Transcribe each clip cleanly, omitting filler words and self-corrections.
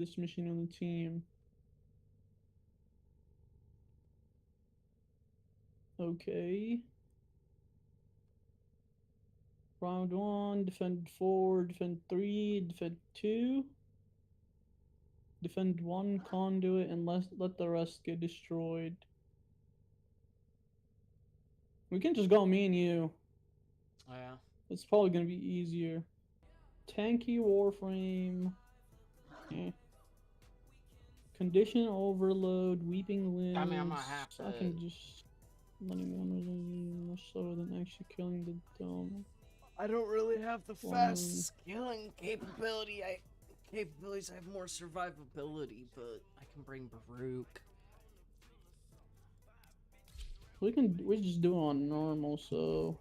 this machine on the team. Okay. Round 1, defend 4, defend 3, defend 2. Defend 1 conduit and let the rest get destroyed. We can just go me and you. Oh, yeah. It's probably gonna be easier. Tanky Warframe. Eh. Condition Overload, Weeping Limbs. I mean, I'm gonna have to. I can just letting one more slower than actually killing the dome. I don't really have the One fast skilling capabilities. I have more survivability, but I can bring Baruch. We just do it on normal, so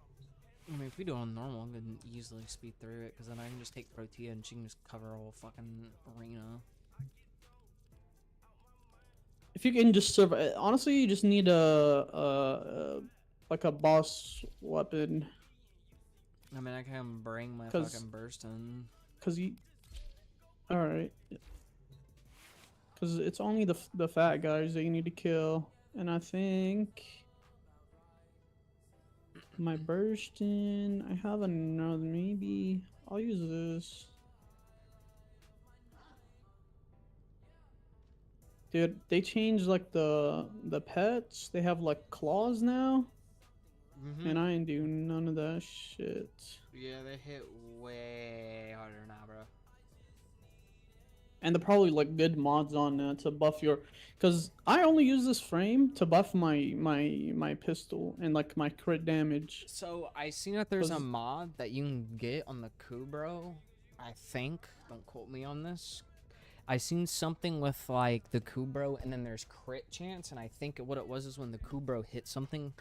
I mean, if we do it on normal, I can easily speed through it, because then I can just take Protea and she can just cover a whole fucking arena. if you can just survive, honestly, you just need a like a boss weapon. I mean, I can bring my fucking burst in. Cause you, all right. Cause it's only the fat guys that you need to kill, and I think my burst in. I have another. Maybe I'll use this. Dude, they changed like the pets. They have like claws now. And I ain't do none of that shit. Yeah, they hit way harder now, bro. And they're probably like good mods on to buff your, because I only use this frame to buff my pistol and like my crit damage. So I seen that there's a mod that you can get on the Kubro. I think. Don't quote me on this. I seen something with like the Kubro, and then there's crit chance, and I think what it was is when the Kubro hits something,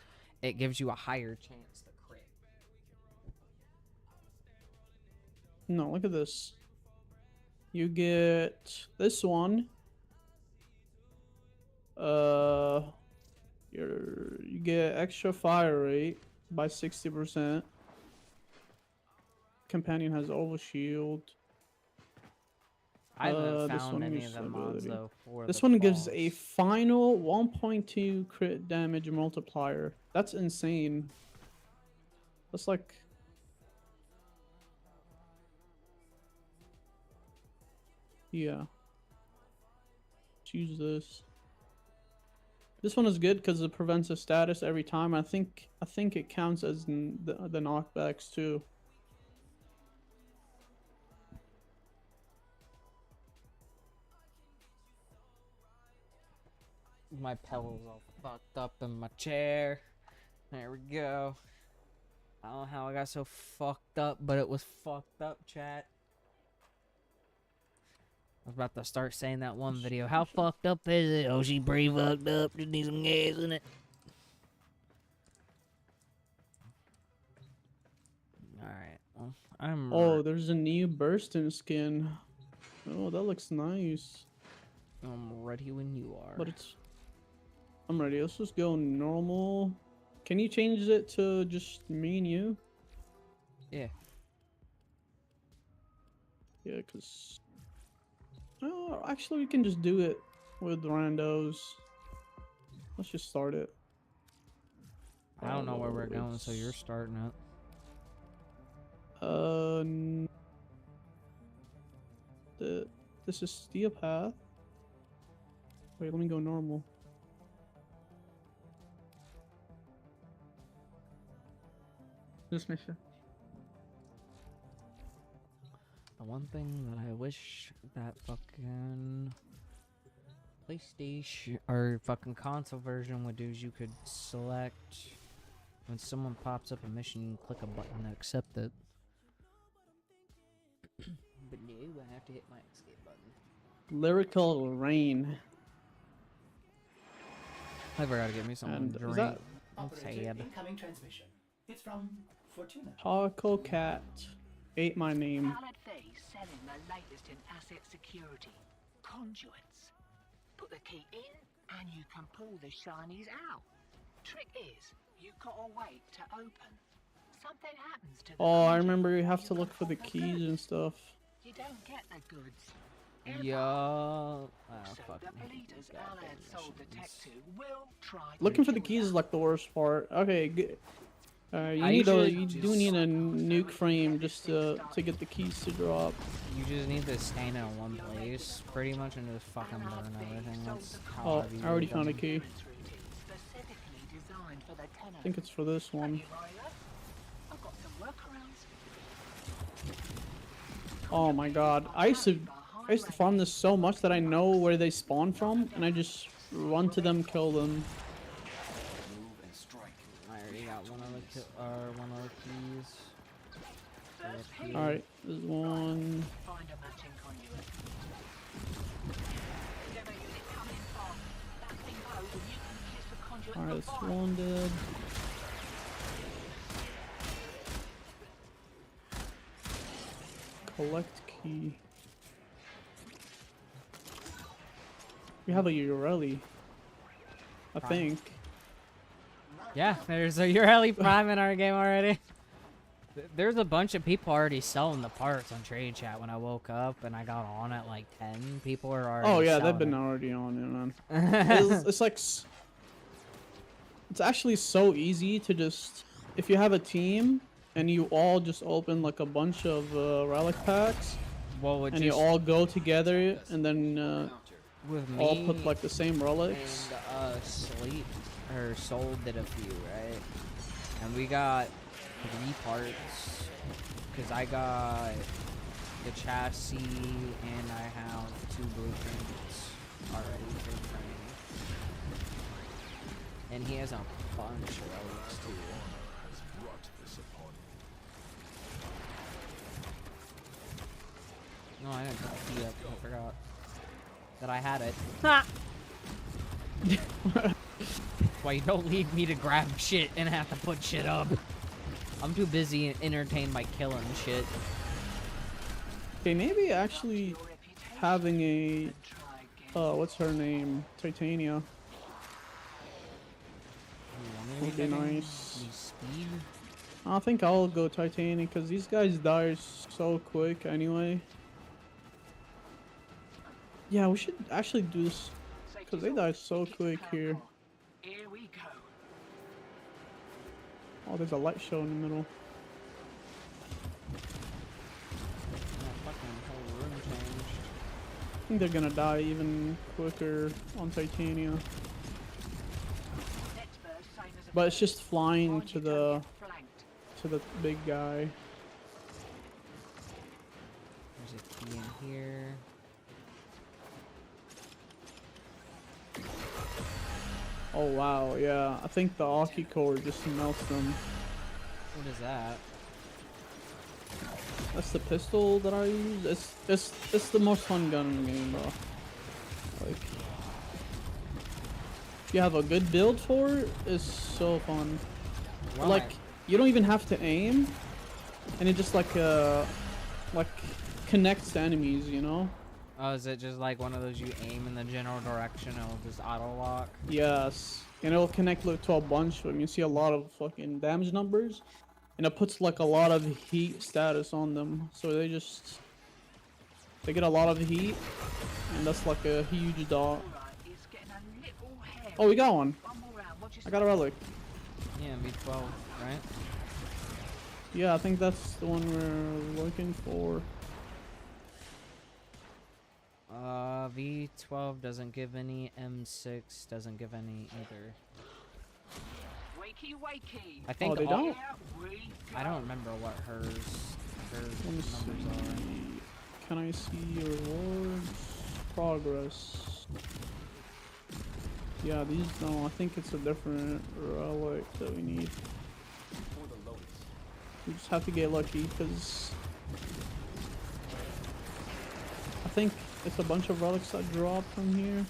it gives you a higher chance to crit. No, look at this. You get this one. You get extra fire rate by 60%. Companion has overshield. I haven't found any of the mods though for this the one boss. gives a final 1.2 crit damage multiplier. That's insane. That's like, yeah. Let's use this. This one is good because it prevents a status every time. I think it counts as the knockbacks too. My pedals all fucked up in my chair. There we go. I don't know how I got so fucked up, but it was fucked up, chat. I was about to start saying that one video. How fucked up is it? Oh, she pretty fucked up. Just need some gas in it. Alright, well, Oh, there's a new Burstin skin. Oh, that looks nice. I'm ready when you are. But I'm ready. Let's just go normal. Can you change it to just me and you? Yeah. Yeah, because... Oh, actually, we can just do it with randos. Let's just start it. I don't know where we're going, so you're starting it. This is steel path. Wait, let me go normal. This mission. The one thing that I wish that fucking PlayStation or fucking console version would do is you could select when someone pops up a mission, you can click a button to accept it. But no, I have to hit my escape button. Lyrical Rain. I forgot to get me some drink. Is that incoming transmission. It's from Fortuna. Taco Cat. Ate my name. Valid Face selling the latest in asset security. Conduits. Put the key in and you can pull the shinies out. Trick is, you gotta wait to open. Something happens to the Oh, I remember you have to look for the keys and stuff. You don't get the goods. ever. Yo. Oh, So fuck. the Politas Allied sold the tech to will try to Looking for the kill keys is ya. like the worst part. Okay, you I need a usually you do just- need a nuke frame just to get the keys to drop. You just need to stand in one place, pretty much, and just fucking burn everything. That's how Oh, I've I already usually found a done key. Specifically designed for the I tenant. think it's for this one. You worry less. I've got some workarounds. Oh my god, I used to farm this so much that I know where they spawn from, and I just run to them, kill them. Move and strike. I already got one of the keys. First hit. All right, there's one. Find a matching conduit. Demo unit coming from. That thing goes and you can kiss the conduit All right, that's goodbye. one dead. Collect key. We have a Ureli. I Prime. think. Yeah, there's a Ureli Prime in our game already. There's a bunch of people already selling the parts on Trade Chat when I woke up and I got on at like 10. People are already Oh yeah, selling they've been it. already on it, man. It's like it's actually so easy to just, if you have a team and you all just open like a bunch of relic packs Well, with and you just all go together and then with me all put like the same relics. and Sleep or Soul did a few, right? And we got 3 parts because I got the chassis and I have 2 blueprints already for the frame. And he has a bunch of relics too. No, I didn't put the key up. I forgot that I had it. Why you don't leave me to grab shit and have to put shit up? I'm too busy and entertained by killing shit. Okay, maybe actually having a what's her name, Titania. Would be nice. Speed? I think I'll go Titania because these guys die so quick anyway. Yeah, we should actually do this because they die so quick here. Here we go. Oh, there's a light show in the middle. That fucking whole room changed. I think they're gonna die even quicker on Titania. But it's just flying to the big guy. There's a key in here. Oh wow, yeah. I think the Aki core just melts them. What is that? That's the pistol that I use. It's the most fun gun in the game, bro. Like, if you have a good build for it, it's so fun. Well, Like, you don't even have to aim, and it just like connects to enemies, you know? Oh, is it just like one of those you aim in the general direction and it'll just auto lock? Yes, and it'll connect like, to a bunch of them. You see a lot of fucking damage numbers, and it puts like a lot of heat status on them. So they get a lot of heat, and that's like a huge dot. Oh, we got one. I got a relic. Yeah, V12, right? Yeah, I think that's the one we're looking for. V12 doesn't give any, M6 doesn't give any either. Wakey, wakey. I think they all- don't? I don't remember what her Let me numbers are. see. Can I see rewards? Progress. Yeah, these no. I think it's a different relic that we need. We just have to get lucky because I think it's a bunch of relics that drop from here,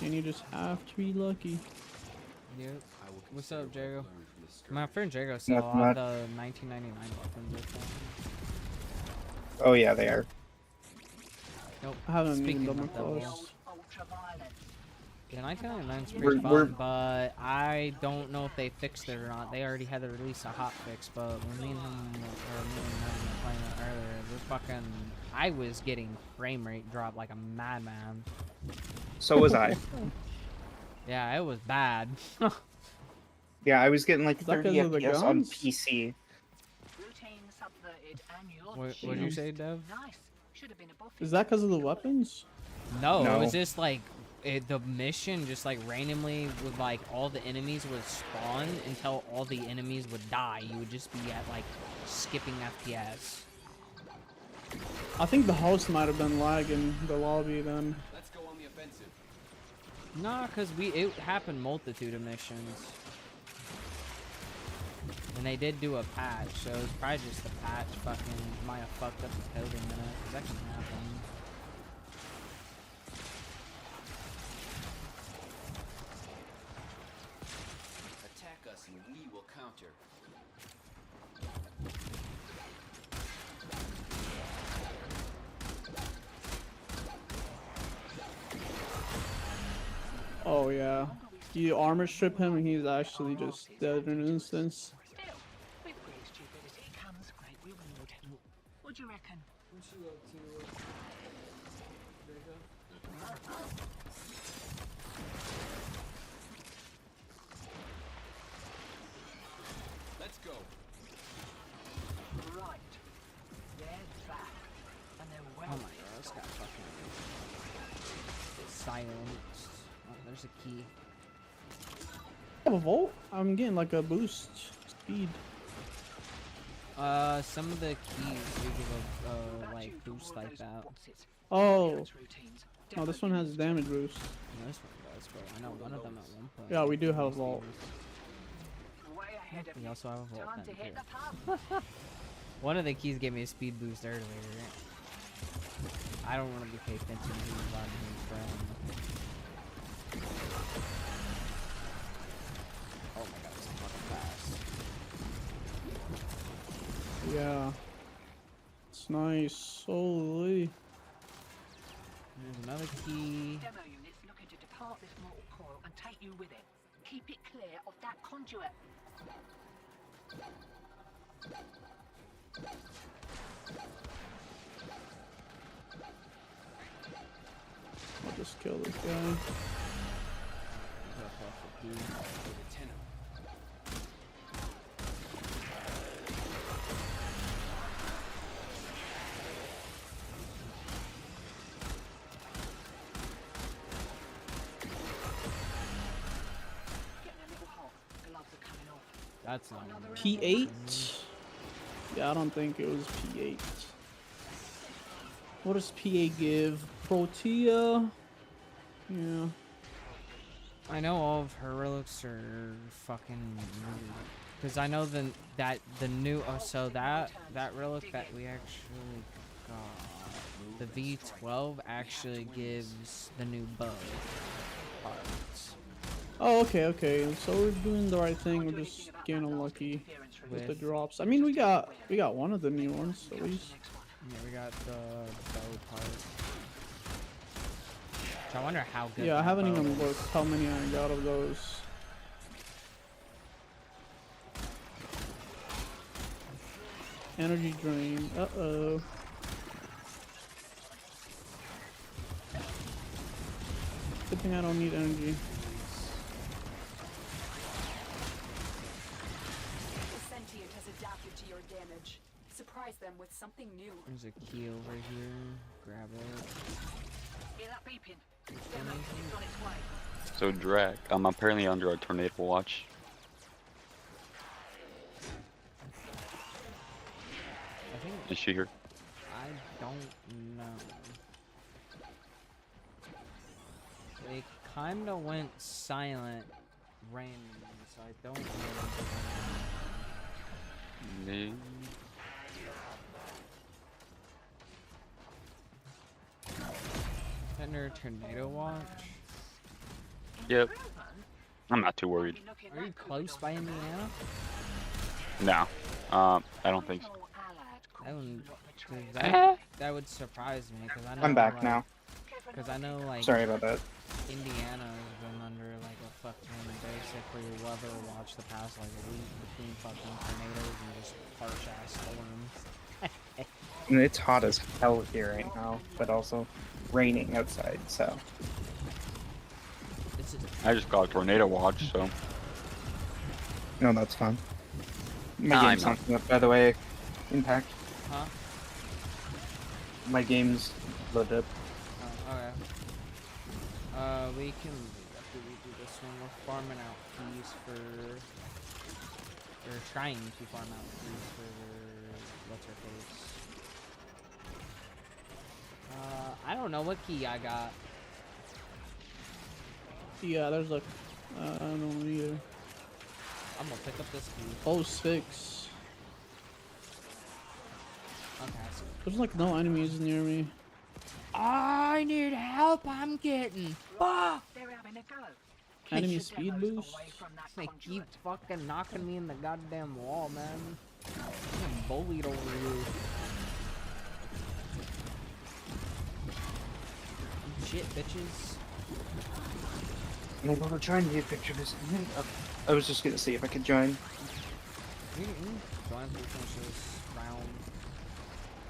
and you just have to be lucky. Yep. What's up, Jago? My friend Jago saw Nothing all much. the 1999 weapons or something. Oh yeah, they are. Nope. I haven't Speaking even done my of those, class. Yeah, 1999's We're- pretty fun, we're- but I don't know if they fixed it or not. They already had to release a hot fix, but when me and him were playing it earlier, I was getting frame rate drop like a madman. So was I. Yeah, it was bad. Yeah, I was getting like Is that 30 'cause of the FPS on guns? PC. Routine subverted and you're What did you say, Dev? nice. Should have been a buff. Is that because of the weapons? No, it was No. just like the mission just like randomly would like all the enemies would spawn until all the enemies would die. You would just be at like skipping FPS. I think the host might have been lagging the lobby then. Let's go on the offensive. Nah, cause it happened multitude of missions. And they did do a patch, so it's probably just the patch fucking might have fucked up the coding in it, 'cause that can happen. Attack us and we will counter. Oh yeah. You armor strip him and he's actually just dead in an instance. Still, with great stupidity comes great reward. What do you reckon? Let's go. Right. They're back. And they're well Oh my god, this got fucking silenced. Oh, there's a key. I have a volt? I'm getting like a boost speed. Some of the keys do give a like boost like that. Oh. No, this one has damage boost. No, this one does, but I know one of them at one point. Yeah, we do have a vault. Way ahead of We you. also have a vault Time then to hit too. the pub. One of the keys gave me a speed boost earlier. I don't want to be pay attention to who's allowed to be friend. Oh my god, it's fucking fast. Yeah. It's nice. Holy. There's another key. Demo units looking to depart this mortal coil and take you with it. Keep it clear of that conduit. I'll just kill this guy. Drop off the key. Getting a little hot. Gloves are coming off. That's not P8? Yeah, I don't think it was P8. What does P8 give? Protea? Yeah. I know all of her relics are fucking because I know the new that relic that we actually got, the V12 actually gives the new bow parts. Oh, okay, okay. So we're doing the right thing. We're just getting unlucky with the drops. I mean, we got one of the new ones at least. Yeah, we got the bow part. So I wonder how good. Yeah, I that haven't bow even is. looked how many I got of those. Energy drain. Uh-oh. Good thing I don't need energy. The sentient has adapted to your damage. Surprise them with something new. There's a key over here. Grab it. Hear that beeping? Demo units on its way. So Drac, I'm apparently under a tornado watch. I think Is she here? I don't know. They kinda went silent randomly, so I don't know. No. Under tornado watch. Yep. I'm not too worried. Are you close by Indiana? No. I don't think so. That would, 'cause that would surprise me because I know. I'm back like, now. Because I know like Sorry about that. Indiana has been under like a fucking basically weather watch the past like a week between fucking tornadoes and just harsh ass storms. And it's hot as hell here right now, but also raining outside, so. It's I just got a tornado watch, so. No, that's fun. My I'm game's not. not up, by the way. Impact. huh? My game's loaded up. Oh, okay. We can after we do this one, we're farming out keys for. We're trying to farm out keys for what's her face. I don't know what key I got. Yeah, there's like, I don't know either. I'm gonna pick up this key. Oh, 6. Okay, so There's like no enemies near me. I need help. I'm getting fucked. They're having a go. Enemy Keep the speed demos boost? away from that They keep conduit. fucking knocking me in the goddamn wall, man. I'm getting bullied over here. Shit, bitches. I'm able to join the picture this. I was just gonna see if I could join. Join through finish this round.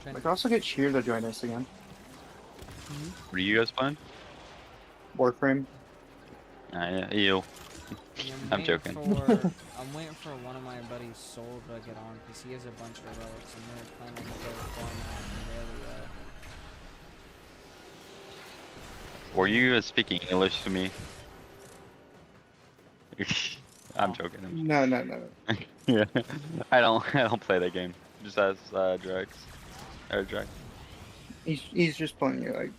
I could also get Sheer to join us again. What are you guys playing? Warframe. You. I'm waiting joking. I'm waiting for one of my buddies' soul to get on because he has a bunch of relics and they're playing on the go format and Were you speaking English to me? I'm joking. No. Yeah. I don't play that game. Just as Drax. Or Drax. He's just playing you like.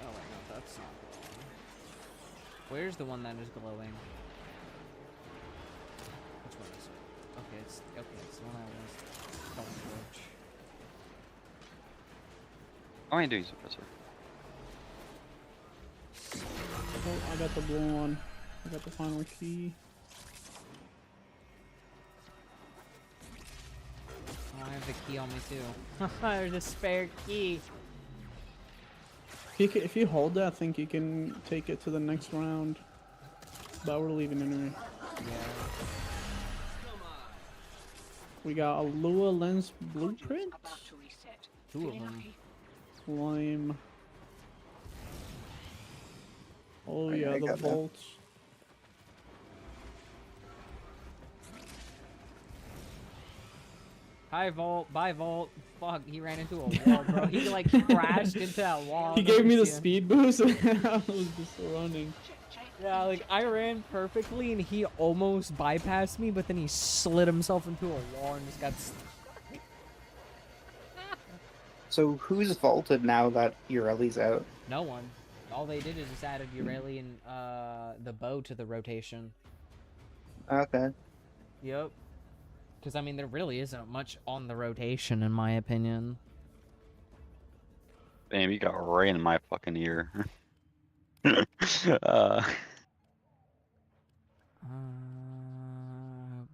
Oh wait, no, that's not glowing. Where's the one that is glowing? Which one is it? Okay, it's the one I was going towards. All I do is suppressor. Oh, I got the blue one. I got the final key. Oh, I have the key on me too. There's a spare key. If you hold that, I think you can take it to the next round. But we're leaving anyway. Yeah. We got a Lua lens blueprint. About to reset. Two of Feeling them. lucky? Lime. Oh I yeah, the got that. bolts. Hi, Volt. Bye, Volt. Fuck, he ran into a wall, bro. He like crashed into that wall. He I gave me the see him. speed boost and I was just running. Yeah, like I ran perfectly and he almost bypassed me, but then he slid himself into a wall and just got. So who's vaulted now that Ureli's out? No one. All they did is just added Ureli and the bow to the rotation. Okay. Yep. Because I mean, there really isn't much on the rotation, in my opinion. Damn, you got right in my fucking ear.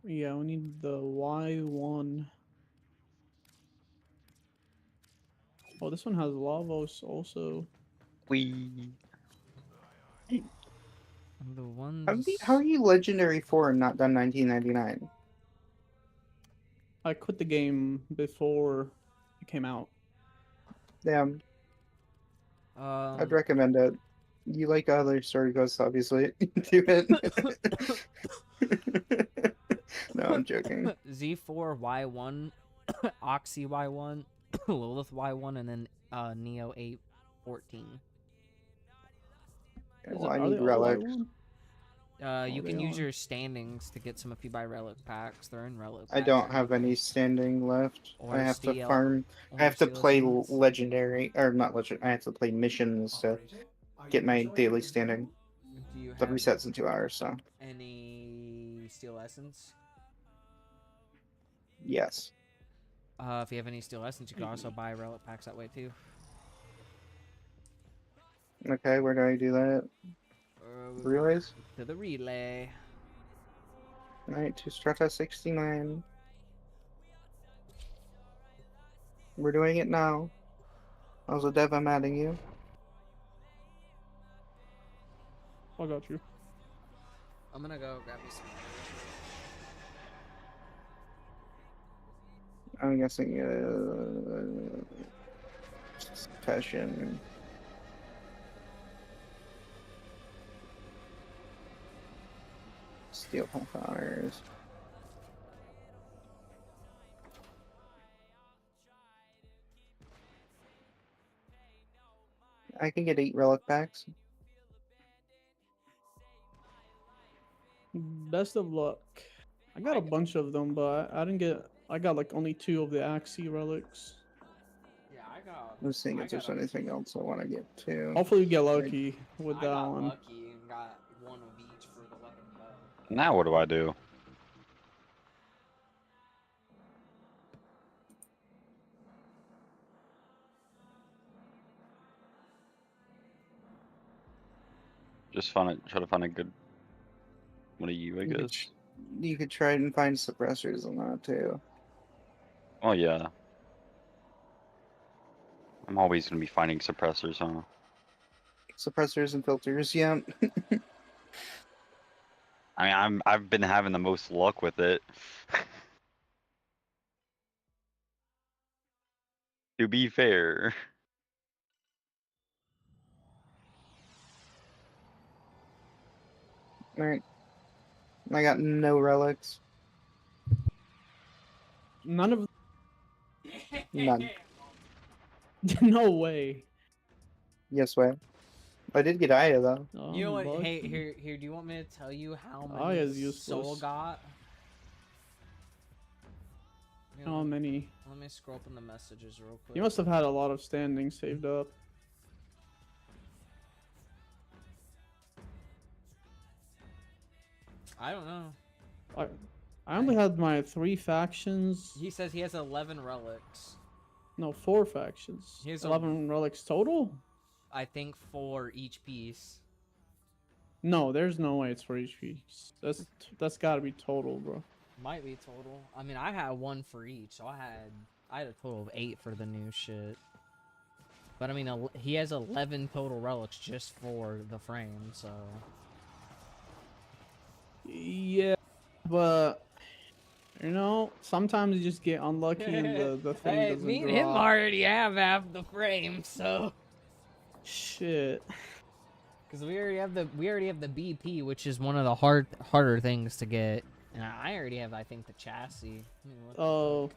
Yeah, we need the Y1. Oh, this one has Lavos also. we. The ones. How are you legendary 4 and not done 1999? I quit the game before it came out. Damn, Um, I'd recommend it. You like other story ghosts, obviously. Do it. No, I'm joking. Z4 Y1, Oxy Y1, Lilith Y1, and then Neo 814. Well, I Are need they all relics. Y1? You they can use are. your standings to get some if you buy relic packs. They're in relic. I packs don't right have now. any standing left. Or I have to steal- farm. or I have to steal play essence. legendary, or not legend. I have to play missions to get my daily standing. Do you That have resets in 2 hours, so any steel essence? yes. If you have any steel essence, you can also buy relic packs that way too. Okay, where do I do that? Relays? To the relay. Alright, to Strata 69. We're doing it now. Also, Dev, I'm adding you. I got you. I'm gonna go grab me some. I'm guessing passion. Steel confounders. I can get 8 relic packs. Best of luck. I got a bunch of them, but I didn't get. I got like only 2 of the Axie relics. Yeah, I got. I'm seeing if there's anything else I want to get too. Hopefully, we get lucky with I that got one. lucky and got one of each for the weapon bow. Now what do I do? Just try to find a good one of you, I You could, guess. you could try and find suppressors on that too. Oh yeah. I'm always gonna be finding suppressors, huh? Suppressors and filters, yeah. I mean, I've been having the most luck with it. To be fair. Alright. I got no relics. None of. None. No way. Yes, way. I did get Aya though. Oh, You know what? I'm Hey, lucky. here. Do you want me to tell you how Oh, many yeah, it's Soul useless. got? You know, How many? let me scroll up in the messages real quick. You must have had a lot of standings saved up. I don't know. I only had my 3 factions. He says he has 11 relics. No, 4 factions. He has 11 relics total? I think for each piece. No, there's no way it's for each piece. That's gotta be total, bro. Might be total. I mean, I had 1 for each, so I had a total of 8 for the new shit. But I mean, he has 11 total relics just for the frame, so. Yeah, but you know, sometimes you just get unlucky and the thing Hey, doesn't me and drop. him already have half the frame, so. Shit. Because we already have the BP, which is one of the harder things to get, and I already have, I think, the chassis. Let me look real Oh, quick.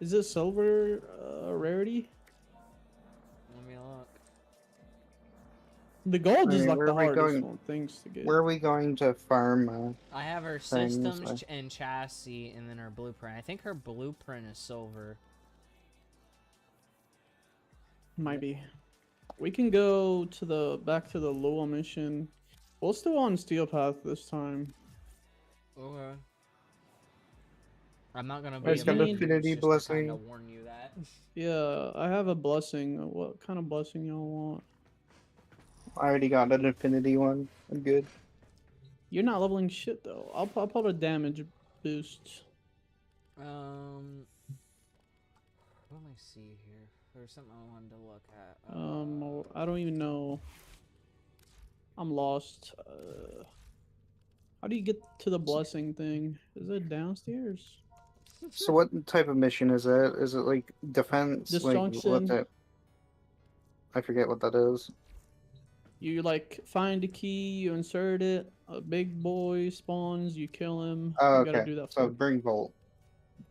is it silver rarity? Let me look. The gold is Alright, like where the are we hardest going? one things to get. Where are we going to farm? I have her Thing this systems way. and chassis, and then her blueprint. I think her blueprint is silver. Might be. We can go to the back to the Lua mission. We'll still on Steel Path this time. Okay. I'm not gonna be Where's able the to Infinity just to kind Blessing? of warn you that. Yeah, I have a blessing. What kind of blessing y'all want? I already got an Infinity one. I'm good. You're not leveling shit though. I'll put a damage boost. Let me see here. There's something I wanted to look at. I don't even know. I'm lost. How do you get to the blessing thing? Is it downstairs? So what type of mission is it? Is it like defense? Like Disjunction. what's it? I forget what that is. You like find a key, you insert it, a big boy spawns, you kill him. Oh, You gotta okay. do that. So for... bring Volt.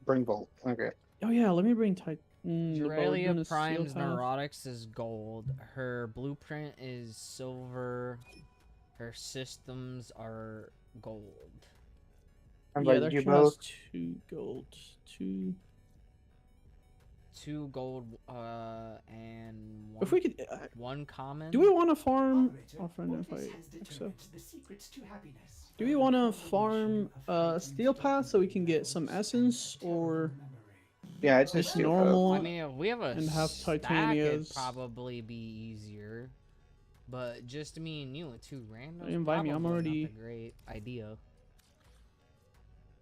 Bring Volt. Okay. Oh yeah, let me bring Titan. Aurelia Prime's Neurotics is gold. Her blueprint is silver. Her systems are gold. I Yeah, invited that you actually has both. 2 gold. 2. 2 gold, and one, If we could, 1 common. do we want to farm? Our friend invite. Accept. Do we want to farm Steel Path so we can get some essence, or Yeah, it's just just Steel Path. normal? I mean, if we have a and have stack, it'd Titanias. probably be easier. But just me and you with 2 randoms, Invite me, I'm probably already- not a great idea.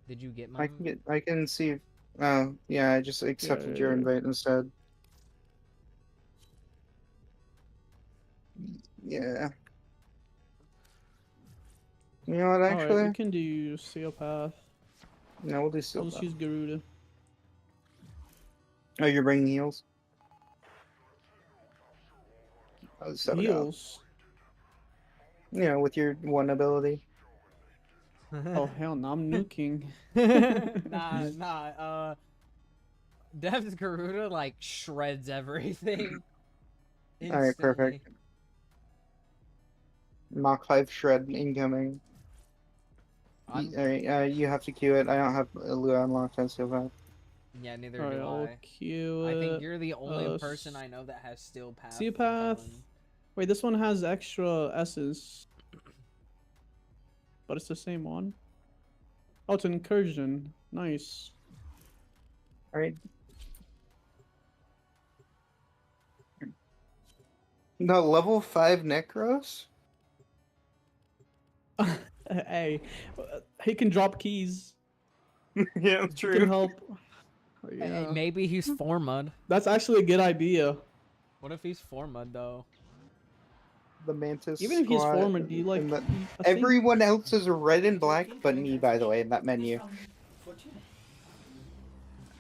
Did you get my? I can see. Yeah, I just accepted your yeah. invite instead. Yeah. You know what? Alright, Actually, we can do Steel Path. no, we'll do I'll Steel just Path. use Garuda. Oh, you're bringing heals? Oh, so no. Heals. You know, with your one ability. Oh hell no, I'm nuking. nah. Dev's Garuda like shreds everything. Alright, perfect. instantly. Mach 5 shred incoming. I'm- Alright, you have to queue it. I don't have Lua unlocked on Steel Path. Yeah, neither Alright, do I'll I. queue I it. think you're the only uh, person I know that has Steel Path. Steel Path. going. Wait, this one has extra S's. But it's the same one. Oh, it's an incursion. Nice. Alright. No, level 5 Necros? Hey, he can drop keys. Yeah, He can help. Hey, Yeah. maybe he's Formud. That's actually a good idea. What if he's Formud though? The Mantis Even if he's squad former, do you like? and the- I think- Everyone else is red and black, but me, by the way, in that menu.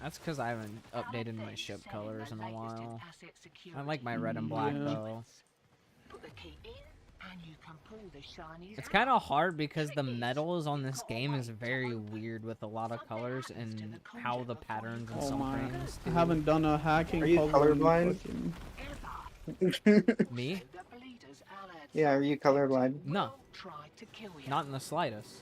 That's because I haven't updated my ship colors in a while. Asset I like my red and black Yeah. though. Put the key in, and you can pull the shinies It's out. kind of hard because the metals on this game is very weird with a lot of colors and how the patterns and Oh some my! things. I haven't done a hacking. Are you puzzle in colorblind? fucking- Me? The bleeders allied Yeah, are you colorblind? No, tried to kill you. not in the slightest.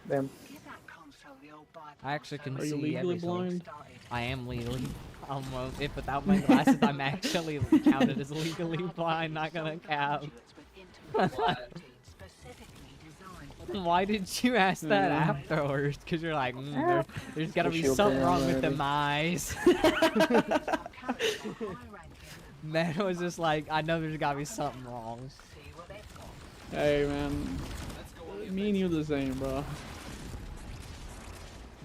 Damn. Give that console the old bypass I actually can Are you see legally everything. blind? started. I am legally. Well, if without my glasses, I'm actually counted as legally blind. Not gonna cap. Conduits with intimate routines specifically designed for the Why did you ask that Yeah. afterwards? Because you're like, there's gotta The be shield something bearer wrong with already. them eyes. high-ranking. Man was just like, I know there's gotta be something wrong. See what they've got. Hey man, Let's go on the me and you the same, bro.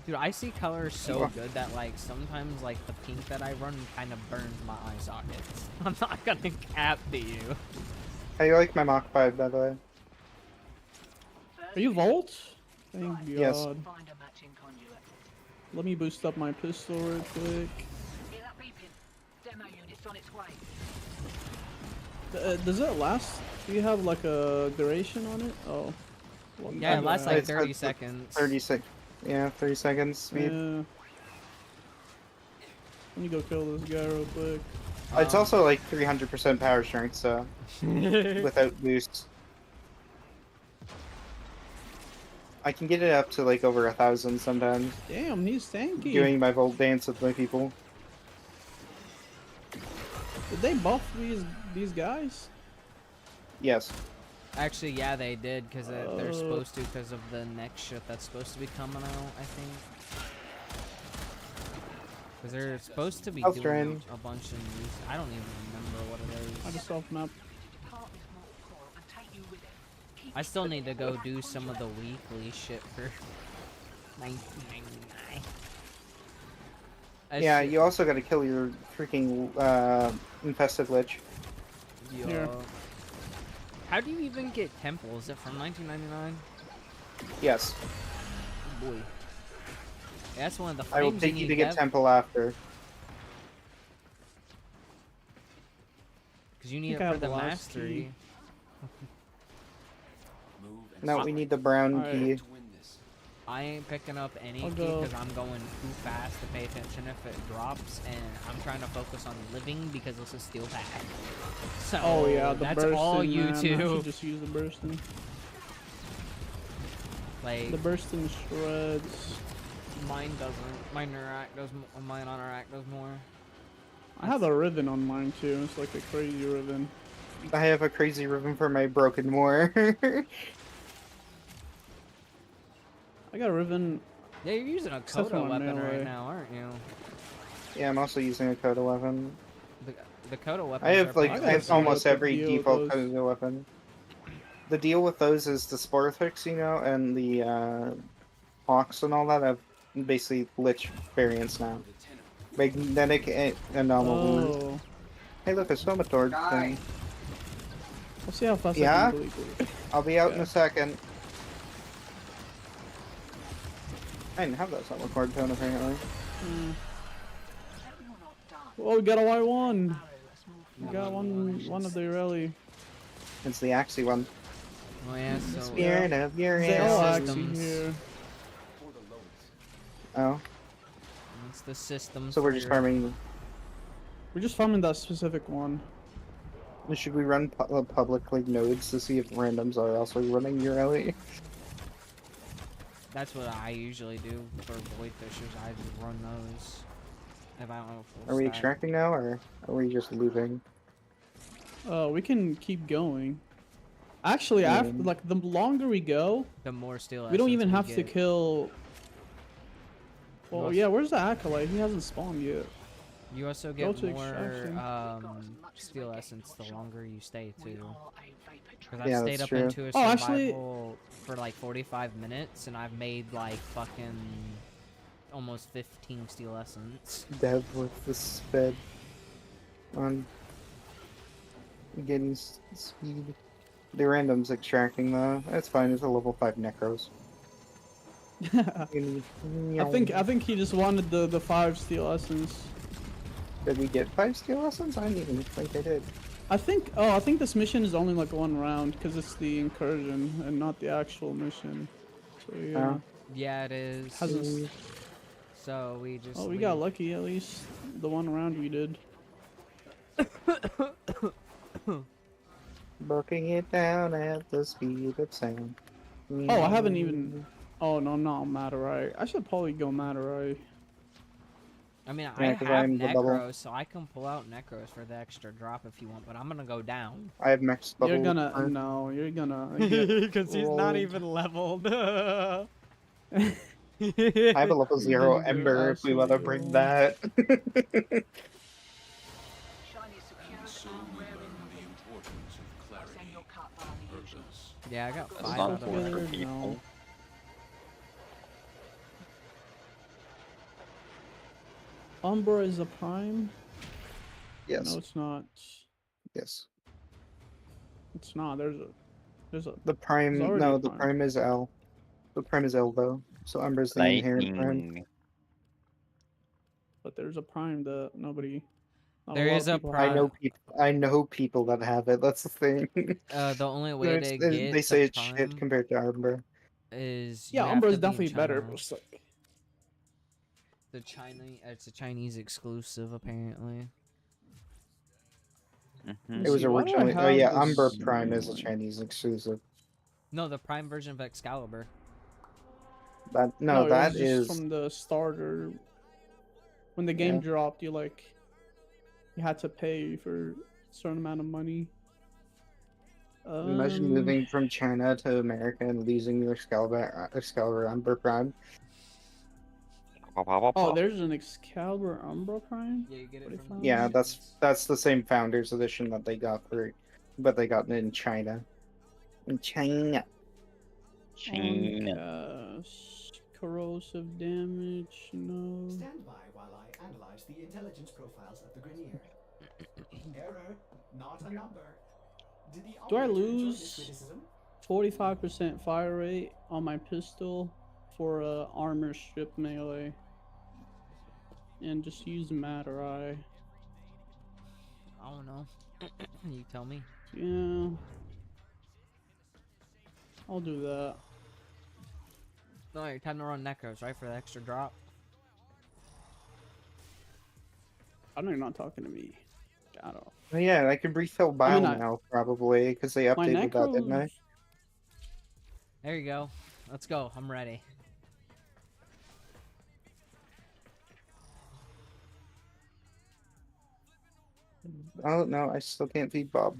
Dude, I see colors so good that like sometimes like the pink that I run kind of burns my eye sockets. I'm not gonna cap to you. How you like my Mach 5, by the way? Are you Volt? Thank God. Yes. Find a matching conduit. Let me boost up my pistol real quick. Hear that beeping? Demo unit's on its way. Does it last? Do you have like a duration on it? Oh. Well, Yeah, it my lasts bad. like It's 30 at seconds. 36. Yeah, 30 seconds speed. Yeah. Let me go kill this guy real quick. It's also like 300% power strength, so without boosts. I can get it up to like over 1,000 sometimes, Damn, he's tanky. doing my Volt dance with my people. Did they buff these guys? Yes. Actually, yeah, they did because they're Oh. supposed to because of the next ship that's supposed to be coming out. I think. Because they're supposed to be I'll doing strain. a bunch of news. I don't even remember what it I is. just off map. Depart this mortal coil and take you with it. Keep I still need to go do some of the weekly shit for 1999. Yeah, you also gotta kill your freaking infested lich. Here. How do you even get Temple? Is it from 1999? Yes. Oh boy. Yeah, that's one of the I will frames take you need, to get Dev, Temple after. 'cause you need it think I for have the the last mastery. key. Move and No, we strike need the brown Alright. key. to win this. I ain't picking up any I'll key go. because I'm going too fast to pay attention if it drops, and I'm trying to focus on living because this is Steel Path. So Oh yeah, the that's bursting, all you man. I two. should just use the bursting. Like The bursting shreds. mine doesn't. My Nurak does. Mine on Nurak does more. I have a ribbon on mine too. It's like a crazy ribbon. I have a crazy ribbon for my broken war. I got a ribbon. Yeah, you're using a Except for Kodo my weapon melee. right now, aren't you? Yeah, I'm also using a Coda weapon. The Kodo weapon. I have like I I gotta have see almost what the every deal with default those- Coda weapon. The deal with those is the Sporthix, you know, and the Hawks and all that have basically Lich variants now. The tenor. Magnetic anomaly. Oh. Hey, look, a Somator thing. We'll see how fast Yeah? I can delete it. I'll be out in Yeah. a second. I didn't have that Somator tone apparently. Mm. Oh, we got a Y1. Arrow, a small We fly. got one of the rally. It's the Axie one. Oh yeah, so Spirit of your They all systems. actually here. For the loads. Oh, it's the system. so we're just farming. We're just farming that specific one. Should we run public like nodes to see if randoms are also running your alley? That's what I usually do for void fishers. I just run those. If I don't know full Are we stack. extracting now, or are we just looting? We can keep going. Actually, after Mm. like the longer we go, The more steel. we don't even essence have we to get. kill. Well, Most- yeah, where's the acolyte? He hasn't spawned yet. You also Go get to more extraction. steel essence the longer you stay We too. are a vapor Because trail. I've Yeah, stayed that's up true. into a Oh, actually- survival for like 45 minutes, and I've made like fucking almost 15 steel essence. Dev with the sped on getting speed. The random's extracting though. That's fine. It's a level 5 necros. I think he just wanted the 5 steel essence. Did we get 5 steel lessons? I didn't even think I did. I think this mission is only like 1 round because it's the incursion and not the actual mission. So yeah. Oh. Yeah, it is. Hasn't. So we just. Oh, we got leave. lucky at least. The 1 round we did. Bucking it down at the speed of sound. Oh, I haven't even. Oh no, not Madurai. I should probably go Madurai. I mean, Yeah, I 'cause have I'm the bubble. necros, so I can pull out necros for the extra drop if you want. But I'm gonna go down. I have max bubble. You're gonna or- no, you're gonna. get Because he's not rolled. even leveled. I have a level 0 You're ember if we want to bring absolutely that. Shiny security and rare inventory. I'll send your cut via the usual. Yeah, I got That's 5 not out of good. it. for No. people. Umbra is a prime. Yes. No, it's not. Yes. It's not. There's a. The prime. It's already No, the prime. prime is L. The prime is L though. So Umber's the inherent prime. Lightning. But there's a prime that nobody. not There lot is of a people prime. have. I know people that have it. That's the thing. The only way It's- to they get they say the it's prime shit compared to Umber. is you Yeah, have Umbra is to be in definitely better. China. But it's like, The China, it's a Chinese exclusive apparently. Mhm. It was see, why do I originally. Oh have yeah, this Umber Prime is a one? Chinese exclusive. No, the prime version of Excalibur. That it no, was that just is from the starter. When the game Yeah. dropped, you had to pay for a certain amount of money. imagine moving from China to America and losing your Excalibur Umber Prime. Oh, there's an Excalibur Umbra Prime. Yeah, you get What it if from I- Yeah, that's the same Founders Edition that they got but they got it in China. In China. China. Corrosive damage, no. Stand by while I analyze the intelligence profiles of the Grenier. Error, not a number. Did the Do I operator enjoy lose this criticism? 45% fire rate on my pistol for armor strip melee? And just use Madurai. I don't know. You tell me. Yeah. I'll do that. Alright, time to run necros, right? For the extra drop. I know you're not talking to me. Got off. Oh, yeah, I can refill Bile I- now probably because they My updated that, didn't they? necros. There you go. Let's go. I'm ready. Oh no, I still can't feed Bob.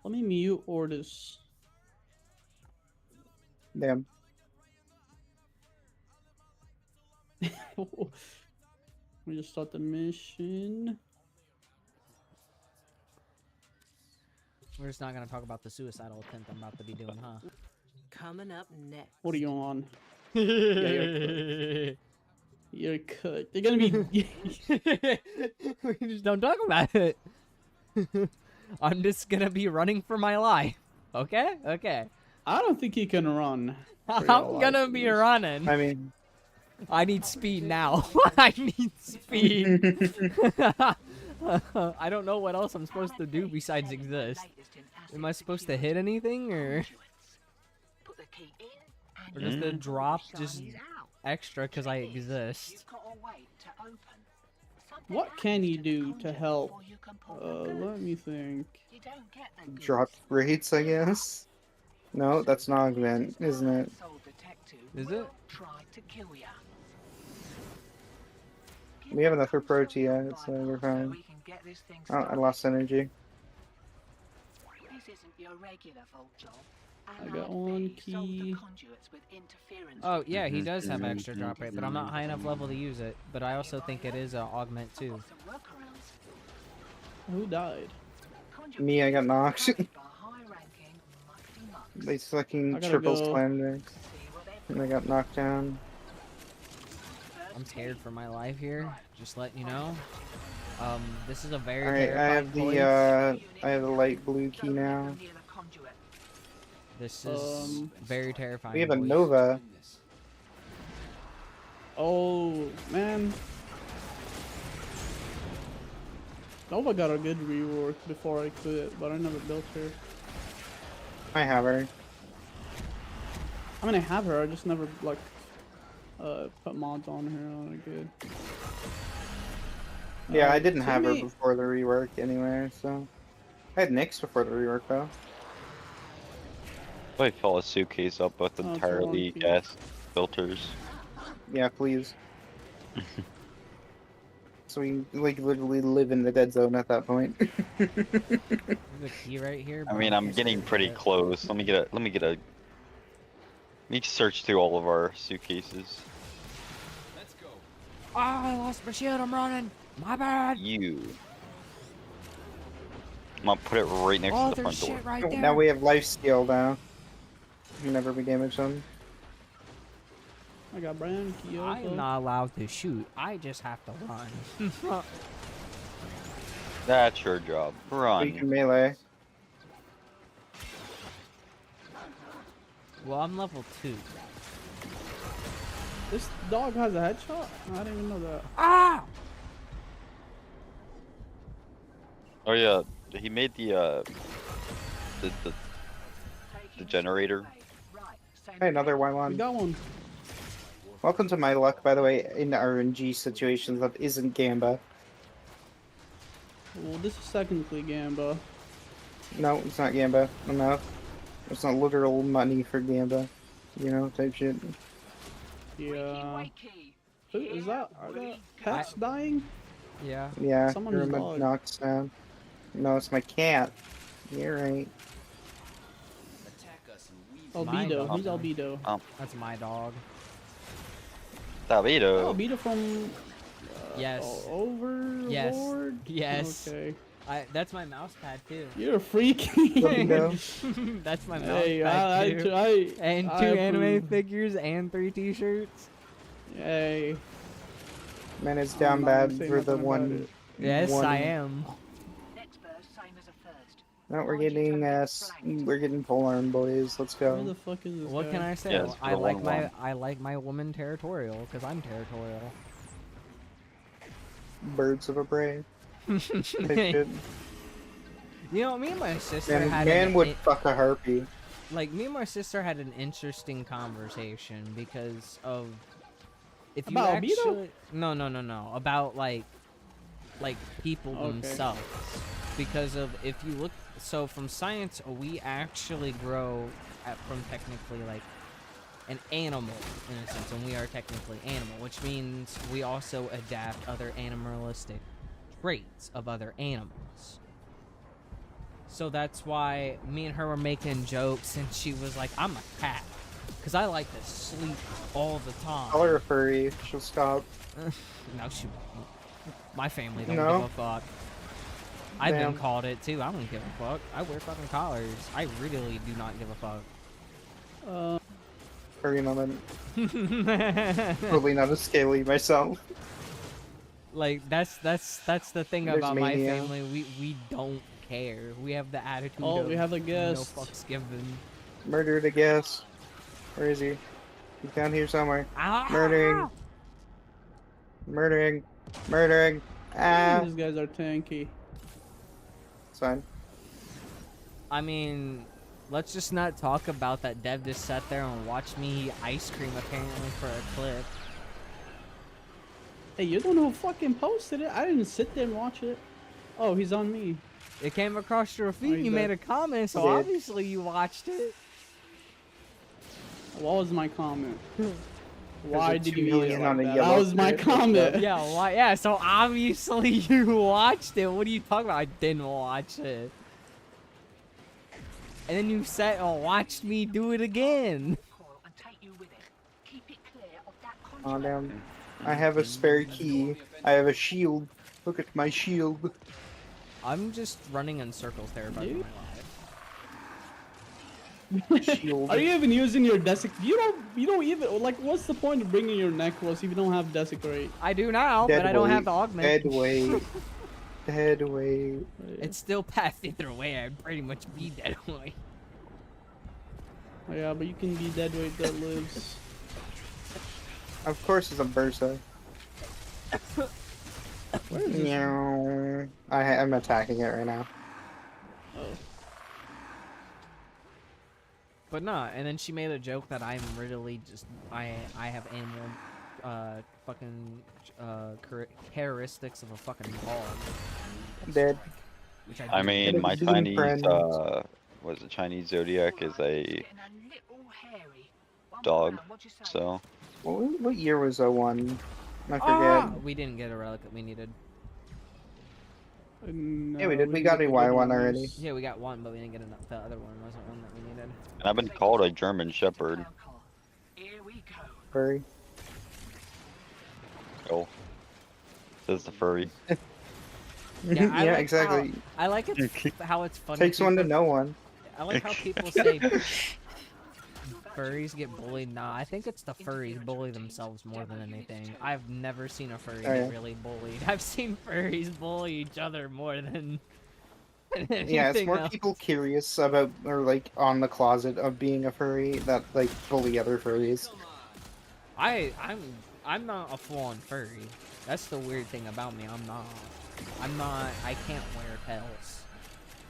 Let me mute Ortis. Damn. Let me just start the mission. We're just not gonna talk about the suicidal attempt I'm about to be doing, huh? Coming up next. What are you on? You're cut. You're gonna be. We just don't talk about it. I'm just gonna be running for my life. Okay? Okay. I don't think he can run. for your I'm gonna life, be at least. running. I mean, I need speed now. I need speed. I don't know what else I'm supposed to do besides exist. Am I supposed to hit anything or just to drop just extra because I exist? What can you do to help? Let me think. Drop rates, I guess. No, that's an augment, isn't it? Is it? We have enough for Protea, so we're fine. Oh, I lost energy. I got one key. Oh yeah, he does have extra drop rate, but I'm not high enough level to use it. But I also think it is an augment too. Who died? Me, I got knocked. They fucking gotta triple go. slammed me. And I got knocked down. I'm scared for my life here. Just letting you know. This is a very Alright, I terrifying have place. I have the light blue key now. This is very terrifying. We have a boys. Nova. Oh man. Nova got a good rework before I quit, but I never built her. I have her. I mean, I have her. I just never like put mods on her on it good. Yeah, I didn't so have her me- before the rework anyway, so. I had Nyx before the rework though. I fill a suitcase up with Oh, it's a entirely long piece. gas filters. Yeah, please. So we like literally live in the dead zone at that point. There's a key right here. I but mean, I'm can't getting search pretty it. close. Let me search through all of our suitcases. Oh, I lost my shield. I'm running. My bad. You. I'm gonna put it right next Oh, to the there's front door. shit right Oh, there. now we have life steal now. Never be damaged on. I got brand key. I am also. not allowed to shoot. I just have to run. That's your job. We Run. can melee. Well, I'm level 2. This dog has a headshot? I didn't even know that. Ah! Oh yeah, he made the generator. Hey, another We Y1. got one. Welcome to my luck, by the way, in RNG situations that isn't Gamba. Well, this is technically Gamba. No, it's not Gamba. No. It's not literal money for Gamba. You know, type shit. Yeah. Who is that? Are that cats dying? Yeah. Yeah, Someone's you're dog. knocks down. No, it's my cat. You're right. Albedo. dog. Who's Albedo? That's my dog. Davido. Albedo from Yes. Overlord? Yes. Okay. That's my mouse pad too. You're a freak. Albedo. That's my mouse Hey, pad too. And 2 I anime approve. figures and 3 t-shirts. Hey. Man, it's I'm down not gonna bad say for the nothing about one. it. Yes, one- I am. No, we're getting we're getting polearm, boys. Let's Where go. the fuck is this What guy? can I say? Yeah, it's for I the like 1-1. I like my woman territorial because I'm territorial. Birds of a prey. Type shit. You know, me and my sister Man, had man an would fuck a harpy. like me and my sister had an interesting conversation because of if you About Albedo? actually no about like people Okay. themselves because of if you look so from science we actually grow from technically like an animal in a sense, and we are technically animal, which means we also adapt other animalistic traits of other animals. So that's why me and her were making jokes, and she was like, I'm a cat, because I like to sleep all the time. Call her a furry. She'll stop. No, she won't. My family don't No? give a fuck. I've been Damn. called it too. I don't give a fuck. I wear fucking collars. I really do not give a fuck. Furry moment. Probably not a scaly myself. Like that's the thing There's about my Mania. family. We don't care. We have the attitude Oh, of we have a no guest. fucks given. Murdered a guess. Where is he? He's down here somewhere. Ah! Murdering. Murdering. Murdering. Ah. These guys are tanky. It's fine. I mean, let's just not talk about that. Dev just sat there and watched me eat ice cream apparently for a clip. Hey, you're the one who fucking posted it. I didn't sit there and watch it. Oh, he's on me. It came across your feed. he's You made dead. a comment, so Yeah. obviously you watched it. What was my comment? Why it's did 2 you eat million it like on a that? yellow That was my strip. comment. Yeah, why? Yeah, so obviously you watched it. What are you talking about? I didn't watch it. And then you sat and watched me do it again. Coil and take you with it. Keep it clear of that Oh conduit. damn. I have a spare key. I have a shield. Look at my shield. I'm just running in circles terrified of Dude. my life. Shield. Are you even using your desecrate? You don't even like. What's the point of bringing your necklace if you don't have desecrate? I do now, Dead but I don't have weight. the augment. Dead weight. Dead weight. It's still past either way. I'd pretty much be dead weight. Oh, yeah, but you can be dead weight that lives. Of course it's a Bursa. Where is this? Meow. I'm attacking it right now. Oh. But nah, and then she made a joke that I'm really just I have animal characteristics of a fucking dog. Dead. Which I I do. mean, my Being Chinese, friends. was it Chinese zodiac is a Getting a little hairy. One more dog, round, what'd you say? so What year was 01? I forget. Ah! We didn't get a relic that we needed. No, Yeah, we did. We didn't got get a the Y good one ones. already. Yeah, we got one, but we didn't get enough. The other one wasn't one that we needed. and I've been called a German Shepherd. Clown car. Here we go. Furry. Oh, says the furry. Yeah, I like exactly. I like it how it's funny. Takes one to people- know one. I like how people say furries get bullied. Nah, I think it's the furries bully themselves more than anything. I've never seen a furry Oh, yeah. get really bullied. I've seen furries bully each other more than anything Yeah, it's more else. people curious about or like on the closet of being a furry that like bully other furries. I'm not a full-on furry. That's the weird thing about me. I'm not. I can't wear tails.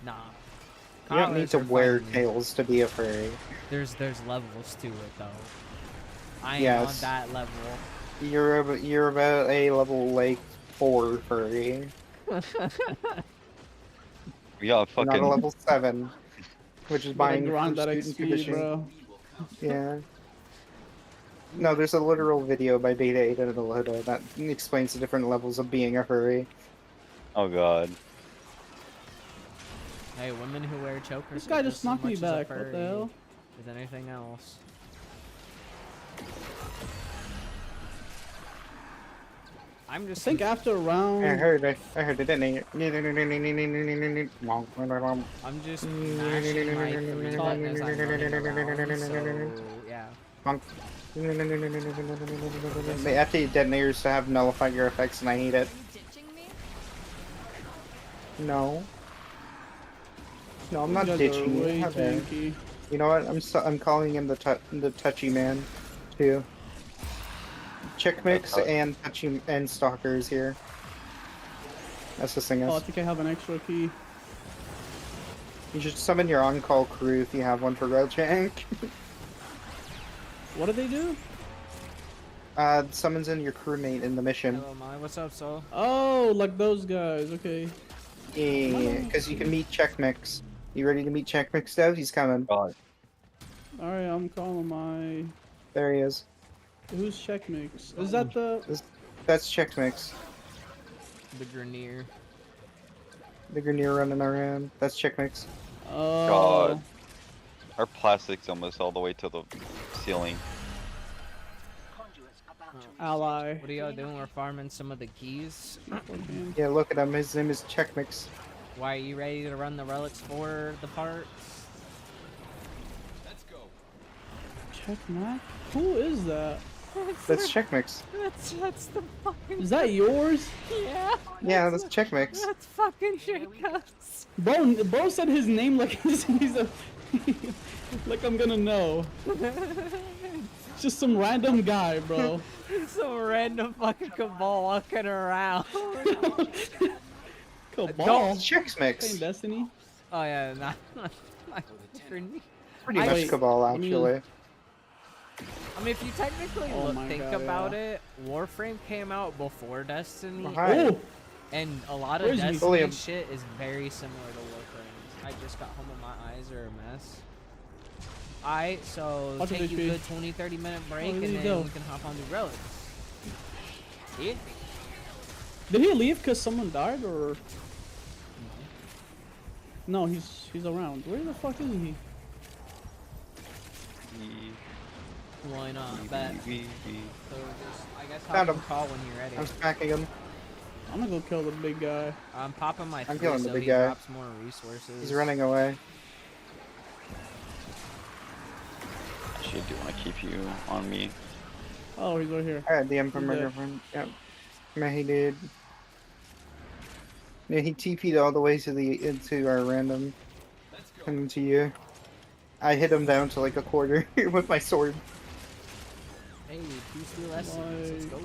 Nah. You don't need Collars to are wear fine. tails to be a furry. There's levels to it though. I ain't Yes. on that level. You're about a level like 4 furry, We got not a fucking level 7, which is Gotta buying grind for that student XP, conditioning. bro. Yeah. No, there's a literal video by Beta 8 and Adelota that explains the different levels of being a furry. oh god. Hey, women who wear chokers. This are guy just just as knocked me much as a back. What the furry hell? as anything else. I'm I just. think after round. I heard it, didn't I? I'm just mashing my 3 button as I'm running around, so yeah. They update detonators to have nullifier effects and I hate it. Are you ditching me? No. No, I'm You not guys are ditching you. way How dare. tanky. You know what? I'm calling him the touchy man, too. Chick mix and touchy and stalkers here. That's the thing Oh, I is. think I have an extra key. You should summon your on-call crew if you have one for Relchank. What do they do? Summons in your crewmate in the mission. Hello, Mai. What's up, Sol? Oh, like those guys. Okay. Yeah, because you can meet Check Mix. You ready to meet Check Mix, Dev? He's coming. God. All right, I'm calling my. There he is. Who's check mix? Is that the? That's Check Mix. The Grenier. The Grenier running around. That's Check Mix. Oh. God. Our plastic's almost all the way to the ceiling. Conduits about to Ally. What are y'all doing? We're farming some of the keys. Yeah, look at him. His name is Check Mix. Why are you ready to run the relics for the parts? Check Mac? Who is that? That's Check Mix. That's the fucking. Is that yours? Yeah. Yeah, that's Check Mix. That's fucking shitcuts. Bro said his name like he's a. Like I'm gonna know. Just some random guy, bro. Some random fucking cabal walking around. Cabal. Chicks Playing Mix. Destiny. Oh yeah, not different. Pretty I- much Wait, Cabal, let me- actually. I mean, if you technically Oh my think God, about yeah. it, Warframe came out before Destiny, Right. Oh, and a lot of Where's me? Destiny William. shit is very similar to Warframes. I just got home and my eyes are a mess. Alright, so How did take it you a be? good 20-30 minute break, where and did he then go? we can hop on the relics. See? did he leave because someone died or? No, he's around. Where the fuck is he? Why not? Bet. So just, I guess Found hop him. on call when you're ready. I'm smacking him. I'm gonna go kill the big guy. I'm popping my I'm 3 killing the so big he guy. drops more resources. He's running away. Actually, I do want to keep you on me. Oh, he's right here. I had DM from my He's dead. girlfriend. Yep. Man, he did. Yeah, he TP'd all the way to into our random. Coming to you. I hit him down to like a quarter with my sword. Hey, PC lessons. Let's go.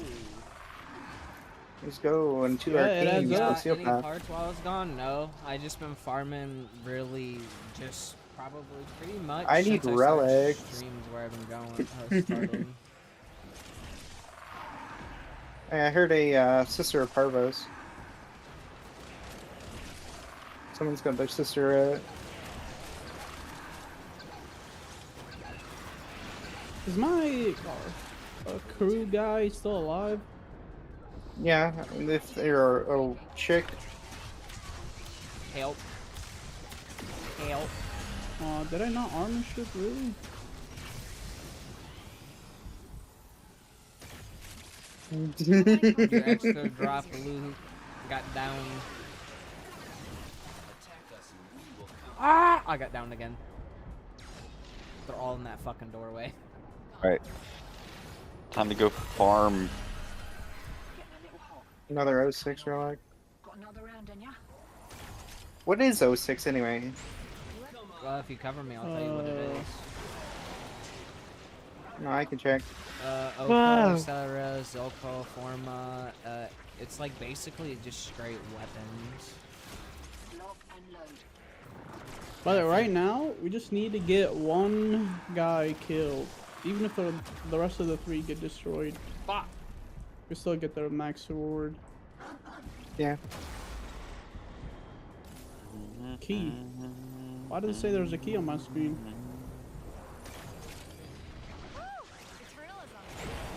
Let's go and 2 Yeah, it arcanes. adds up. Let's see Any that. parts while I was gone? No. I just been farming really just probably pretty much I need since started relics. streams where I've been going. I started. Hey, I heard a sister of Parvos. Someone's got their sister. Is my crew guy still alive? Yeah, if they're a chick. Help. Help. Did I not armor ship really? Your extra drop loot got down. Ah! I got down again. They're all in that fucking doorway. Alright. Time to go farm. Getting a little hot. Another 06 relic. Got another round in ya? What is 06 anyway? Well, if you cover me, I'll tell you what it is. No, I can check. Oko, Wow. Accelera, Zolko, Forma. It's like basically just straight weapons. Lock and load. By the way, right now, we just need to get one guy killed. Even if the rest of the 3 get destroyed. Fuck. We still get their max reward. Yeah. Key. Why did it say there was a key on my screen?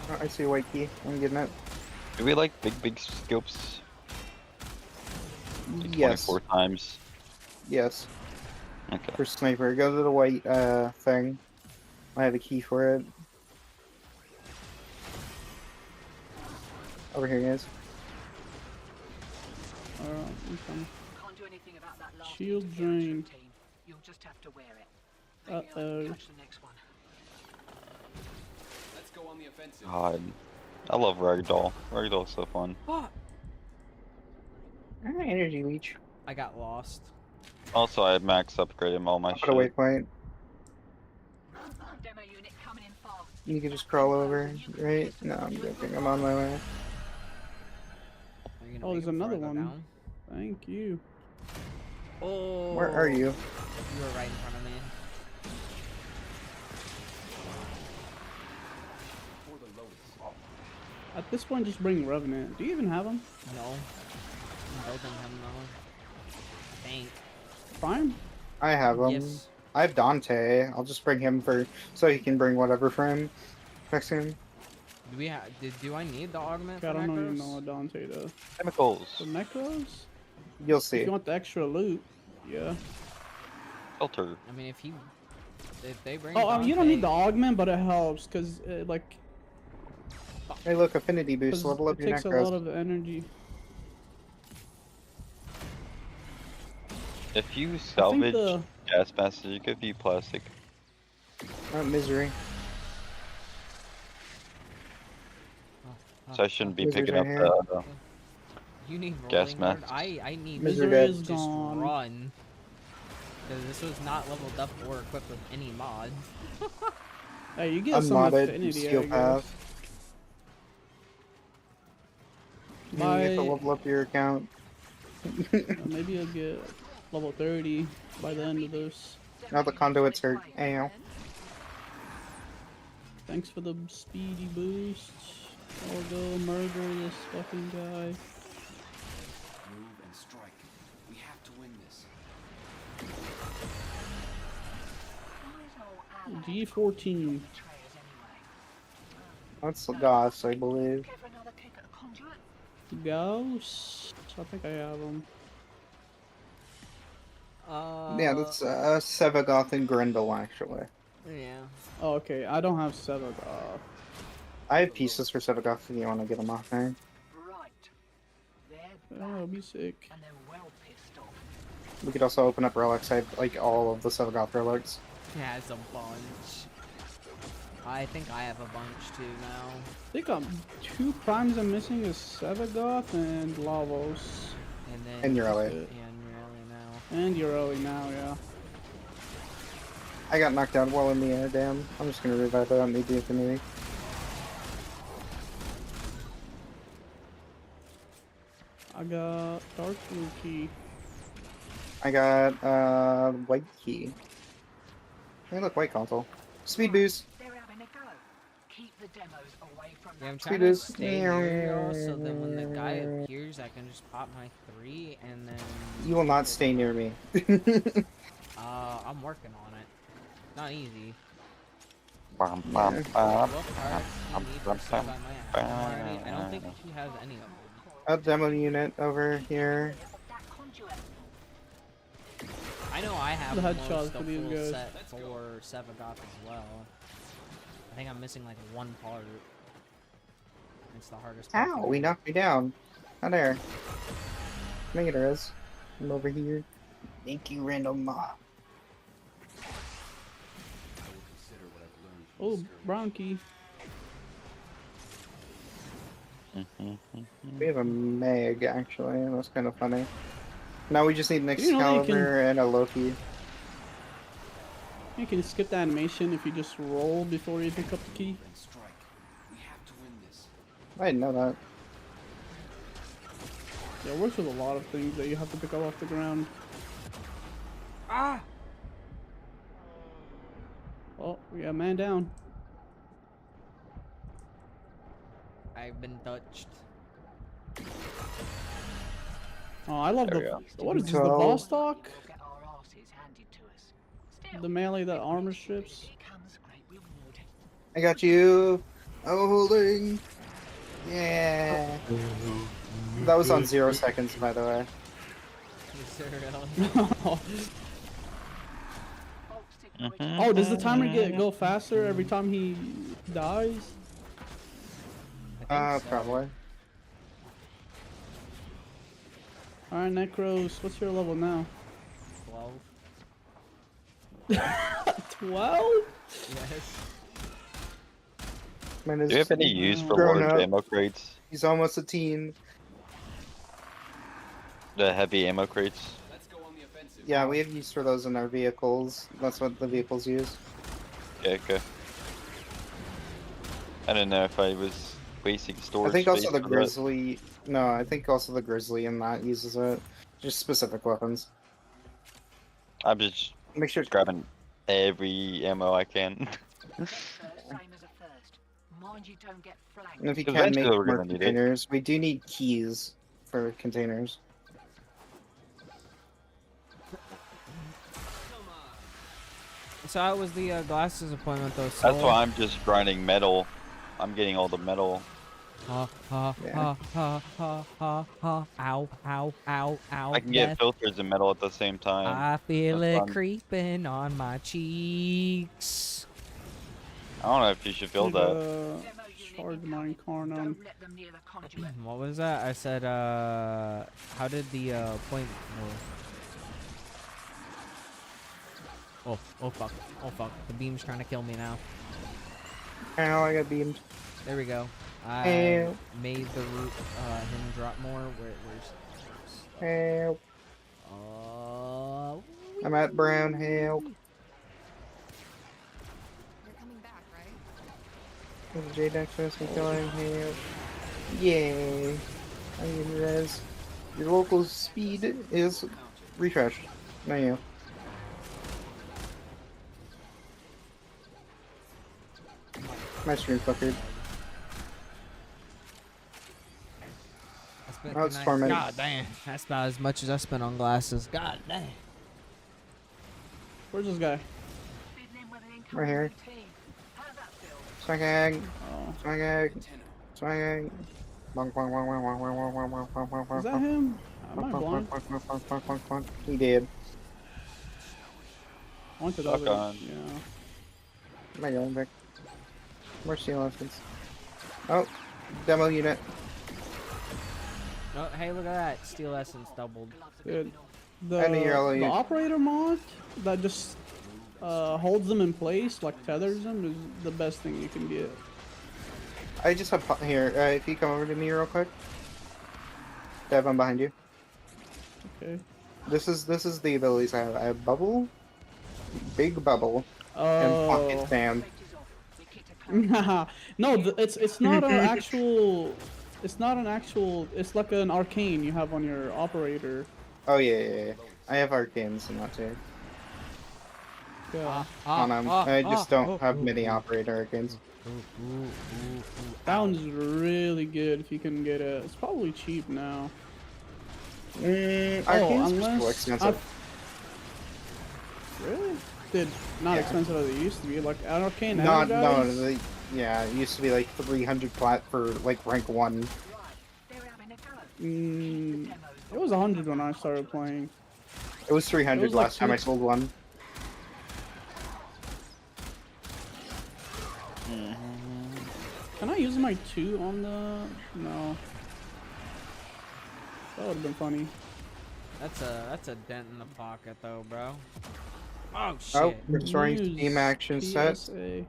Oh, I see a white key. I'm getting it. Do we like big scopes? Like Yes. 24 times. Yes. Okay. For sniper. Go to the white thing. I have a key for it. Over here, guys. I'm coming. Can't do anything about that last Shield interference drain. routine. You'll just have to wear it. Maybe I can Uh-oh. catch the next one. Let's go on the offensive. God. I love Ragdoll. Ragdoll's so fun. Fuck. Energy leech. I got lost. Also, I max upgraded all my I'll shit. put a waypoint. Demo unit coming in fast. You can just crawl over, right? No, I'm joking. I'm on my way. Are you gonna Oh, make there's it before I another go one. down? Thank you. Oh. Where are you? You were right in front of me. For the Lotus. At this point, just bring Revenant. Do you even have him? No. I'm building him though. I think. Prime? I have him. Yes. I have Dante. I'll just bring him for so he can bring whatever for him. Next him. Do we have? Do I need the augment? I for don't even Necros? know what Dante does. Chemicals. The Necros? You'll If see. you want the extra loot, yeah. Filter. I mean, if they bring. Oh, you don't need the Dante- augment, but it helps because like Hey, look, affinity 'cause boost. Level up it your takes a lot Necros. of energy. If you I think salvage the gas masks, you could be plastic. Misery. So I shouldn't be Wizard's picking up right here. the You need gas rolling guard? masks. I need Misery Misery dead. is just gone. run. Because this was not leveled up or equipped with any mod. Hey, you get some unmodded affinity, steel I path. guess. You have to By level up your account. maybe I'll get level 30 by the end of this. Now the conduits are ow. Thanks for the speedy boost. I'll go murder this fucking guy. Move and strike. We have to win this. G14. That's Goss, I believe. Care for another kick at a conduit? Ghost. I think I have him. Yeah, that's Sevagoth and Grendel actually. Yeah. Oh, okay. I don't have Sevagoth. I have pieces for Sevagoth if you want to get them off there. Right. They're Oh, back, that'll be sick. and they're well pissed off. We could also open up relics. I have like all of the Sevagoth relics. Yeah, it's a bunch. I think I have a bunch too now. I think two primes I'm missing is Sevagoth and Lavos. And then And Ureli. That's it. Yeah, and Ureli now. And Ureli now, yeah. I got knocked down while in the air, damn. I'm just gonna revive it, I don't need the infinity. I got Dark Blue Key. I got white key. Hey look, white console. Speed boost. They're having a go. Keep the demos away from Yeah, I'm that. trying Sweet to as- stay near y'all so then when the guy appears, I can just pop my 3 and then. You will not stay near me. I'm working on it. Not easy. Bum, Yeah. bum, What bum. cards do you need for save by my app? I don't think she has any of them. A demo unit over here. That conduit. I know I have The almost headshots a for these full guys. set for Sevagoth as well. I think I'm missing like one part. It's the hardest part. Ow, he knocked me down. Oh, there. Negator is. I'm over here. Thank you, random mob. I will consider what I've learned from Oh, this skirmish. brown key. We have a Meg, actually. That's kind of funny. Now we just need an You know you Excalibur and a Loki. You can skip the animation if you just roll before you pick up the key. Move and strike. We have to win this. I didn't know that. Yeah, it works with a lot of things that you have to pick up off the ground. Ah! Oh, we got a man down. I've been touched. Oh, I love There we the. go. What is this, the 12. boss talk? We'll get our asses handed to us. Still, The melee that armor strips? here comes great reward. I got you. Oh, holding. Yeah. That was on 0 seconds, by the way. Is there really? Oh, does the timer go faster every time he dies? I think so. Probably. Alright, Necros, what's your level now? 12. 12? Yes. Mine is Do you have any use for grown large up. ammo crates? He's almost a teen. The heavy ammo crates? Let's go on the offensive. Yeah, we have use for those in our vehicles. That's what the vehicles use. Yeah, okay. I don't know if I was wasting storage I think also space the for that. Grizzly. No, I think also the Grizzly in that uses it. Just specific weapons. I'm just Make sure. grabbing every ammo I can. First, same as a first. Mind you don't get flanked. And if you can Eventually make we're more gonna need it. containers, we do need keys for containers. So how was the glasses appointment though? That's why I'm just grinding metal. I'm getting all the metal. Ha ha Yeah. ha ha ha ha ha. Ow ow ow ow. I can get death. filters and metal at the same time. I feel That's it fun. creeping on my cheeks. I don't know if you should build that. Demo unit Charge mine incoming. Carnon. Don't let them near the conduit. What was that? I said how did the point oh fuck. Oh fuck. The beam's trying to kill me now. Ow, I got beamed. There we go. I Help. made the root him drop more. Where's Help. uh I'm at brown. Help. They're coming back, right? J-Dex is killing here. Yay! I need res. Your local speed is refreshed. No, you. My stream fuckered. Oh, it's torment. God damn. That's about as much as I spent on glasses. God damn. Where's this guy? Right here. Swag. Oh, Swag. Swag. Bonk, bonk, bonk, bonk, bonk, bonk, bonk, bonk, bonk, bonk, bonk, is that bonk. him? Am I Bonk, blind? bonk, bonk, bonk, bonk, bonk, bonk. He did. I went to the Fuck other. on. Yeah. My going back. More steel lessons. Oh, demo unit. Oh, hey, look at that. Steel Essence doubled. Good. And the yellow The unit. operator mod that just holds them in place, like tethers them, is the best thing you can get. I just have here. If you come over to me real quick. Dev, I'm behind you. Okay. This is the abilities I have. I have bubble, big bubble, and pocket Oh. sand. No, it's not an actual. It's not an actual. It's like an arcane you have on your operator. Oh yeah. I have arcanes and that too. Yeah. On 'em. I just don't have many operator arcanes. That one's really good if you can get it. It's probably cheap now. Arcanes are still unless expensive. Really? Dude, not Yeah. expensive as it used to be. Like an arcane No, energize? yeah, it used to be like 300 plat for like rank 1. It was 100 when I started playing. It was 300 It was like last time I sold one. Can I use my 2 on the... No. That would have been funny. That's a dent in the pocket though, bro. Oh shit. Oh, restoring Use Steam action set. PSA.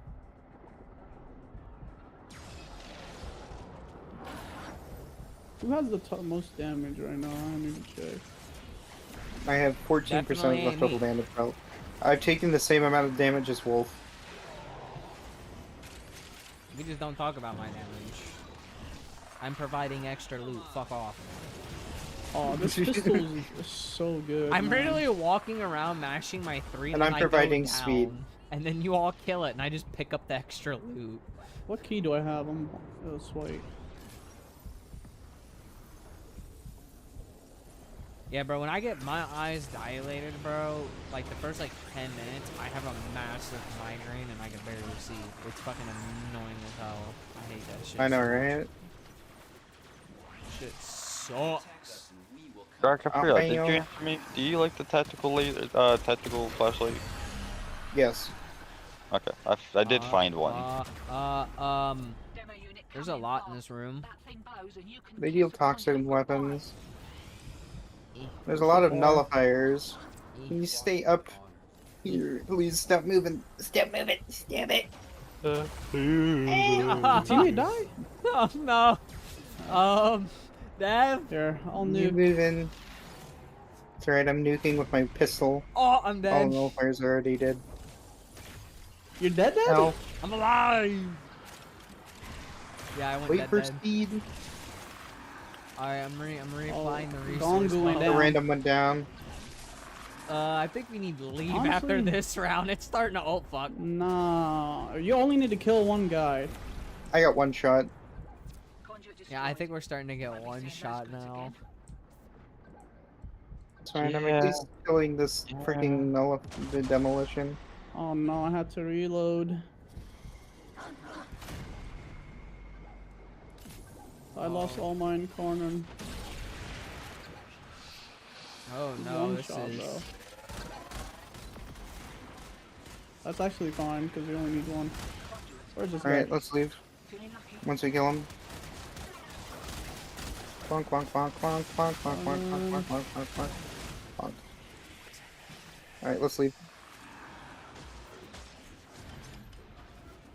Who has the most damage right now? I need to check. I have 14% Definitely of the total me. damage felt. I've taken the same amount of damage as Wolf. We just don't talk about my damage. I'm providing extra loot. Fuck off. Oh, this pistol is so good. I'm man. literally walking around mashing my 3 And I'm I go providing down, speed. And then you all kill it and I just pick up the extra loot. What key do I have? Let's wait. Yeah, bro, when I get my eyes dilated, bro, like the first like 10 minutes, I have a massive migraine and I can barely see. It's fucking annoying as hell. I hate that shit. I know, so much. right? Shit sucks. Dark, I forgot. Did you Bam. answer me? Do you like the tactical laser, tactical flashlight? Yes. Okay, I did find one. There's a lot in this room. They deal toxic weapons. There's a lot of nullifiers. Can you stay up here? Please stop moving. Stop moving. Stop it. Teammate die? Oh no. Dev. There, I'll You nuke. moving. It's alright, I'm nuking with my pistol. Oh, I'm All dead. nullifiers are already dead. You're dead, dead? Hell, I'm alive. Yeah, I went wait dead, for dead. speed. Alright, I'm reapplying the Gone resource. going level. The down. random went down. I think we need to leave after Honestly- this round. It's starting to oh fuck. Nah, you only need to kill one guy. I got one shot. Yeah, I think we're starting to get one shot now. It's fine, I'm Yeah. at least killing this freaking the demolition. Oh no, I had to reload. I lost all mine corner. Oh no, One this shot, is. though. That's actually fine because we only need one. Where's this Alright, guy? let's leave. Once we kill him. Bonk, bonk, bonk, bonk, bonk, bonk, bonk, bonk, bonk, bonk, bonk, bonk, bonk. Alright, let's leave.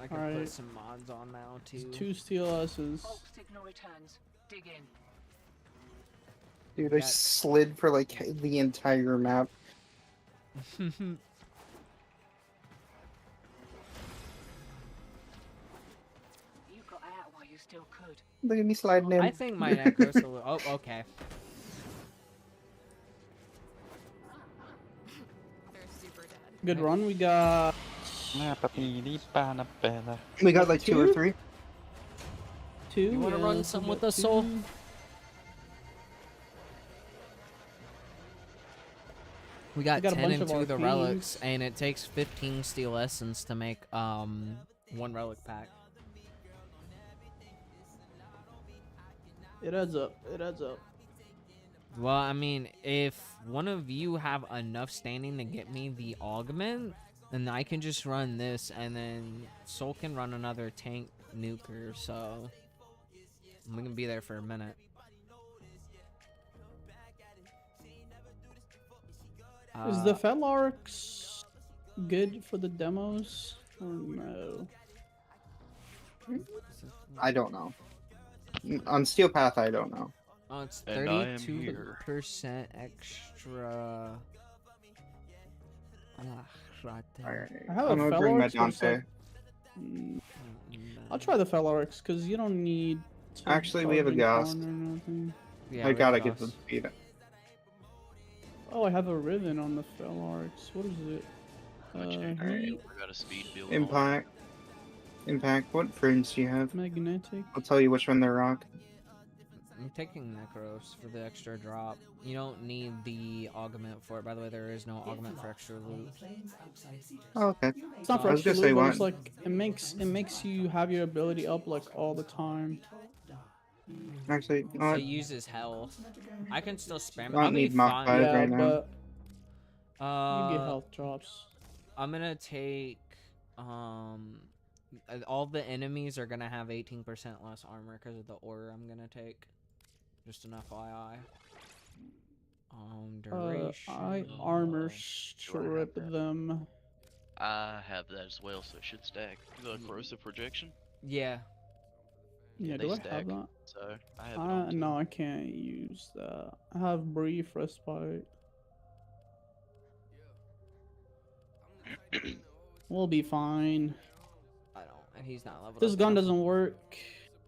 I can Alright. put some mods on now too. 2 steel S's. Bulk signal returns. Dig in. Dude, I Got- slid for like the entire map. Hmm. Look at me sliding in. I think my Necros a little. Oh, okay. They're super dead. Good run. We got We got like 2 or 3. 2. You want to run let's some get with us, Soul? 2. We got got a 10 bunch and of 2 of the arcanes. relics, and it takes 15 steel essence to make 1 relic pack. It adds up. It adds up. Well, I mean, if one of you have enough standing to get me the augment, then I can just run this, and then Soul can run another tank nuker, so we can be there for a minute. Is the Felarx good for the demos or no? I don't know. On Steel Path, I don't know. Oh, it's And I am 32% extra. Right there. Alright. I have I'm a gonna bring my Felarx. but it's Dante. like- I'll try the Felarx because you don't need. to Actually, we have a charge Ghost. encounter or nothing. Yeah, I we gotta have get the Gauss. speed. Oh, I have a ribbon on the Felarx. What is it? Heat, We got a speed build. on. Impact. Impact. What frames do you have? magnetic. I'll tell you which one they're rock. I'm taking Necros for the extra drop. You don't need the augment for it. By the way, there is no augment for extra loot. Oh, okay. It's not for I was extra gonna say loot, but what? it's like it makes you have your ability up like all the time. Actually, you know It what? uses health. I can still spam it. I don't I'll be need Mach fine. 5 Yeah, right now. but you get Uh, health drops. I'm gonna take all the enemies are gonna have 18% less armor because of the order I'm gonna take. Just an FYI. Duration. I Oh, armor do I have strip that? them. I have that as well, so it should stack. The corrosive projection, Yeah. Yeah, they do I stack. have that? So I have it on too. No, I can't use that. I have brief respite. We'll be fine. I don't. And he's not leveled This up gun enough. doesn't work.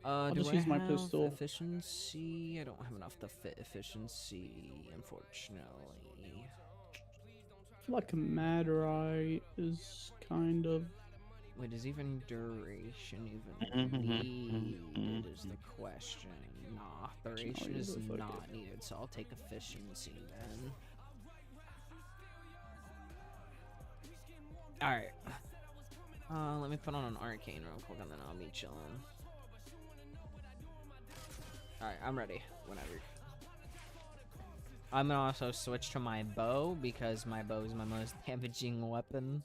I'll just use my pistol. Efficiency. I don't have enough to fit efficiency, unfortunately. I feel like Madarite is kind of. Wait, is even duration even needed? Is the question. Nah, duration use is it, fuck not needed, so I'll take efficiency then. Alright. Let me put on an arcane real quick and then I'll be chilling. Alright, I'm ready. Whenever. I'm gonna also switch to my bow because my bow is my most damaging weapon.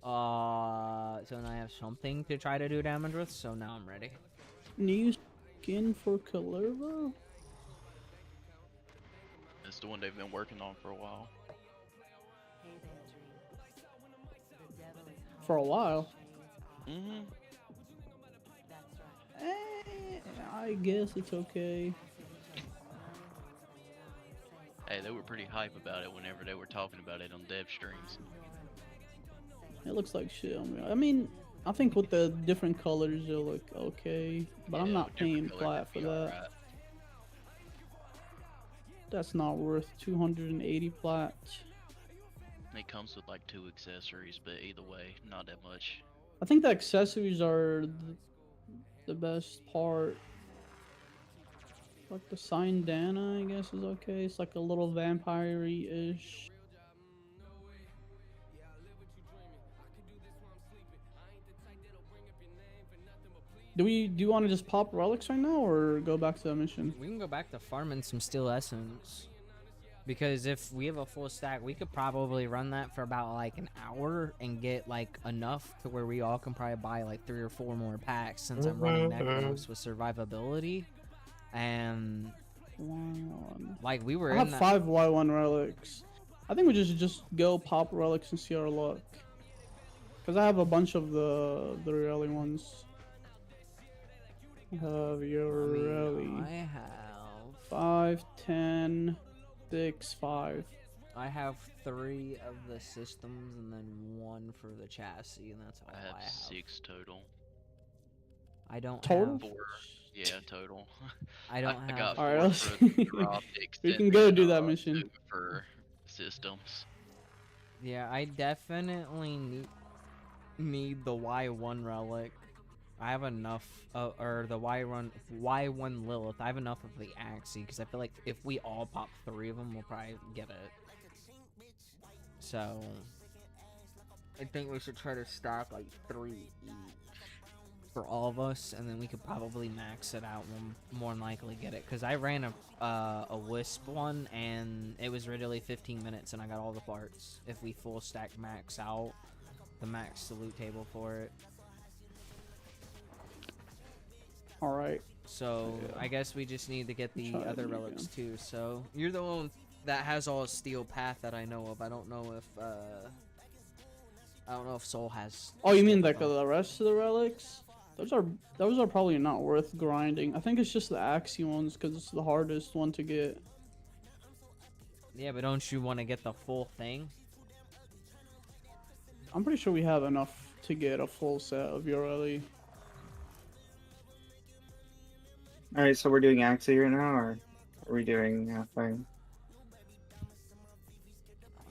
So now I have something to try to do damage with, so now I'm ready. New skin for Kalerva? It's the one they've been working on for a while. For a while. Mm-hmm. I guess it's okay. Hey, they were pretty hype about it whenever they were talking about it on dev streams. It looks like shit on me. I mean, I think with the different colors it'll look okay, but I'm Yeah, not with different paying colors, flat for it'd be that. alright. That's not worth 280 plat. It comes with like 2 accessories, but either way, not that much. I think the accessories are the best part. Like the Dana, I guess is okay. It's like a little vampire-ish. Do you want to just pop relics right now or go back to the mission? We can go back to farming some steel essence. Because if we have a full stack, we could probably run that for about like an hour and get like enough to where we all can probably buy like 3 or 4 more packs since I'm running Necros with survivability. And like we were I in have that 5 Y1 relics. I think we just go pop relics and see our luck. Cause I have a bunch of the rally ones. Have your rally. I have 5, 10, 6, 5. I have 3 of the systems and then 1 for the chassis, and that's all I I have have. 6 total. I don't Total? have 4. Yeah, total. I don't I have. got Alright, four let's for the see. drop, We can go extended, do that mission. 2 for systems. Yeah, I definitely need the Y1 relic. I have enough, or the Y1 Lilith. I have enough of the Axie because I feel like if we all pop 3 of them, we'll probably get it. So I think we should try to stack like 3 each for all of us, and then we could probably max it out. We'll more than likely get it because I ran a Wisp one, and it was literally 15 minutes, and I got all the parts. If we full stack max out the max loot table for it. Alright. So Yeah. I guess we just need to get the Try it other again. relics too. So you're the one that has all steel path that I know of. I don't know if Soul has. Oh, you mean steel like path. the rest of the relics? Those are probably not worth grinding. I think it's just the Axie ones because it's the hardest one to get. Yeah, but don't you want to get the full thing? I'm pretty sure we have enough to get a full set of Ureli. Alright, so we're doing Axie right now, or are we doing thing?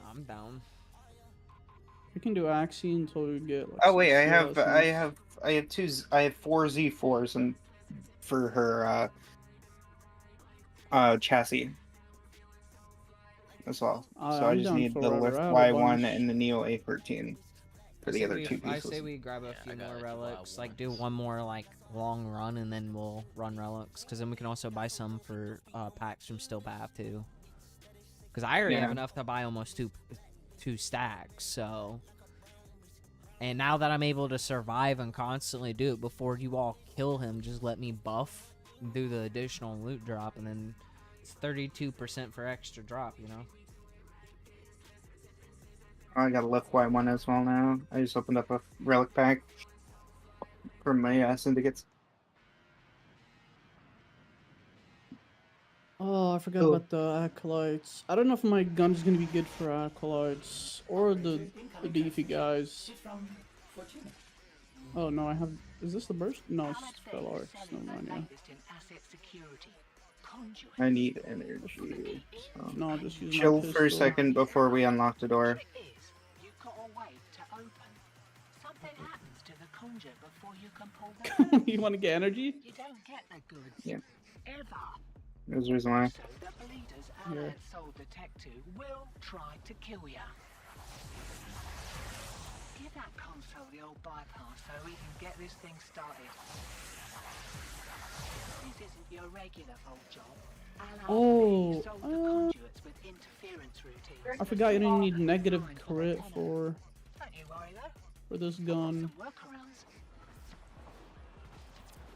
I'm down. We can do Axie until we get. Like, Oh wait, I some have 4 Z4s and for her chassis as well. So I I'm just down need for the whatever. Lift I have a Y1 bunch. and the Neo A13 for the other 2 I pieces. say we grab a few I got more it, relics, like ones. do one more like long run, and then we'll run relics. Cause then we can also buy some for packs from Steel Path too. Cause I already have Yeah. enough to buy almost two stacks. So, and now that I'm able to survive and constantly do it before you all kill him, just let me buff and do the additional loot drop, and then it's 32% for extra drop. You know. I got a Lift Y1 as well now. I just opened up a relic pack from my syndicates. Oh, I forgot Oh. about the acolytes. I don't know if my gun's gonna be good for acolytes or the beefy guys. She's from Fortuna. Oh no, I have. Is this the burst? No, it's Palantir spell arts. is Never selling mind. the Yeah. latest in asset security. Conduits. I need energy. So. No, I'll just use my Chill for a pistol. second before we unlock the door. Trick is, you've got to wait to open. Something happens to the conjure before you can pull the lever. You want to get energy? You don't get the goods. Yeah. Ever. There's the reason why. So the bleeders Allied Soul Detect 2 will try to kill ya. Give that console the old bypass so we can get this thing started. This isn't your regular vault job. Allied Oh, thieves sold the conduits with interference routines. I forgot you didn't need Rather negative designed for crit antenna. for Don't you worry though. this I've got gun. some workarounds.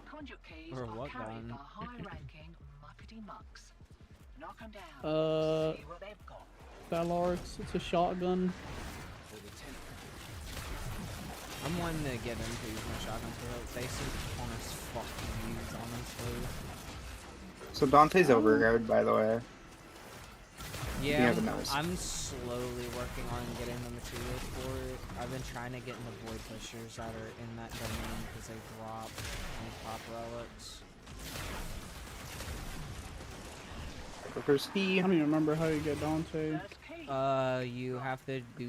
Conduit keys For are what carried gun? by high-ranking muckety mucks. Knock 'em down. See what they've got. Spell arts. It's a shotgun. I'm one to get into using shotguns for they seem fun as fuck to use, honestly. So Dante's overguard, by the way. Yeah, haven't noticed. I'm slowly working on getting the materials for it. I've been trying to get in the void pushers that are in that domain because they drop and pop relics. The first key. I don't even remember how you get Dante. First key. You have to do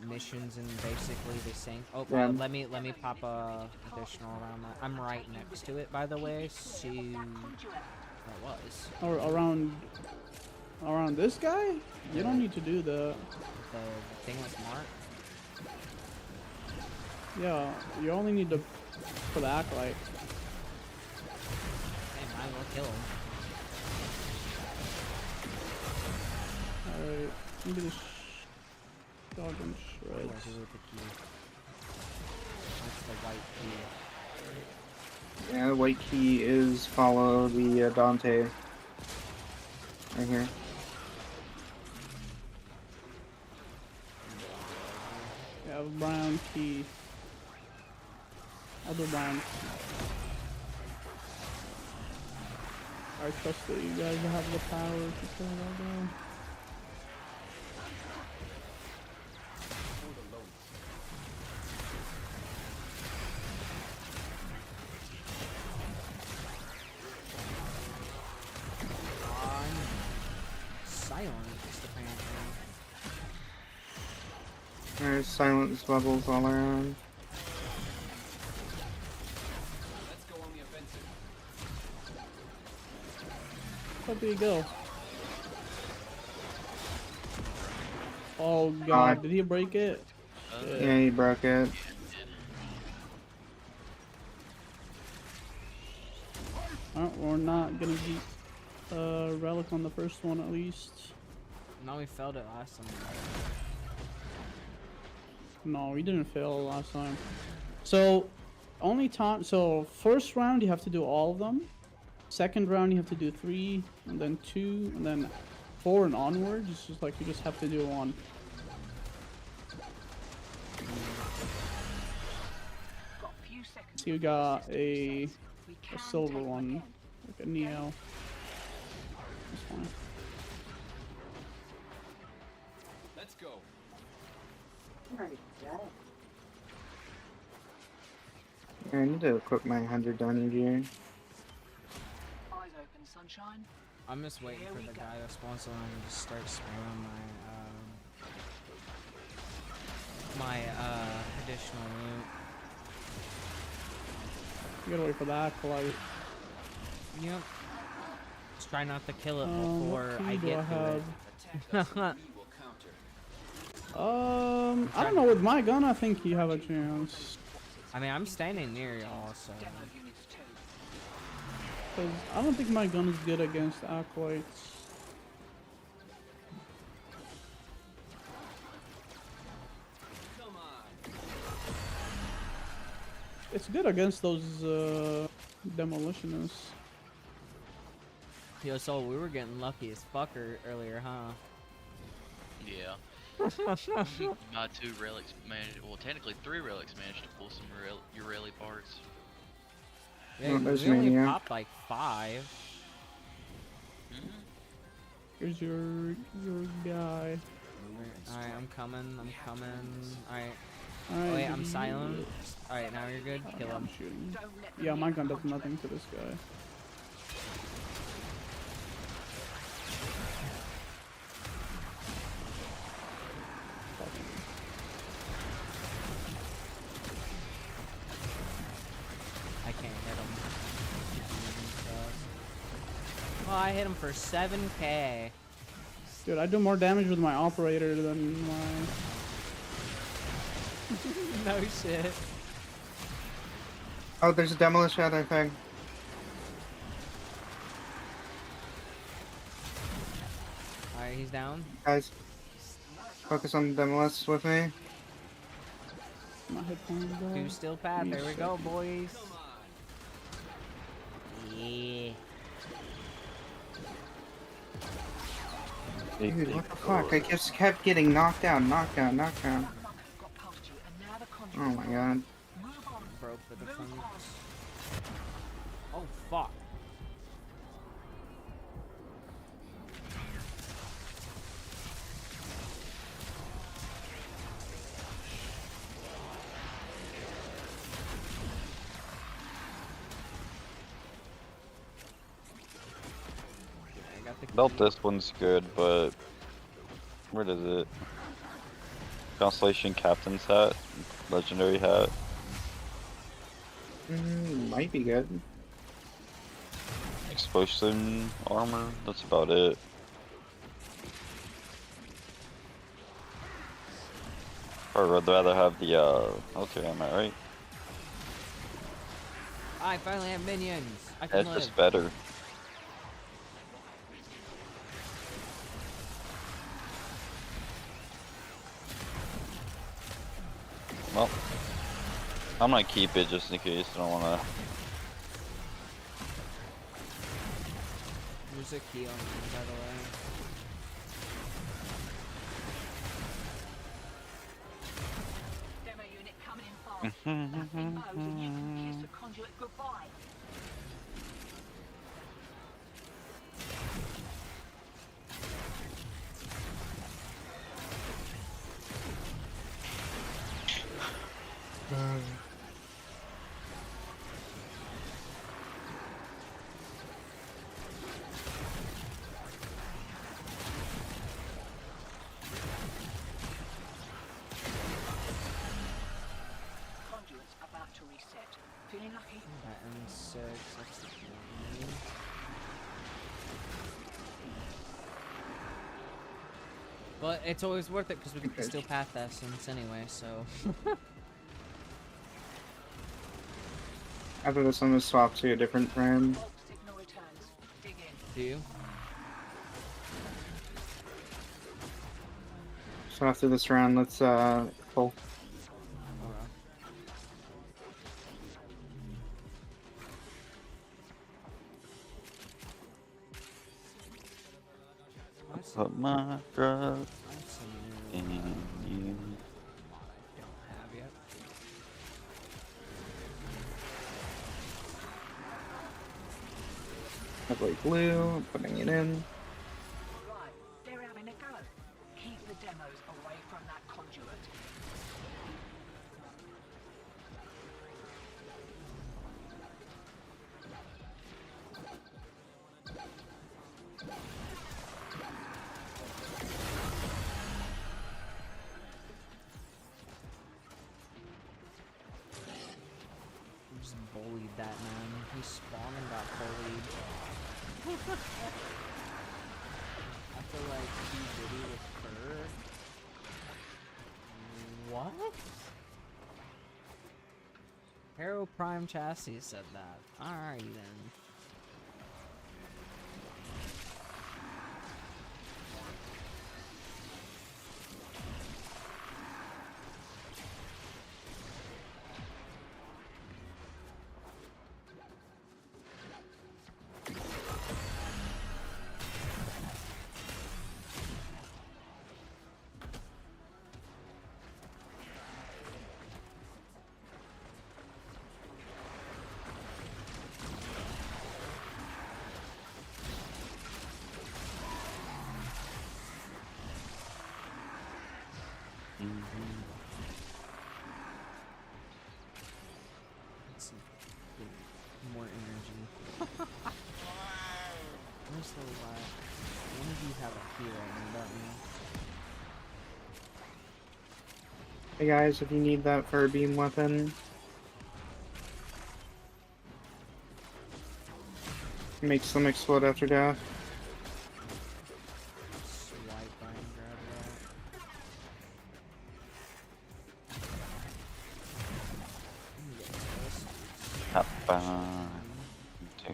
missions and basically the same. Oh, Yeah. well, let me pop a additional around that. I'm right next to it, by the way. So that was Or around this guy? You don't need to do that. the thing with Mark. Yeah, you only need to for the acolyte. Hey, might as well kill him. Alright, maybe this shotgun Where's shreds. the key? That's the white key. Yeah, the white key is follow the Dante. Right here. Yeah, brown key. Other brown key. I trust that you guys have the power to turn that down. There's silence bubbles all around. Let's go on the offensive. Where do you go? Oh god, did he break it? Yeah, he broke it. Alright, we're not gonna beat Relic on the first one at least. No, we failed it last time. No, we didn't fail last time. So, first round you have to do all of them. Second round you have to do 3, and then 2, and then 4 and onwards. It's just like you just have to do 1. Got a few seconds. So you got a We can silver take them one, again. like a Neo. That's fine. Let's go. I need to equip my 100 diamond gear. Eyes open, sunshine. I'm just waiting Here for we the go. guy to spawn so I can just start spamming my additional loot. You gotta wait for that Acolyte. Yep. Just try not to kill it What before key I do get I to have? it. We will counter. I don't know, with my gun I think you have a chance. I mean, I'm standing near y'all, so. Demo units 2. Cause I don't think my gun is good against Acolytes. Come on. It's good against those demolitionists. Yo, so we were getting lucky as fucker earlier, huh? Yeah. My 2 relics managed, well, technically 3 relics managed to pull some Ureli parts. Yeah, Oh, there's we only Mania. popped like 5. Here's your guy. Alright, I'm coming. Alright. Alright, Oh, wait, did I'm you- silent. Alright, now you're good. Kill I'm him. shooting. Don't let them Yeah, my hit gun the does nothing conduit. to this guy. I can't hit him. Oh, I hit him for 7k. Dude, I do more damage with my operator than my... No shit. Oh, there's a demolition other thing. Alright, he's down. Guys, focus on the demolish with me. My headphones died. 2 still pad. You There we go, suck. boys. Yeah. Dude, what the fuck? I just kept getting knocked down, knocked down, knocked down. That monk got past you, and now the Oh conduit's my open. god. Move on. Broke the Move defense. on. Oh, fuck. I got the Belt key. this one's good, but where is it? Constellation Captain's hat, legendary hat. Might be good. Explosion armor, that's about it. Or would rather have the okay, am I right? I finally have minions. I can That's live. just better. Well, I'm gonna keep it just in case I don't wanna. There's a key on me, by the way. Demo unit coming in fast. That's in mode, and you can kiss the conduit goodbye. But it's always worth it because we get the Okay. Steel Path Essence anyway, so. After this, I'm gonna swap to a different friend. Vault signal returns. Dig in. Do you? So after this round, let's pull. Put my trust That's in you. don't have yet. Heavily blue, putting it in. Right, they're having a go. Keep the demos away from that conduit. We just bullied that man. He spawned and got bullied. I feel like he did it with her. What? Hero Prime Chassis said that. Alrighty then. Let's get more energy. Where's the last? One of you have a hero, don't you? Hey guys, if you need that for a beam weapon, makes them explode after death. Swipe by and grab that. I'm gonna get this. Up to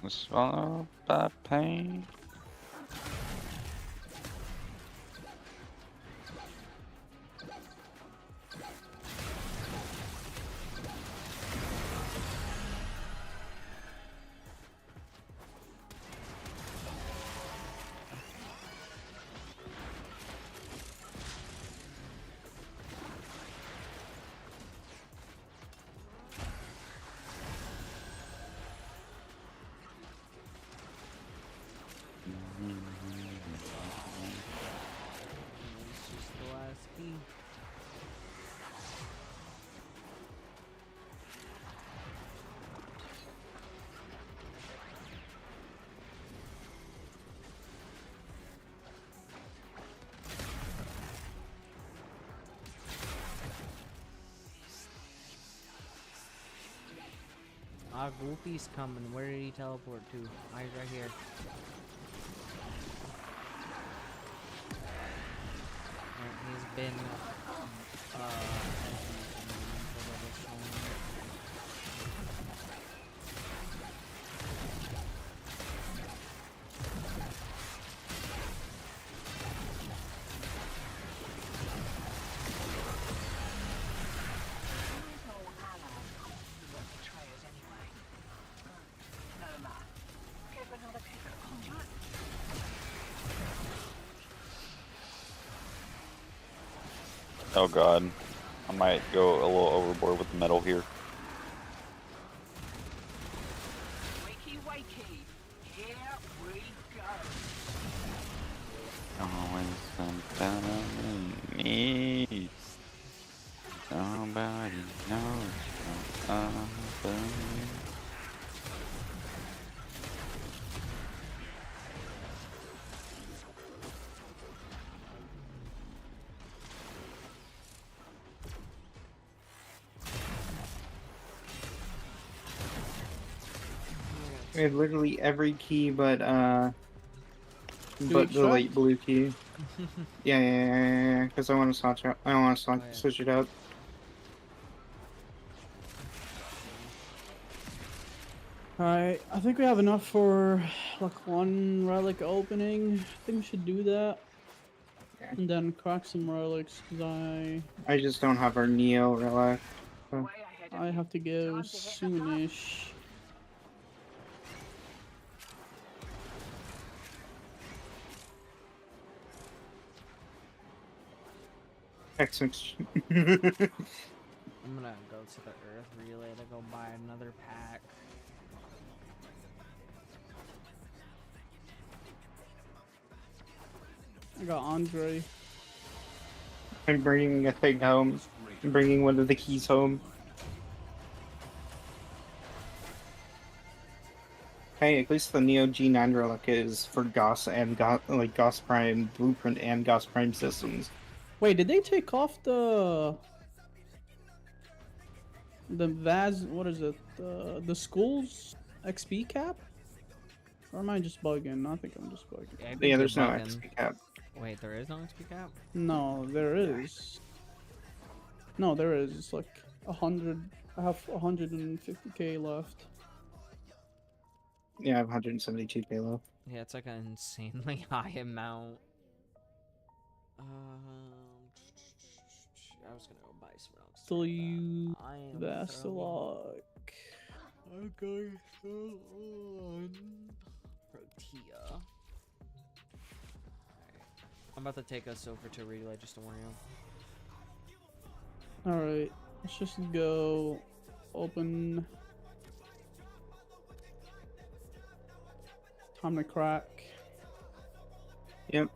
the swallow by pain. This is the last key. Ah, Goofy's coming. Where did he teleport to? Ah, he's right here. Alright, he's been Oh god. I might go a little overboard with the metal here. Wakey, wakey. Here we go. Always somebody needs. Somebody knows somebody. We have literally every key but the extract? light blue key. Yeah, because I want to switch out. I don't want to Oh, yeah. switch it out. Alright, I think we have enough for like one relic opening. I think we should do that. Yeah. And then crack some relics, because I just don't have our Neo relic. Way ahead of I you. have to go Time to hit the pub. soonish. X-Mix. I'm gonna go to the Earth Relay to go buy another pack. I got Andre. I'm bringing a thing home. I'm bringing one of the keys home. Hey, at least the Neo G9 relic is for Gauss and Gauss Prime Blueprint and Gauss Prime systems. Wait, did they take off the Vaz? What is it? The school's XP cap? Or am I just bugging? I think I'm just bugging. I think Yeah, you're there's no bugging. XP cap. Wait, there is no XP cap? No, there is. No, there is. It's like 100. I have 150k left. Yeah, I have 172k left. Yeah, it's like an insanely high amount. I was gonna go buy some else. Still you I am Vasilok. I'm going so on. Protea. Alright. I'm about to take us over to Relay just to warn you. Alright, let's just go open. Time to crack. Yep.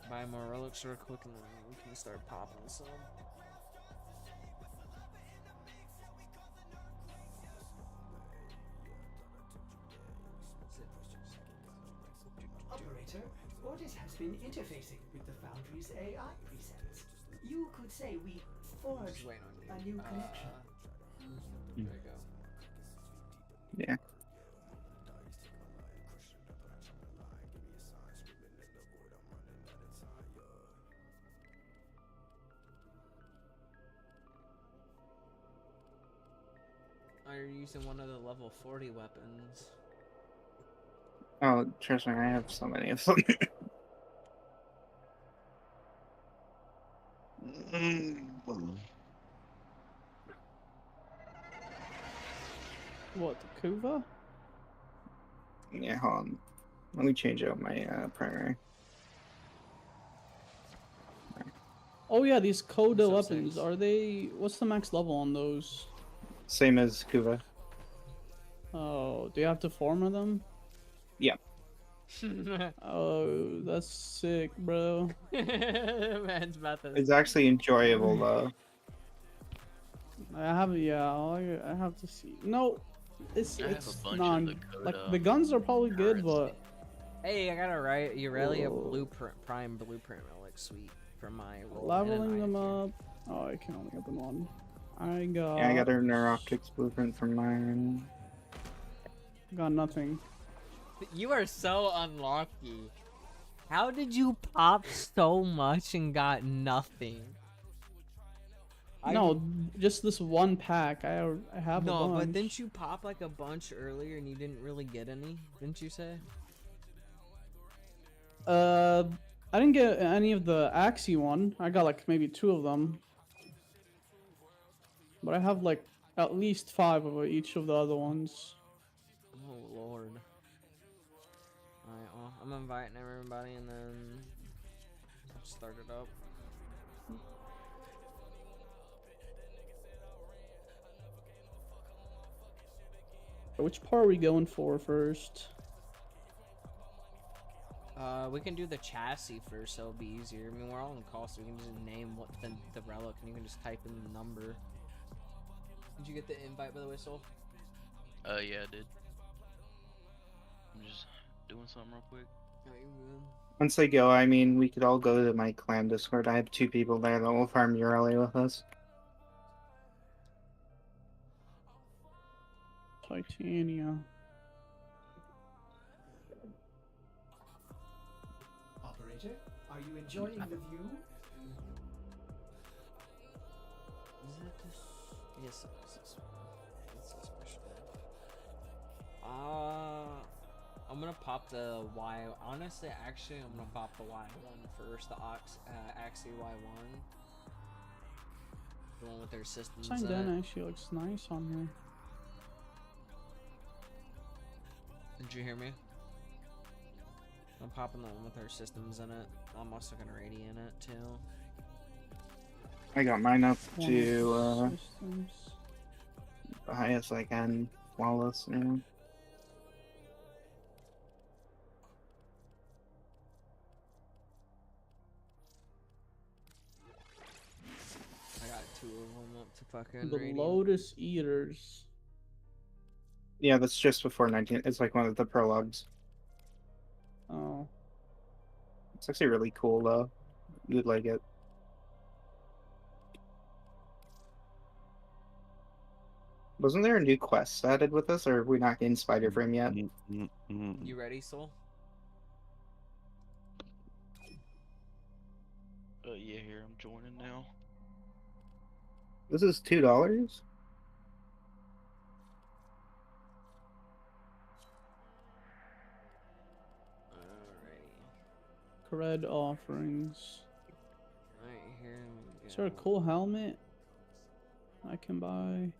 Buy more relics real quick and then we can start popping some. Operator, Ordis has been interfacing with the Foundry's AI presets. You could say we forged Just waiting on you. a new connection. There you go. Yeah. Oh, you're using one of the level 40 weapons. Oh, trust me, I have so many of them. What, the Kuva? Yeah, hold on. Let me change out my primary. Oh yeah, these Coda What's up, weapons, Six? are they... What's the max level on those? Same as Kuva. Oh, do you have to farm them? Yep. Oh, that's sick, bro. Man's about to. It's actually enjoyable though. I have, yeah, I have to see. No, it's I have a it's bunch of non. the Like Coda the guns are probably good, turrets. but Hey, I got it right. Aurelia Whoa. blueprint, prime blueprint relic suite for my roll. leveling them up. Oh, I can only get them on. I got. Yeah, I got our Neuroptics blueprint from mine. Got nothing. You are so unlucky. How did you pop so much and got nothing? No, just this one pack. I have a No, bunch. but didn't you pop like a bunch earlier and you didn't really get any? Didn't you say? I didn't get any of the Axie one. I got like maybe 2 of them. But I have like at least 5 of each of the other ones. Oh lord. Alright, well, I'm inviting everybody and then I'll start it up. Which part are we going for first? We can do the chassis first, so it'll be easier. I mean, we're all in call, so we can just name what the relic, and you can just type in the number. Did you get the invite, by the way, Soul? Yeah, I did. I'm just doing something real quick. Once they go, I mean, we could all go to my clan Discord. I have 2 people there that will farm Aurelia with us. Titania. Operator, are you enjoying the view? Is it this? Yes, it is. It's a special. I'm gonna pop the Y. Honestly, actually, I'm gonna pop the Y1 first. The Axie Y1. The one with their systems. Sign down actually looks nice on here. Did you hear me? I'm popping the one with their systems in it. I'm also gonna radiant it too. I got mine up One to systems. the highest I can. Flawless, yeah. I got 2 of them up to fucking The radiant. Lotus Eaters. Yeah, that's just before 19. It's like one of the prologues. Oh. It's actually really cool though. You'd like it. Wasn't there a new quest added with this, or are we not getting Spider Frame yet? You ready, Soul? Yeah, here I'm joining now. This is $2. Alrighty. Cred offerings. Right here we Is there a go. cool helmet I can buy?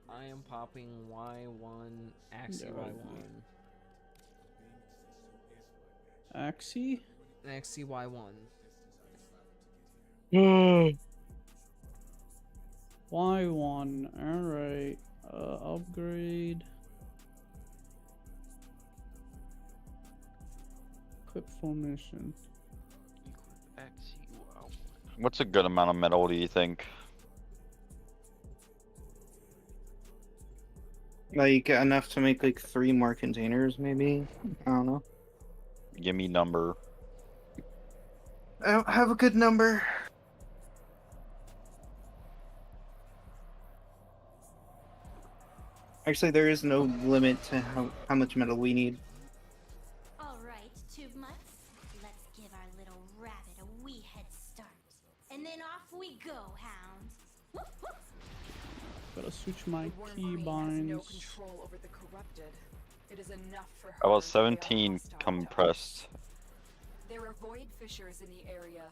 I am popping Y1, Axie Yeah, Y1. Axie? Axie Y1. Y1. Alright. Upgrade. Equip formation. Equip Axie. Wow. What's a good amount of metal, do you think? Like enough to make like 3 more containers, maybe. I don't know. Give me number. I don't have a good number. Actually, there is no limit to how much metal we need. Alright, Tube Mutts. Let's give our little rabbit a wee head start. And then off we go, hound. Woof, woof. Gotta switch my The Worm key Queen has no binds. control over the corrupted. It is enough for her. How about that they are 17 hostile to us. compressed? There are void fissures in the area.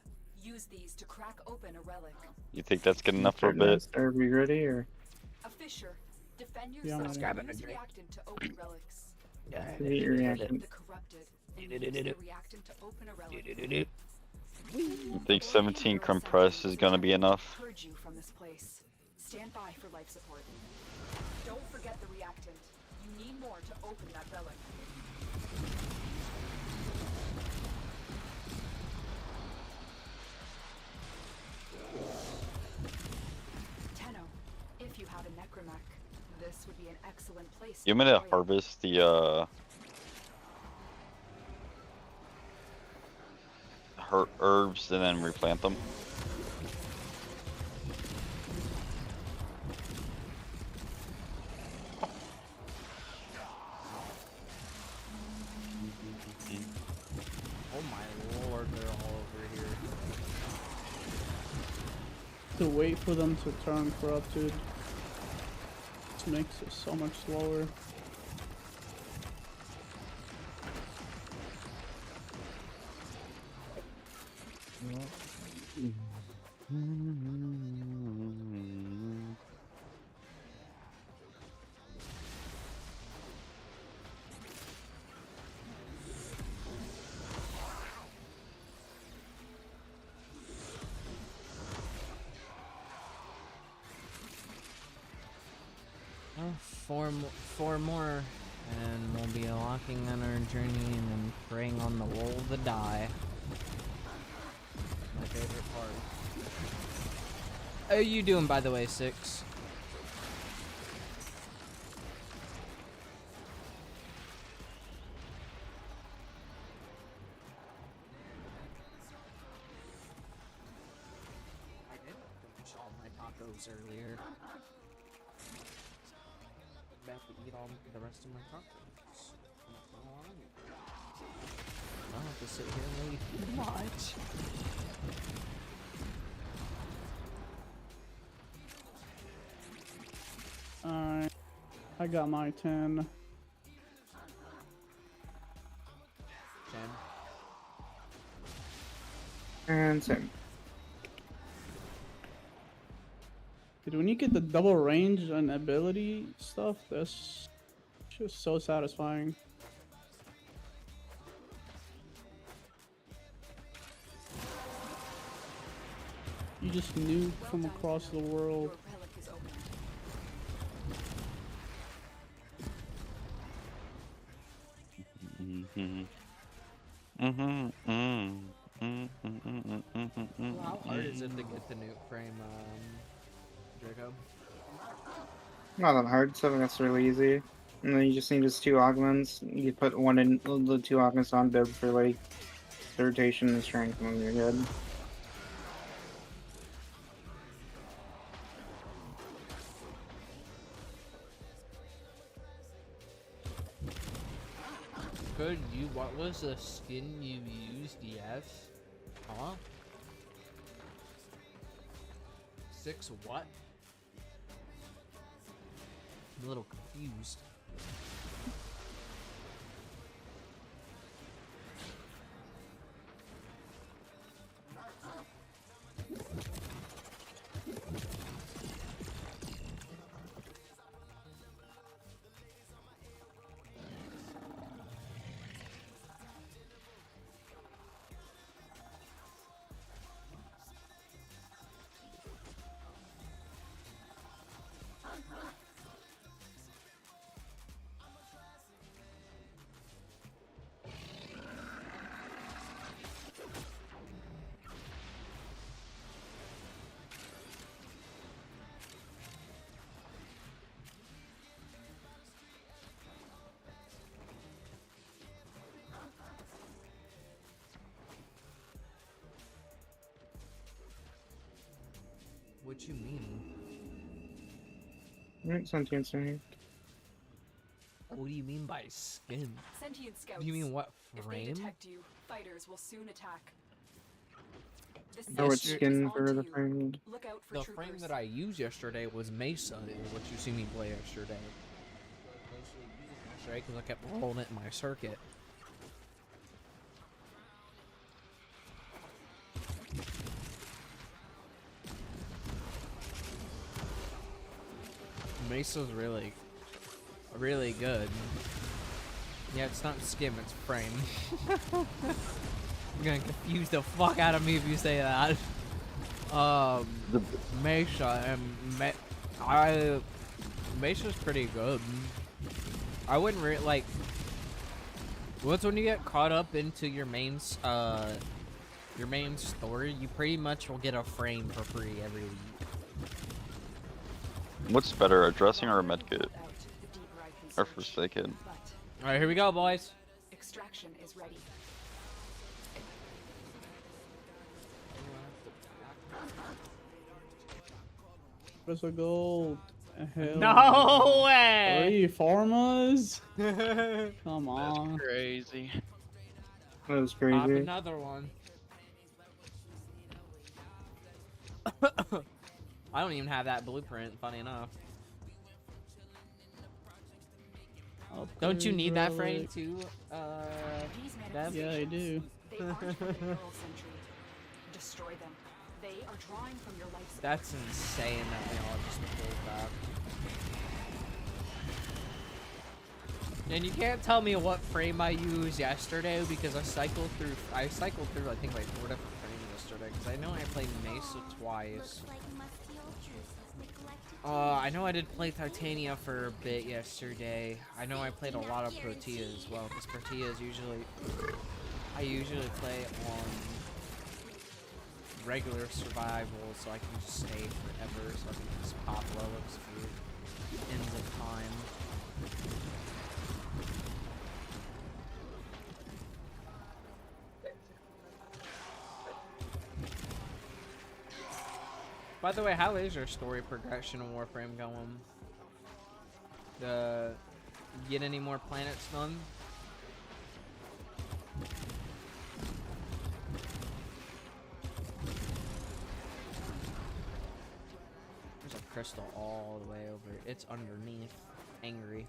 Use these to crack open a relic. You think that's good enough for a bit? Are we ready, or? A fissure. Defend Yeah, I'm yourself ready. and use reactant to open relics. Eat your reaction. The corrupted. And use the reactant to open a relic. You think 17 compressed is gonna be enough? Purge you from this place. Stand by for life support. Don't forget the reactant. You need more to open that relic. Tenno, if you have a necromech, this would be an excellent place. You want me to deploy it. harvest the herbs and then replant them? Oh my lord, they're all over here. To wait for them to turn corrupted. This makes it so much slower. Oh, four more, and we'll be locking on our journey and then praying on the roll of the die. My favorite part. How are you doing, by the way, Six? I did finish all my tacos earlier. have to eat all the rest of my tacos. I don't have to sit here and really watch. Alright. I got my 10. 10. And same. Dude, when you get the double range and ability stuff, that's just so satisfying. You just nuke from across the world. Your relic is open. How hard is it to get the nuke frame, Draco? Not that hard, 7 that's really easy. And then you just need his 2 augments. You put one in the 2 augments on Bib for like the rotation and strength, and then you're good. Good, what was the skin you used, yes? Huh? 6 what? I'm a little confused. What you mean? Right, sentience in here. What do you mean by skin? Sentient scouts. Do you mean what If they frame? detect you, fighters will soon attack. The Oh, it's sentient skin is for onto the you. frame. Look out for The troopers. frame that I used yesterday was Mesa, is what you see me play yesterday. Yesterday, because I kept rolling it in my circuit. Mesa's really good. Yeah, it's not skim, it's frame. You're gonna confuse the fuck out of me if you say that. Mesa and Mesa's pretty good. I wouldn't like. What's when you get caught up into your main story, you pretty much will get a frame for free every week. What's better, a dressing or a medkit? Or Forsaken? Alright, here we go, boys. Extraction is ready. Where's the gold? Hell No way! 3 pharmas? Come on. Crazy. That was Pop crazy. another one. I don't even have that blueprint, funny enough. Don't you need that frame too, Dev? Yeah, I do. They aren't for the Neural Sentry. Destroy them. They are drawing from your life support. That's insane that they all just pulled that. And you can't tell me what frame I used yesterday because I cycled through I think like 4 different frames yesterday because I know I played Mesa twice. I know I did play Titania for a bit yesterday. I know I played a lot of Protea as well because Protea is I usually play on regular survival so I can just stay forever so I can just pop relics for ends of time. By the way, how is your story progression in Warframe going? Get any more planets done? There's a crystal all the way over. It's underneath. Angry.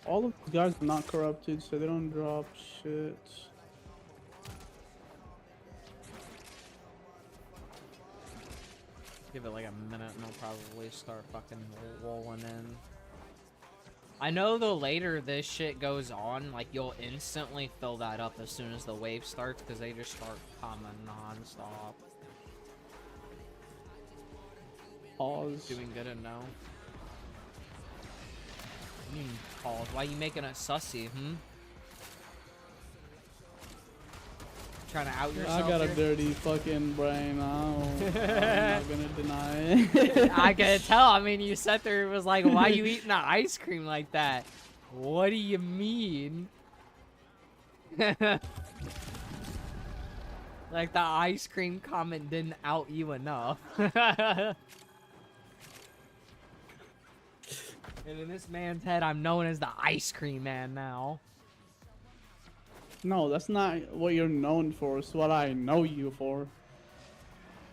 All of the guys are not corrupted, so they don't drop shit. Give it like a minute and they'll probably start fucking rolling in. I know the later this shit goes on, like you'll instantly fill that up as soon as the wave starts because they just start coming non-stop. Pause. Doing good and no. What do you mean pause? Why you making it sussy, Trying to out yourself? I got a here? dirty fucking brain. I'm not gonna deny it. I can tell. I mean, you sat there and was like, why you eating the ice cream like that? What do you mean? Like the ice cream comment didn't out you enough. And in this man's head, I'm known as the ice cream man now. No, that's not what you're known for. It's what I know you for.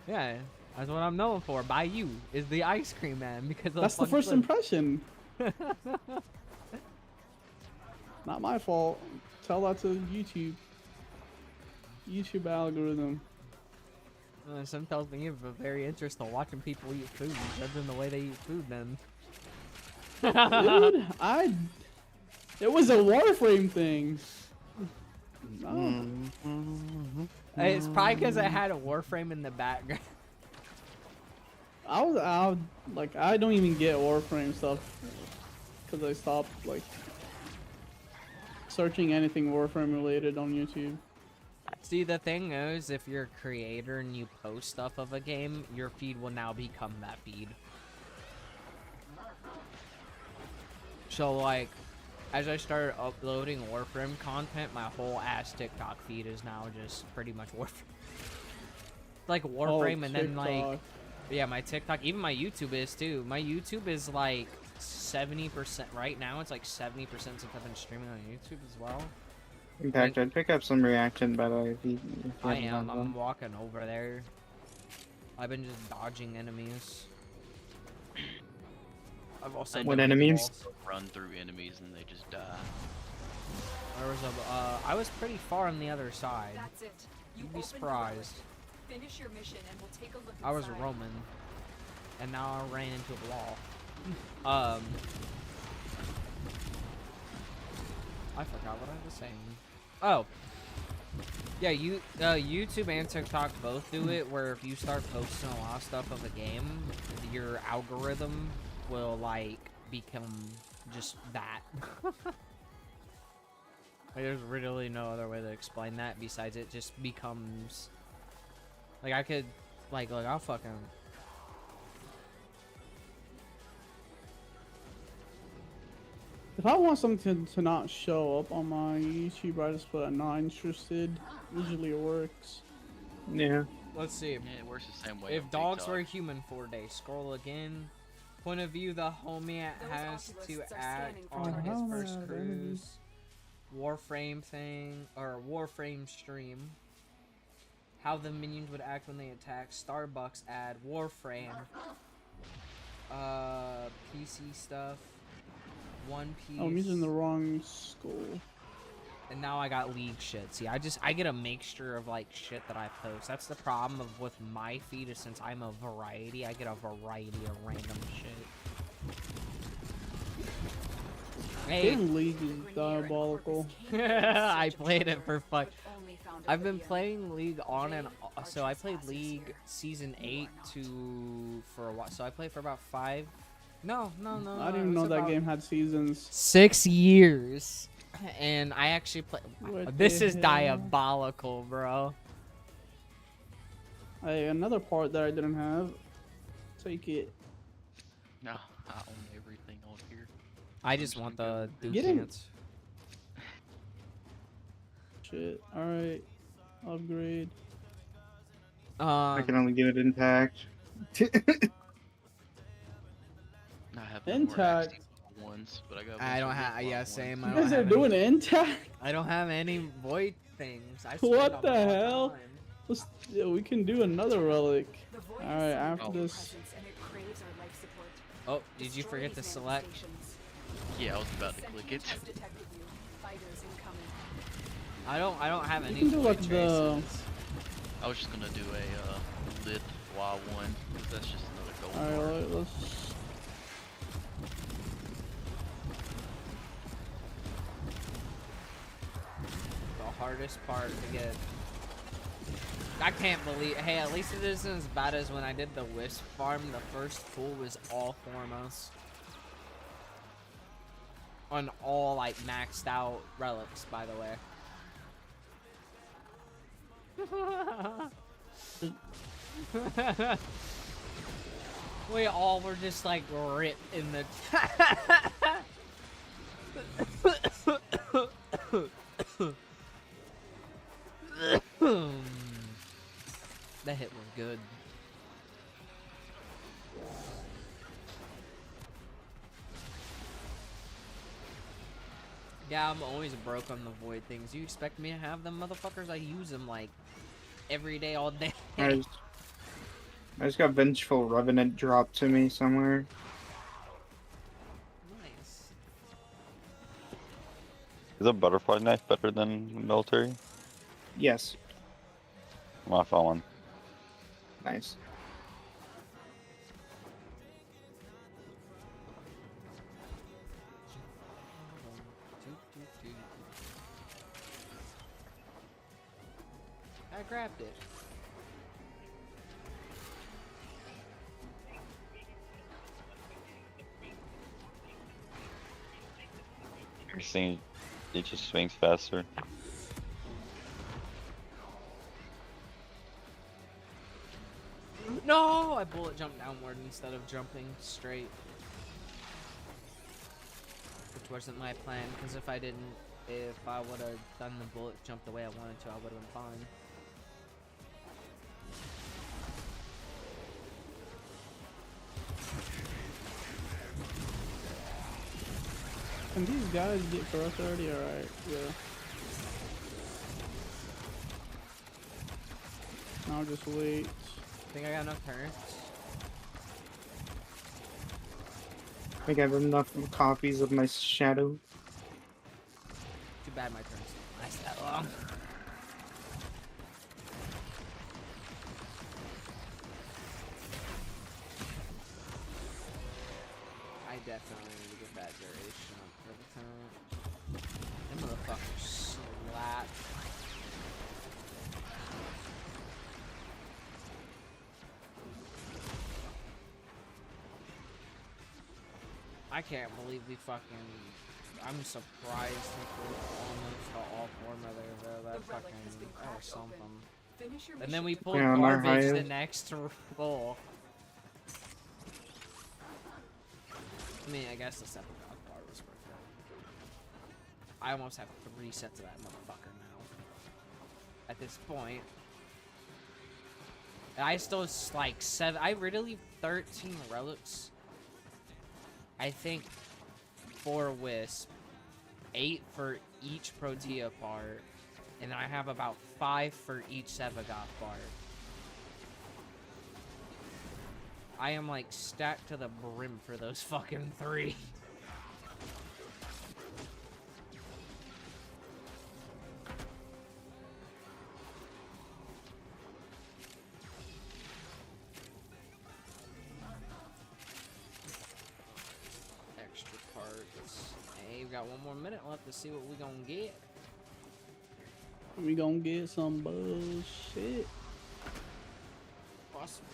Yeah, that's what I'm known for by you, is the ice cream man. Because of That's the fun first clip. impression. Not my fault. Tell that to YouTube. YouTube algorithm. Some tells me you have a very interest in watching people eat food, judging the way they eat food. Then, Dude, it was a Warframe thing. No. it's probably because I had a Warframe in the background. I was out, like, I don't even get Warframe stuff because I stopped, like, searching anything Warframe related on YouTube. See, the thing is, if you're a creator and you post stuff of a game, your feed will now become that feed. So, like, as I started uploading Warframe content, my whole ass TikTok feed is now just pretty much Warframe. Like Warframe, and then like, yeah, my TikTok, even my YouTube is too. My YouTube is like 70% right now. It's like 70% since I've been streaming on YouTube as well. Impact, I'd pick up some reaction, by the way. If you I haven't am. done I'm walking over there. I've been just dodging enemies. I've also What done enemies? walls. Run through enemies and they just die. There was a, I was pretty far on the other side. That's it. You You'd be opened the surprised. door. Finish your mission and we'll take a look I was inside. Roman, and now I ran into a wall. I forgot what I was saying. Oh, yeah, YouTube and TikTok both do it, where if you start posting a lot of stuff of a game, your algorithm will, like, become just that. Like, there's really no other way to explain that besides it just becomes... Like, I could... Like, look, I'll fucking... If I want something to not show up on my YouTube, I just put a not interested. Usually it works. Yeah. Let's see. Yeah, it works the same way. If on dogs TikTok. were human for a day, scroll again. Point of view the homie has to act on his hell first no, cruise. Warframe thing, or Warframe stream. How the minions would act when they attack. Starbucks ad. Warframe. PC stuff. One Piece. Oh, I'm using the wrong school. And now I got League shit. See, I get a mixture of like shit that I post. That's the problem of with my feed is since I'm a variety, I get a variety of random shit. Hey, Game League is diabolical. I played it for fun. I've been playing League on and so I played League season 8 for a while. So I played for about 5. No. I didn't even know that game had seasons. 6 years. And I actually play. What This the is hell? diabolical, bro. Hey, another part that I didn't have. Take it. No, I own everything on here. I just want the Duke Get in. chance. Shit. Alright. Upgrade. I can only give it impact. I have no more Intact. XT ones, but I got. a I bunch don't of have. Root Yeah, ones. same. I You don't guys are have doing any, intact? I don't have any void things. I spend What a the lot of hell? time. Yeah, we can do another relic. The void Alright, is after some this. presence and it craves our life support. Oh, did you Destroy forget to these select? manifestations. Yeah, I was about to click Sentient it. has detected you. Fighters incoming. I don't have any can do, void like, the- traces. I was just gonna do a lit Y1 because that's just another gold bar. Alright, let's. The hardest part to get. I can't believe. Hey, at least it isn't as bad as when I did the Wisp farm. The first pool was all foremost. On all like maxed out relics, by the way. We all were just like ripped in the. That hit was good. Yeah, I'm always broke on the void things. You expect me to have them, motherfuckers? I use them like every day, all day. I just got Vengeful Revenant dropped to me somewhere. Nice. Is a butterfly knife better than military? Yes. Well, I found one. Nice. I grabbed it. You're seeing it just swings faster. No, I bullet jumped downward instead of jumping straight. Which wasn't my plan, because if I would have done the bullet jump the way I wanted to, I would have been fine. Can these guys get corrupt already? Alright, yeah. Now just wait. Think I got enough turns? I think I have enough copies of my shadow. Too bad my turns don't last that long. I definitely need to get that duration up for the time. Them motherfuckers slap. I can't believe we fucking. I'm surprised we pulled almost all four of there. That fucking. That was something. And then we pulled Yeah, garbage the highest. next roll. I mean, I guess the separate god bar was worth it. I almost have 3 sets of that motherfucker now. At this point. And I still like 7. I really 13 relics. I think 4 Wisp, 8 for each Protea part, and I have about 5 for each Sevagoth part. I am like stacked to the brim for those fucking 3. Extra parts. Hey, we got 1 more minute left to see what we gonna get. We gonna get some bullshit. Awesome.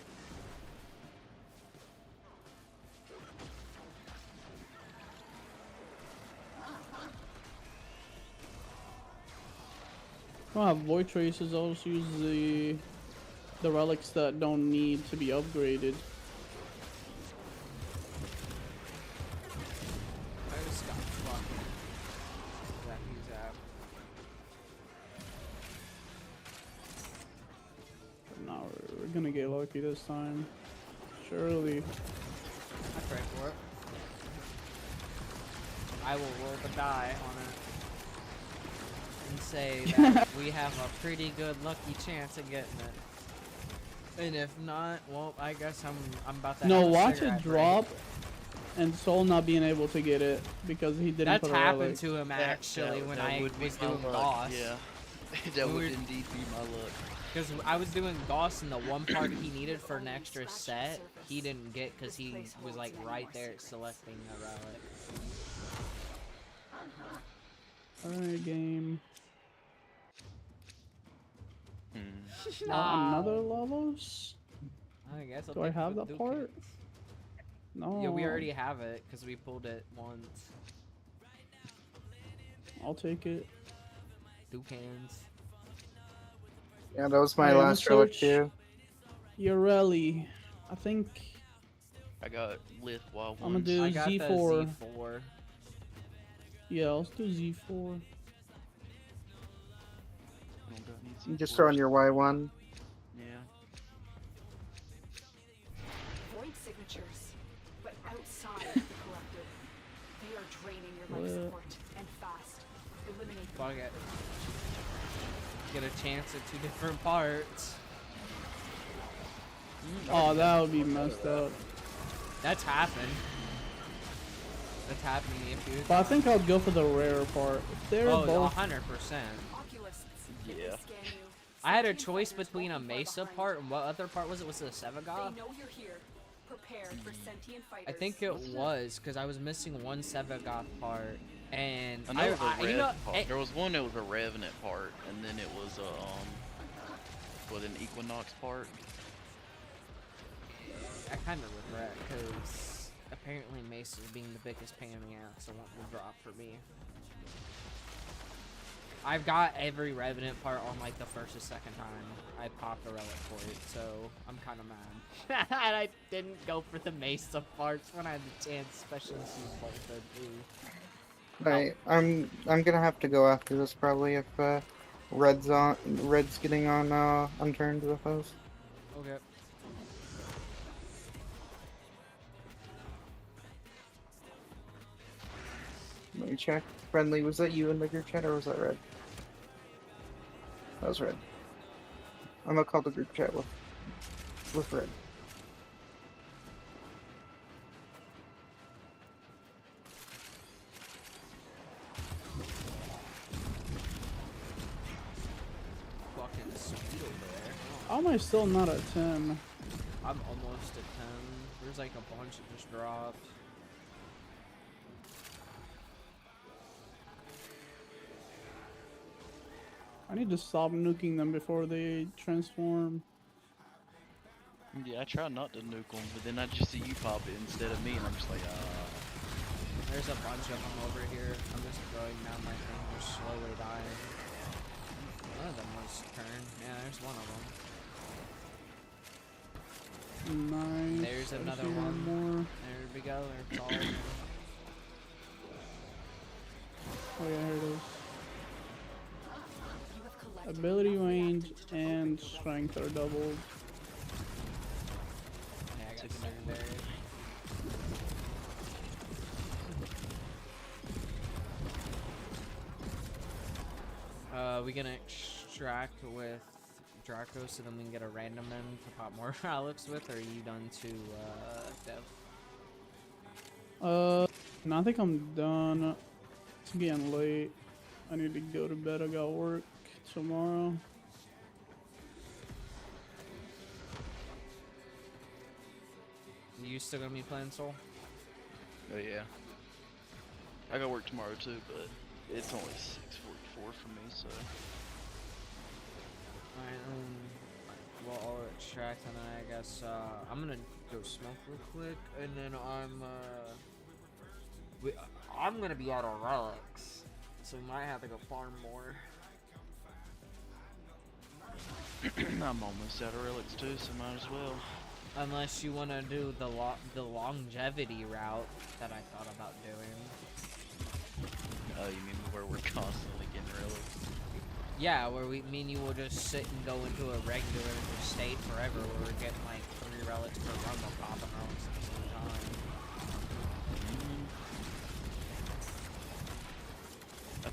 I don't have void traces. I'll just use the relics that don't need to be upgraded. I just got fucking. That he's out. But now we're gonna get lucky this time. Surely. I pray for it. I will roll the die on it and say that we have a pretty good lucky chance of getting it. And if not, well, I guess I'm about to. No, have a watch cigarette it break. drop, and Soul not being able to get it because he didn't That's put a happened relic. to him actually when that I would be was my doing luck, Goss. Yeah, that We would were- indeed be my luck. Because I was doing Goss, and the one part he needed for an extra set, he didn't get because he was like right there selecting a relic. Alright, game. Nah. Another Lavos? I guess I'll Do I take have the that part? No. Yeah, we already have it because we pulled it once. I'll take it. Ducans. Yeah, that was my Alright, I'm last gonna relic search too. Yoreli. I think I got Lith Wild I'm gonna Ones. do I got Z4. the Z4. Yeah, let's do Z4. You just throw in your Y1. Yeah. Void signatures, but outside of the collective. They are draining your life What? support and fast. Eliminate them. Fuck it. Get a chance at 2 different parts. Oh, that would be messed up. That's happened. That's happened to me a few times. But I think I'll go for the rare part. If they're Oh, both 100%. Oculists. Yeah. Scan you. I had a Sentient choice fighters between a won't be far Mesa behind. part and what other part was it? Was it a Sevagoth? They know you're here. Prepare for sentient fighters. I think it was because I was missing one Sevagoth part, and I know it was a Rev you know, part. There was one that was a Revenant part, and then it was a with an Equinox part. I kind of regret because apparently Mesa being the biggest pain in the ass, I want the drop for me. I've got every Revenant part on like the first or second time I popped a relic for it, so I'm kind of mad. And I didn't go for the Mesa parts when I had the chance, especially since you bolted too. Right, I'm gonna have to go after this probably if Red's getting on unturned with us. Okay. Let me check. Friendly, was that you in the group chat or was that Red? That was Red. I'm gonna call the group chat with Red. Fucking sweet over there. How am I still not at 10? I'm almost at 10. There's like a bunch that just dropped. I need to stop nuking them before they transform. Yeah, I try not to nuke them, but then I just see you pop it instead of me, and I'm just like, There's a bunch of them over here. I'm just throwing down my thing. They're slowly dying. One of them was turned. Yeah, there's one of them. Nice. There's I another see one. more. There we go. They're all. Oh yeah, here it is. You have collected Ability enough range reactant to and open the door. strength are doubled. Yeah, I got secondary. We gonna extract with Draco so then we can get a random in to pop more relics with, or are you done to Dev? No, I think I'm done. It's getting late. I need to go to bed. I got work tomorrow. You still gonna be playing Soul? oh yeah. I got work tomorrow too, but it's only 6:44 for me, so. Alright, well, I'll extract and then I guess I'm gonna go smoke real quick and then I'm gonna be out of relics, so we might have to go farm more. I'm almost out of relics too, so might as well. Unless you want to do the longevity route that I thought about doing. Oh, you mean where we're constantly getting relics? Yeah, where me and you will just sit and go into a regular state forever, where we're getting like 3 relics per run while popping relics at the same time.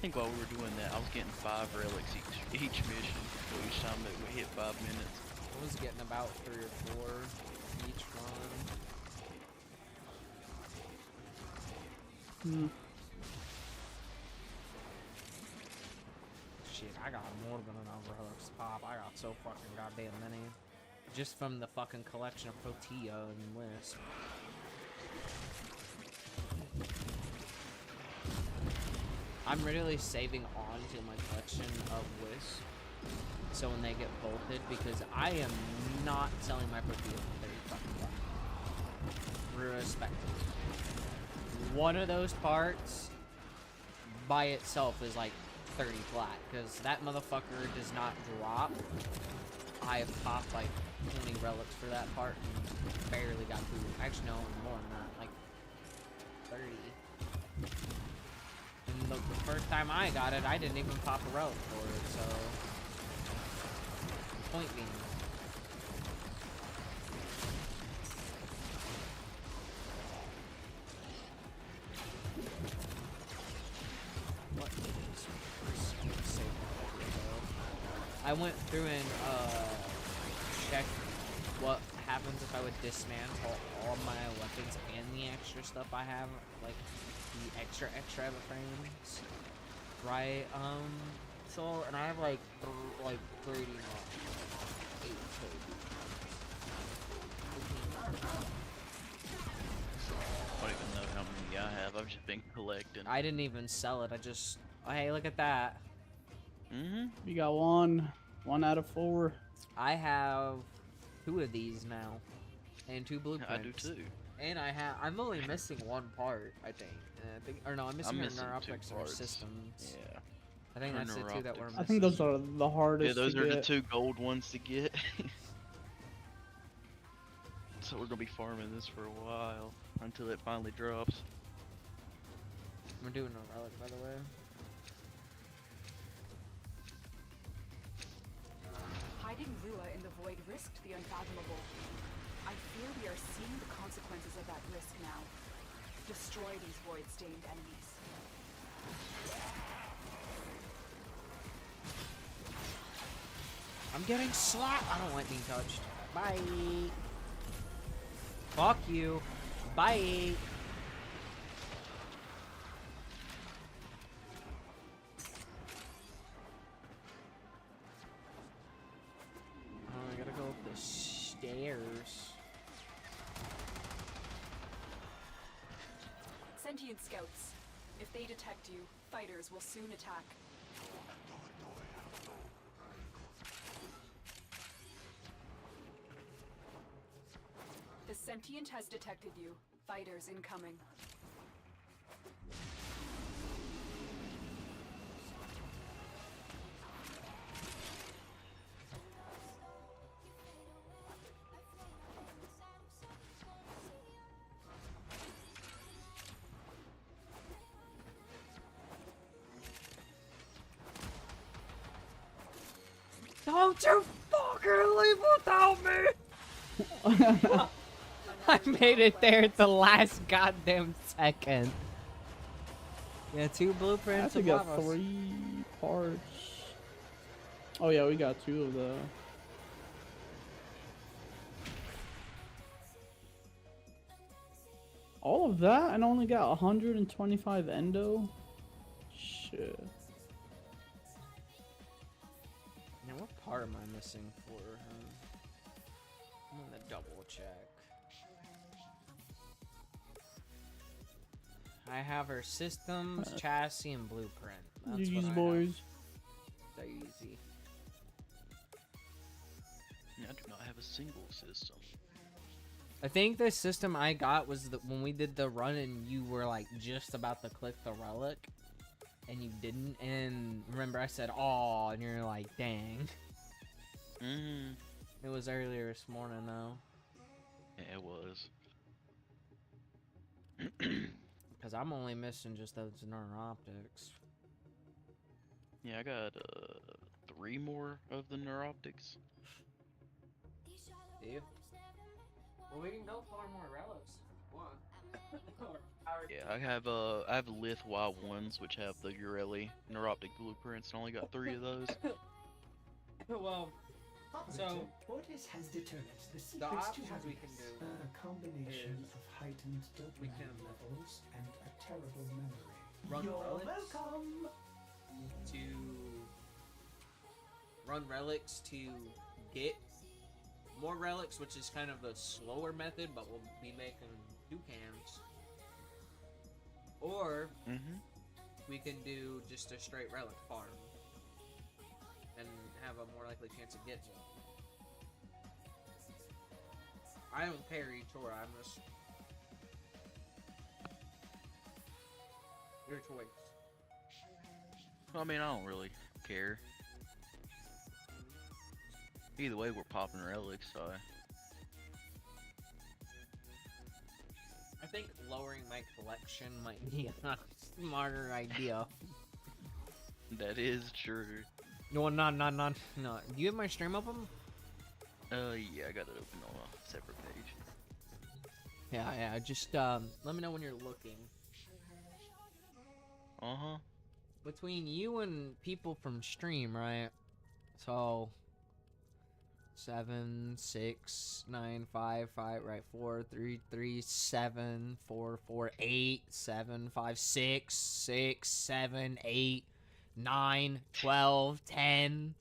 think while we were doing that, I was getting 5 relics each mission. So each time that we hit 5 minutes. I was getting about 3 or 4 each one. Shit, I got more than enough relics pop. I got so fucking goddamn many. Just from the fucking collection of Protea and Wisp. I'm really saving on to my collection of Wisp. So when they get bolted, because I am not selling my Protea for 30 fucking bucks. Respect. One of those parts by itself is like 30 flat, because that motherfucker does not drop. I have popped like 20 relics for that part and barely got food. Actually, no, more than that, like 30. And the first time I got it, I didn't even pop a relic for it, so... Point being... What is this? I went through and checked what happens if I would dismantle all my weapons and the extra stuff I have, like the extra frames, right? So, and I have like pretty much 8 I don't even know how many I have. I've just been collecting. I didn't even sell it. I just, oh, hey, look at that. You got one out of 4. I have 2 of these now, and 2 blueprints. I do too. And I'm only missing 1 part, I think. Or no, I'm missing her neuroptics or systems. Yeah. I think that's the 2 that we're missing. I think those are the hardest. Yeah, those to are get. the 2 gold ones to get. So we're gonna be farming this for a while until it finally drops. We're doing a relic, by the way. Hiding Lua in the void risked the unfathomable. I fear we are seeing the consequences of that risk now. Destroy these void-stained enemies. I'm getting slapped. I don't like being touched. Bye. Fuck you. Bye. Oh, I gotta go up the stairs. Sentient scouts. If they detect you, fighters will soon attack. The sentient has detected you. Fighters incoming. Don't you fucking leave without me! I made it there at the last goddamn second. Yeah, 2 blueprints. I got 3 parts. Oh yeah, we got 2 of the. All of that, and only got 125 endo. Shit. Now, what part am I missing for him? I'm gonna double check. I have her systems, chassis, and blueprint. That's GG's, what I have. boys. They're easy. I do not have a single system. I think the system I got was when we did the run and you were like just about to click the relic and you didn't, and remember I said "aw" and you're like, dang. It was earlier this morning though. Yeah, it was. Because I'm only missing just those neuroptics. Yeah, I got 3 more of the neuroptics. Do you? Well, we can go farm more relics. One. Yeah, I have Lith Y1s, which have the Ureli neuroptic blueprints, and only got 3 of those. Well, So, Ortis has determined the secrets to options we can happiness. do A combination is of heightened we dopamine can levels and a terrible memory. run You're relics welcome. to run relics to get more relics, which is kind of a slower method, but we'll be making toucans. Or we can do just a straight relic farm and have a more likely chance of getting one. I don't care each or, I'm just your choice. I mean, I don't really care. Either way, we're popping relics, so I think lowering my collection might be a smarter idea. that is true. No. Do you have my stream open? Yeah, I got it open on a separate page. Yeah. Just let me know when you're looking. Between you and people from stream, right? So 7, 6, 9, 5, 5, right? 4, 3, 3, 7, 4, 4, 8, 7, 5, 6, 6, 7, 8, 9, 12, 10,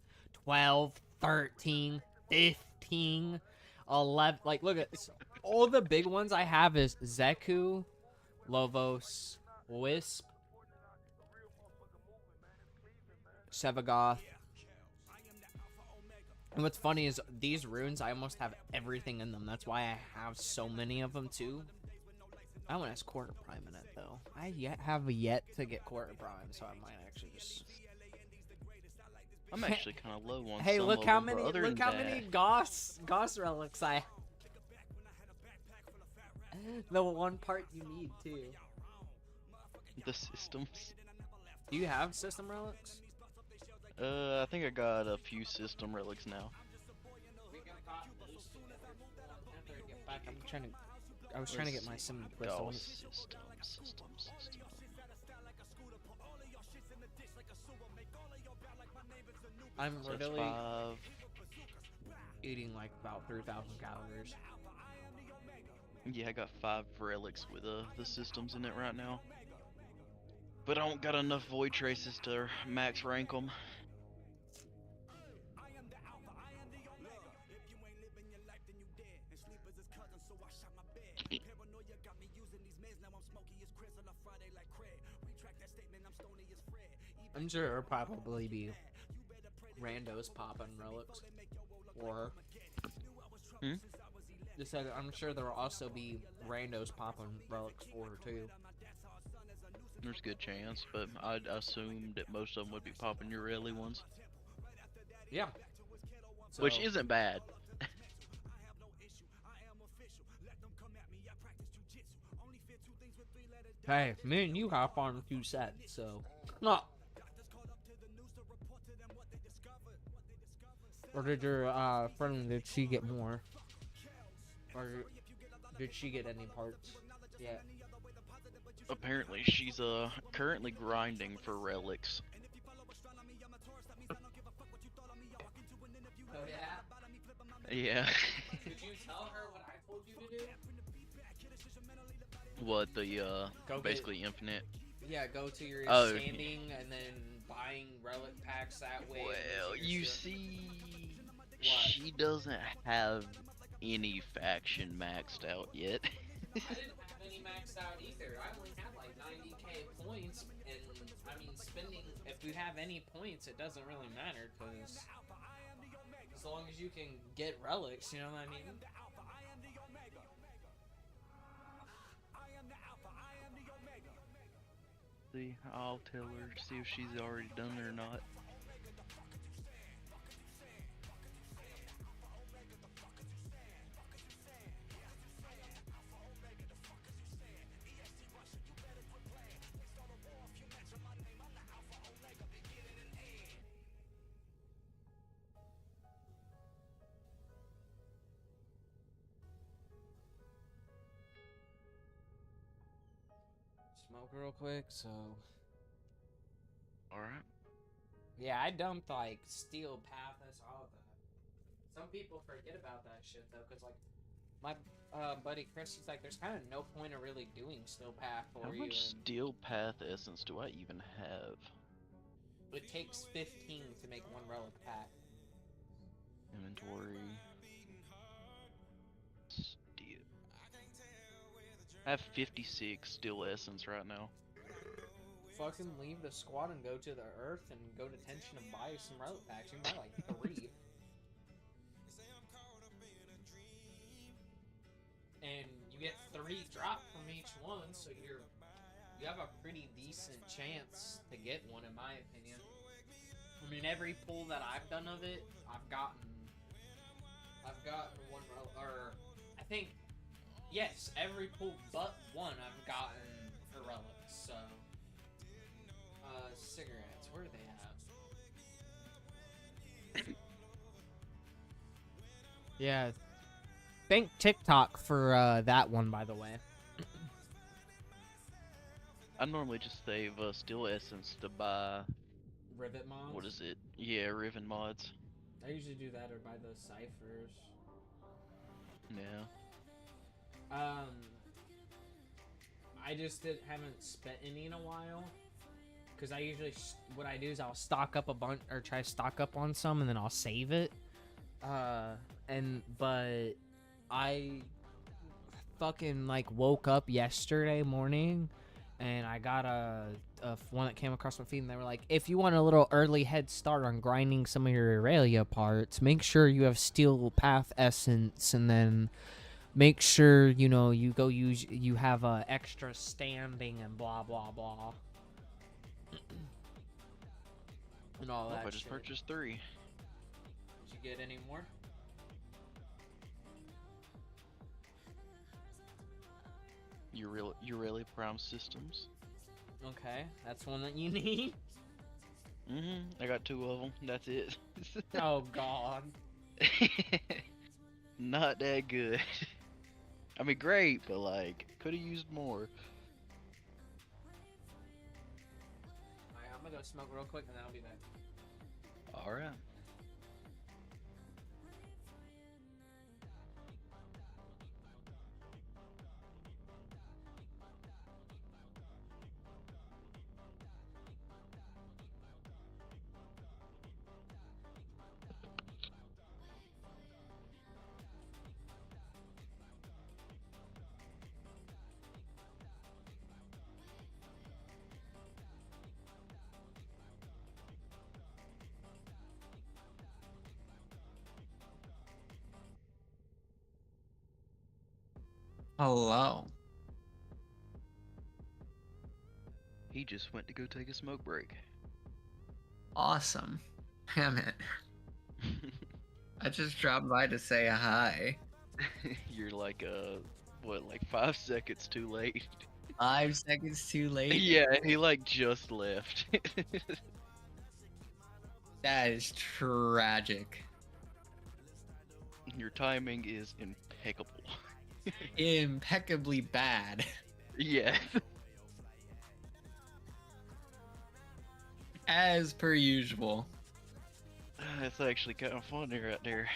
12, 13, 15, 11. Like, look at this. All the big ones I have is Zeku, Lovos, Wisp, Sevagoth. And what's funny is these runes, I almost have everything in them. That's why I have so many of them too. I want to ask Quarter Prime in it though. I have yet to get Quarter Prime, so I might actually just. I'm actually kind of low on. Hey, some look of how them, but many! other Look than how that, many Goss relics I. The one part you need too. the systems. Do you have system relics? I think I got a few system relics now. I was trying to get my sim list on. System. I'm So that's really 5. eating like about 3,000 calories. Yeah, I got 5 relics with the systems in it right now. But I don't got enough void traces to max rank them. I'm sure there'll probably be randos popping relics. Or just said I'm sure there'll also be randos popping relics for her too. There's a good chance, but I'd assume that most of them would be popping your Ureli ones. Yeah. Which So- isn't bad. Hey, me and you have farmed 2 sets, so no. Or did your friend, did she get more? Or did she get any parts? Yeah. Apparently, she's currently grinding for relics. Oh yeah. Yeah. Did you tell her what I told you to do? What the Go basically infinite? Yeah, go to your Oh. standing and then buying relic packs that way. Well, and you your- see, What? she doesn't have any faction maxed out yet. I didn't have any maxed out either. I only had like 90k points, and I mean, spending. If you have any points, it doesn't really matter because as long as you can get relics, you know what I mean. See, I'll tell her, see if she's already done it or not. smoke real quick, so. Alright. Yeah, I dumped like steel pathos, all of that. Some people forget about that shit though, cause like my buddy Chris, he's like, there's kind of no point of really doing steel path for How you. much steel path essence do I even have? It takes 15 to make one relic pack. Inventory. Steel. I have 56 steel essence right now. Fucking leave the squad and go to the earth and go to Tension and buy some relic packs. You can buy like 3. And you get 3 drop from each one, so you have a pretty decent chance to get one, in my opinion. I mean, every pull that I've done of it, I've gotten one relic, or I think, yes, every pull but one I've gotten a relic. So, cigarettes, where do they have? Yeah. Thank TikTok for that one, by the way. I normally just save steel essence to buy. Rivet mods? What is it? Yeah, Riven mods. I usually do that or buy those ciphers. Yeah. I just haven't spent any in a while. Because I usually, what I do is I'll stock up a bunch, or try to stock up on some, and then I'll save it. But I fucking like woke up yesterday morning and I got a one that came across my feed, and they were like, if you want a little early head start on grinding some of your Aurelia parts, make sure you have steel path essence, and then make sure you have extra standing and blah blah blah and all that I just shit. purchased 3. Did you get any more? Aurelia Prime Systems. Okay, that's one that you need. I got 2 of them. That's it. Oh god. Not that good. I mean, great, but like, could have used more. Alright, I'm gonna go smoke real quick and then I'll be back. Alright. Hello. He just went to go take a smoke break. Awesome. Damn it. I just dropped by to say hi. You're like, what, like 5 seconds too late? 5 seconds too late? Yeah, he like just left. That is tragic. Your timing is impeccable. Impeccably bad. Yeah. As per usual. That's actually kind of funny right there.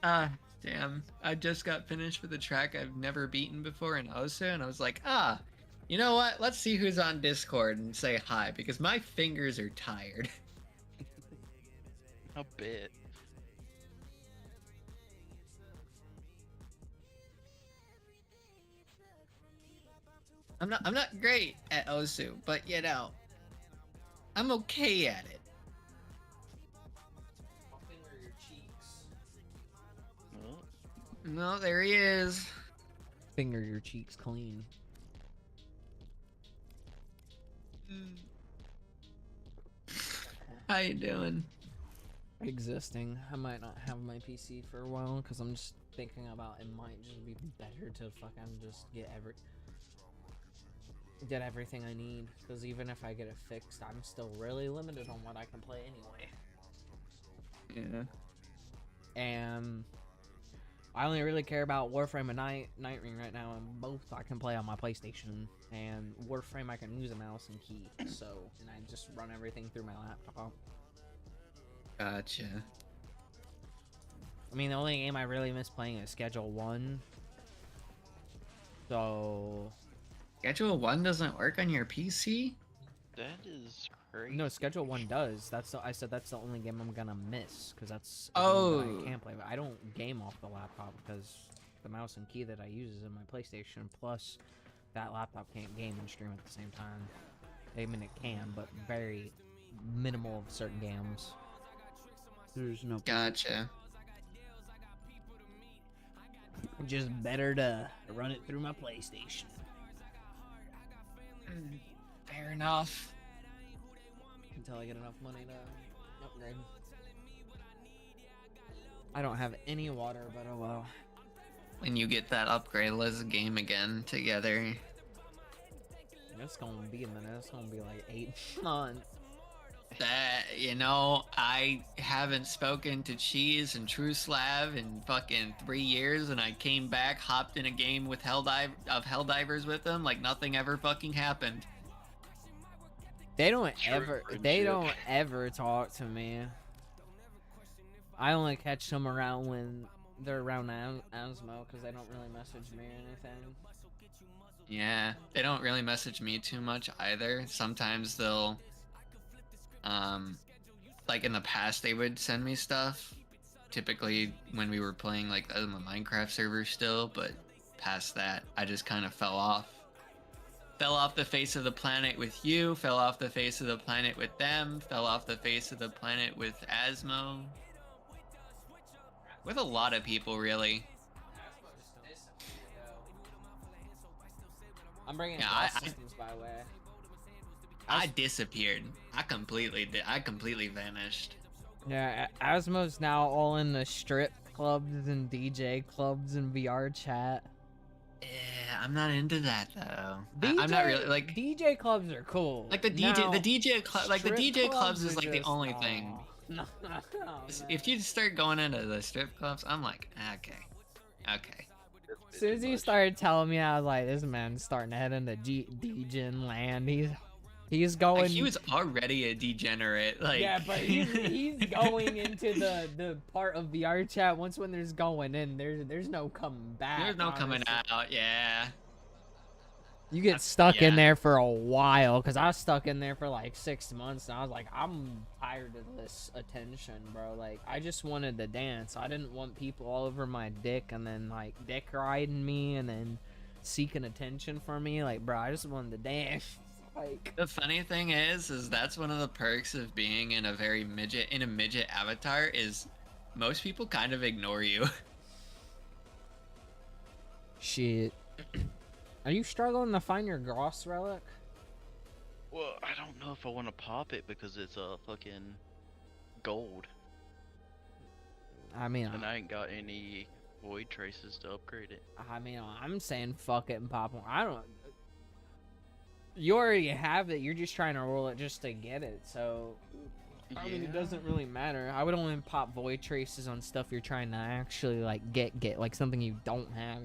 Ah, damn. I just got finished with a track I've never beaten before in Osu, and I was like, you know what? Let's see who's on Discord and say hi, because my fingers are tired. A bit. I'm not great at Osu, but you know, I'm okay at it. I'll finger your cheeks. No, there he is. Finger your cheeks clean. How you doing? Existing. I might not have my PC for a while because I'm just thinking about it might just be better to fucking just get everything I need, because even if I get it fixed, I'm still really limited on what I can play anyway. Yeah. And I only really care about Warframe and Nightwing right now, and both I can play on my PlayStation. And Warframe I can use a mouse and key, so and I just run everything through my laptop. Gotcha. I mean, the only game I really miss playing is Schedule 1. So... Schedule 1 doesn't work on your PC? That is crazy. No, Schedule 1 does. I said that's the only game I'm gonna miss, because that's a game that I can't play. But I don't game off the laptop, because the mouse and key that I use is in my PlayStation, plus that laptop can't game and stream at the same time. I mean, it can, but very minimal of certain games. There's no... Gotcha. Just better to run it through my PlayStation. Fair enough. Until I get enough money to upgrade. I don't have any water, but oh well. When you get that upgrade, let's game again together. It's gonna be a minute. It's gonna be like 8 months. That, you know, I haven't spoken to Cheese and Truslav in fucking 3 years, and I came back, hopped in a game with Helldivers with them, like nothing ever fucking happened. They don't ever talk to me. I only catch them around when they're around Asmo, because they don't really message me or anything. Yeah, they don't really message me too much either. Sometimes they'll, like in the past they would send me stuff, typically when we were playing like on the Minecraft server still, but past that I just kind of fell off the face of the planet with you, fell off the face of the planet with them, fell off the face of the planet with Asmo, with a lot of people really. I'm bringing systems by the way. I disappeared. I completely vanished. Yeah, Asmo's now all in the strip clubs and DJ clubs and VR chat. Yeah, I'm not into that though. I'm not really like DJ clubs are cool. Like the DJ clubs is like the only thing. No, if you start going into the strip clubs, I'm like, okay. As soon as you started telling me, I was like, this man's starting to head into DJ land. He's going. Like, he was already a degenerate. Like, yeah, but he's going into the part of VR chat. Once when there's going in, there's no coming back. There's no coming out. Yeah. You get stuck in there for a while, because I was stuck in there for like 6 months, and I was like, I'm tired of this attention, bro. Like, I just wanted to dance. I didn't want people all over my dick, and then like dick riding me, and then seeking attention from me. Like, bro, I just wanted to dance. Like, the funny thing is that's one of the perks of being in a midget avatar is most people kind of ignore you. Shit. Are you struggling to find your Gross relic? Well, I don't know if I want to pop it because it's a fucking gold. I mean, and I ain't got any void traces to upgrade it. I mean, I'm saying fuck it and pop one. I don't. You already have it. You're just trying to roll it just to get it. So, I mean, it doesn't really matter. I would only pop void traces on stuff you're trying to actually like get like something you don't have.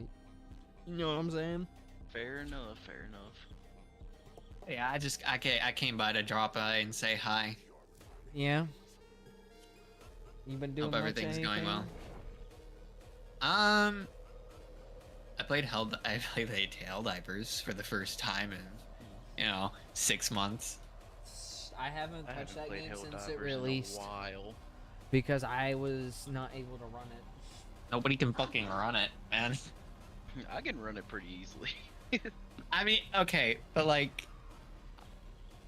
You know what I'm saying? Fair enough. Yeah, I came by to drop by and say hi. Yeah. You've been doing. Hope everything's going well. I played Helldivers for the first time in 6 months. I haven't touched that game since it in released. a while. Because I was not able to run it. Nobody can fucking run it, man. I can run it pretty easily. I mean, okay, but like,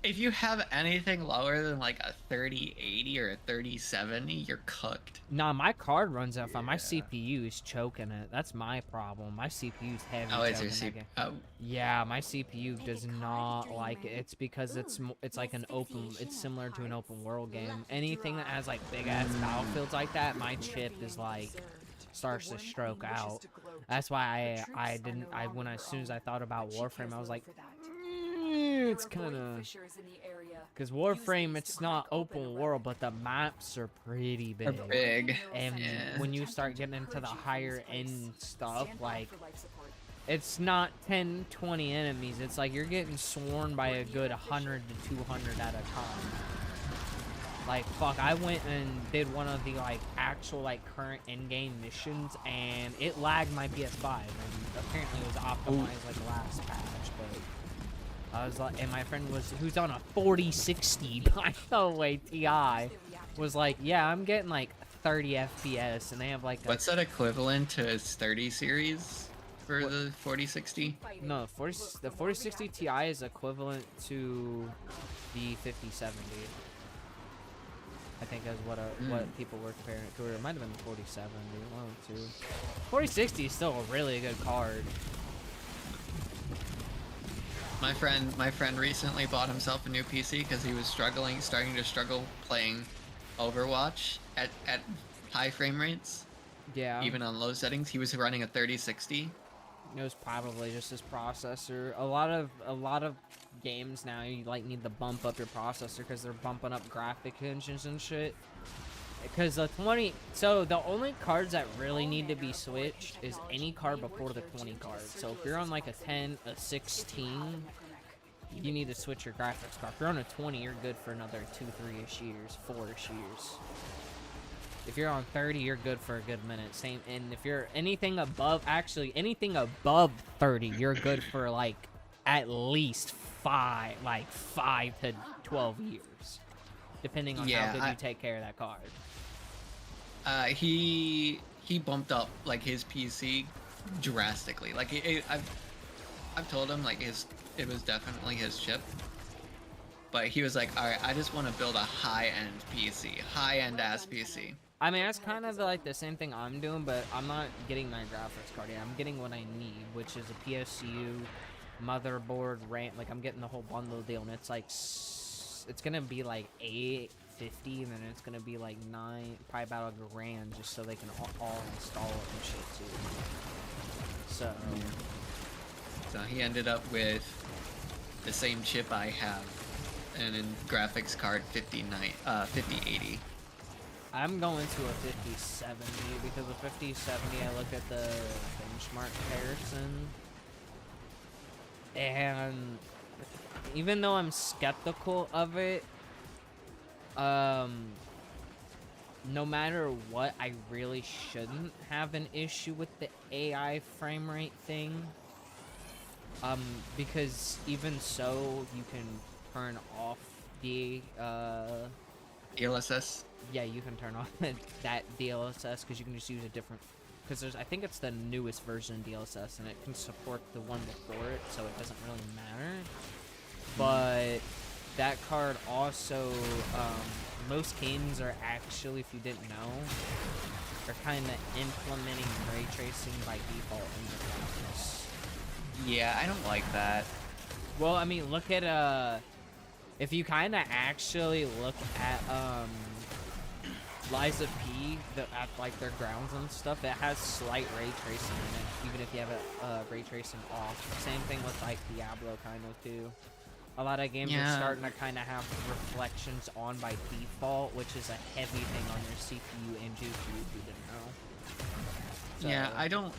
if you have anything lower than like a 3080 or a 3070, you're cooked. Nah, my card runs out fine. My CPU is choking it. That's my problem. My CPU is heavy. Oh, is your CPU? Oh. Yeah, my CPU does not like it. It's because it's like an open. It's similar to an open world game. Anything that has like big ass battlefields like that, my chip is like starts to stroke out. That's why I as soon as I thought about Warframe, I was like, it's kind of because Warframe, it's not open world, but the maps are pretty big. They're big. And Yeah. when you start getting into the higher end stuff, like it's not 10, 20 enemies. It's like you're getting swarmed by a good 100 to 200 at a time. Like, fuck, I went and did one of the, like, actual, like, current in-game missions, and it lagged my PS5, and apparently it was optimized, like, last patch, but I was like, and my friend who's on a 4060, by the way, TI, was like, yeah, I'm getting, like, 30 FPS, and they have, like, What's that equivalent to his 30 series for the 4060? No, the 4060 Ti is equivalent to the 5070. I think is what people were comparing it to. Or it might have been the 4070. One or two. 4060 is still a really good card. My friend recently bought himself a new PC because he was starting to struggle playing Overwatch at high frame rates. Yeah. Even on low settings, he was running a 3060. It was probably just his processor. A lot of games now you like need to bump up your processor because they're bumping up graphic engines and shit. Because the 20, so the only cards that really need to be switched is any card before the 20 card. So if you're on like a 10, a 16, you need to switch your graphics card. If you're on a 20, you're good for another 2, 3-ish years, 4-ish years. If you're on 30, you're good for a good minute. Same, and if you're anything above 30, you're good for like at least 5 to 12 years, depending on how good you take care of that card. He bumped up like his PC drastically. Like I've told him like it was definitely his chip, but he was like, all right, I just want to build a high-end PC, high-end ass PC. I mean, that's kind of like the same thing I'm doing, but I'm not getting my graphics card yet. I'm getting what I need, which is a PSU, motherboard, RAM. Like, I'm getting the whole bundle deal, and it's like, it's gonna be like $850, and then it's gonna be like probably about $1,000, just so they can all install it and shit too. So he ended up with the same chip I have, and in graphics card 5080. I'm going to a 5070 because a 5070, I look at the benchmark comparison, and even though I'm skeptical of it, no matter what, I really shouldn't have an issue with the AI frame rate thing, because even so, you can turn off the DLSS. Yeah, you can turn off that DLSS because you can just use a different. Because I think it's the newest version of DLSS, and it can support the one before it, so it doesn't really matter. But that card also, most games are actually, if you didn't know, are kind of implementing ray tracing by default in the graphics. Yeah, I don't like that. Well, I mean, look at if you kind of actually look at Liza P, at like their grounds and stuff, it has slight ray tracing in it, even if you have it ray tracing off. Same thing with like Diablo, kind of too. A lot of games are starting to kind of have reflections on by default, which is a heavy thing on your CPU and GPU if you didn't know. So, yeah, I don't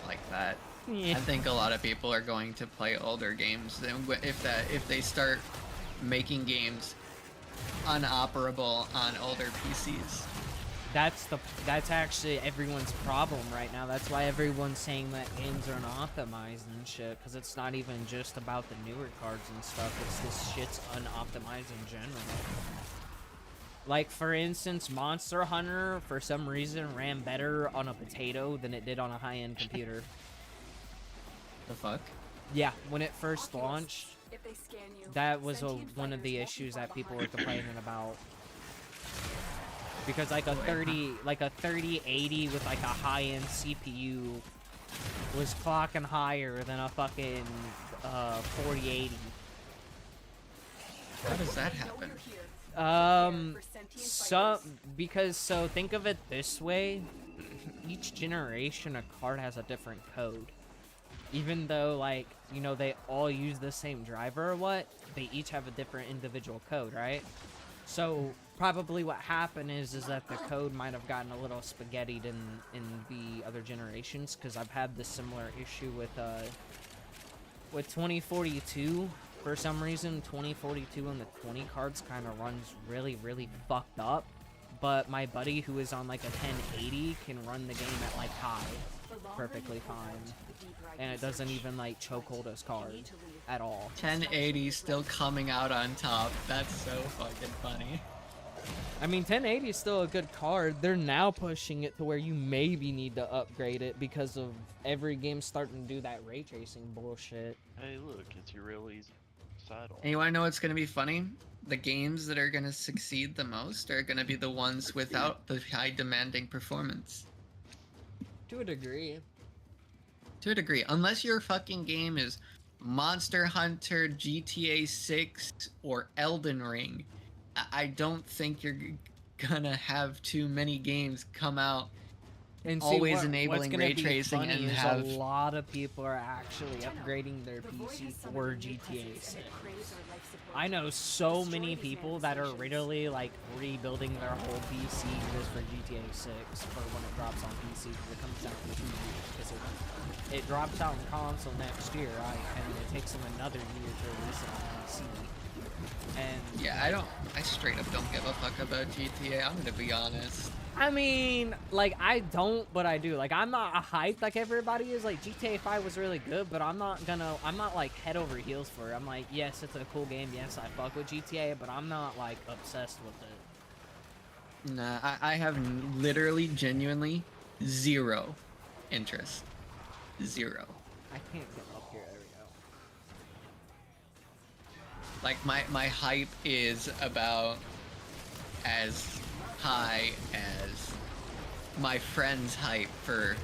like that. Yeah. I think a lot of people are going to play older games. If they start making games unoperable on older PCs. That's actually everyone's problem right now. That's why everyone's saying that games are unoptimized and shit, because it's not even just about the newer cards and stuff. It's this shit's unoptimized in general. Like, for instance, Monster Hunter, for some reason, ran better on a potato than it did on a high-end computer. The fuck? Yeah, when it first launched, that was one of the issues that people were complaining about. Because like a 3080 with like a high-end CPU was clocking higher than a fucking 4080. How does that happen? So think of it this way: each generation, a card has a different code. even though like, you know, they all use the same driver or what, they each have a different individual code, right? So probably what happened is that the code might have gotten a little spaghettied in the other generations, because I've had the similar issue with 2042. For some reason, 2042 on the 20 cards kind of runs really, really fucked up. But my buddy who is on like a 1080 can run the game at like high perfectly fine. And it doesn't even like chokehold his card at all. 1080 still coming out on top. That's so fucking funny. I mean, 1080 is still a good card. They're now pushing it to where you maybe need to upgrade it because of every game starting to do that ray tracing bullshit. Hey, look, it's your real easy saddle. And you want to know what's going to be funny? The games that are going to succeed the most are going to be the ones without the high demanding performance. To a degree. To a degree. Unless your fucking game is Monster Hunter, GTA 6, or Elden Ring, I don't think you're gonna have too many games come out and always enabling ray tracing and have a lot of people are actually upgrading their PC for GTA 6. I know so many people that are literally like rebuilding their whole PC just for GTA 6 for when it drops on PC, because it comes out in 2 years, because it drops out in console next year, right? And it takes them another year to release it on PC. And yeah, I straight up don't give a fuck about GTA, I'm gonna be honest. I mean, like, I don't, but I do. Like, I'm not hyped like everybody is. Like, GTA 5 was really good, but I'm not, like, head over heels for it. I'm like, yes, it's a cool game. Yes, I fuck with GTA, but I'm not, like, obsessed with it. Nah, I have literally, genuinely, zero interest. Zero. I can't get up here. There we go. Like, my hype is about as high as my friend's hype for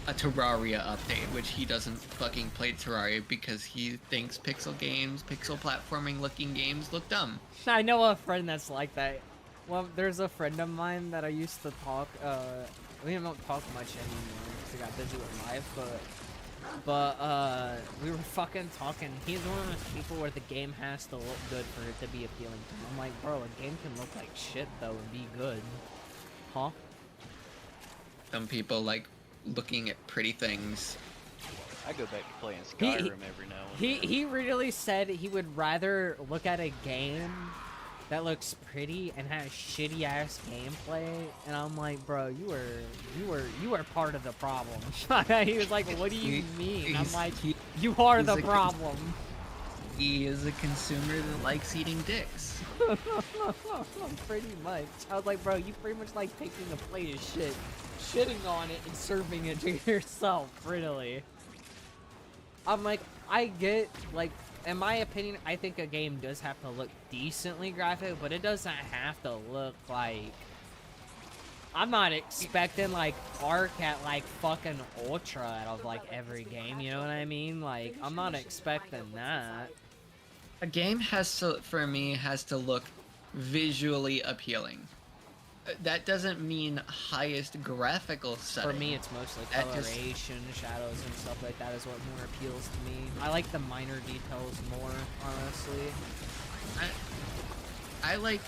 a Terraria update, which he doesn't fucking play Terraria because he thinks pixel games, pixel platforming looking games look dumb. I know a friend that's like that. Well, there's a friend of mine that I used to talk, we don't talk much anymore because I got busy with life, but we were fucking talking. He's one of those people where the game has to look good for it to be appealing to him. I'm like, bro, a game can look like shit though and be good. Huh? Some people like looking at pretty things. I go back to playing Skyrim every now and then. He really said he would rather look at a game that looks pretty and has shitty ass gameplay, and I'm like, bro, you were part of the problem. He was like, what do you mean? I'm like, you are the problem. He is a consumer that likes eating dicks. Pretty much. I was like, bro, you pretty much like taking a plate of shit, shitting on it, and serving it to yourself, really. I'm like, I get, like, in my opinion, I think a game does have to look decently graphic, but it doesn't have to look like... I'm not expecting, like, Arc at, like, fucking Ultra out of, like, every game, you know what I mean? Like, I'm not expecting that. A game has to, for me, has to look visually appealing. That doesn't mean highest graphical setting. For me, it's mostly coloration, shadows, and stuff like that is what more appeals to me. I like the minor details more, honestly. I like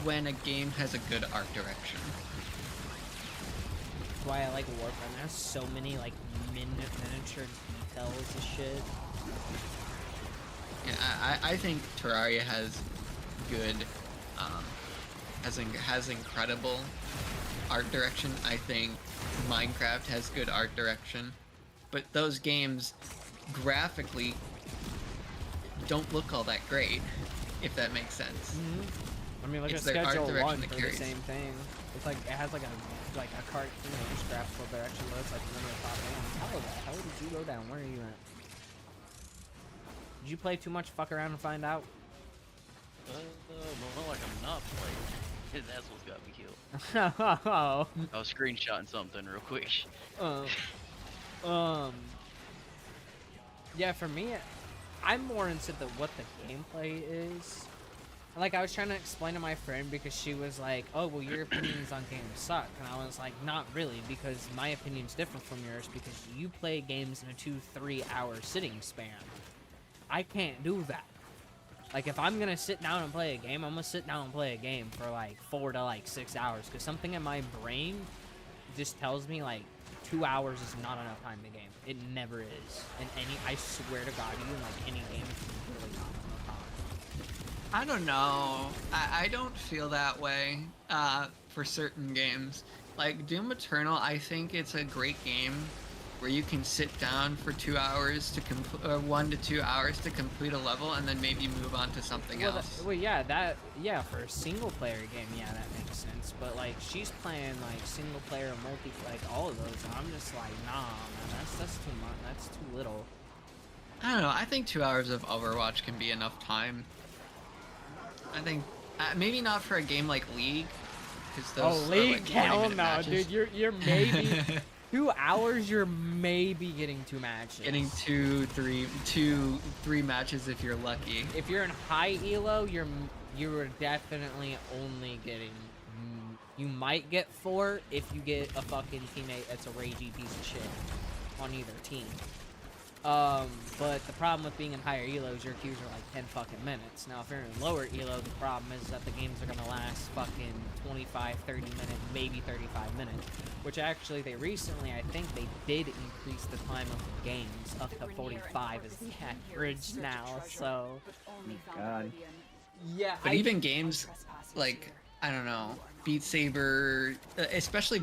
when a game has a good art direction. That's why I like Warframe. It has so many, like, miniature details and shit. Yeah, I think Terraria has good, has incredible art direction. I think Minecraft has good art direction, but those games graphically don't look all that great, if that makes sense. I mean, look at Schedule 1 for the same thing. It's like, it has like a cartoon graphical direction, but it's like one of the top games. How the hell did you go down? Where are you at? Did you play too much fuck around and find out? More like I'm not playing. That's what's got me killed. Oh. I was screenshotting something real quick. Yeah, for me, I'm more into what the gameplay is. like I was trying to explain to my friend because she was like, "Oh, well, your opinions on games suck," and I was like, "Not really, because my opinion's different from yours because you play games in a 2-3 hour sitting span. I can't do that. Like, if I'm gonna sit down and play a game, I'm gonna sit down and play a game for like 4 to like 6 hours because something in my brain just tells me like 2 hours is not enough time in the game. It never is. And I swear to God, even like any game, it's really not enough time." I don't know. I don't feel that way for certain games. Like Doom Eternal, I think it's a great game where you can sit down for 2 hours to 1 to 2 hours to complete a level and then maybe move on to something else. Well, yeah, for a single player game, yeah, that makes sense. But like, she's playing like single player, multi, like all of those, and I'm just like, nah, man, that's too much. That's too little. I don't know. I think 2 hours of Overwatch can be enough time. I think maybe not for a game like League, because those League, are like hell 20-minute no, matches. dude. You're maybe 2 hours. You're maybe getting 2 matches. Getting 3 matches if you're lucky. If you're in high elo, you're definitely only getting. You might get 4 if you get a fucking teammate that's a ragey piece of shit on either team. But the problem with being in higher elos, your queues are like 10 fucking minutes. Now, if you're in lower elo, the problem is that the games are gonna last fucking 25, 30 minutes, maybe 35 minutes. Which actually, they recently, I think they did increase the time of the games up to 45 as the average now, so... God. Yeah, But even games like, I don't know, Beat Saber, especially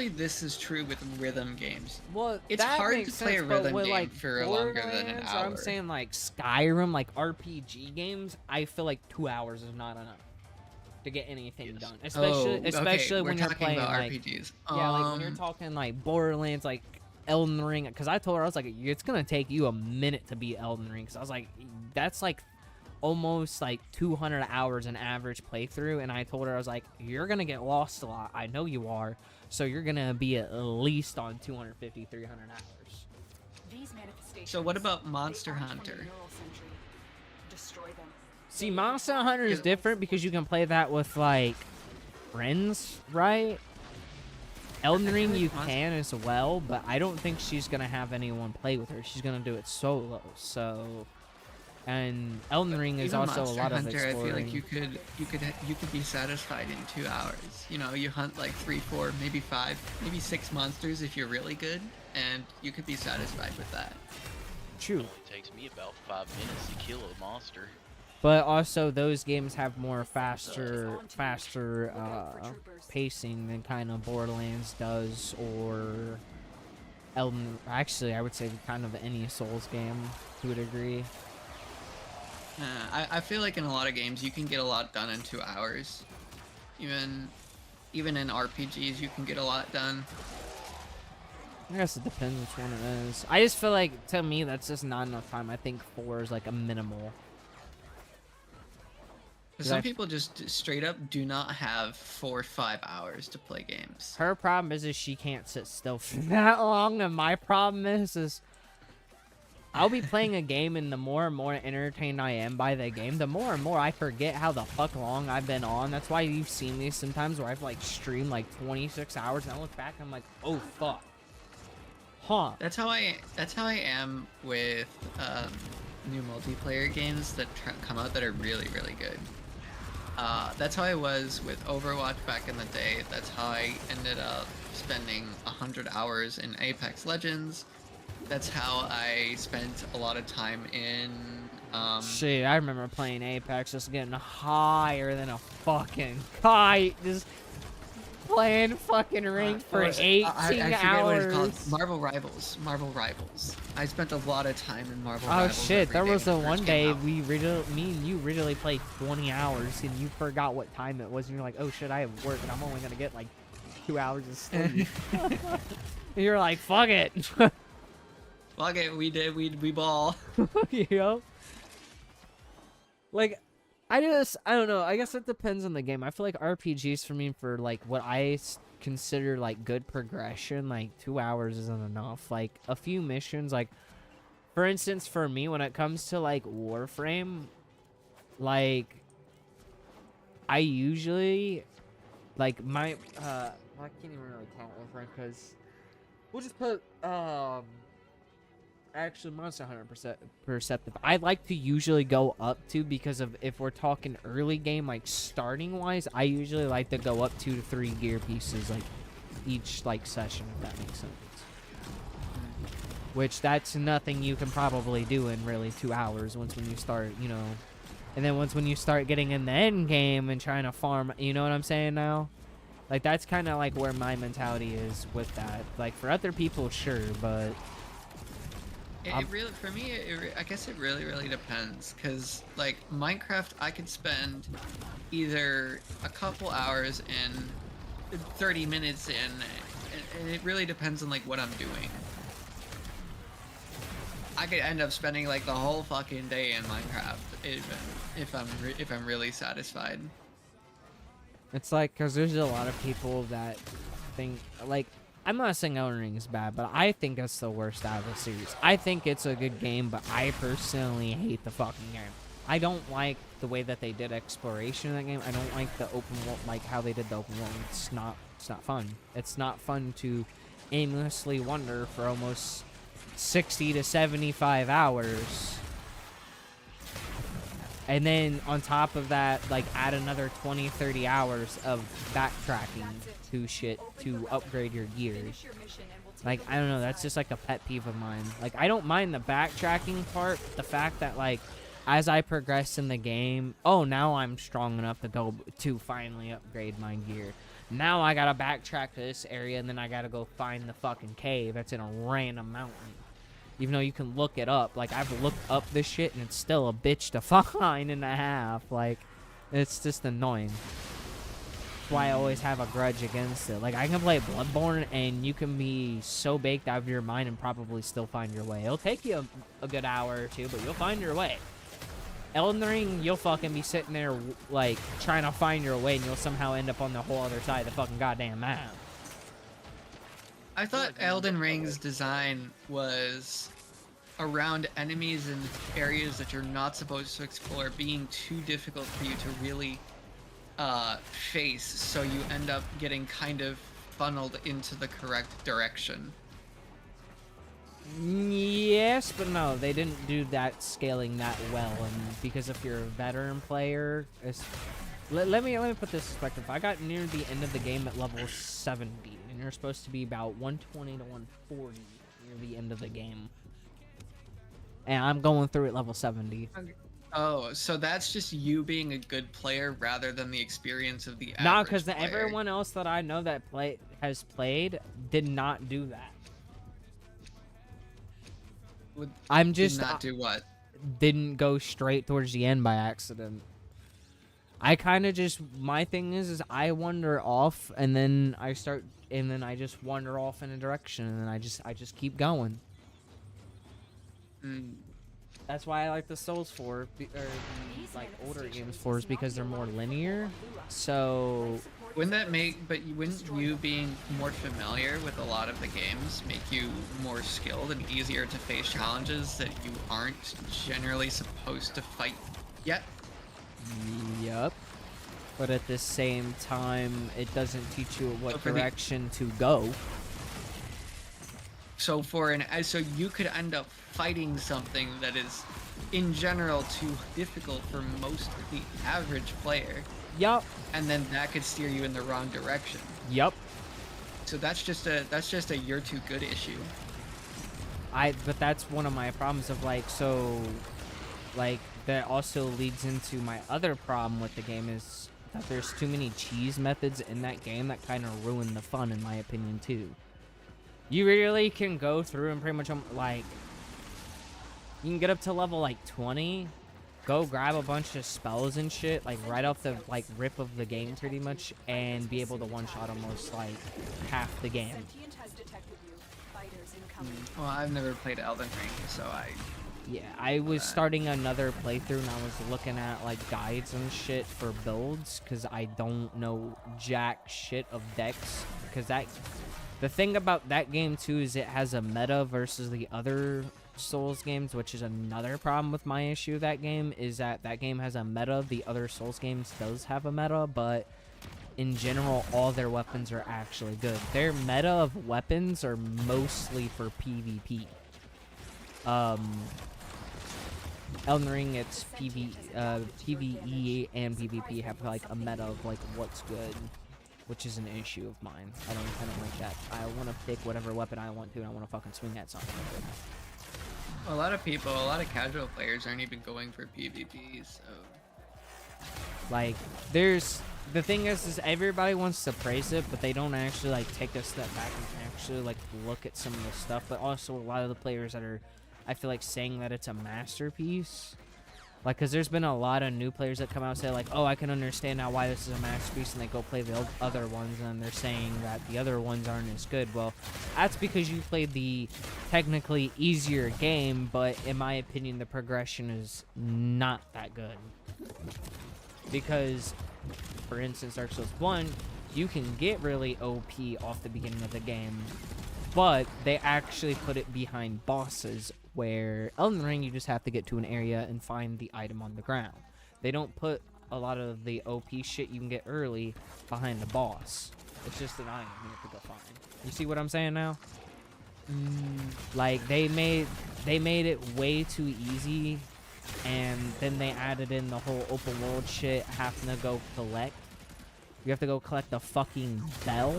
this is true with rhythm games. Well, it's that hard makes to play sense, a but rhythm with, game like, for longer than an Borderlands, or hour. I'm saying like Skyrim, like RPG games, I feel like 2 hours is not enough to get anything done. Especially when you're playing about like RPGs. Yeah, like when you're talking like Borderlands, like Elden Ring, because I told her, I was like, it's gonna take you a minute to beat Elden Ring, because I was like, that's like almost like 200 hours an average playthrough, and I told her, I was like, you're gonna get lost a lot, I know you are, so you're gonna be at least on 250, 300 hours. These manifestations, So what about Monster Hunter? Destroy them. See, Monster Hunter is different because you can play that with like friends, right? Elden Ring you can as well, but I don't think she's gonna have anyone play with her. She's gonna do it solo, so... And Elden Ring is Even also Monster a lot Hunter, of exploring. I feel like you could be satisfied in 2 hours. You know, you hunt like 3, 4, maybe 5, maybe 6 monsters if you're really good, and you could be satisfied with that. True. It takes me about 5 minutes to kill a monster. But also, those games have more faster pacing than kind of Borderlands does, or Elden. Actually, I would say kind of any Souls game. You would agree? I feel like in a lot of games you can get a lot done in 2 hours. Even in RPGs you can get a lot done. I guess it depends which one it is. I just feel like, to me, that's just not enough time. I think 4 is like a minimal. Some people just straight up do not have 4 or 5 hours to play games. Her problem is she can't sit still for that long, and my problem is I'll be playing a game, and the more and more entertained I am by the game, the more and more I forget how the fuck long I've been on. That's why you've seen me sometimes where I've like streamed like 26 hours, and I look back and I'm like, oh fuck. Huh. That's how I am with new multiplayer games that come out that are really, really good. That's how I was with Overwatch back in the day. That's how I ended up spending 100 hours in Apex Legends. That's how I spent a lot of time in Shit, I remember playing Apex, just getting higher than a fucking kite, just playing fucking ranked for 18 I forget hours. what it's called. Marvel Rivals. I spent a lot of time in Marvel Rivals. Oh shit, there every day was the when it one first day came out. me and you really played 20 hours, and you forgot what time it was, and you're like, oh shit, I have work, and I'm only gonna get like 2 hours of sleep. You're like, fuck it. Fuck it, we ball. You know? Like, I don't know, I guess it depends on the game. I feel like RPGs for me, for like what I consider like good progression, like 2 hours isn't enough. Like a few missions, like for instance, for me, when it comes to like Warframe, like I usually like my well, I can't even really count one because we'll just put actually Monster Hunter Perceptive. I like to usually go up to, because of if we're talking early game, like starting wise, I usually like to go up 2 to 3 gear pieces like each like session, if that makes sense. Which that's nothing you can probably do in really 2 hours once when you start, you know. And then once when you start getting in the end game and trying to farm, you know what I'm saying now? Like that's kind of like where my mentality is with that. Like for other people, sure, but It really, for me, I guess it really depends. Cause like Minecraft, I could spend either a couple hours in, 30 minutes in, and it really depends on like what I'm doing. I could end up spending like the whole fucking day in Minecraft if I'm really satisfied. it's like, cause there's a lot of people that think like, I'm not saying Elden Ring is bad, but I think it's the worst out of the series. I think it's a good game, but I personally hate the fucking game. I don't like the way that they did exploration in that game. I don't like the open world, like how they did the open world. It's not fun. It's not fun to aimlessly wander for almost 60 to 75 hours. And then on top of that, like add another 20, 30 hours of backtracking to shit to upgrade your gears. Like, I don't know, that's just like a pet peeve of mine. Like, I don't mind the backtracking part, the fact that like, as I progress in the game, oh, now I'm strong enough to go to finally upgrade my gear. Now I gotta backtrack to this area, and then I gotta go find the fucking cave that's in a random mountain. Even though you can look it up. Like, I've looked up this shit, and it's still a bitch to find and a half. Like, it's just annoying. That's why I always have a grudge against it. Like, I can play Bloodborne, and you can be so baked out of your mind and probably still find your way. It'll take you a good hour or two, but you'll find your way. Elden Ring, you'll fucking be sitting there, like, trying to find your way, and you'll somehow end up on the whole other side of the fucking goddamn map. I thought Elden Ring's design was around enemies in areas that you're not supposed to explore being too difficult for you to really face, so you end up getting kind of funneled into the correct direction. Yes, but no, they didn't do that scaling that well, and because if you're a veteran player, let me put this in perspective. I got near the end of the game at level 70, and you're supposed to be about 120 to 140 near the end of the game, and I'm going through at level 70. Oh, so that's just you being a good player rather than the experience of the average No, because player. everyone else that I know that has played did not do that. I'm just did not do what? Didn't go straight towards the end by accident. I kind of just, my thing is I wander off, and then I just wander off in a direction, and then I just keep going. That's why I like the Souls 4 or the, like older games 4s, because they're more linear. So Wouldn't you being more familiar with a lot of the games make you more skilled and easier to face challenges that you aren't generally supposed to fight yet? Yep. But at the same time, it doesn't teach you what direction to go. So so you could end up fighting something that is, in general, too difficult for most of the average player. Yup. And then that could steer you in the wrong direction. Yup. So that's just a you're too good issue. But that's one of my problems of that also leads into my other problem with the game is that there's too many cheese methods in that game that kind of ruin the fun, in my opinion, too. You really can go through and pretty much, like, you can get up to level, like, 20, go grab a bunch of spells and shit, like, right off the, like, rip of the game, pretty much, and be able to one-shot almost, like, half the game. Well, I've never played Elden Ring, so Yeah, I was starting another playthrough, and I was looking at, like, guides and shit for builds, because I don't know jack shit of decks, because the thing about that game, too, is it has a meta versus the other Souls games, which is another problem with my issue with that game, is that that game has a meta. The other Souls games does have a meta, but in general, all their weapons are actually good. Their meta of weapons are mostly for PvP. Elden Ring, it's PvE and PvP have like a meta of like what's good, which is an issue of mine. I don't like that. I want to pick whatever weapon I want to, and I want to fucking swing at something. A lot of people, a lot of casual players aren't even going for PvP, so... Like, the thing is everybody wants to praise it, but they don't actually, like, take a step back and actually, like, look at some of the stuff. But also, a lot of the players that are, I feel like, saying that it's a masterpiece. Like, because there's been a lot of new players that come out and say, like, oh, I can understand now why this is a masterpiece, and they go play the other ones, and they're saying that the other ones aren't as good. Well, that's because you played the technically easier game, but in my opinion, the progression is not that good. Because, for instance, Dark Souls 1, you can get really OP off the beginning of the game, but they actually put it behind bosses, where Elden Ring, you just have to get to an area and find the item on the ground. They don't put a lot of the OP shit you can get early behind the boss. It's just an item you have to go find. You see what I'm saying now? Like, they made it way too easy, and then they added in the whole open world shit, having to go collect. You have to go collect the fucking bell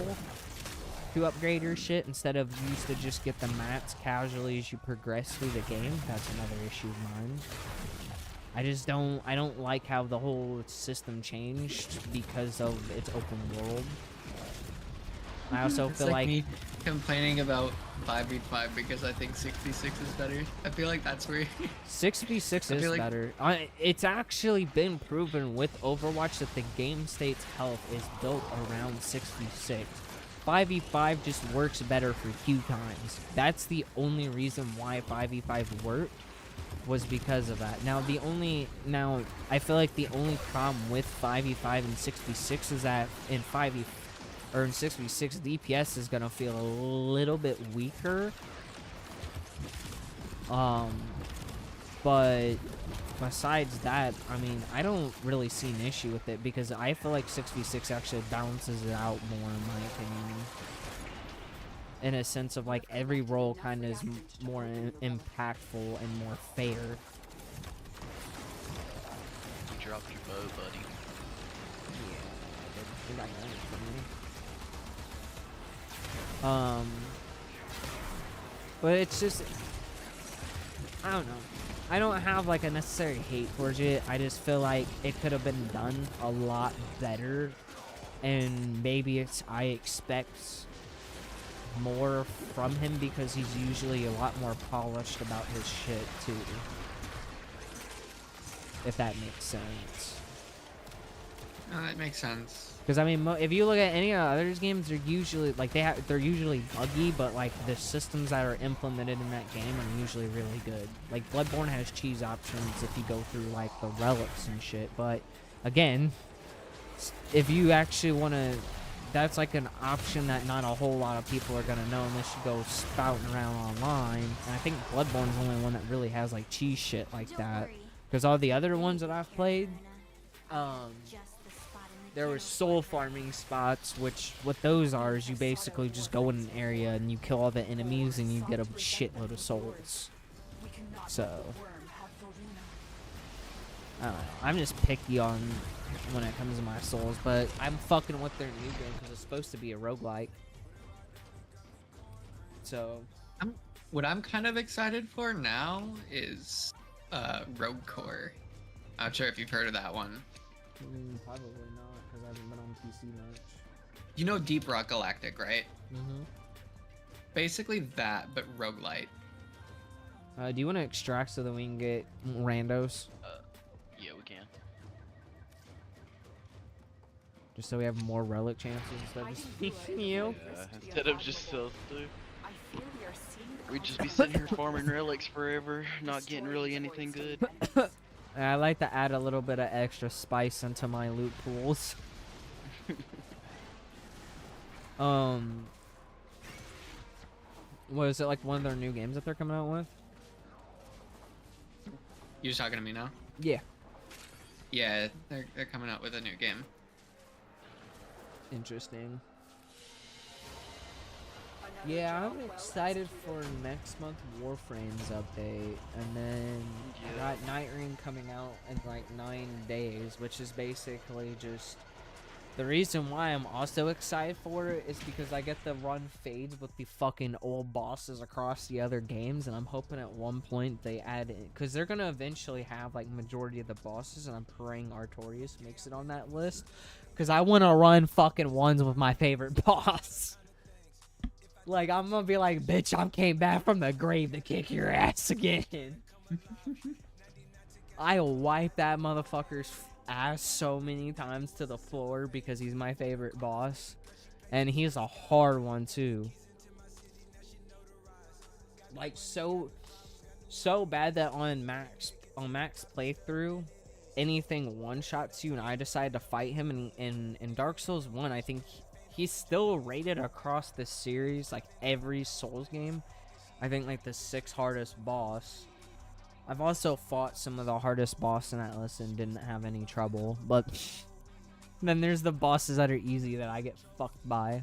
to upgrade your shit instead of you used to just get the mats casually as you progress through the game. That's another issue of mine. I don't like how the whole system changed because of its open world. I also feel like me complaining about 5v5 because I think 6v6 is better. I feel like that's where 6v6 is like... better. It's actually been proven with Overwatch that the game state's health is built around 6v6. 5v5 just works better for queue times. That's the only reason why 5v5 worked, was because of that. Now I feel like the only problem with 5v5 and 6v6 is that in 6v6 DPS is gonna feel a little bit weaker. But besides that, I mean, I don't really see an issue with it because I feel like 6v6 actually balances it out more, in my opinion. In a sense of like every role kind of is more impactful and more fair. You dropped your bow, buddy. Yeah, I got from me. But it's just, I don't know. I don't have like a necessary hate towards it. I just feel like it could have been done a lot better, and maybe I expect more from him because he's usually a lot more polished about his shit too. If that makes sense. No, that makes sense. Because I mean, if you look at any other games, they're usually like they're usually buggy, but like the systems that are implemented in that game are usually really good. Like Bloodborne has cheese options if you go through like the relics and shit. But again, if you actually want to, that's like an option that not a whole lot of people are gonna know unless you go spouting around online. And I think Bloodborne's the only one that really has like cheese shit like that. Because all the other ones that I've played, there were soul farming spots, which what those are is you basically just go in an area and you kill all the enemies and you get a shitload of souls. So, I don't know. I'm just picky on when it comes to my souls, but I'm fucking with their new game because it's supposed to be a roguelike. So, what I'm kind of excited for now is Rogue Core. Not sure if you've heard of that one. Probably not, because I haven't been on PC much. You know Deep Rock Galactic, right? Mm-hmm. Basically that, but roguelite. Do you want to extract so that we can get randos? Yeah, we can. Just so we have more relic chances instead of just you. Yeah, instead of just stealth, dude. We'd just be sitting here farming relics forever, not getting really anything good. I like to add a little bit of extra spice into my loot pools. What is it, like one of their new games that they're coming out with? You just talking to me now? Yeah. Yeah, they're coming out with a new game. Interesting. Yeah, I'm excited for next month Warframes update, and then I got Night Ring coming out in like 9 days, which is basically just the reason why I'm also excited for it is because I get to run fades with the fucking old bosses across the other games, and I'm hoping at one point they add in, because they're gonna eventually have like majority of the bosses, and I'm praying Artorias makes it on that list, because I want to run fucking ones with my favorite boss. Like, I'm gonna be like, bitch, I came back from the grave to kick your ass again. I'll wipe that motherfucker's ass so many times to the floor because he's my favorite boss. And he's a hard one, too. Like, so bad that on Max playthrough, anything one-shots you and I decide to fight him in Dark Souls 1, I think he's still rated across the series, like every Souls game. I think like the 6th hardest boss. I've also fought some of the hardest boss in that list and didn't have any trouble. But then there's the bosses that are easy that I get fucked by.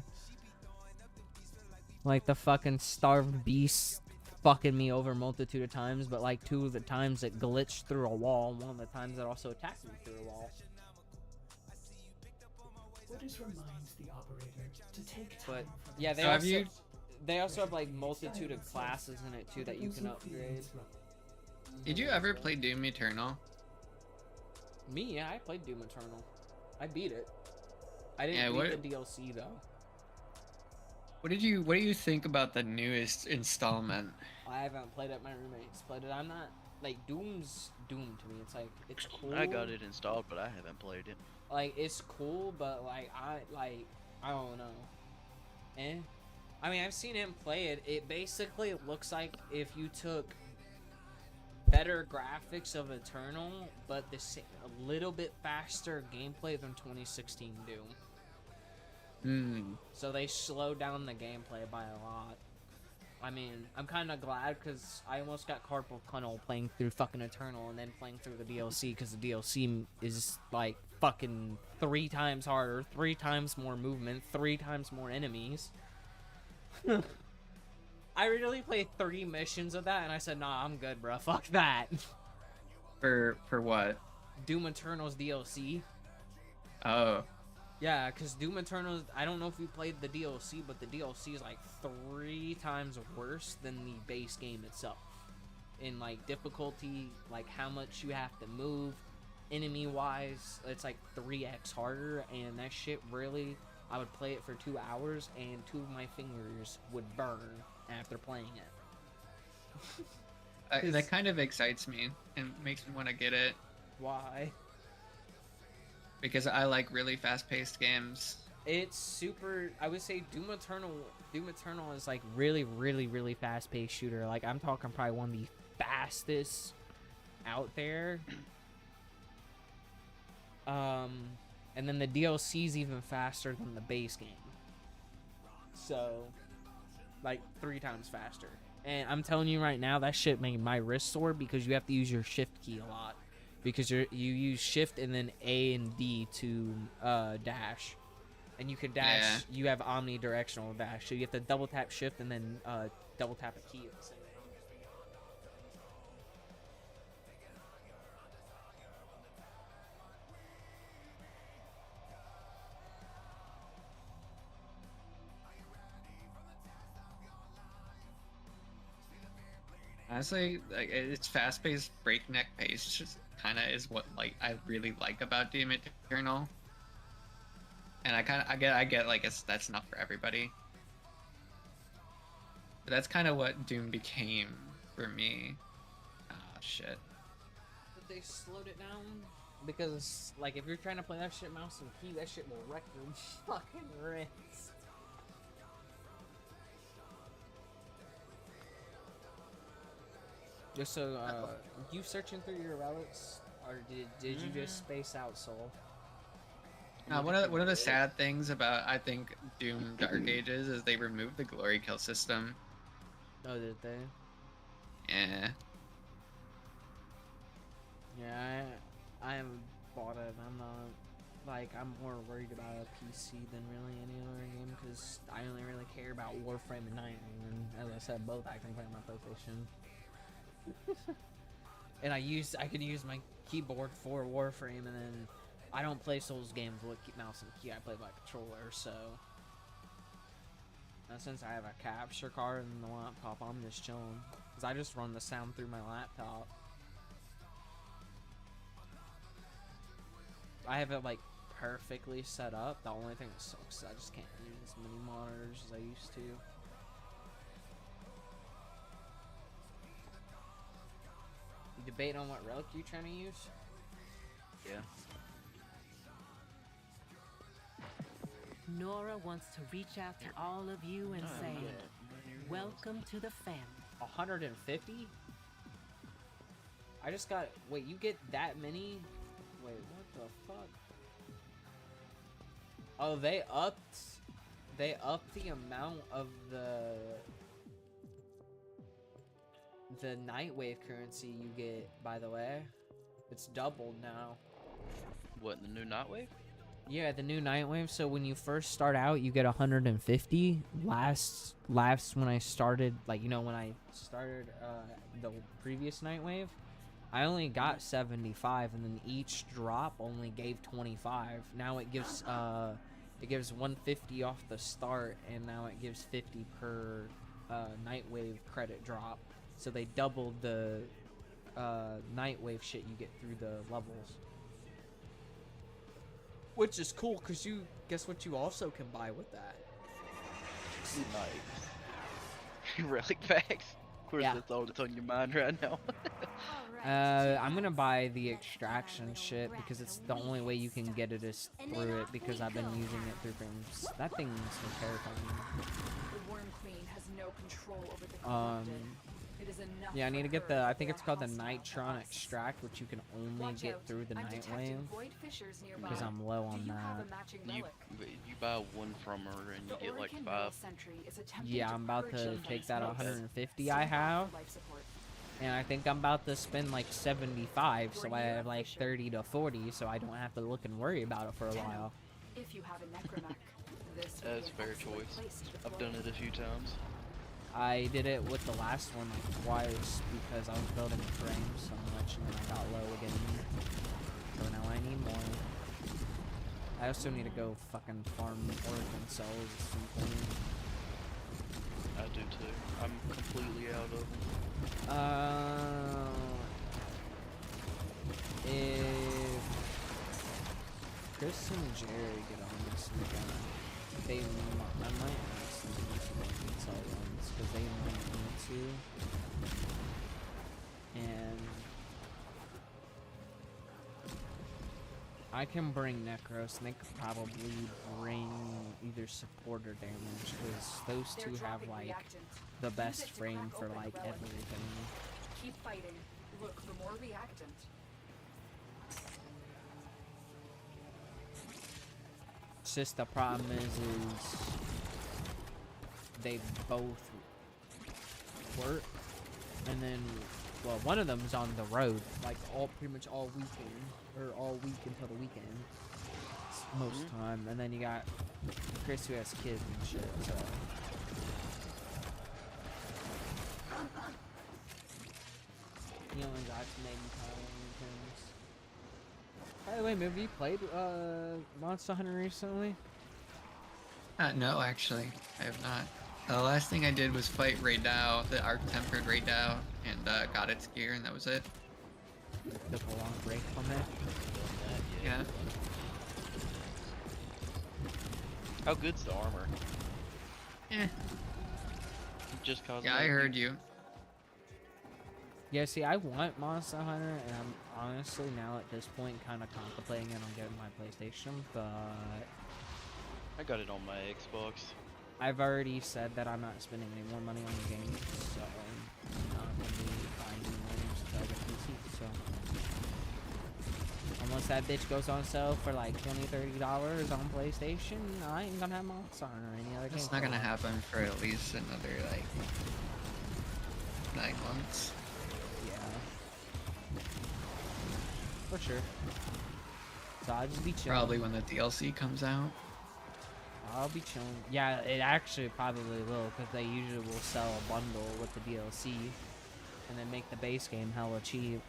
Like the fucking starved beast fucking me over a multitude of times, but like 2 of the times it glitched through a wall, and 1 of the times it also attacked me through a wall. This reminds the operator to take time. But for yeah, they themselves. also have like multitude of classes in it too that you can upgrade. Did you ever play Doom Eternal? Me, yeah, I played Doom Eternal. I beat it. I didn't beat the DLC though. What do you think about the newest installment? I haven't played it. My roommates played it. I'm not like Doom's Doom to me. It's like it's cool. I got it installed, but I haven't played it. Like it's cool, but like I don't know. I mean, I've seen him play it. It basically looks like if you took better graphics of Eternal, but a little bit faster gameplay than 2016 Doom. So they slowed down the gameplay by a lot. I mean, I'm kind of glad because I almost got carpal tunnel playing through fucking Eternal and then playing through the DLC because the DLC is like fucking 3 times harder, 3 times more movement, 3 times more enemies. I really played 3 missions of that and I said, nah, I'm good, bro. Fuck that. For what? Doom Eternal's DLC. Oh. Yeah, because Doom Eternal, I don't know if you played the DLC, but the DLC is like 3 times worse than the base game itself. In like difficulty, like how much you have to move, enemy-wise, it's like 3x harder, and that shit really, I would play it for 2 hours, and 2 of my fingers would burn after playing it. That kind of excites me and makes me want to get it. Why? Because I like really fast-paced games. It's super. I would say Doom Eternal is like really, really, really fast-paced shooter. Like I'm talking probably one of the fastest out there. And then the DLC is even faster than the base game. So, like 3 times faster. And I'm telling you right now, that shit made my wrist sore because you have to use your shift key a lot. Because you use shift and then A and D to dash, and you can dash. Yeah. You have omnidirectional dash, so you have to double tap shift and then double tap a key at the same time. Honestly, like it's fast-paced, breakneck pace. Just kind of is what like I really like about Doom Eternal. And I get like that's not for everybody. But that's kind of what Doom became for me. Ah, shit. But they slowed it down because like if you're trying to play that shit mouse and key, that shit will wreck your fucking wrist. Just so, you searching through your relics, or did you just space out, Soul? One of the sad things about I think Doom Dark Ages is they removed the glory kill system. Oh, did they? Yeah. Yeah, I haven't bought it. I'm not, like, I'm more worried about a PC than really any other game because I only really care about Warframe and Nightwing, and as I said, both I can play on my PlayStation. And I could use my keyboard for Warframe, and then I don't play Souls games with mouse and key. I play by controller, so. And since I have a capture card and the laptop, I'm just chilling. Because I just run the sound through my laptop. I have it like perfectly set up. The only thing that sucks is I just can't use as many monitors as I used to. You debate on what relic you're trying to use? Yeah. Nora wants to reach out to all of you and say, welcome to the family. 150? I just got. Wait, you get that many? Wait, what the fuck? Oh, they upped the amount of the Nightwave currency you get, by the way. It's doubled now. What, the new Nightwave? Yeah, the new Nightwave. So when you first start out, you get 150. Last when I started, like, you know, when I started the previous Nightwave, I only got 75, and then each drop only gave 25. Now it gives 150 off the start, and now it gives 50 per Nightwave credit drop. So they doubled the Nightwave shit you get through the levels. Which is cool, because you, guess what you also can buy with that? Nice. Relic packs? Of course, Yeah. that's all that's on your mind right now. I'm gonna buy the extraction shit, because it's the only way you can get it is through it, because I've been using it through things. That thing's so terrifying. The Worm Queen has no control over the corrupted. It is enough Yeah, I need to for get her the, I to think be it's a called the hostile to Nitron us. Extract, which you can only Watch get out. through the I'm Nightwave, detecting void fissures nearby. because I'm low Do on you have that. a matching you, relic? you buy one from her and you The get like Orokin 5. Metal Sentry is attempting Yeah, to I'm about purge to you take from that space. 150 I Stand by have, for life support. and I think I'm about to spend like 75, so You're I near a have like fissure. 30 to 40, so I don't have to look and worry about it for a while. If you have a necromech, this will That's be an fair excellent choice. place to I've deploy. done it a few times. I did it with the last one like twice because I was building frames so much, and then I got low again. So now I need more. I also need to go fucking farm orphan cells at some point. I do too. I'm completely out of them. If Chris and Jerry get on this weekend, I might ask them to do some orphan cell ones because they might need to. And I can bring Necros, and they could probably bring either support or damage, because those They're two have dropping like reactant. the Use best it to frame crack for open the like relic. everything. Keep fighting. Look for more reactant. It's just the problem is they both work, and then, well, one of them's on the road like pretty much all weekend, or all week until the weekend most time, and then you got Chris who has kids and shit, so. He only got to name time and things. By the way, have you played Monster Hunter recently? No, actually, I have not. The last thing I did was fight Raidao, the Arc-Tempered Raidao, and got its gear, and that was it. Took a long break from it. Yeah. How good's the armor? Eh. Just cause. Yeah, I heard you. Yeah, see, I want Monster Hunter, and I'm honestly now at this point kind of contemplating it on getting my PlayStation, but I got it on my Xbox. I've already said that I'm not spending any more money on the game, so I'm not going to be buying any more games until I get a PC, so. Unless that bitch goes on sale for like $20, $30 on PlayStation, I ain't gonna have Monster Hunter or any other game. It's not gonna happen for at least another, like, 9 months. Yeah. For sure. So I'll just be chilling. Probably when the DLC comes out. I'll be chilling. Yeah, it actually probably will, because they usually will sell a bundle with the DLC and then make the base game hella cheap.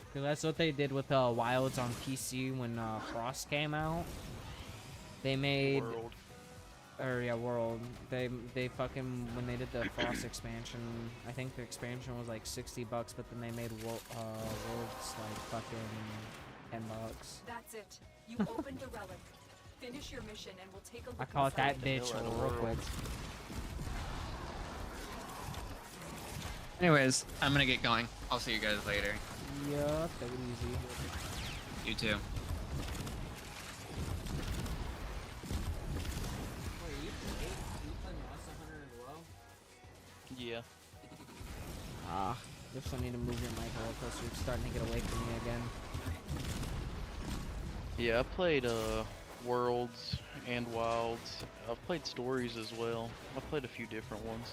Because that's what they did with Wilds on PC when Frost came out. They made... World. Or yeah, World. They fucking, when they did the Frost expansion, I think the expansion was like $60, but then they made Worlds like fucking $10. That's it. You opened the relic. Finish your mission and we'll take a look. I call it that inside. bitch real quick. Anyways, I'm gonna get going. I'll see you guys later. Yeah, take it easy. You too. Yeah. Ah, just I need to move your mic a little closer. It's starting to get away from me again. Yeah, I played Worlds and Wilds. I've played Stories as well. I've played a few different ones.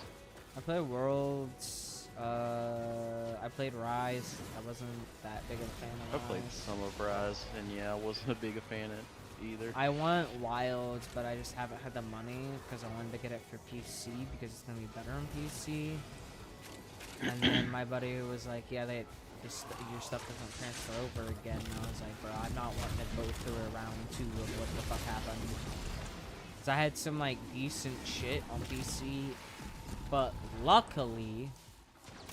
I played Worlds. I played Rise. I wasn't that big of a fan I of played Rise. some of Rise, and yeah, I wasn't a big a fan of it either. I want Wilds, but I just haven't had the money because I wanted to get it for PC because it's gonna be better on PC. And then my buddy was like, "Yeah, your stuff doesn't transfer over again." And I was like, "Bro, I'm not wanting to go through a round 2 of what the fuck happened." Cause I had some like decent shit on PC, but luckily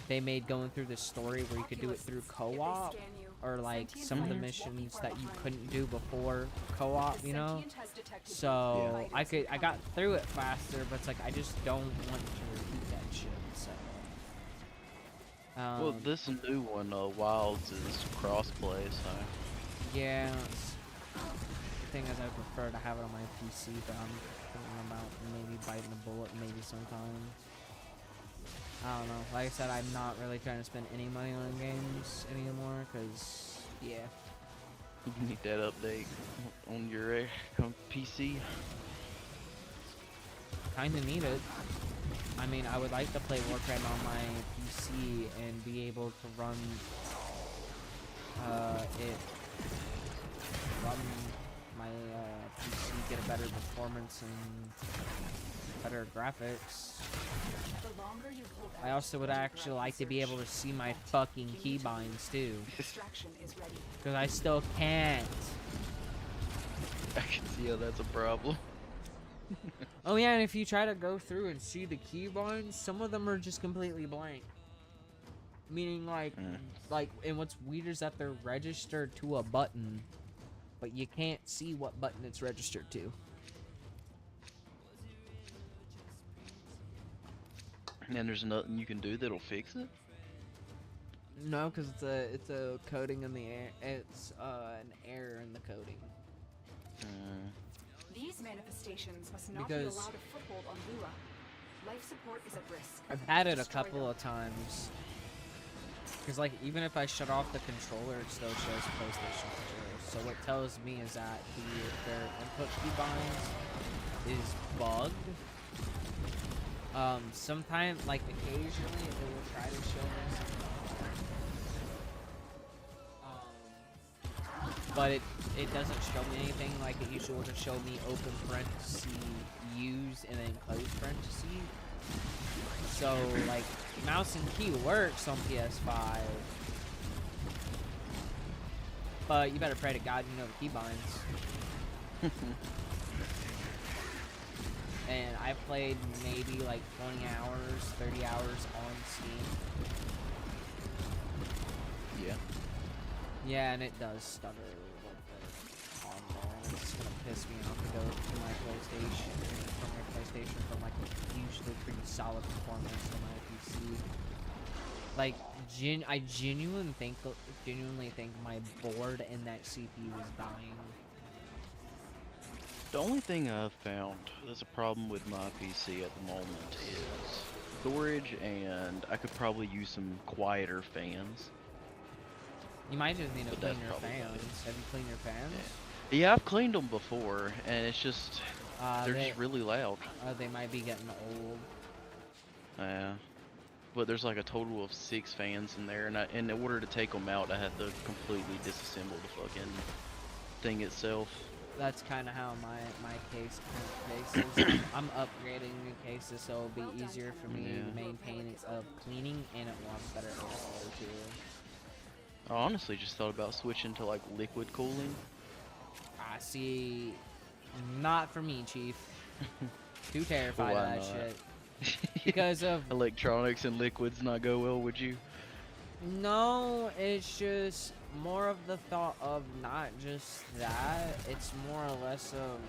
they made going through the story where you could do it through co-op, or like some of the missions that you couldn't do before co-op, you know. So I got through it faster, but it's like I just don't want to repeat that shit. So. Well, this new one, Wilds, is crossplay, so. Yeah. The thing is, I prefer to have it on my PC, but I'm thinking about maybe biting the bullet maybe sometime. I don't know. Like I said, I'm not really trying to spend any money on games anymore, because, yeah. You need that update on your PC. Kinda need it. I mean, I would like to play Warcraft on my PC and be able to run it from my PC, get a better performance and better graphics. The longer you hold I also would actually like to be able to see my fucking keybinds too, Extraction is ready. because I still can't. I can see how that's a problem. Oh yeah, and if you try to go through and see the keybinds, some of them are just completely blank. Meaning and what's weird is that they're registered to a button, but you can't see what button it's registered to. And there's nothing you can do that'll fix it? No, because it's a coding in the air. It's an error in the coding. These manifestations must not be Because- allowed a foothold on Lua. Life support is at risk. I've had it a Destroy couple them. of times. Because, like, even if I shut off the controller, it still shows PlayStation controller. So what tells me is that their input keybinds is bugged. Sometimes, like, occasionally, it will try to show me something. But it doesn't show me anything. Like, it usually will just show me open parenthesis, use, and then close parenthesis. So, like, mouse and key works on PS5. But you better pray to God you know the keybinds. And I played maybe like 20 hours, 30 hours on Steam. Yeah. Yeah, and it does stutter with the on. It's gonna piss me off to go to my PlayStation from my PlayStation from like a usually pretty solid performance to my PC. Like, I genuinely think my board in that CPU is dying. The only thing I've found that's a problem with my PC at the moment is storage, and I could probably use some quieter fans. You might just need to But clean that's your probably fans. Have you cleaned your fans? Yeah, I've cleaned them before, and it's just they're they- just really loud. They might be getting old. Yeah. but there's like a total of 6 fans in there, and in order to take them out, I had to completely disassemble the fucking thing itself. That's kind of how my case is. I'm upgrading new cases, so it'll be easier for me to maintain cleaning, and it will have better airflow too. I honestly just thought about switching to like liquid cooling. I see. Not for me, Chief. Too terrified Why of that not? shit. Because of electronics and liquids not go well, would you? no, it's just more of the thought of not just that. It's more or less of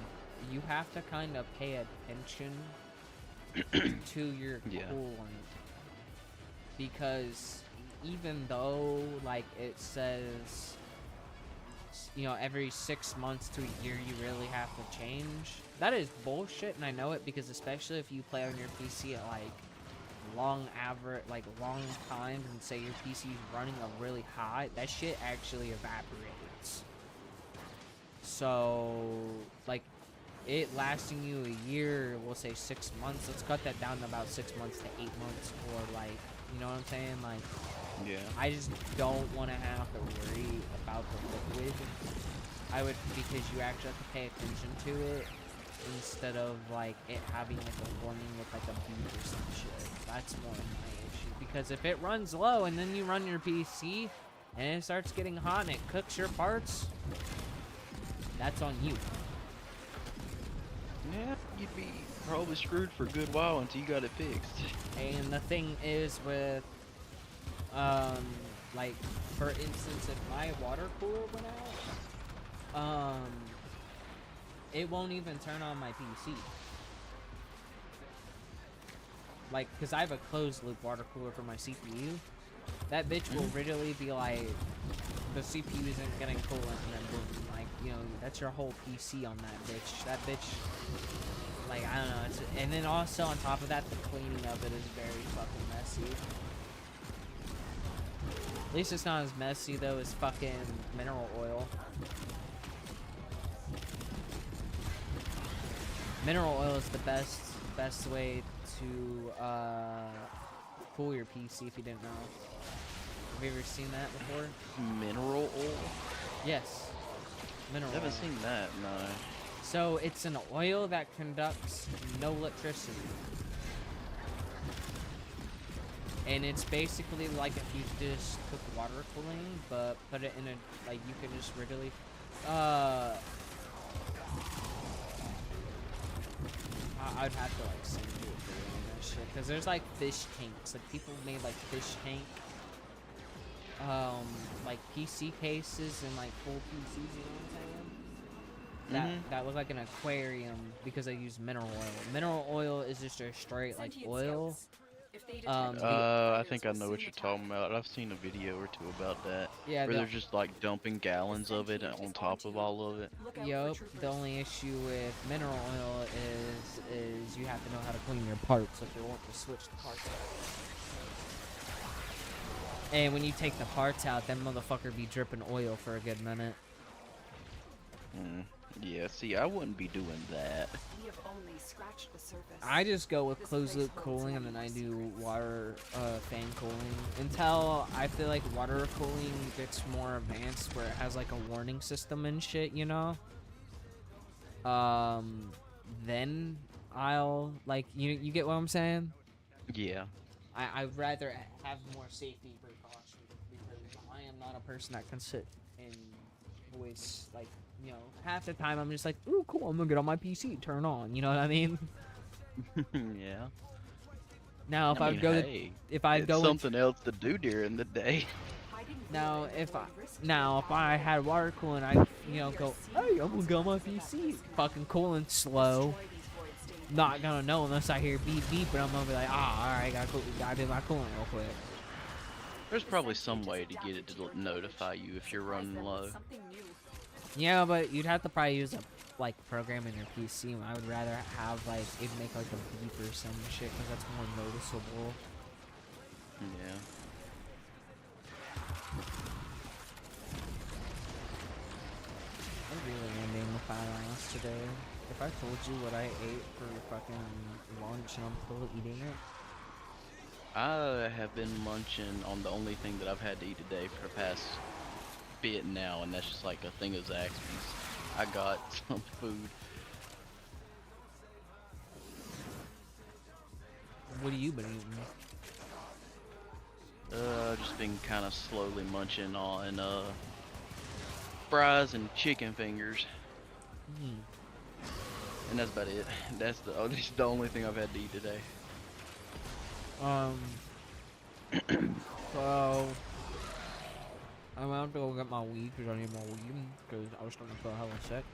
you have to kind of pay attention to your coolant, because even though like it says, you know, every 6 months to a year you really have to change, that is bullshit, and I know it, because especially if you play on your PC at like long times, and say your PC is running a really high, that shit actually evaporates. So like it lasting you a year, we'll say 6 months, let's cut that down to about 6 months to 8 months, or like, you know what I'm saying, like, yeah, I just don't want to have to worry about the liquid. Because you actually have to pay attention to it, instead of like it having like a warning with like a beep or some shit. That's more of my issue, because if it runs low and then you run your PC and it starts getting hot and it cooks your parts, that's on you. Yeah, you'd be probably screwed for a good while until you got it fixed. And the thing is with like for instance, if my water cooler went out, it won't even turn on my PC. Like, because I have a closed loop water cooler for my CPU. That bitch will literally be like, the CPU isn't getting coolant, and then boom, like, you know, that's your whole PC on that bitch. That bitch, like, I don't know. And then also on top of that, the cleaning of it is very fucking messy. At least it's not as messy though as fucking mineral oil. Mineral oil is the best way to cool your PC, if you didn't know. Have you ever seen that before? Mineral oil? Yes. Mineral I haven't oil. seen that, no. So it's an oil that conducts no electricity. And it's basically like if you just took water cooling, but put it in a, like, you can just literally, I'd have to like send you a video on that shit, because there's like fish tanks, like people made like fish tank, like PC cases and like full PCs, you know what I'm saying? That look like an aquarium because they use mineral oil. Mineral oil is just a straight like oil. I think I know what you're talking about. I've seen a video or two about that. Yeah, where they're just like dumping gallons of it on top of all of it. Yup. The only issue with mineral oil is you have to know how to clean your parts if you want to switch the parts out. And when you take the parts out, that motherfucker be dripping oil for a good minute. Yeah, see, I wouldn't be doing that. We have only scratched the surface. I just go with closed loop cooling, and then I do water fan cooling until I feel like water cooling gets more advanced, where it has like a warning system and shit, you know. Then I'll like you get what I'm saying? Yeah. I'd rather have more safety precautions, because I am not a person that can sit and voice, like, you know, half the time I'm just like, ooh, cool, I'm gonna get on my PC, turn on, you know what I mean? Yeah. Now if I mean, go hey, if I it's go something else to do during the day. now if I had water cooling, I go, hey, I'm gonna go on my PC, fucking cooling slow. Not gonna know unless I hear beep beep, but I'm gonna be like, alright, gotta do my cooling real quick. There's probably some way to get it to notify you if you're running low. Yeah, but you'd have to probably use a like program in your PC. I would rather have like it make like a beep or some shit, because that's more noticeable. Yeah. I'm really ending the 5 hours today. If I told you what I ate for fucking lunch and I'm still eating it. I have been munching on the only thing that I've had to eat today for the past bit now, and that's just like a thing of Zaxby's. I got some food. What have you been eating? Just been kind of slowly munching on fries and chicken fingers, and that's about it. That's the only thing I've had to eat today. So I'm out to go get my weed because I need more weed because I was starting to feel hella sick.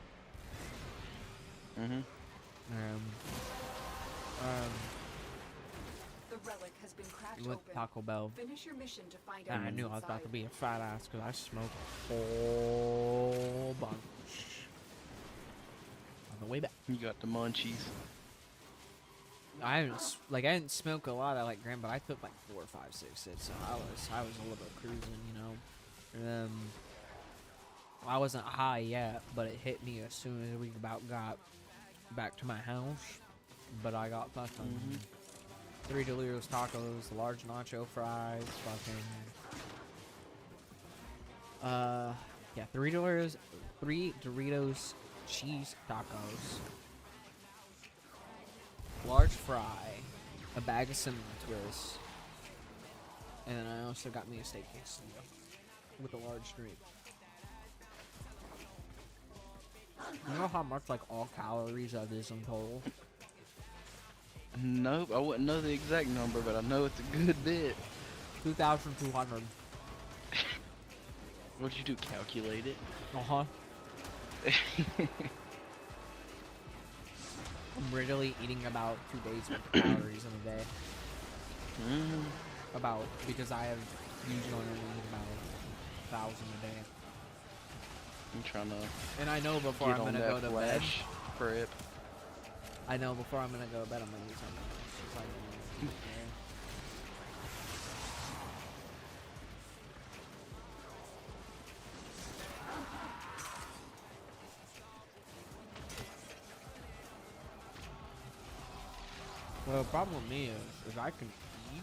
The relic has been cracked With open. Taco Bell. Finish your mission to find And out I what's knew I was about to inside. be a fat ass because I smoked a whole bunch on the way back. You got the munchies. I didn't smoke a lot. I like gram, but I took like 4, 5, 6 hits, so I was a little bit cruising, you know. I wasn't high yet, but it hit me as soon as we about got back to my house. But I got fucking 3 Doritos tacos, large nacho fries, fucking 3 Doritos cheese tacos, large fry, a bag of cinnamon twists, and then I also got me a steak quesadilla with a large drink. You know how much like all calories that is in total? Nope, I wouldn't know the exact number, but I know it's a good bit. 2,200. What'd you do? Calculate it? I'm literally eating about 2 days worth of calories in a day. Because I have usually only eat about 1,000 a day. I'm trying to. And I know before get I'm on gonna that go to bed. flash prep. I know before I'm gonna go to bed, I'm gonna eat something. It's just like, well, the problem with me is I can eat.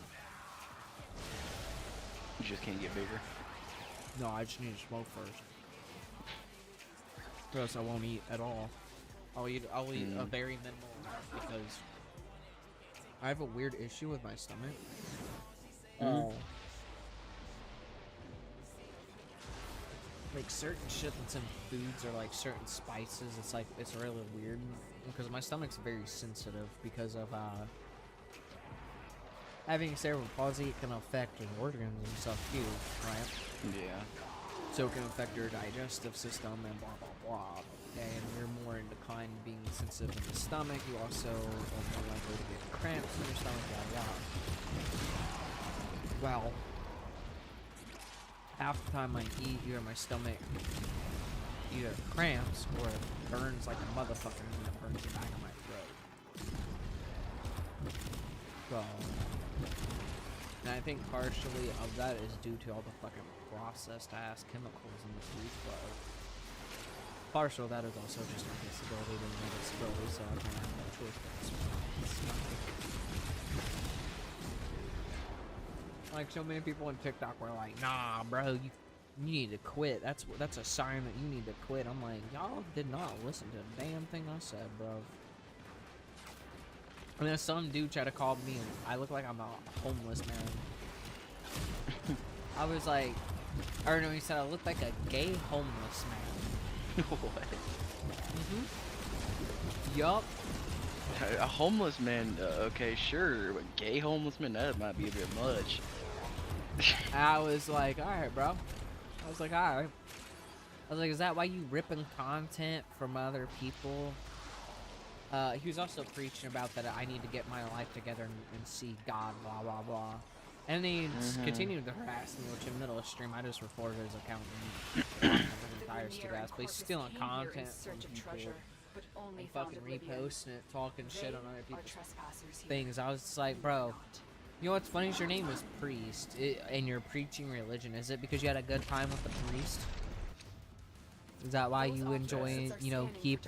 You just can't get bigger. No, I just need to smoke first. Or else I won't eat at all. I'll eat a very minimal amount because I have a weird issue with my stomach. Like certain shit that's in foods or like certain spices, it's really weird because my stomach's very sensitive because of having cerebral palsy. It can affect your organs and stuff too, right? Yeah. So it can affect your digestive system and blah blah blah. And you're more in decline being sensitive in the stomach. You also are more likely to get cramps in your stomach, blah blah. Well, half the time I eat, either my stomach either cramps or it burns like a motherfucker and it burns the back of my throat. So, and I think partially of that is due to all the fucking processed ass chemicals in the food, but partial of that is also just my disability to my disability, so I kind of have no choice but to smoke. Like so many people on TikTok were like, "Nah, bro, you need to quit. That's a sign that you need to quit." I'm like, y'all did not listen to a damn thing I said, bro. And then some dude tried to call me, and I look like I'm a homeless man. I was like, or no, he said I look like a gay homeless man. What? Yup. A homeless man, okay, sure, but gay homeless man, that might be a bit much. I was like, alright, bro. I was like, alright. I was like, is that why you ripping content from other people? He was also preaching about that I need to get my life together and see God, blah, blah, blah. And he continued to harass me, which in the middle of stream, I just reported his account and entire stupid ass, but he's stealing content from people. And fucking reposting it, talking shit on other people's things. I was just like, bro, you know what's funny is your name is Priest, and you're preaching religion. Is it because you had a good time with the priest? Is that why you enjoy, you know, keep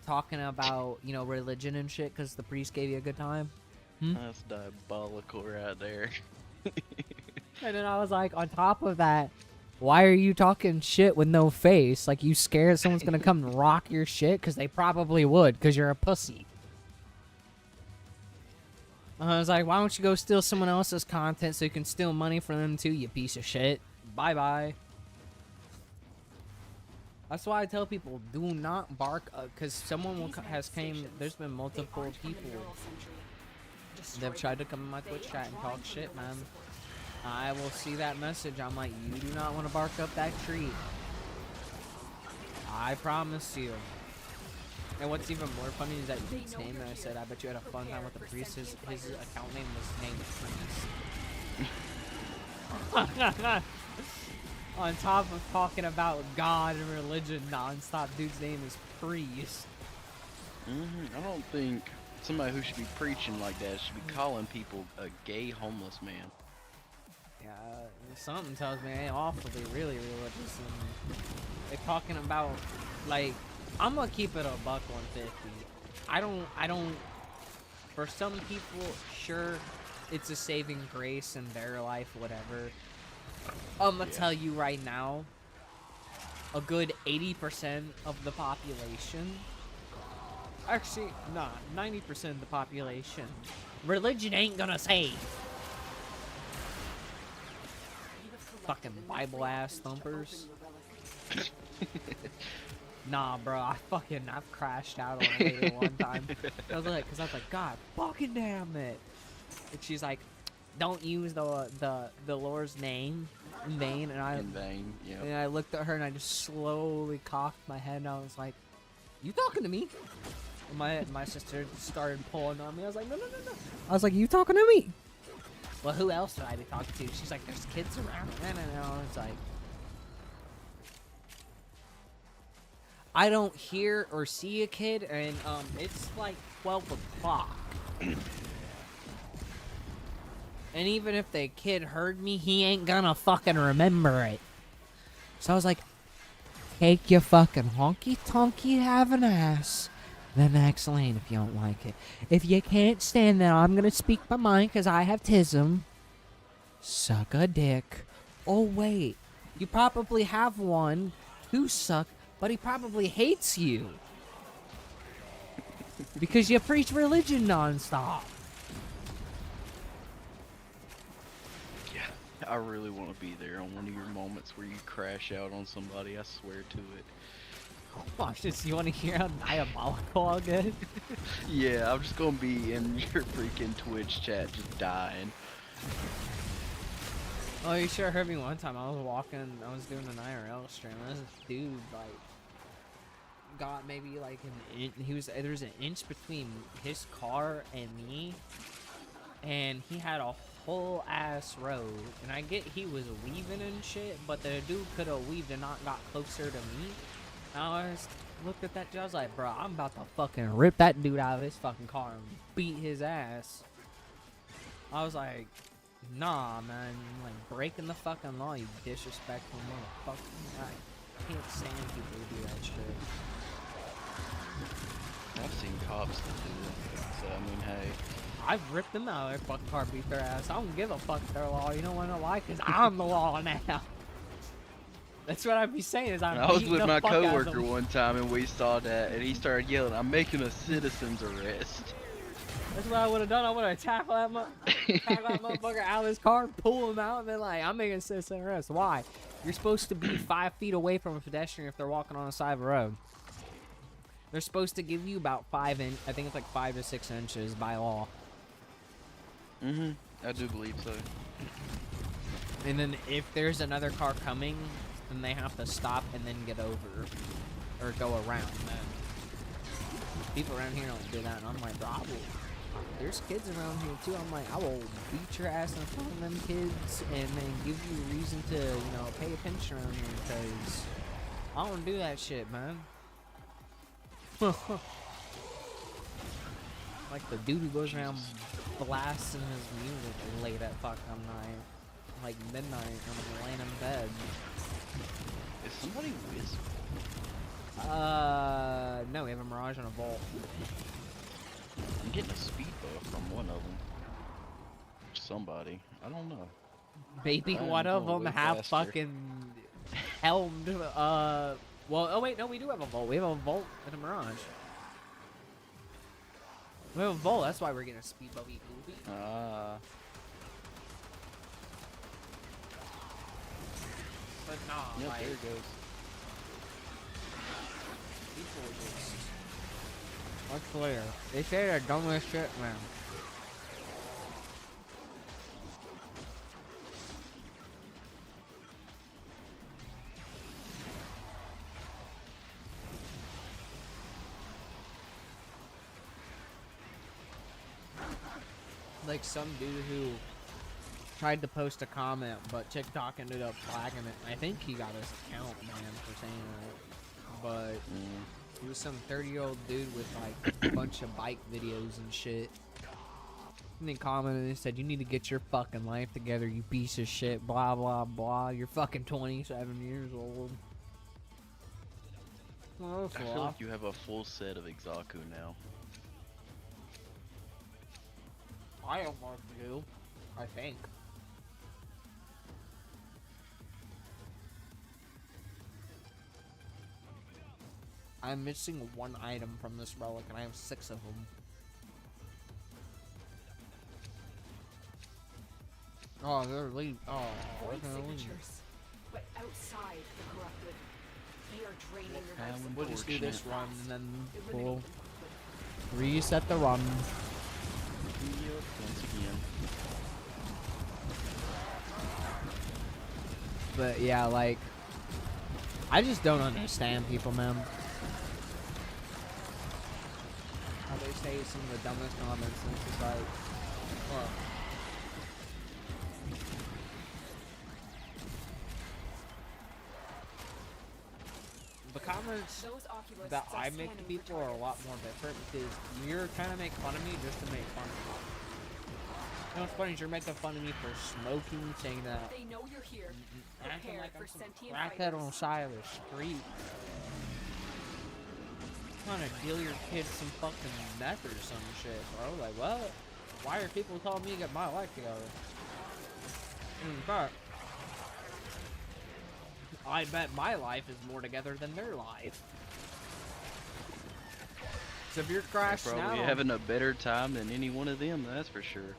talking about, you know, religion and shit because the priest gave you a good time? That's diabolical right there. And then I was like, on top of that, why are you talking shit with no face? Like, you scared someone's gonna come and rock your shit? Because they probably would, because you're a pussy. I was like, why don't you go steal someone else's content so you can steal money from them too, you piece of shit? Bye-bye. That's why I tell people, do not bark, because someone has came, there's been multiple people they've tried to come in my Twitch chat and talk shit, man. I will see that message. I'm like, you do not want to bark up that tree. I promise you. And what's even more funny is that dude's name that I said, I bet you had a fun time with the priest. His account name was named Priest. On top of talking about God and religion nonstop, dude's name is Priest. I don't think somebody who should be preaching like that should be calling people a gay homeless man. Yeah, something tells me they awfully really religious, and they're talking about, like, I'm gonna keep it a buck 150. I don't, for some people, sure, it's a saving grace in their life, whatever. I'm gonna tell you right now, a good 80% of the population, actually, nah, 90% of the population, religion ain't gonna save. Fucking Bible ass thumpers. Nah, bro, I've crashed out on a lady one time. I was like, God fucking damn it. And she's like, don't use the Lord's name in vain. And and I looked at her and I just slowly cocked my head and I was like, you talking to me? And my sister started pulling on me. I was like, no. I was like, you talking to me? Well, who else would I be talking to? She's like, there's kids around. No. It's like, I don't hear or see a kid, and it's like 12 o'clock. And even if the kid heard me, he ain't gonna fucking remember it. So I was like, take your fucking honky-tonky having ass the next lane if you don't like it. If you can't stand that, I'm gonna speak my mind because I have tism. Suck a dick. Oh, wait. You probably have one who suck, but he probably hates you. Because you preach religion nonstop. Yeah, I really want to be there on one of your moments where you crash out on somebody, I swear to it. Watch this, you want to hear how diabolical I'll get? Yeah, I'm just gonna be in your freaking Twitch chat just dying. Oh, you sure heard me one time. I was doing an IRL stream, and this dude, like, got maybe like there's an inch between his car and me, and he had a whole ass road, and I get he was weaving and shit, but the dude could have weaved and not got closer to me. And I looked at that dude, I was like, bro, I'm about to fucking rip that dude out of his fucking car and beat his ass. I was like, nah, man, like, breaking the fucking law, you disrespectful motherfucker. I can't stand people who do that shit. I've seen cops that do that, so I mean, hey. I've ripped them out of their fucking car, beat their ass. I don't give a fuck their law. You know why? Because I'm the law now. That's what I'd be saying is I was with my coworker one time and we saw that and he started yelling, I'm making a citizen's arrest. That's what I would have done. I would have tackled that motherfucker out of his car, pull him out, and then like, I'm making a citizen arrest. Why? You're supposed to be 5 feet away from a pedestrian if they're walking on the side of the road. They're supposed to give you about 5 inches. I think it's like 5 to 6 inches by law. I do believe so. And then if there's another car coming, then they have to stop and then get over or go around. Man, people around here don't do that, and I'm like, bro, there's kids around here too. I'm like, I will beat your ass in front of them kids and then give you a reason to, you know, pay attention around here because I don't do that shit, man. Like the dude who goes around blasting his music late at fucking night, like midnight when I'm laying in bed. Is somebody whispering? No, we have a Mirage and a Volt. I'm getting a speed buff from one of them. somebody. I don't know. Maybe I am one of going them way have faster. fucking helmed. Well, oh wait, no, we do have a Volt. We have a Volt and a Mirage. We have a Volt. That's why we're getting a speed buggy movie. Ah. But nah, Yep, like, there it goes. people just. What's clear? They say they're dumb as shit, man. Like some dude who tried to post a comment, but TikTok ended up flagging it. I think he got his account banned for saying that. But he was some 30-year-old dude with like a bunch of bike videos and shit. And he commented and said, "You need to get your fucking life together, you piece of shit, blah, blah, blah. You're fucking 27 years old." Well, I feel like you have a full set of Exaku now. I almost do, I think. I'm missing one item from this relic, and I have 6 of them. Oh, they're leaving. Oh, Void they're gonna leave. signatures, but outside the corrupted. They are draining your life We'll just do this support. run, and then Eliminate we'll them quickly. reset the run. Yep, once again. But yeah, like, I just don't understand people, man. How they say some of the dumbest comments, and it's just like, well. The comments Those Oculus that I just make to scanning people for are a lot targets. more different because you're trying to make fun of me just to make fun of me. You know what's funny is you're making fun of me for smoking, saying that They know you're here. acting Prepare like for I'm some sentient crackhead on fighters. the side of the street. Trying to deal your kid some fucking meth or some shit, bro. Like, what? Why are people telling me to get my life together? In fact, I bet my life is more together than their life. So if you're crashed Probably now, having a better time than any one of them, that's for sure.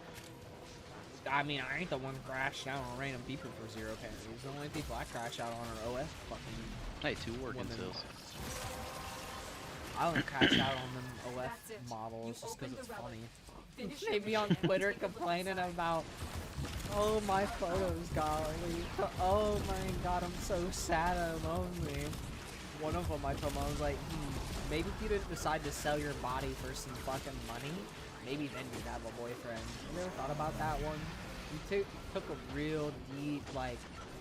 I mean, I ain't the one crashed out on random people for 0 penalties. The only people I crash out on are OS fucking. Hey, 2 working women. cells. I don't crash out on them OS That's it. models just because opened it's the relic. funny. Finish They your be on mission. Twitter complaining about, oh, my photos got leaked. Oh my god, I'm so sad I'm lonely. One of them I told him, I was like, maybe if you didn't decide to sell your body for some fucking money, maybe then you'd have a boyfriend. You ever thought about that one? You took a real deep, like,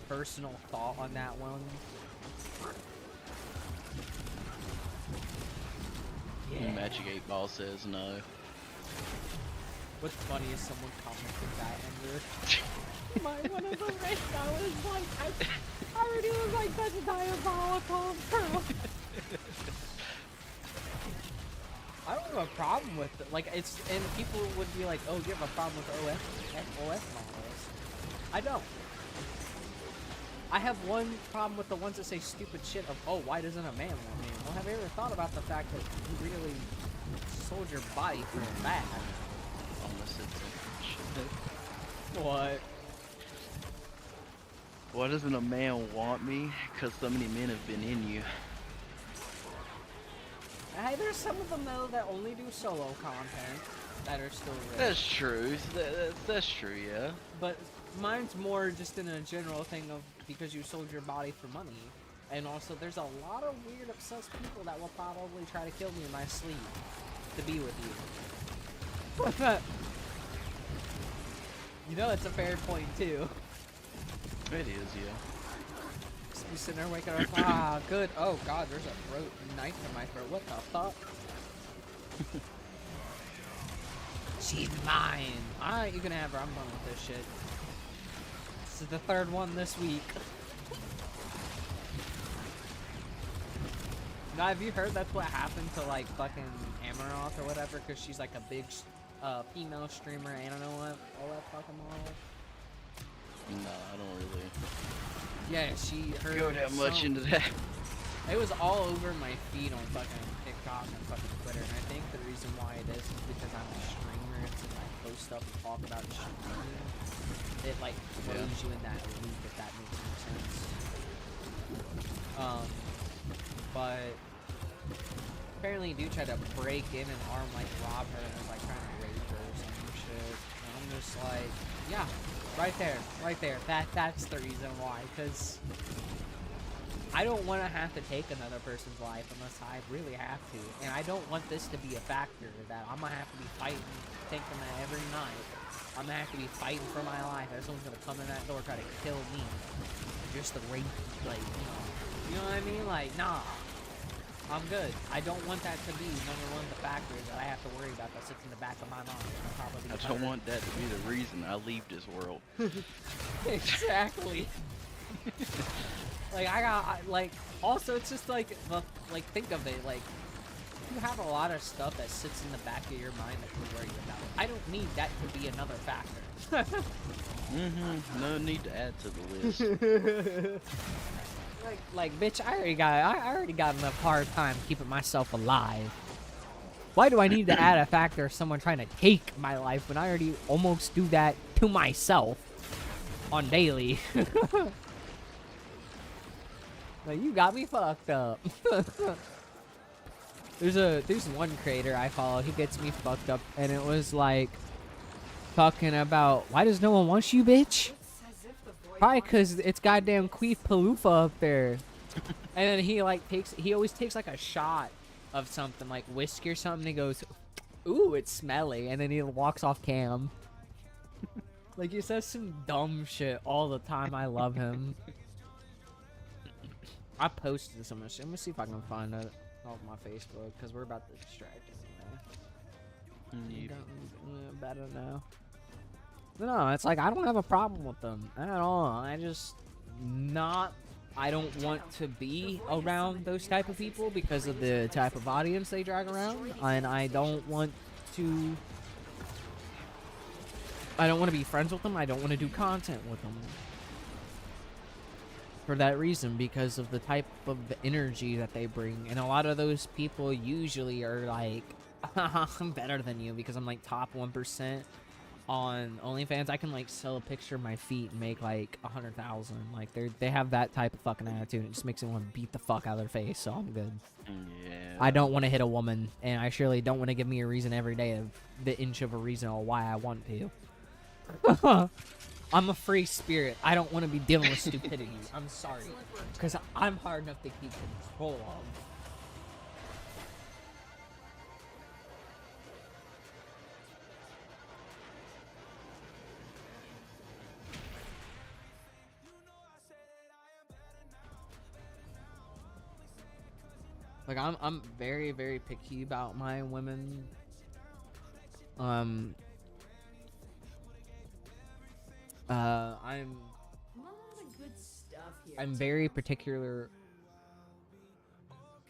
personal thought on that one. Magic 8 Ball says no. What's funny is someone commented that under my one of the race. I was like, I already was like, that's diabolical, bro. I don't have a problem with it. Like, it's, and people would be like, oh, you have a problem with OS models. I don't. I have one problem with the ones that say stupid shit of, oh, why doesn't a man want me? Well, have you ever thought about the fact that you really sold your body for that? Almost said some shit. What? Why doesn't a man want me? Because so many men have been in you. Hey, there's some of them though that only do solo content that are still rich. That's true. That's true, yeah. But mine's more just in a general thing of because you sold your body for money. And also there's a lot of weird obsessed people that will probably try to kill me in my sleep to be with you. You know it's a fair point too. It is, yeah. Just be sitting there waking up, ah, good. Oh god, there's a throat knife in my throat. What the fuck? She's mine. Alright, you can have her. I'm done with this shit. This is the 3rd one this week. Now, have you heard that's what happened to, like, fucking Amaranth or whatever? Because she's, like, a big female streamer, I don't know what all that fucking model. No, I don't really Yeah, her go that much some- into that. It was all over my feed on fucking TikTok and fucking Twitter, and I think the reason why it is because I'm a streamer and since I post stuff and talk about streaming, it like throws you in that loop, if that makes any sense. But apparently dude tried to break in and arm like rob her and was like trying to rape her or some shit. And I'm just like, yeah, right there. That's the reason why, because I don't want to have to take another person's life unless I really have to. And I don't want this to be a factor that I'm going to have to be fighting, thinking that every night I'm going to have to be fighting for my life. That someone's going to come in that door try to kill me. Just to rape, like, you know what I mean? Like, nah. I'm good. I don't want that to be number one of the factors that I have to worry about that sits in the back of my mind. I don't want that to be the reason I leave this world. Exactly. Like also it's just like think of it, like you have a lot of stuff that sits in the back of your mind that you're worried about. I don't need that to be another factor. No need to add to the list. like bitch, I already got enough hard time keeping myself alive. Why do I need to add a factor of someone trying to take my life when I already almost do that to myself on daily? Like, you got me fucked up. There's one creator I follow, he gets me fucked up, and it was like talking about, why does no one want you, bitch? Probably because it's goddamn Queef Paloofa up there. And then he always takes like a shot of something like whiskey or something, and he goes, ooh, it's smelly, and then he walks off cam. Like, he says some dumb shit all the time. I love him. I posted so much. I'm gonna see if I can find it off my Facebook, because we're about to distract anyway. Better now. No, it's like I don't have a problem with them at all. I don't want to be around those type of people because of the type of audience they drag around, and I don't want to be friends with them. I don't want to do content with them. For that reason, because of the type of energy that they bring. And a lot of those people usually are like, I'm better than you because I'm like top 1% on OnlyFans. I can like sell a picture of my feet and make like 100,000. Like they have that type of fucking attitude. It just makes me want to beat the fuck out of their face, so I'm good. Yeah. I don't want to hit a woman, and I surely don't want to give me a reason every day of the inch of a reason or why I want to. I'm a free spirit. I don't want to be dealing with stupidity. I'm sorry. Because I'm hard enough to keep control of. Like, I'm very, very picky about my women. I'm very particular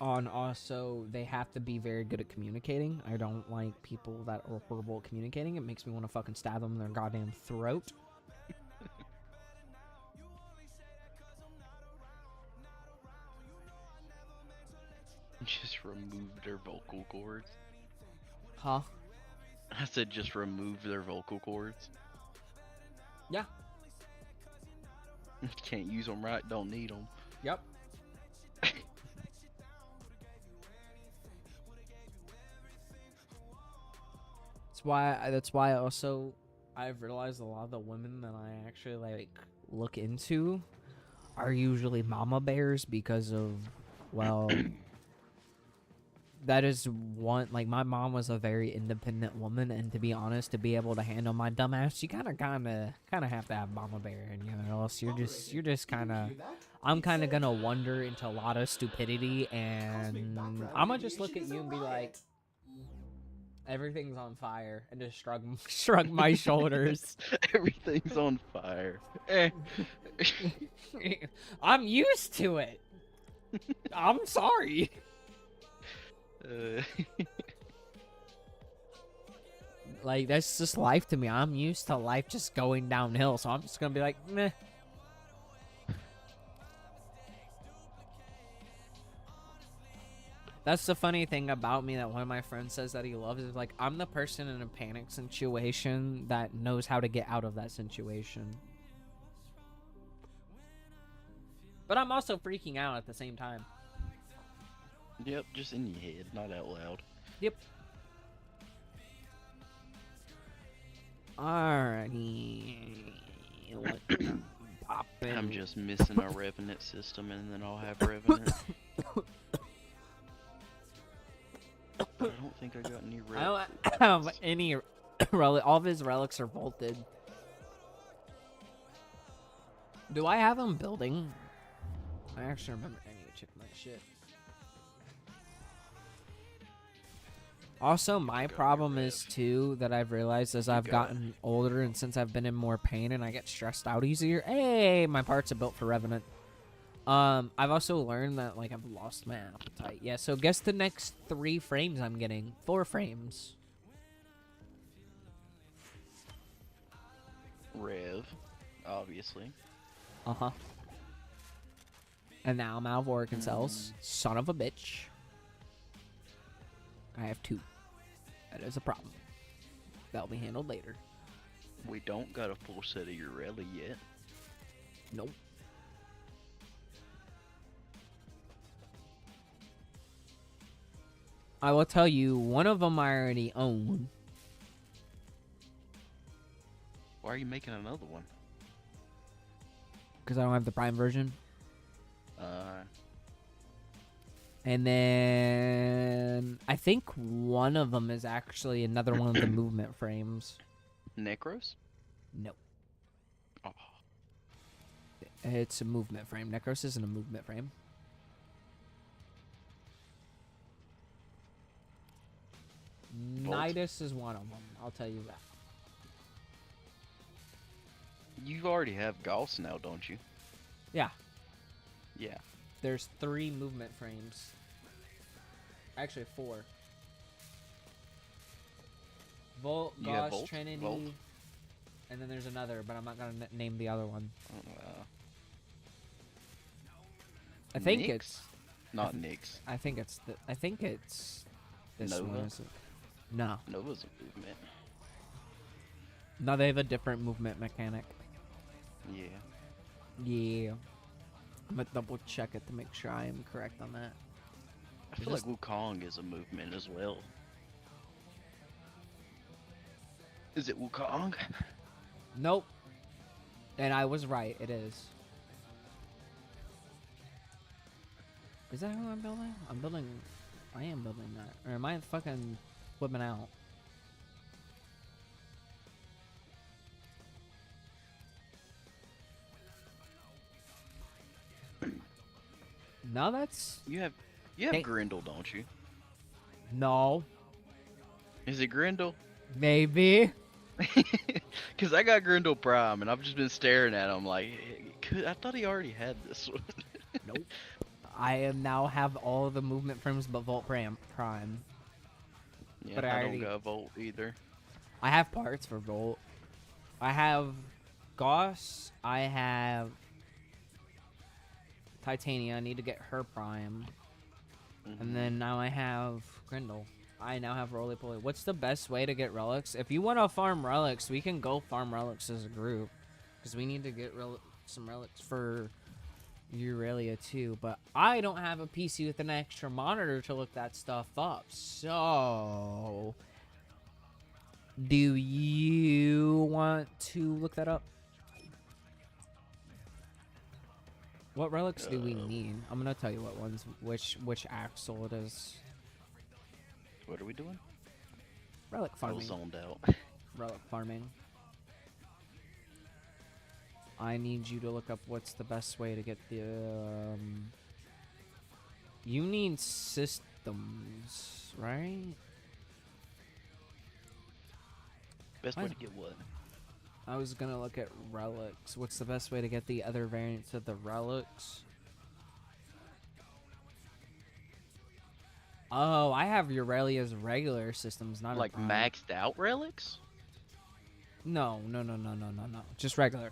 on also they have to be very good at communicating. I don't like people that are horrible at communicating. It makes me want to fucking stab them in their goddamn throat. Just remove their vocal cords. Huh? I said just remove their vocal cords. Yeah. Can't use them right, don't need them. Yep. That's why also I've realized a lot of the women that I actually like look into are usually mama bears because of, well, that is one, like, my mom was a very independent woman, and to be honest, to be able to handle my dumb ass, you kind of have to have mama bear in you, or else you're just kind of, I'm kind of gonna wander into a lot of stupidity, and I'm gonna just look at you and be like, everything's on fire, and just shrug my shoulders. Everything's on fire. I'm used to it. I'm sorry. Like, that's just life to me. I'm used to life just going downhill, so I'm just gonna be like, meh. That's the funny thing about me that one of my friends says that he loves is like, I'm the person in a panic situation that knows how to get out of that situation. But I'm also freaking out at the same time. Yep, just in your head, not out loud. Yep. Alrighty. I'm just missing a Revenant system, and then I'll have Revenant. I don't think I got any relics. I don't have any relic. All of his relics are bolted. Do I have him building? I actually remember. I need to check my shit. Also, my problem is too that I've realized as I've gotten older and since I've been in more pain and I get stressed out easier. Hey, my parts are built for Revenant. I've also learned that like I've lost my appetite. Yeah, so guess the next 3 frames I'm getting. 4 frames. Rev, obviously. Uh-huh. And now I'm out of Oracle cells. Son of a bitch. I have 2. That is a problem. That'll be handled later. We don't got a full set of Ureli yet. Nope. I will tell you, one of them I already own. Why are you making another one? Because I don't have the Prime version. And then I think one of them is actually another one of the movement frames. Necros? No. Oh. It's a movement frame. Necros isn't a movement frame. Vault? Nidus is one of them. I'll tell you that. You already have Gauss now, don't you? Yeah. Yeah. There's 3 movement frames. Actually, 4. Volt, You have Gauss, Volt? Trinity, Volt? and then there's another, but I'm not gonna name the other one. I think Nyx? it's Not Nyx. I think it's this Nova? one. Is it? No, Nova's a movement. no, they have a different movement mechanic. Yeah. Yeah, I'm gonna double check it to make sure I am correct on that. I feel like Wukong is a movement as well. Is it Wukong? Nope. And I was right. It is. Is that who I'm building? I am building that. Or am I fucking flipping out? No, that's... You have Grendel, don't you? No. Is it Grendel? Maybe. Because I got Grendel Prime, and I've just been staring at him like, I thought he already had this one. Nope. I am now have all of the movement frames but Volt Prime. Yeah, But I already, don't got Volt either. I have parts for Volt. I have Gauss. I have Titania. I need to get her Prime. And then now I have Grendel. I now have Roly Poly. What's the best way to get relics? If you want to farm relics, we can go farm relics as a group. Because we need to get some relics for Aurelia too. But I don't have a PC with an extra monitor to look that stuff up. So... do you want to look that up? What relics do we need? I'm gonna tell you what ones, which axle it is. What are we doing? Relic farming. I was zoned out. Relic farming. I need you to look up what's the best way to get the. You need systems, right? Best way to get what? I was gonna look at relics. What's the best way to get the other variants of the relics? Oh, I have Eurelia's regular systems, not Like a prime. maxed out relics? No. Just regular.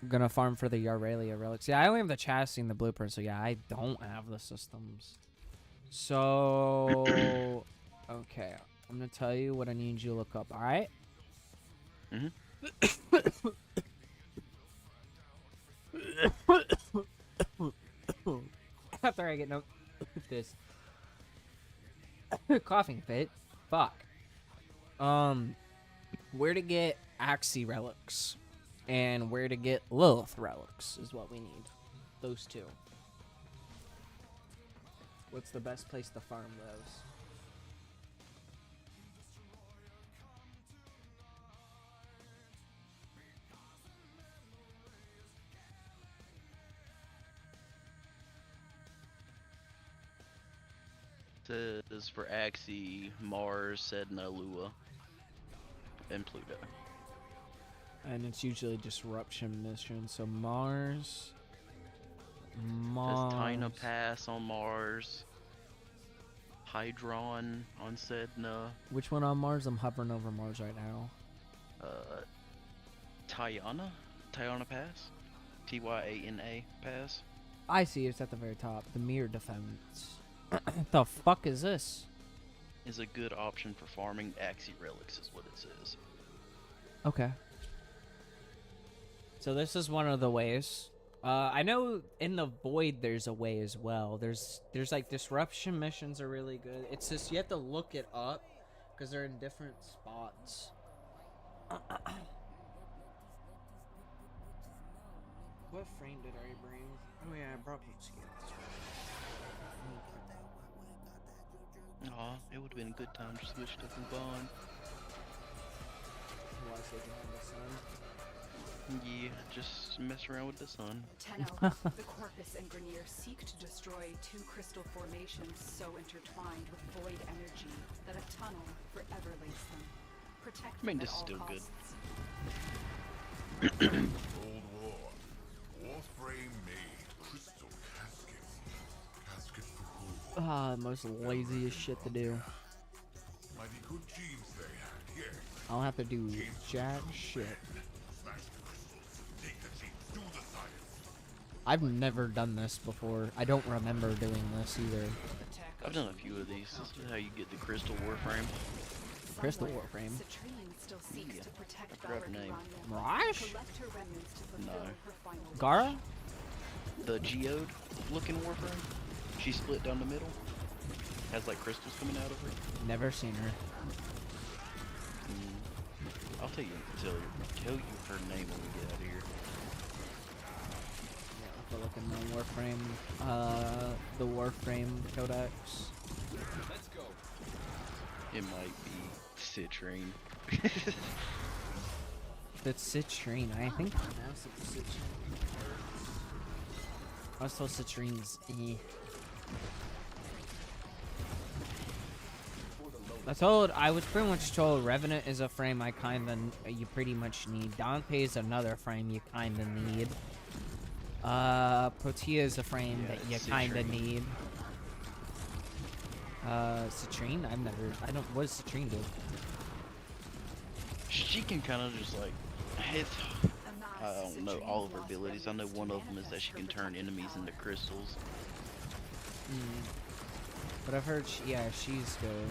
I'm gonna farm for the Aurelia relics. Yeah, I only have the chassis and the blueprint, so yeah, I don't have the systems. So, okay, I'm gonna tell you what I need you to look up. All right? After I get no this coughing fit, fuck. Where to get Axie relics and where to get Lilith relics is what we need. Those two. What's the best place to farm those? Says for Axie, Mars, Sedna, Lua, and Pluto. And it's usually disruption mission. So Mars. There's Tyna Pass on Mars. Hydron on Sedna. Which one on Mars? I'm hovering over Mars right now. Tyana Pass. Tyana Pass. I see it's at the very top. The mirror defense. The fuck is this? Is a good option for farming Axie relics, is what it says. Okay. So this is one of the ways. I know in the Void there's a way as well. There's like disruption missions are really good. It's just you have to look it up because they're in different spots. What frame did I bring? Oh yeah, I brought scales. Aw, it would have been a good time to switch to Kuban. Why so you have the sun? Yeah, just mess around with the sun. Tenno, the Corpus and Grineer seek to destroy two crystal formations so intertwined with void energy that a tunnel forever links them. Protect I mean, them this at is all still costs. Cold War. Warframe made crystal caskets. Casket for who? Ah, the most laziest shit to do. Mighty good genes they had, yes. I don't have to do jack shit. Smash the crystals. Take the genes. Do the science. I've never done this before. I don't remember doing this either. I've done a few of these. This is how you get the Crystal Warframe. Crystal Somewhere, Warframe. Citrine still seeks to protect I forgot her name. Mirage? Collect her remnants to fulfill No. her final wish. Gara? The Geode looking Warframe. She's split down the middle. Has like crystals coming out of her. Never seen her. I'll tell you her name when we get out of here. Yeah, I'll have to look in the Warframe. The Warframe Codex. Let's go. It might be Citrine. That's Citrine. I think I pronounced it Citrine. I was told Citrine's E. I was pretty much told Revenant is a frame you pretty much need. Dante is another frame you kinda need. Protea is a frame that you kinda need. Citrine? What does Citrine do? She can kind of just like hit. I don't know all of her abilities. I know one of them is that she can turn enemies into crystals. But I've heard, she's good.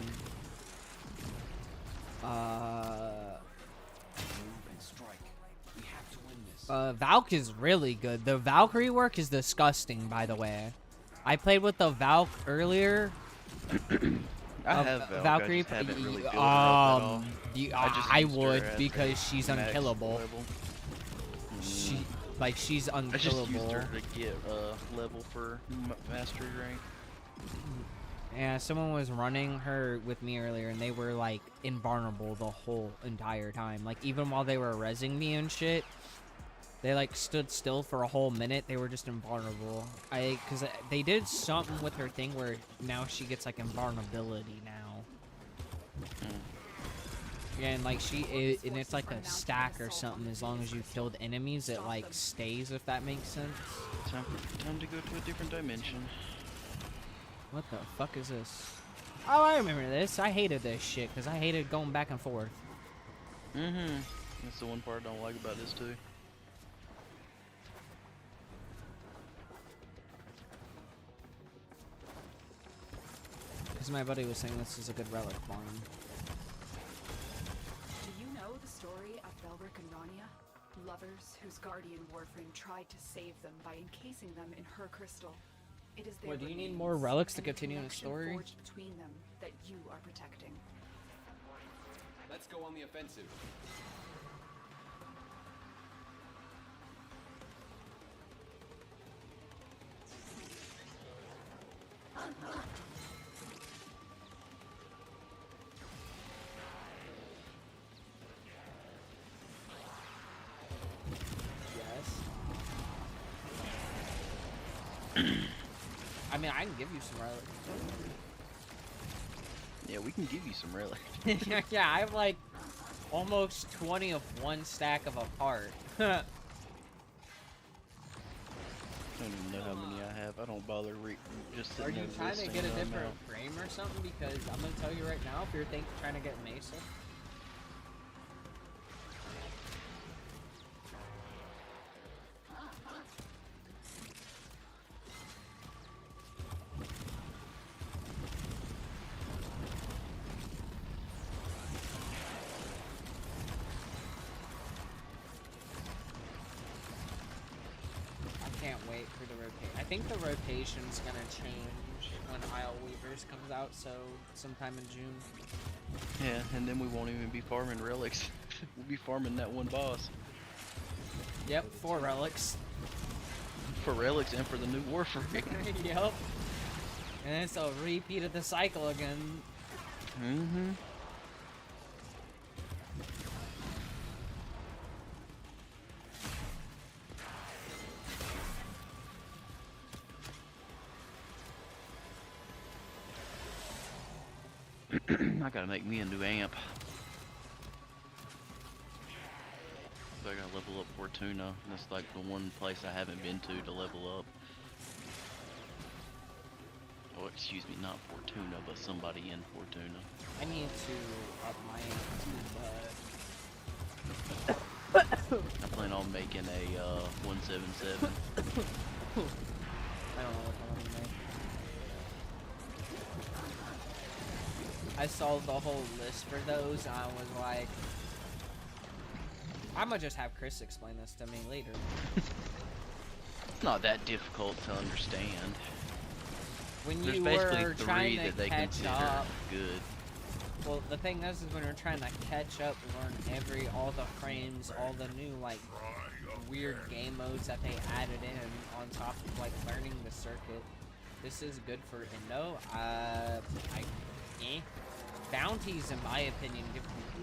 Valk is really good. The Valkyrie work is disgusting, by the way. I played with the Valk earlier. I have Valk, Valkyrie. I just haven't really built her up at all. I would because she's unkillable. She's unkillable. I just used her to get level for mastery rank. Yeah, someone was running her with me earlier, and they were like invulnerable the whole entire time. Like even while they were rezzing me and shit, they like stood still for a whole minute. They were just invulnerable. Cause they did something with her thing where now she gets like invulnerability now. Yeah, and like and it's like a stack or something. As long as you killed enemies, it like stays. If that makes sense. Time to go to a different dimension. What the fuck is this? Oh, I remember this. I hated this shit because I hated going back and forth. Mm-hmm. That's the one part I don't like about this too. Because my buddy was saying this is a good relic farm. Do you know the story of Belric and Rania? Lovers whose guardian Warframe tried to save them by encasing them in her crystal. It is their What, do you need remains more relics to and the continue the connection story? forged between them that you are protecting. Let's go on the offensive. I mean, I can give you some relics. Yeah, we can give you some relics. Yeah, I have like almost 20 of one stack of a part. I don't even know how many I have. I don't bother just Are sitting you there trying to listing get a them different out. frame or something? Because I'm gonna tell you right now, if you're trying to get Mesa, I can't wait for the rotation. I think the rotation's gonna change when Isle Weavers comes out, so sometime in June. Yeah, and then we won't even be farming relics. We'll be farming that one boss. Yep, 4 relics. For relics and for the new Warframe. Yep. And it's a repeat of the cycle again. Mm-hmm. I gotta make me a new amp. So I gotta level up Fortuna. That's like the one place I haven't been to level up. Oh, excuse me, not Fortuna, but somebody in Fortuna. I need to up my amp too, but I plan on making a 177. I don't know what I want to make. I saw the whole list for those, and I was like, I'm gonna just have Chris explain this to me later. It's not that difficult to understand. When There's you basically were 3 trying to that they catch consider up, good. well, the thing is when you're trying to catch up, learn all the frames, all the new like weird game modes that they added in on top of like learning the circuit. This is good for Indo. Bounties, in my opinion,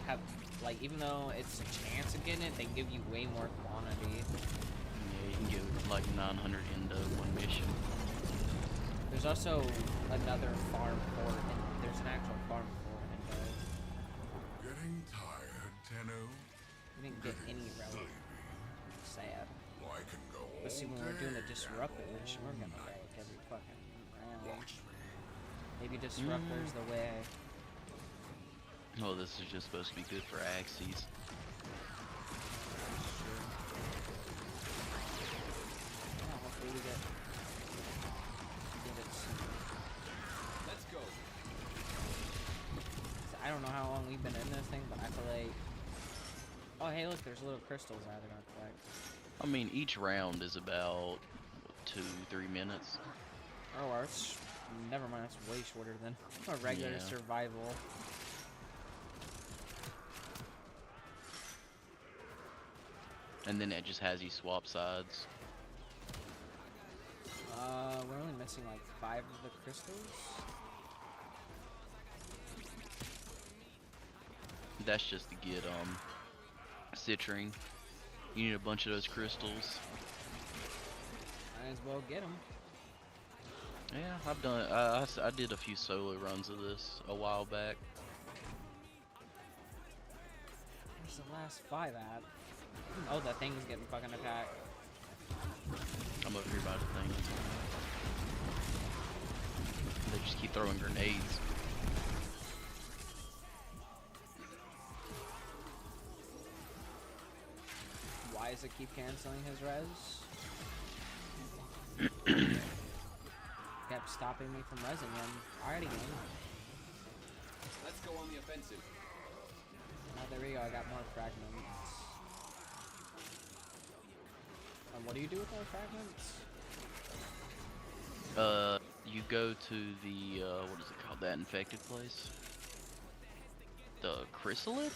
have like, even though it's a chance of getting it, they give you way more quantity. Yeah, you can get like 900 Indo one mission. There's also another farm for it. There's an actual farm for Indo. Getting tired, Tenno? We didn't get any relic. Sad. Well, I can go Let's see, all when we're doing the day disruptor and mission, we're gonna all relic every fucking round. Watch me. Maybe disruptor's the way. Oh, this is just supposed to be good for Axes. Yeah, hopefully we get it soon. Let's go. I don't know how long we've been in this thing, but I feel like... Oh, hey, look, there's little crystals out there to collect. I mean, each round is about 2-3 minutes. Oh, it's... Never mind, it's way shorter than a regular Yeah. survival. And then it just has you swap sides. We're only missing like 5 of the crystals. That's just to get citrine. You need a bunch of those crystals. Might as well get them. Yeah, I've done. I did a few solo runs of this a while back. class 5 at? Oh, the thing's getting fucking attacked. I'm over here by the thing. They just keep throwing grenades. Why does it keep canceling his res? Kept stopping me from resing him. Alrighty, game. Let's go on the offensive. Oh, there we go. I got more fragments. And what do you do with more fragments? You go to the, what is it called? That infected place? The Chrysalid?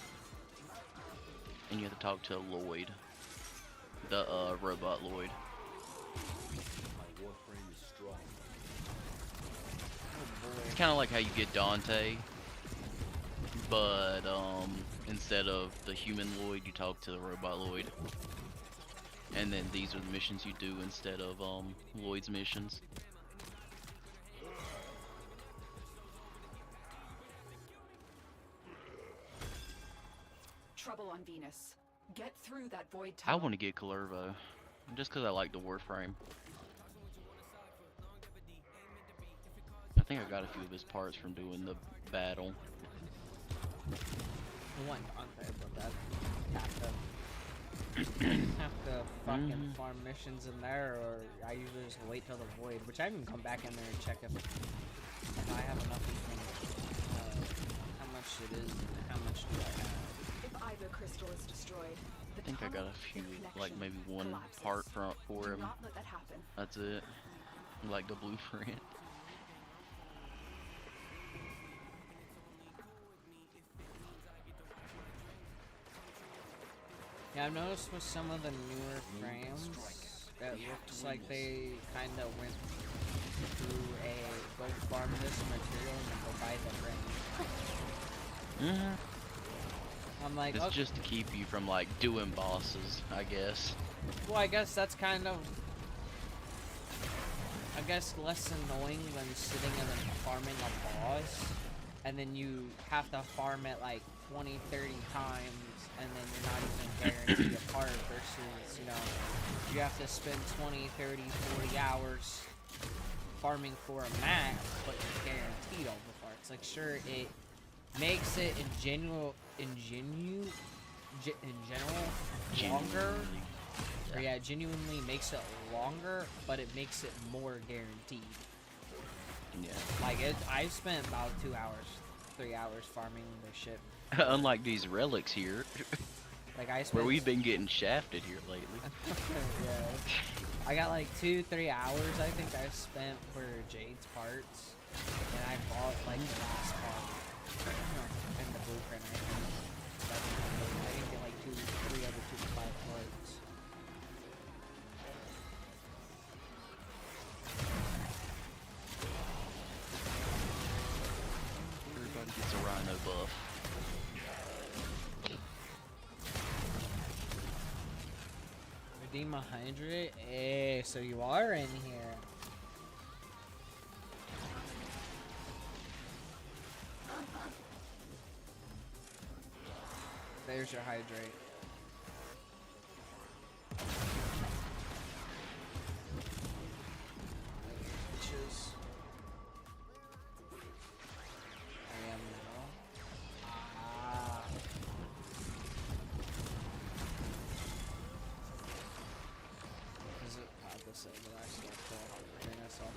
And you have to talk to Lloyd. The, robot Lloyd. My warframe is strong. It's kind of like how you get Dante, but instead of the human Lloyd, you talk to the robot Lloyd. And then these are the missions you do instead of Lloyd's missions. Trouble on Venus. Get through that void I tunnel. want to get Calervo, just because I like the Warframe. I think I got a few of his parts from doing the battle. I want Dante, but that have to fucking farm missions in there, or I usually just wait till the void, which I can come back in there and check if I have enough even, how much it is and how much do I have. If either crystal is destroyed, I think I got a few, like maybe one part for him. not let that happen. That's it. Like the blueprint. Yeah, I've noticed with some of the newer frames, it looks like they kind of went through a go farm this material and then go buy the ring. I'm like, It's okay. just to keep you from like doing bosses, I guess. Well, I guess that's kind of, I guess, less annoying than sitting and then farming a boss, and then you have to farm it like 20, 30 times, and then you're not even guaranteed a part versus, you know, you have to spend 20, 30, 40 hours farming for a max, but you're guaranteed all the parts. Like, sure, it makes it in general longer. Or yeah, it genuinely makes it longer, but it makes it more guaranteed. Yeah. Like I spent about 2 hours, 3 hours farming this shit. Unlike these relics here. Like I spent where we've been getting shafted here lately. Yeah. I got like 2-3 hours I think I spent for Jade's parts, and I bought like the last part and the blueprint. I didn't get like 3 other 2 to 5 parts. Everybody gets a rhino buff. Redeem 100? Hey, so you are in here. There's your hydrate. Bitches. I am now. Ah. Is it not the same that I still feel like bring myself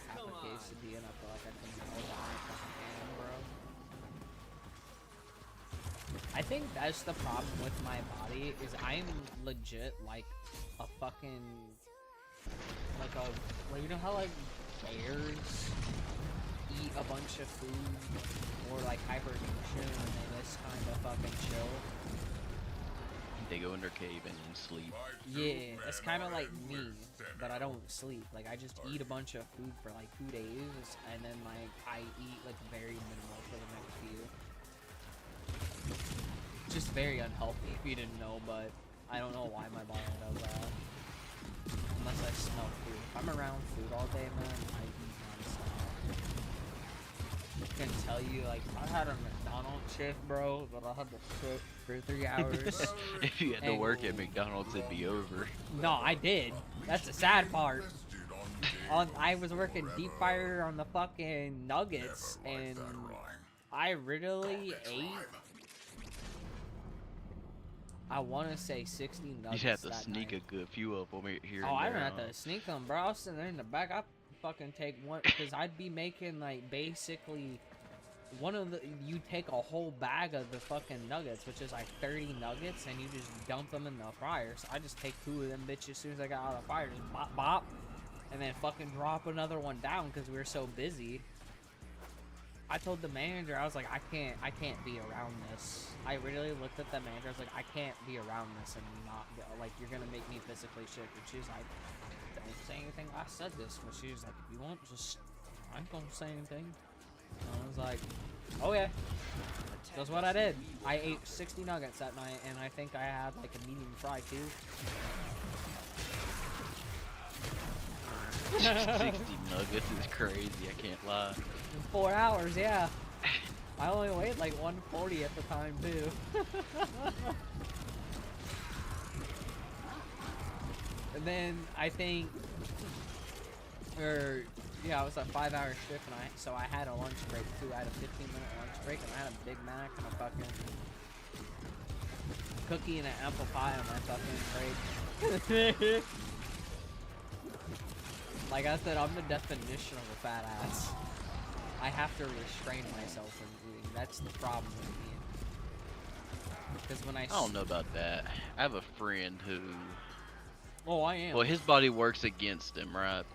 half a quesadilla and I feel like I can hold on my fucking hand, bro? I think that's the problem with my body, is I'm legit like a fucking, like you know how like bears eat a bunch of food or like hibernation and they just kind of fucking chill? They go in their cave and then sleep. Yeah, it's kind of like me, but I don't sleep. Like I just eat a bunch of food for like 2 days and then like I eat like very minimal for the next few. Just very unhealthy if you didn't know, but I don't know why my body does that. Unless I smell food. If I'm around food all day, man, I eat non-stop. I can tell you, like, I had a McDonald's shift, bro, but I had to sit for 3 hours. If you had to And- work at McDonald's, it'd be over. No, I did. That's the sad part. I was working deep fryer on the fucking nuggets, and I literally ate. I want to say 60 nuggets. You'd have to that sneak night. a good few up over here. Oh, and I there, don't have to sneak them, bro. I was sitting there in the back. I fucking take one because I'd be making like basically one of the. You take a whole bag of the fucking nuggets, which is like 30 nuggets, and you just dump them in the fryer. So I just take 2 of them bitches as soon as I got out of the fryer, just bop bop, and then fucking drop another one down because we were so busy. I told the manager, I was like, I can't be around this. I really looked at the manager. I was like, I can't be around this and not like you're gonna make me physically sick. And she was like, don't say anything. I said this, but she was like, if you want, just I ain't gonna say anything. And I was like, oh yeah. That's what I did. I ate 60 nuggets that night, and I think I had like a medium fry too. 60 nuggets is crazy, I can't lie. In 4 hours, yeah. I only weighed like 140 at the time too. And then I think, yeah, it was a 5-hour shift, and so I had a lunch break too. I had a 15-minute lunch break, and I had a Big Mac and a fucking cookie and an apple pie on my fucking break. Like I said, I'm the definition of a fat ass. I have to restrain myself from eating. That's the problem with me. Because when I don't know about that. I have a friend who. Oh, I am. Well, his body works against him, right?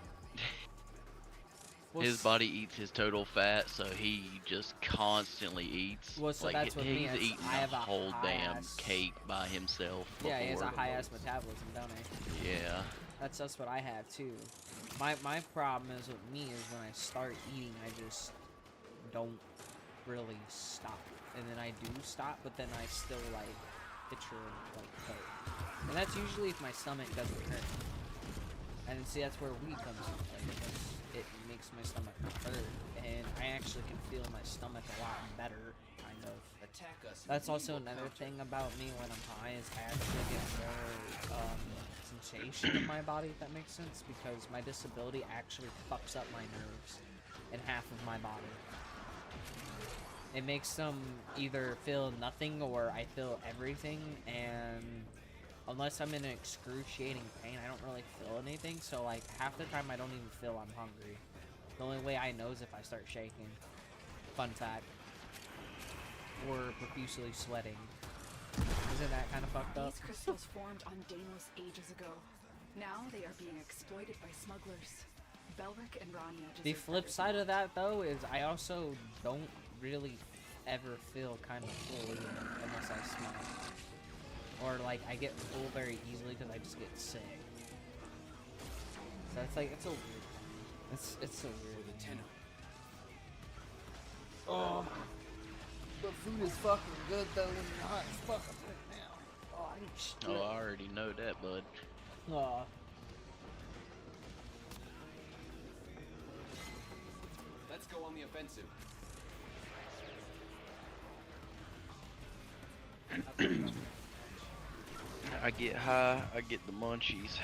His body eats his total fat, so he just constantly eats. Well, so like that's what he's me. eating I have a whole damn high-ass- cake by himself. Yeah, he has a before. high-ass metabolism, don't he? Yeah. That's what I have too. My problem is with me is when I start eating, I just don't really stop, and then I do stop, but then I still like picture like hurt, and that's usually if my stomach doesn't hurt. And see, that's where weed comes into play, because it makes my stomach not hurt, and I actually can feel my stomach a lot better, kind of. That's also another thing about me when I'm high is I actually get more sensation in my body, if that makes sense, because my disability actually fucks up my nerves in half of my body. It makes them either feel nothing or I feel everything, and unless I'm in excruciating pain, I don't really feel anything, so like half the time I don't even feel I'm hungry. The only way I know is if I start shaking. Fun fact. Or profusely sweating. Isn't that kind of fucked up? These crystals formed on Deimos ages ago. Now they are being exploited by smugglers. Belric and Rania deserve The flip better. side of that, though, is I also don't really ever feel kind of full either, unless I smoke. Or, like, I get full very easily because I just get sick. So it's like, it's a weird thing. It's a weird thing. Oh, but food is fucking good, though, when you're hot as fuck up right now. Oh, I need shit. Oh, I already know that, bud. Aw. Let's go on the offensive. I get high, I get the munchies.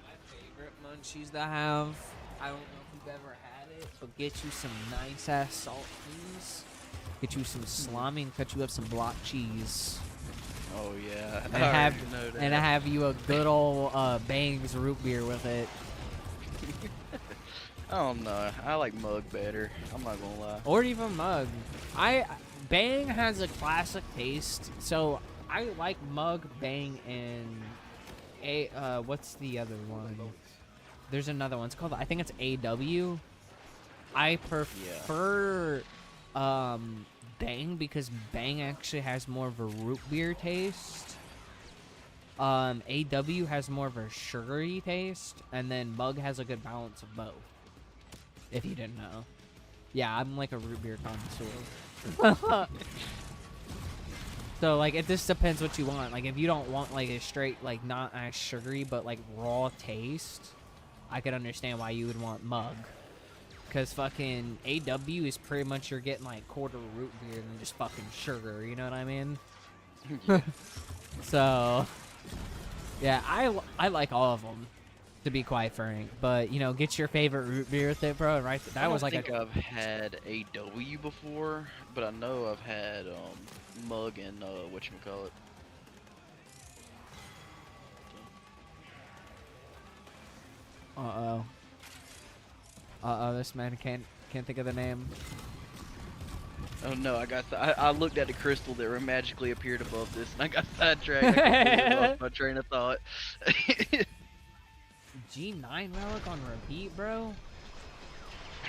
My favorite munchies to have. I don't know if you've ever had it, but get you some nice ass saltines. Get you some salami and cut you up some block cheese. Oh yeah, And I have already know that. and have you a good old Bang's root beer with it. I don't know. I like mug better. I'm not gonna lie. Or even mug. Bang has a classic taste, so I like mug, Bang, and what's the other one? There's another one. It's called, I think it's AW. I prefer Bang because Bang actually has more of a root beer taste. AW has more of a sugary taste, and then Mug has a good balance of both. If you didn't know. Yeah, I'm like a root beer connoisseur. So, like, it just depends what you want. Like, if you don't want, like, a straight, like, not as sugary, but, like, raw taste, I could understand why you would want Mug. Cause fucking AW is pretty much you're getting like quarter root beer and just fucking sugar. You know what I mean? So, yeah, I like all of them, to be quite frank. But you know, get your favorite root beer with it, bro. Right? That was like I think I've had AW before, but I know I've had Mug and whatchamacallit. This man can't think of the name. Oh no, I looked at the crystal that magically appeared above this, and I got sidetracked. I completely lost my train of thought. G9 relic on repeat, bro.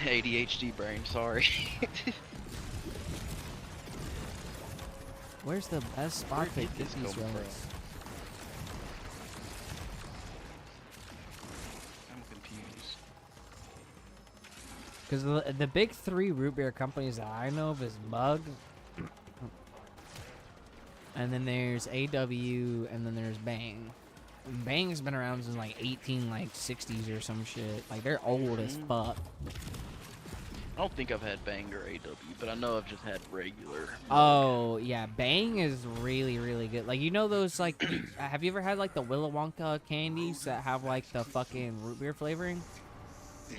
ADHD brain, sorry. Where's the best spot to Where get did these this come relics? I'm confused. Because the big three root beer companies that I know of is Mug, and then there's AW, and then there's Bang. Bang's been around since like 60s or some shit. Like they're old as fuck. I don't think I've had Bang or AW, but I know I've just had regular. Oh yeah, Bang is really really good. Like you know those like, have you ever had like the Willy Wonka candies that have like the fucking root beer flavoring?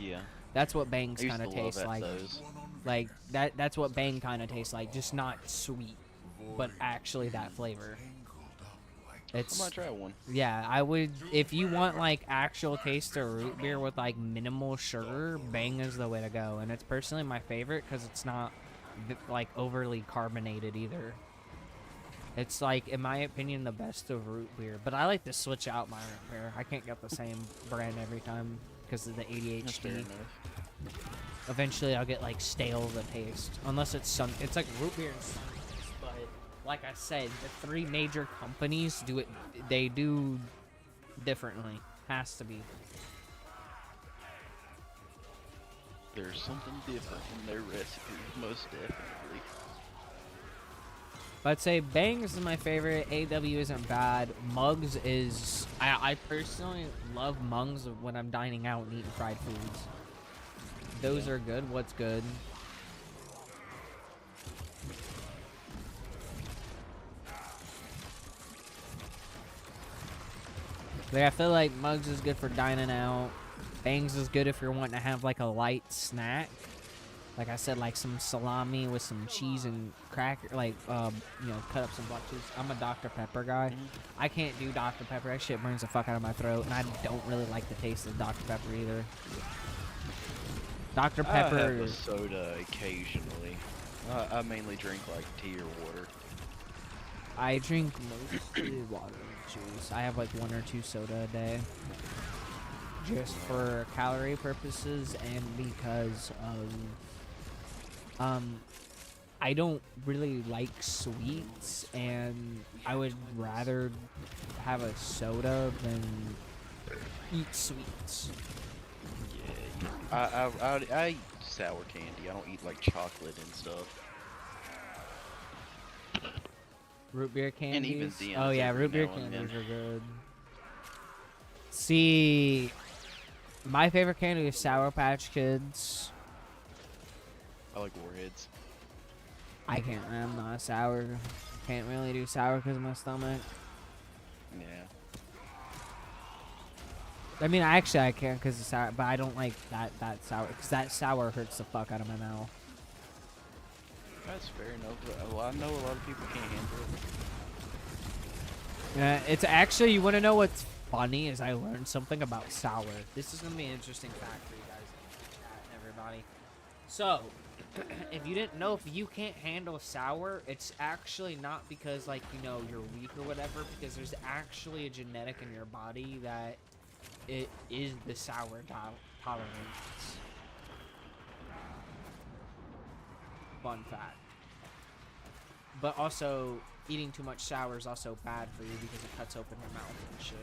Yeah. That's what Bang's I used kind of to love tastes like. those. Like that's what Bang kind of tastes like, just not sweet, but actually that flavor. It's, I might try one. Yeah, I would. If you want like actual taste of root beer with like minimal sugar, Bang is the way to go. And it's personally my favorite because it's not like overly carbonated either. It's like, in my opinion, the best of root beer. But I like to switch out my root beer. I can't get the same brand every time because of the ADHD. Eventually, I'll get like stale the taste, unless it's it's like root beer and Sundays. But like I said, the three major companies do it. They do differently. Has to be. There's something different in their recipes, most definitely. I'd say Bangs is my favorite. AW isn't bad. Mugs is... I personally love Mugs when I'm dining out and eating fried foods. Those are good. What's good? Like, I feel like Mugs is good for dining out. Bangs is good if you're wanting to have like a light snack. Like I said, like some salami with some cheese and cracker, like, you know, cut up some block cheese. I'm a Dr. Pepper guy. I can't do Dr. Pepper. That shit burns the fuck out of my throat, and I don't really like the taste of Dr. Pepper either. Dr. Pepper. I have a soda occasionally. I mainly drink like tea or water. I drink mostly water and juice. I have like 1 or 2 soda a day. Just for calorie purposes and because I don't really like sweets, and I would rather have a soda than eat sweets. Yeah, I eat sour candy. I don't eat like chocolate and stuff. Root beer candies? And even Dion's oh yeah, every root beer now and candies then. are good. See, my favorite candy is Sour Patch Kids. I like Warheads. I can't. I'm not sour. Can't really do sour because of my stomach. Yeah. I mean, I can because it's sour, but I don't like that sour because that sour hurts the fuck out of my mouth. That's fair enough. Well, I know a lot of people can't handle it. It's actually, you want to know what's funny is I learned something about sour. This is gonna be an interesting fact for you guys in the chat, everybody. So, if you didn't know, if you can't handle sour, it's actually not because like, you know, you're weak or whatever, because there's actually a genetic in your body that it is the sour tolerance. Fun fact. But also, eating too much sour is also bad for you because it cuts open your mouth and shit.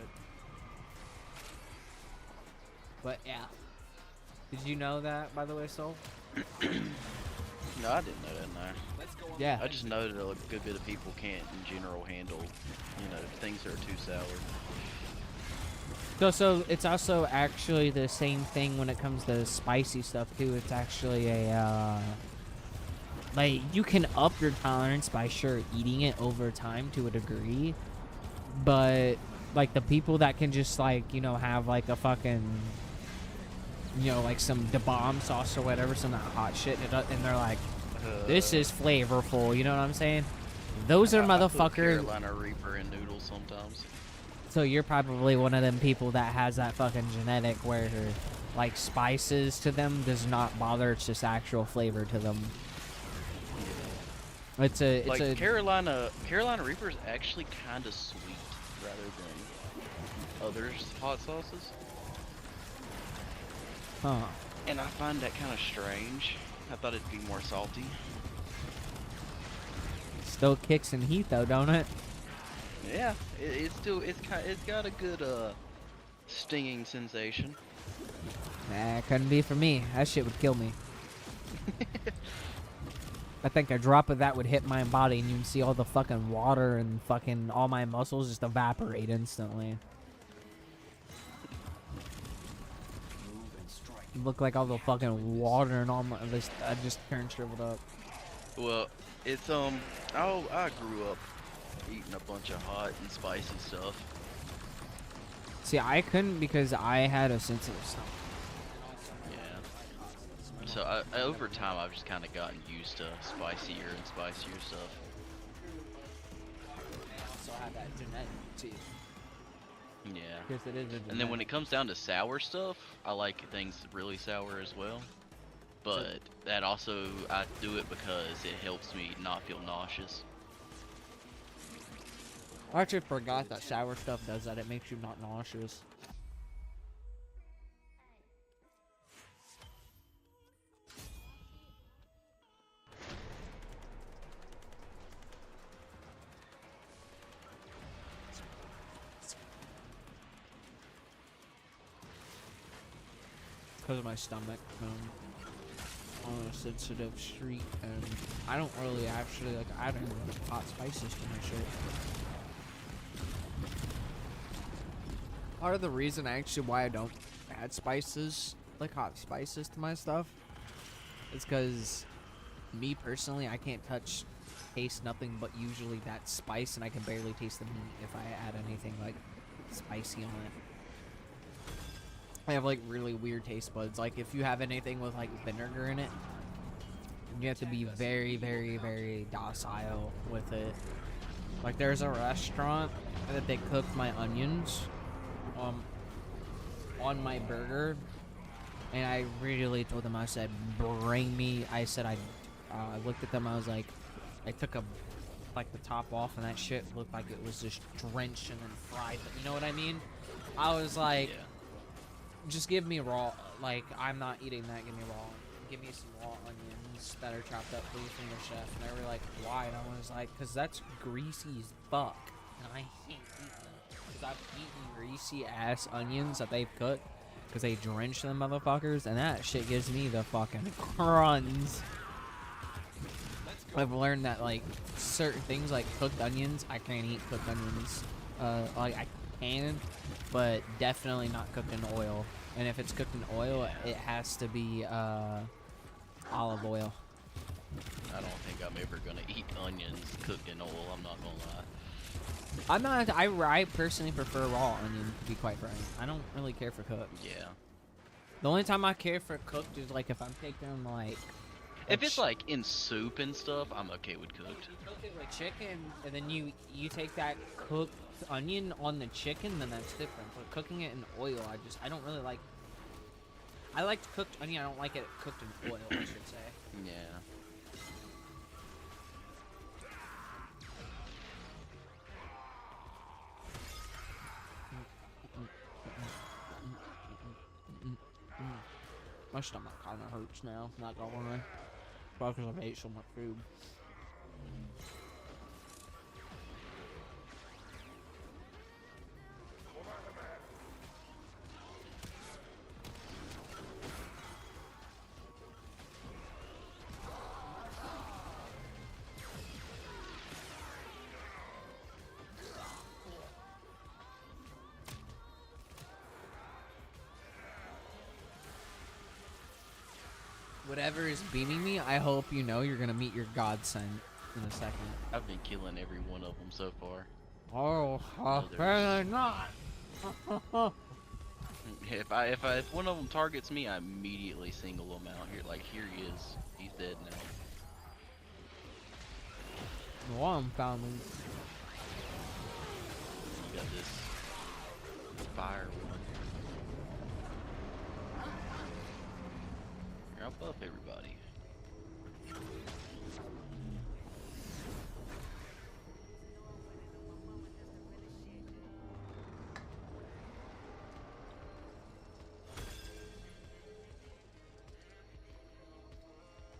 But yeah. Did you know that, by the way, Soul? No, I didn't know that. No. Yeah. I just know that a good bit of people can't, in general, handle, you know, things that are too sour. So it's also actually the same thing when it comes to spicy stuff too. It's actually a like you can up your tolerance by sure eating it over time to a degree, but like the people that can just like have like a fucking like some da bomb sauce or whatever, some of that hot shit, and they're like, this is flavorful. You know what I'm saying? Those are I put motherfuckers. Carolina Reaper in noodles sometimes. So you're probably one of them people that has that fucking genetic where like spices to them does not bother. It's just actual flavor to them. It's a Carolina Reaper is actually kind of sweet rather than others hot sauces. Huh. And I find that kind of strange. I thought it'd be more salty. Still kicks in heat though, don't it? Yeah, it's got a good stinging sensation. Nah, it couldn't be for me. That shit would kill me. I think a drop of that would hit my body and you can see all the fucking water and fucking all my muscles just evaporate instantly. Look like all the fucking water and all my I just turned shriveled up. Well, it's I grew up eating a bunch of hot and spicy stuff. See, I couldn't because I had a sensitive stomach. Yeah. So over time, I've just kind of gotten used to spicier and spicier stuff. I also had that genetic too. Yeah. Because it is a genetic. And then when it comes down to sour stuff, I like things really sour as well. But that also, I do it because it helps me not feel nauseous. I actually forgot that sour stuff does that. It makes you not nauseous. Because of my stomach on a sensitive streak, and I don't really actually like adding hot spices to my shit. Part of the reason actually why I don't add spices, like hot spices to my stuff, is because me personally, I can't taste nothing but usually that spice, and I can barely taste the meat if I add anything like spicy on it. I have like really weird taste buds. Like if you have anything with like vinegar in it, you have to be very, very, very docile with it. Like there's a restaurant that they cooked my onions on my burger, and I really told them, I said, bring me. I said I looked at them. I was like, I took like the top off, and that shit looked like it was just drenched and then fried. But you know what I mean? I was like. Yeah. Just give me raw, like, I'm not eating that, give me raw. Give me some raw onions that are chopped up, please, from the chef. And they were like, why? And I was like, because that's greasy as fuck. And I hate eating it. Because I've eaten greasy-ass onions that they've cooked, because they drench them motherfuckers, and that shit gives me the fucking cruns. I've learned that, like, certain things, like cooked onions, I can't eat cooked onions. Like, I can, but definitely not cooked in oil. And if it's cooked in oil, it has to be olive oil. I don't think I'm ever gonna eat onions cooked in oil. I'm not gonna lie. I'm not. I personally prefer raw onion, to be quite frank. I don't really care for cooked. Yeah. The only time I care for cooked is like if I'm taking like. If it's like in soup and stuff, I'm okay with cooked. You cook it with chicken, and then you take that cooked onion on the chicken, then that's different. But cooking it in oil, I don't really like. I like cooked onion. I don't like it cooked in oil, I should say. Yeah. My stomach kind of hurts now. Not gonna lie. Probably because I've ate so much food. Whatever is beating me, I hope you know you're gonna meet your godsend in a second. I've been killing every one of them so far. Oh, there's- not. If one of them targets me, I immediately single them out. Here he is. He's dead now. One found me. You got this fire one. Here, I'll buff everybody.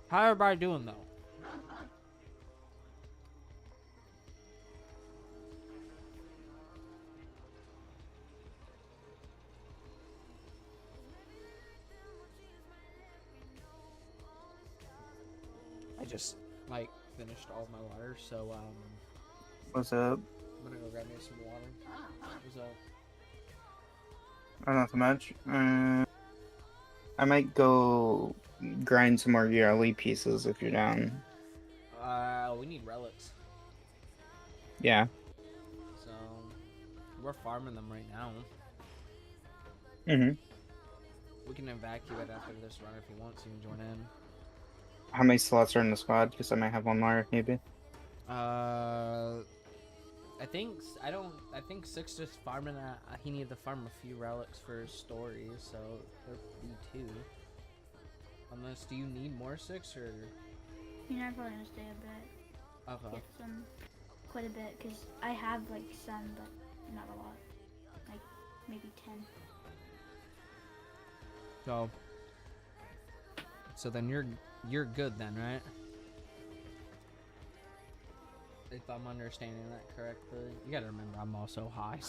How everybody doing though? I just like finished all my water, so What's up? I'm gonna go grab me some water. What's up? Oh, not too much. I might go grind some more ULE pieces if you're down. We need relics. Yeah. So we're farming them right now. Mhm. We can evacuate after this run if you want to and join in. How many slots are in the squad? Because I might have one more, maybe. I think Six just farming. He needed to farm a few relics for his story, so there'll be 2. Unless, do you need more 6 or? You know, I'm probably gonna stay a bit. Okay. Get some, quite a bit, because I have like some, but not a lot. Like maybe 10. So then you're good then, right? If I'm understanding that correctly. You gotta remember, I'm also high.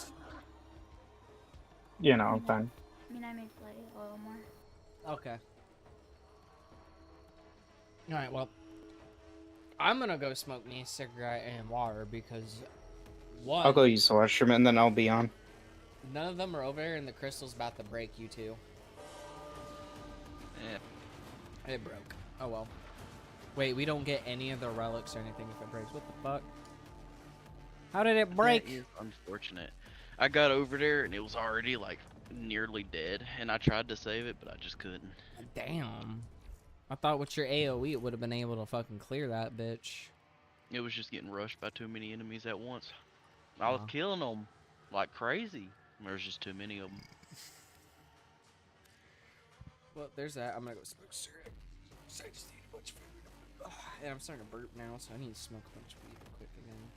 You know, I'm fine. I mean, I may play a little more. Okay. Alright, well. I'm gonna go smoke me a cigarette and water because one, I'll go use the washroom and then I'll be on. none of them are over here and the crystal's about to break you two. Yeah. It broke. Oh well. Wait, we don't get any of the relics or anything if it breaks. What the fuck? How did it break? That is unfortunate. I got over there and it was already like nearly dead, and I tried to save it, but I just couldn't. Damn. I thought with your AoE it would have been able to fucking clear that bitch. It was just getting rushed by too many enemies at once. I was killing them like crazy. There's just too many of them. Well, there's that. I'm gonna go smoke a cigarette. So I just ate a bunch of food. And I'm starting to burp now, so I need to smoke a bunch of weed real quick again.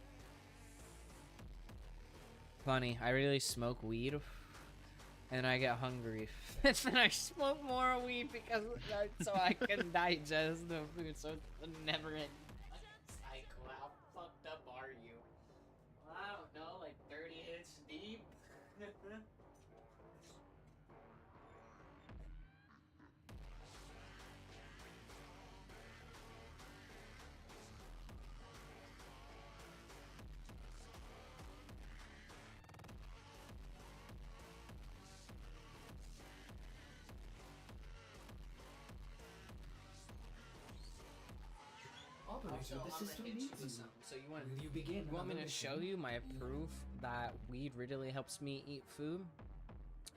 Funny, I really smoke weed, and I get hungry. And then I smoke more weed because so I can digest the food, so it's a never-ending cycle. How fucked up are you? I don't know, like 30 hits deep? Operator, the system needs you. So you want Will you begin? You want me to another show you my proof that weed really helps me eat food?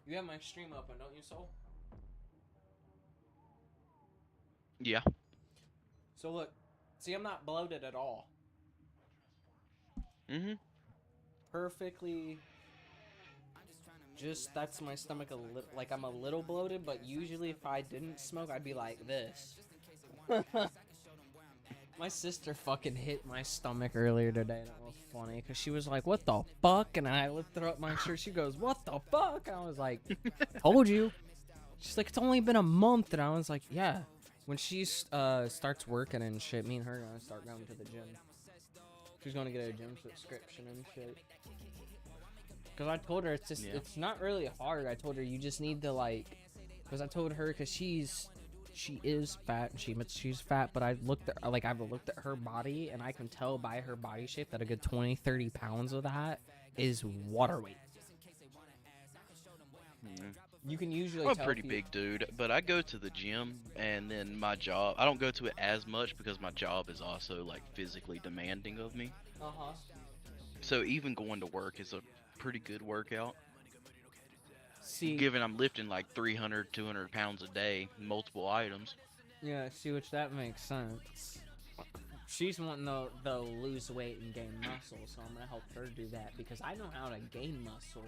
You have my stream open, don't you, Soul? Yeah. So look, see, I'm not bloated at all. Mm-hmm. Perfectly. Just that's my stomach a little, like I'm a little bloated, but usually if I didn't smoke, I'd be like this. My sister fucking hit my stomach earlier today, and it was funny because she was like, "What the fuck?" And I lifted up my shirt. She goes, "What the fuck?" And I was like, "Told you." She's like, "It's only been a month," and I was like, "Yeah." When she starts working and shit, me and her are gonna start going to the gym. She's gonna get a gym subscription and shit. Cause I told her it's just it's not really hard. I told her you just need to like, cause I told her cause she is fat and she's fat, but I've looked at her body and I can tell by her body shape that a good 20-30 pounds of that is water weight. You can usually I'm a tell pretty if you- big dude, but I go to the gym, and then my job, I don't go to it as much because my job is also like physically demanding of me. Uh-huh. So even going to work is a pretty good workout. See, Given I'm lifting like 300, 200 pounds a day, multiple items. yeah, see, which that makes sense. She's wanting the lose weight and gain muscle, so I'm gonna help her do that because I know how to gain muscle.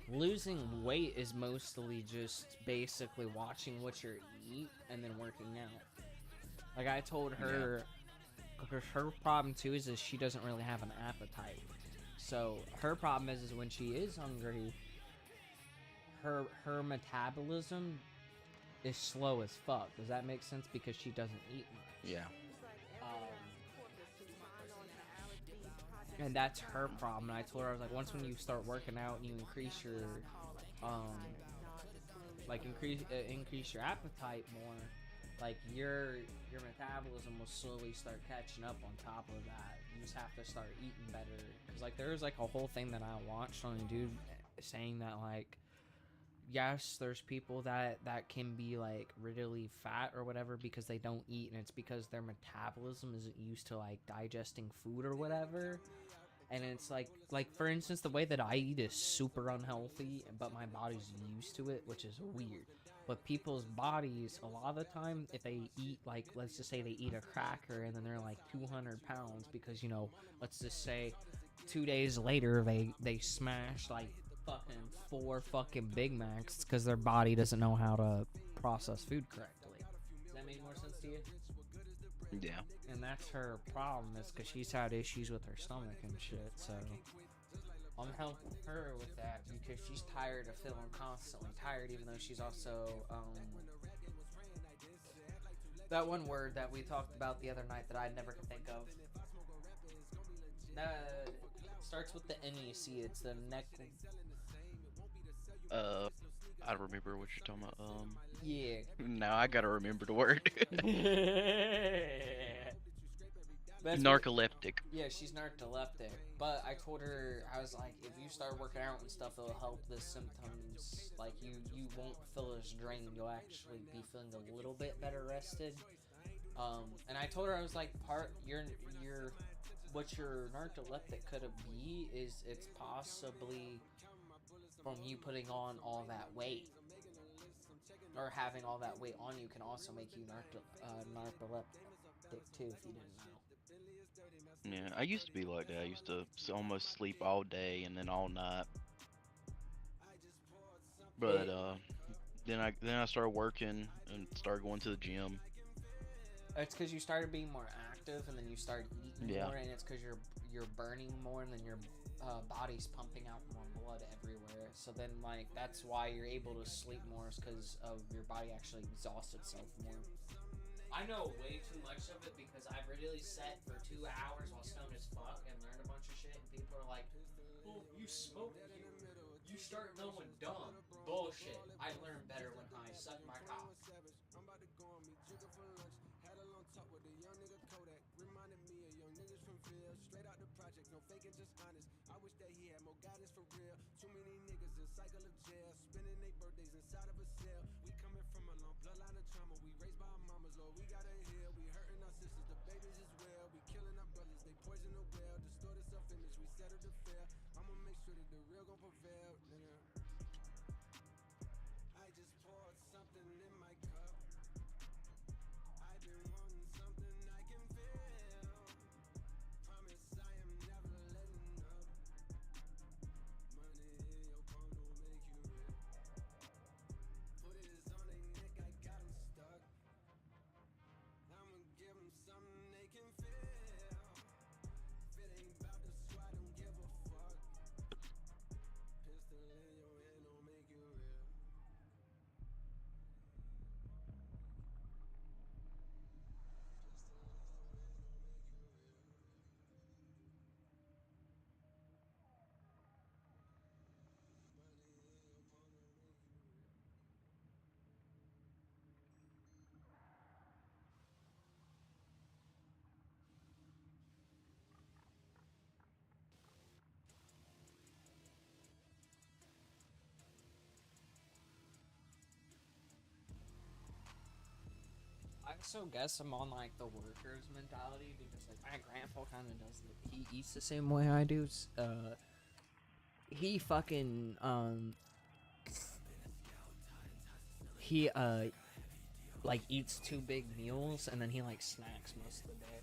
Losing weight is mostly just basically watching what you eat and then working out. Like I told her, because her problem too is she doesn't really have an appetite. So her problem is when she is hungry, her metabolism is slow as fuck. Does that make sense? Because she doesn't eat much. Yeah. And that's her problem. And I told her, I was like, once when you start working out and you increase your, increase your appetite more, like your metabolism will slowly start catching up on top of that. You just have to start eating better. Cause like there's like a whole thing that I watched on a dude saying that like, yes, there's people that can be like really fat or whatever because they don't eat, and it's because their metabolism isn't used to like digesting food or whatever. And it's like for instance, the way that I eat is super unhealthy, but my body's used to it, which is weird. But people's bodies, a lot of the time, if they eat like, let's just say they eat a cracker and then they're like 200 pounds because, you know, let's just say 2 days later they smash like fucking 4 fucking Big Macs because their body doesn't know how to process food correctly. Does that make more sense to you? Yeah. And that's her problem, is because she's had issues with her stomach and shit, so I'm helping her with that because she's tired of feeling constantly tired, even though she's also, that one word that we talked about the other night that I never could think of. Starts with the NEC, it's the neck. I remember what you're talking about. Yeah. Now I gotta remember the word. That's Narcoleptic. Yeah, she's narcoleptic. But I told her, I was like, if you start working out and stuff, it'll help the symptoms. Like, you won't feel as drained. You'll actually be feeling a little bit better rested. And I told her, I was like, what your narcoleptic could be is it's possibly from you putting on all that weight. Or having all that weight on you can also make you narcoleptic too, if you didn't know. Yeah, I used to be like that. I used to almost sleep all day and then all night. But then I started working and started going to the gym. It's because you started being more active, and then you started eating Yeah. more, and it's because you're burning more, and then your body's pumping out more blood everywhere. So then, like, that's why you're able to sleep more, is because of your body actually exhausts itself more. I know way too much of it because I've really sat for 2 hours while stoned as fuck and learned a bunch of shit, and people are like, well, you smoke, you start knowing dumb. Bullshit. I learn better when I suck my cock. So guess I'm on like the workers mentality because like my grandpa kind of does it. He eats the same way I do. He fucking he like eats 2 big meals and then he like snacks most of the day.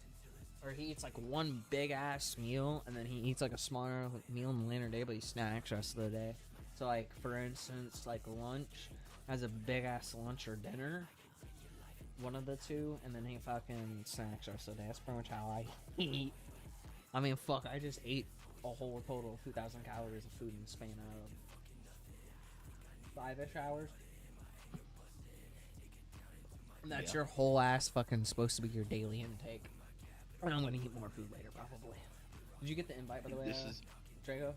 Or he eats like one big ass meal and then he eats like a smaller meal in the later day, but he snacks the rest of the day. So like for instance, like lunch has a big ass lunch or dinner, one of the two, and then he fucking snacks the rest of the day. That's pretty much how I eat. I mean, fuck, I just ate a whole total of 2,000 calories of food in the span of 5-ish hours. And that's your whole ass fucking supposed to be your daily intake. And I'm gonna eat more food later, probably. Did you get the invite, by the way, This is Drago?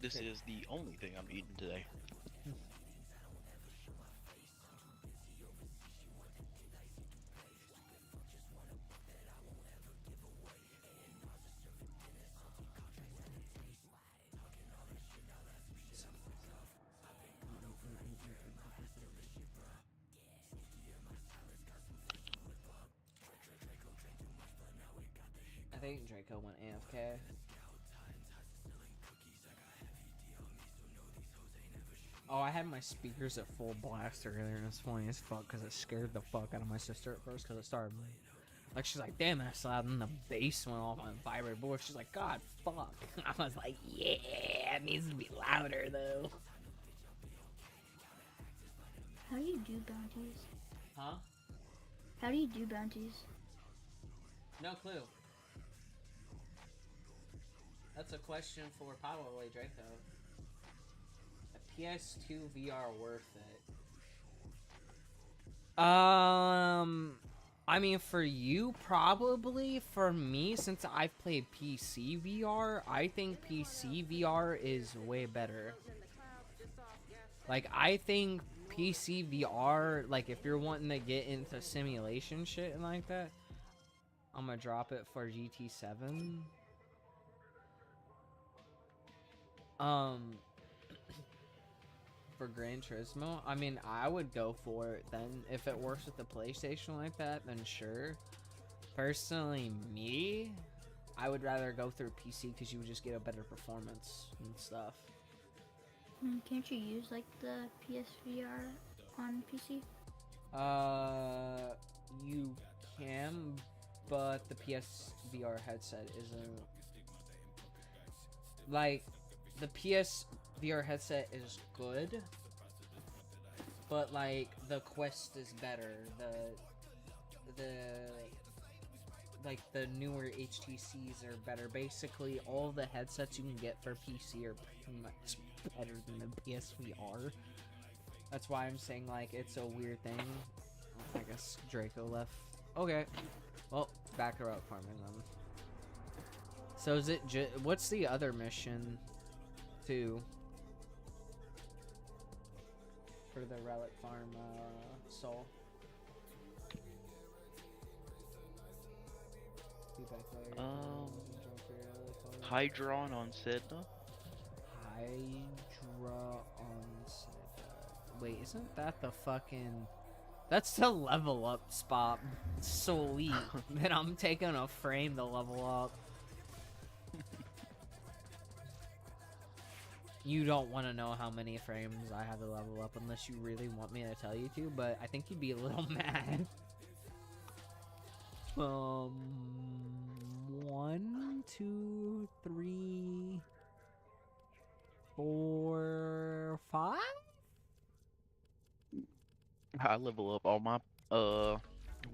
This is the only thing I'm eating today. I think Draco went AFK. Oh, I had my speakers at full blast earlier, and it's funny as fuck because it scared the fuck out of my sister at first because it started. Like, she's like, damn, that's loud, and the bass went off on vibrate board. She's like, God, fuck. I was like, yeah, it needs to be louder, though. How do you do bounties? Huh? How do you do bounties? No clue. That's a question for probably Draco. A PS2 VR worth it? I mean, for you, probably. For me, since I've played PC VR, I think PC VR is way better. Like, I think PC VR, like, if you're wanting to get into simulation shit and like that, I'm gonna drop it for GT7. For Gran Turismo, I mean, I would go for it then. If it works with the PlayStation like that, then sure. Personally, me, I would rather go through PC because you would just get a better performance and stuff. Can't you use like the PSVR on PC? You can, but the PSVR headset isn't. Like, the PSVR headset is good, but like the Quest is better. Like the newer HTCs are better. Basically, all the headsets you can get for PC are pretty much better than the PSVR. That's why I'm saying like it's a weird thing. I guess Draco left. Okay, well, back to route farming then. So is it what's the other mission too for the relic farm soul? Hydron on Sedna. Hydra on Sedna. Wait, isn't that the fucking? That's the level up spot. Sweet. Then I'm taking a frame to level up. You don't want to know how many frames I have to level up unless you really want me to tell you to, but I think you'd be a little mad. 1, 2, 3, 4, 5? I level up all my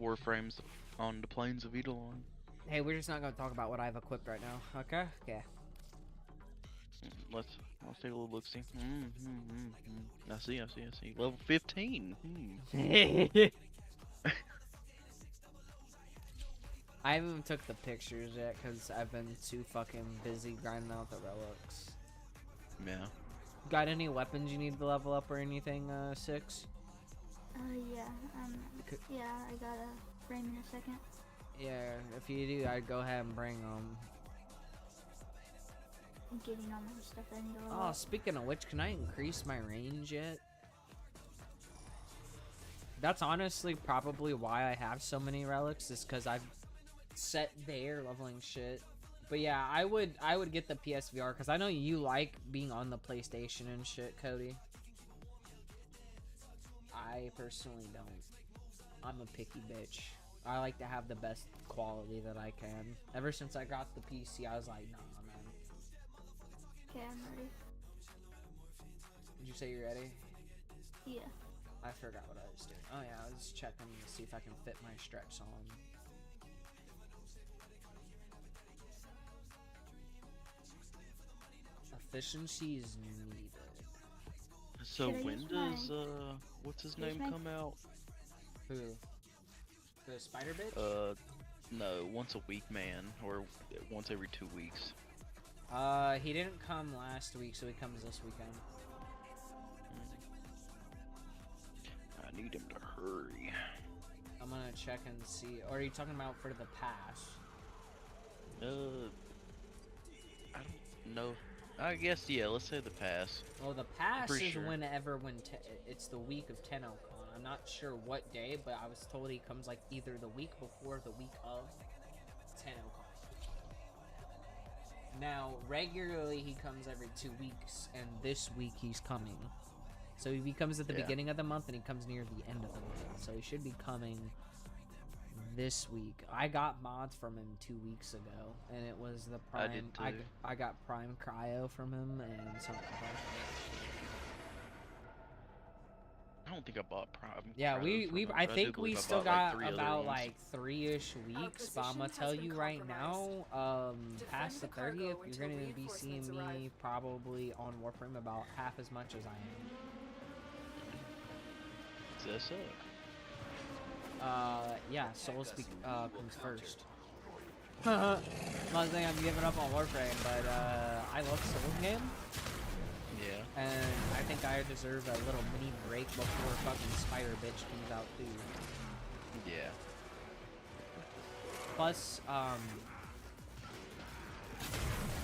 warframes on the plains of Eidolon. Hey, we're just not gonna talk about what I've equipped right now, okay? Okay. Let's take a little look. See. I see. Level 15. I haven't even took the pictures yet because I've been too fucking busy grinding out the relics. Yeah. Got any weapons you need to level up or anything, 6? Yeah. Yeah, I got a frame in a second. Yeah, if you do, I'd go ahead and bring them. getting all my stuff that I need to level Oh, up. speaking of which, can I increase my range yet? That's honestly probably why I have so many relics, is because I've set there leveling shit. But yeah, I would get the PSVR because I know you like being on the PlayStation and shit, Cody. I personally don't. I'm a picky bitch. I like to have the best quality that I can. Ever since I got the PC, I was like, nah, man. Okay, I'm ready. Did you say you're ready? Yeah. I forgot what I was doing. Oh yeah, I was checking to see if I can fit my stretch on. Efficiency is needed. So Should I when use does my- what's his Here's name my- come out? Who? The spider bitch? No, once a week, man, or once every 2 weeks. He didn't come last week, so he comes this weekend. I need him to hurry. I'm gonna check and see. Or are you talking about for the pass? I don't know. I guess yeah. Let's say the pass. Well, the pass Pretty is sure. whenever it's the week of TennoCon. I'm not sure what day, but I was told he comes like either the week before or the week of TennoCon. Now, regularly he comes every 2 weeks, and this week he's coming. So he comes at the Yeah. beginning of the month, and he comes near the end of the month. So he should be coming this week. I got mods from him 2 weeks ago, and it was the I Prime. did too. I got Prime Cryo from him, and something. I don't think I bought Prime. Yeah, Cryo from him, I but do think we believe I still bought, got like, 3 other about ones. like 3-ish weeks, but I'm gonna position tell has you been right now, past the Defend the cargo 30th, you're until gonna be reinforcements seeing me arrive. probably on Warframe about half as much as I am. Does that suck? Yeah, Souls comes first. I'm not saying I'm giving up on Warframe, but I love Souls game, Yeah. and I think I deserve a little mini break before fucking Spider Bitch comes out too. Yeah. Plus,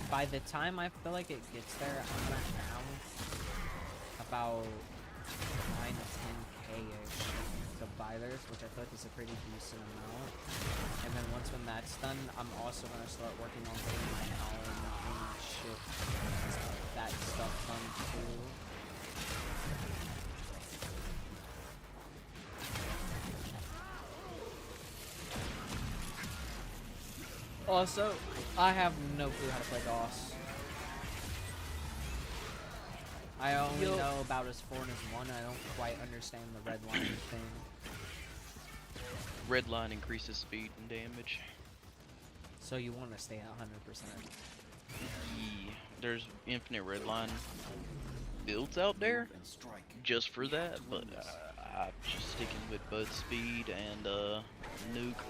by the time I feel like it gets there, I'm gonna have about 9 to 10k-ish to buy theirs, which I feel like is a pretty decent amount. And then when that's done, I'm also gonna start working on getting my Howling and shit, that stuff done too. Also, I have no clue how to play DOS. I only know about as 4 and as 1. I don't quite understand the red line thing. Red line increases speed and damage. So you want to stay at 100%. Yeah. There's infinite red line builds out there just for that, but I'm just sticking with both speed and nuke.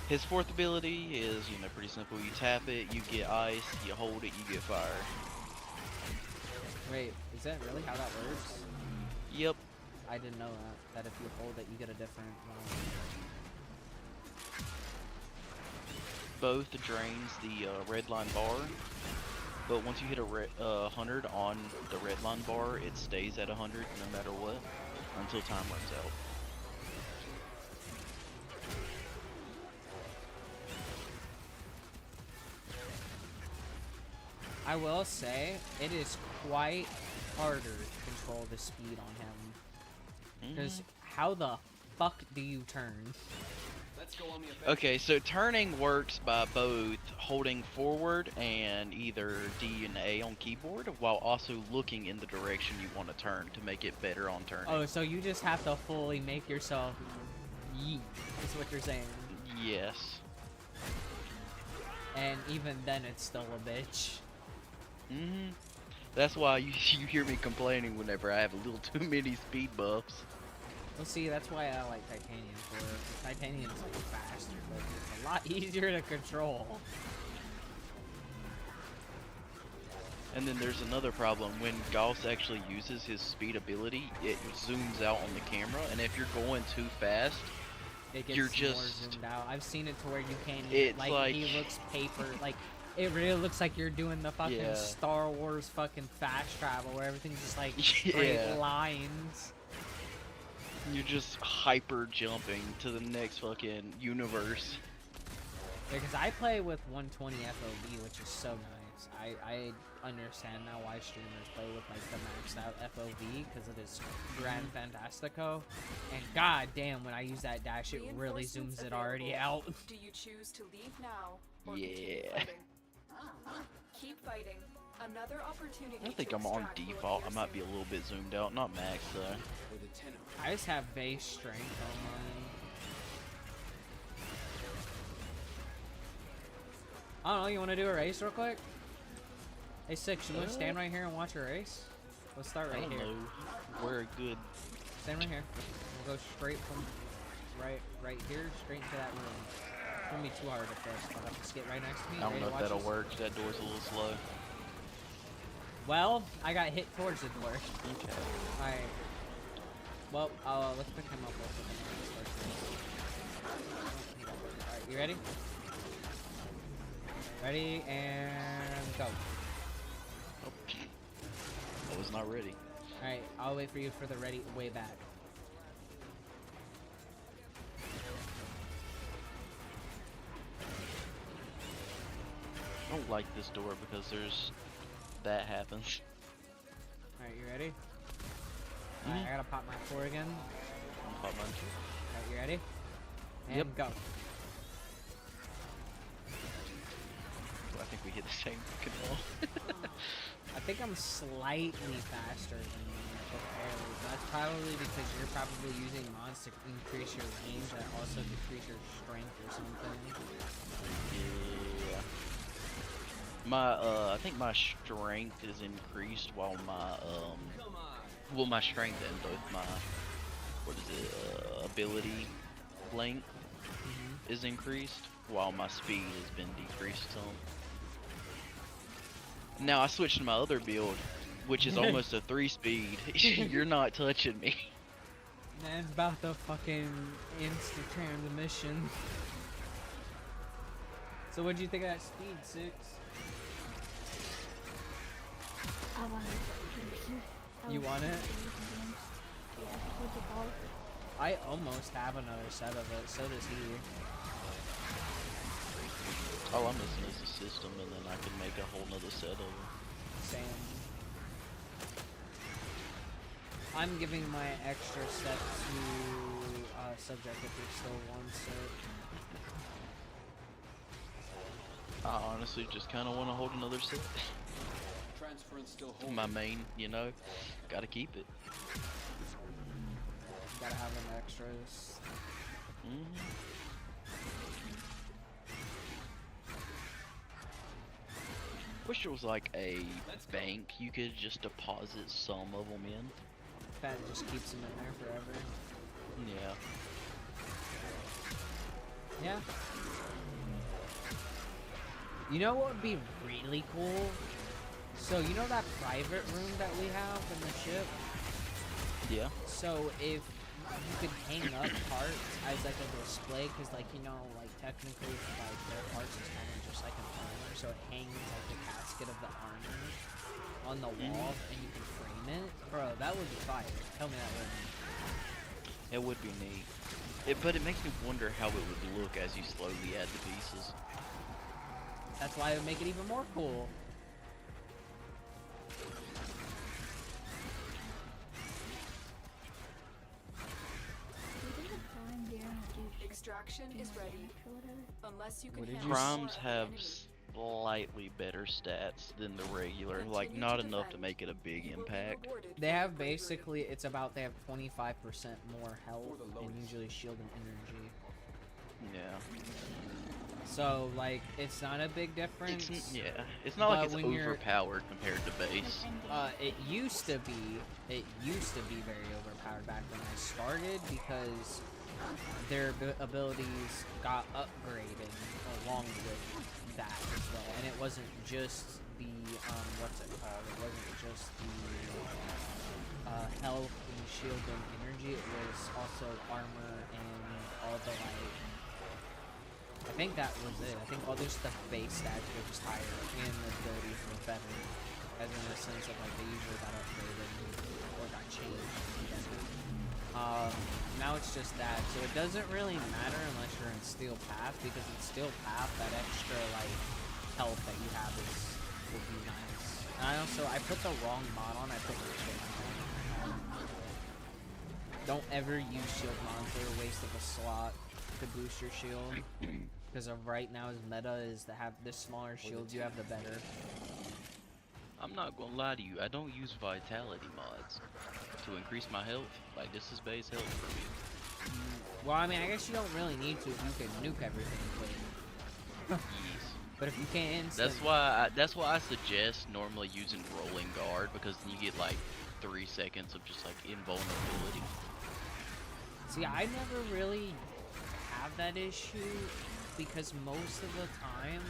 His fourth ability is, you know, pretty simple. You tap it, you get ice. You hold it, you get fire. Wait, is that really how that works? Yep. I didn't know that. That if you hold it, you get a different Both drains the red line bar, but once you hit a 100 on the red line bar, it stays at 100 no matter what until time runs out. I will say, it is quite harder to control the speed on him. Because how the fuck do you turn? Let's go on the Okay, so turning works by both holding forward and either D and A on keyboard, while also looking in the direction you want to turn to make it better on turning. Oh, so you just have to fully make yourself yeet, is what you're saying. Yes. And even then, it's still a bitch. That's why you hear me complaining whenever I have a little too many speed buffs. Well, see, that's why I like Titanium for it. 'Cause Titanium's like faster, but it's a lot easier to control. And then there's another problem. When Gauss actually uses his speed ability, it zooms out on the camera, and if you're going too fast, It gets you're more just... zoomed out. I've seen it to where you can't It's like he looks paper like It really looks like you're doing the fucking Yeah. Star Wars fucking fast travel where everything's just like straight Yeah. lines. You're just hyper jumping to the next fucking universe. Because I play with 120 FOV, which is so nice. I understand now why streamers play with like the maxed out FOV because it is Grand Fantastico. And god damn, when I use that dash, it really zooms it already out. Do you choose to leave now or continue Yeah. fighting? Keep fighting. Another opportunity. I think to I'm on extract what default. I you're might be a little bit zoomed out, not max though. I just have base strength on mine. I don't know, you want to do a race real quick? Hey, Six, you want to stand right here and watch a race? Let's start I right don't here. know where a good. Stand right here. We'll go straight from right here, straight into that room. It's gonna be too hard at first. I'll have to skip right next to me. I don't Ready know to if watch that'll this? work. That door's a little slow. Well, I got hit towards the door. Okay. Alright. Well, let's pick him up real quick. Alright, you ready? Ready, and go. Oh. I was not ready. Alright, I'll wait for you for the ready way back. I don't like this door because there's that happens. Alright, you ready? Alright, I gotta pop my 4 again. Pop mine. Alright, you ready? And Yep. go. I think we hit the same fucking wall. I think I'm slightly faster than you, but barely. That's probably because you're probably using mods to increase your range that also decrease your strength or something. Yeah. My I think my strength is increased while my well, my strength and both my ability length is increased while my speed has been decreased some. Now I switched to my other build, which is almost a 3-speed. You're not touching me. Man's about the fucking instant transmission. So what'd you think of that speed, 6? I want it. You want it? Yeah, with the ball. I almost have another set of it, so does he. All I'm missing is the system, and then I can make a whole nother set of them. Same. I'm giving my extra set to subject if there's still one set. I honestly just kind of want to hold another set. My main, you know, gotta keep it. Gotta have them extras. Wish there was like a bank you could just deposit some of them in. That just keeps them in there forever. Yeah. Yeah. You know what would be really cool? So you know that private room that we have in the ship? Yeah. So if you could hang up parts as like a display, because like, you know, like technically like their parts is kind of just like an armor, so it hangs like the casket of the armor on the wall and you can frame it. Bro, that would be fire. Tell me that wouldn't. It would be neat. But it makes me wonder how it would look as you slowly add the pieces. That's why it would make it even more cool. Extraction is ready. Unless you can handle Primes more have enemy. slightly better stats than the regular, like not enough to make it a big impact. They have basically, it's about, they have 25% more health and usually shield and energy. Yeah. So, like, it's not a big difference. It's not like but it's when you're- overpowered compared to base. It used to be very overpowered back when I started because their abilities got upgraded along with that as well. And it wasn't just the, what's it called? It wasn't just the health and shield and energy. It was also armor and all the, like, I think that was it. I think all just the base stats were just higher and the abilities were better. As in the sense of like they usually got upgraded or got changed. Now it's just that. So it doesn't really matter unless you're in Steel Path, because in Steel Path that extra like health that you have will be nice. And I put the wrong mod on. I put the shield on. Don't ever use shield mods. They're a waste of a slot to boost your shield. Because of right now, his meta is to have the smaller shields you have, the better. I'm not gonna lie to you, I don't use vitality mods to increase my health. Like, this is base health for me. Well, I mean, I guess you don't really need to if you can nuke everything, but... Yes. But if you can't That's why I suggest normally using rolling guard, because then you get like 3 seconds of just like invulnerability. See, I never really have that issue, because most of the time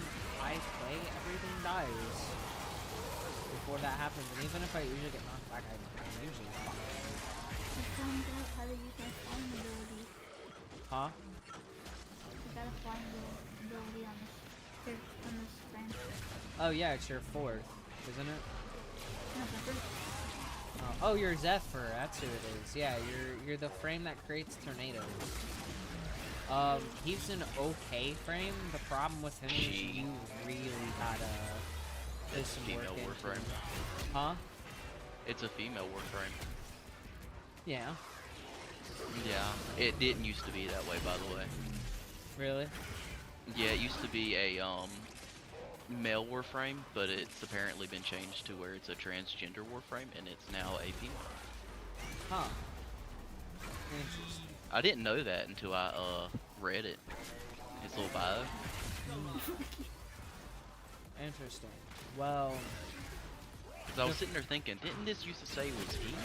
I play, everything dies before that happens, and even if I usually get knocked back, I'm usually fine. I found out how to use my flying ability. Huh? I got a flying ability on this branch. Oh yeah, it's your 4th, isn't it? No, Zephyr. Oh, you're Zephyr, that's who it is. Yeah, you're the frame that creates tornadoes. He's an okay frame. The problem with him is you really gotta put some work Female into warframe. him. Huh? It's a female warframe. Yeah. Yeah, it didn't used to be that way, by the way. Really? Yeah, it used to be a male warframe, but it's apparently been changed to where it's a transgender warframe, and it's now a female. Huh. Interesting. I didn't know that until I read it. His little bio. Interesting. Well, because I was sitting there thinking, didn't this used to say it was he?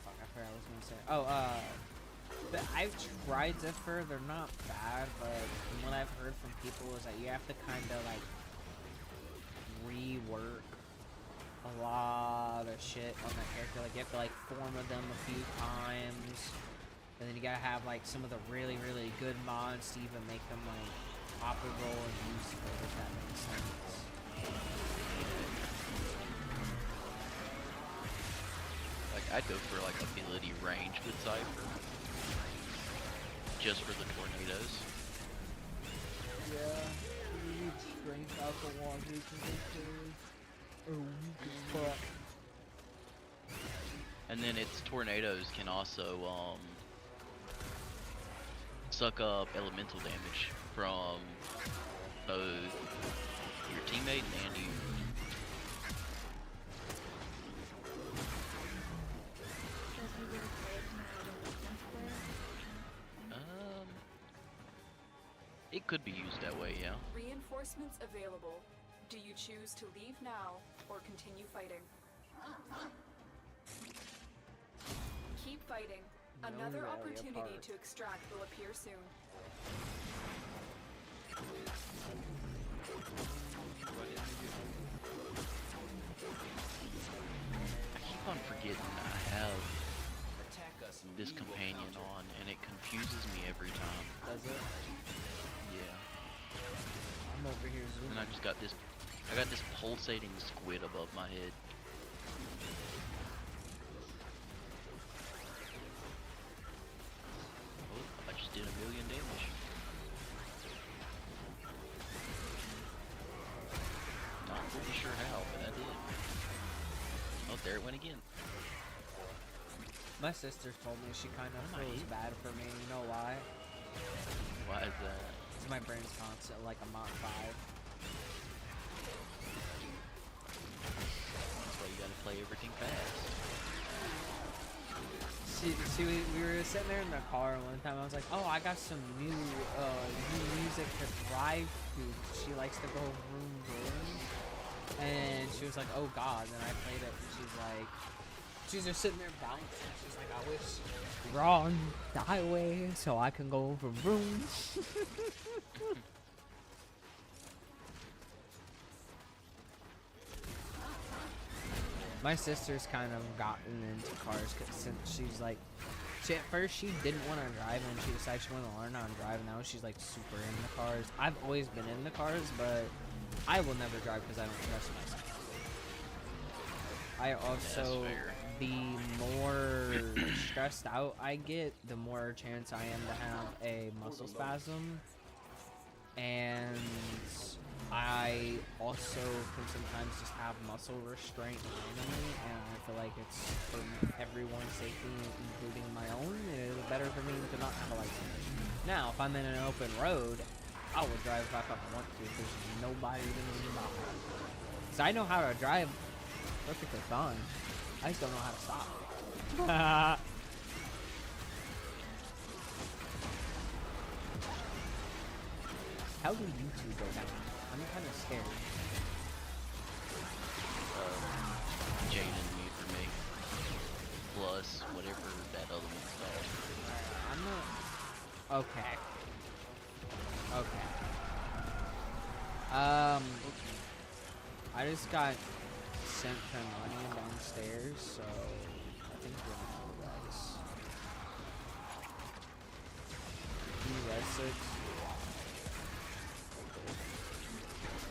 Fuck, I forgot what I was gonna say. Oh, but I've tried Zephyr. They're not bad, but from what I've heard from people is that you have to kind of like rework a lot of shit on that character. Like you have to like form them a few times, and then you gotta have like some of the really good mods to even make them like operable and useful, if that makes sense. Like I'd go for like ability range with Cypher, just for the tornadoes. Yeah, you need strength out the wall, you can go weak as fuck. And then its tornadoes can also suck up elemental damage from both your teammate and you. It could be used that way, yeah. Reinforcements available. Do you choose to leave now or continue fighting? Keep fighting. Another opportunity to extract will appear soon. I keep on forgetting I have this companion on, and it confuses me every time. Does it? Yeah. I'm over here zooming. And I got this pulsating squid above my head. Oh, I just did 1,000,000 damage. Not pretty sure how, but I did. Oh, there it went again. My sister told me she kind of feels bad for me. You know why? Why is that? Because my brain's constant like a Mach 5. That's why you gotta play everything fast. See, we were sitting there in the car one time. I was like, "Oh, I got some new music to drive to." She likes to go vroom vroom, and she was like, "Oh God!" And I played it, and she's just sitting there bouncing. She's like, "I wish Ron die away so I can go vroom vroom." My sister's kind of gotten into cars since she's like, at first she didn't want to drive, and she decided she wanted to learn how to drive. Now she's like super into cars. I've always been into cars, but I will never drive because I don't trust myself. I also, the more stressed out I get, the more chance I am to have a muscle spasm. And I also can sometimes just have muscle restraint randomly, and I feel like it's for everyone's safety, including my own. It is better for me to not have a license. Now, if I'm in an open road, I will drive back up I want to, because there's nobody even about me. Because I know how to drive perfectly fine. I just don't know how to stop. How do you two go down? I'm kind of scared. Jade and me for me. Plus whatever that other one's called. I'm not. Okay. Okay. I just got sent for money downstairs, so I think we're gonna go guys. Red 6.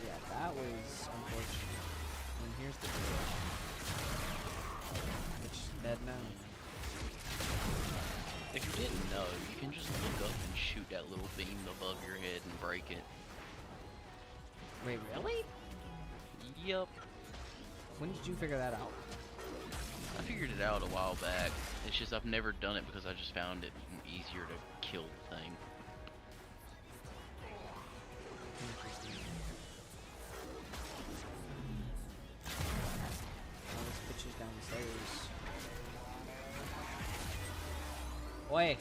Yeah, that was unfortunate. And here's the deal. It's dead now. If you didn't know, you can just look up and shoot that little beam above your head and break it. Wait, really? Yup. When did you figure that out? I figured it out a while back. It's just I've never done it because I just found it easier to kill the thing. Interesting. Oh, this bitch is downstairs. Oi!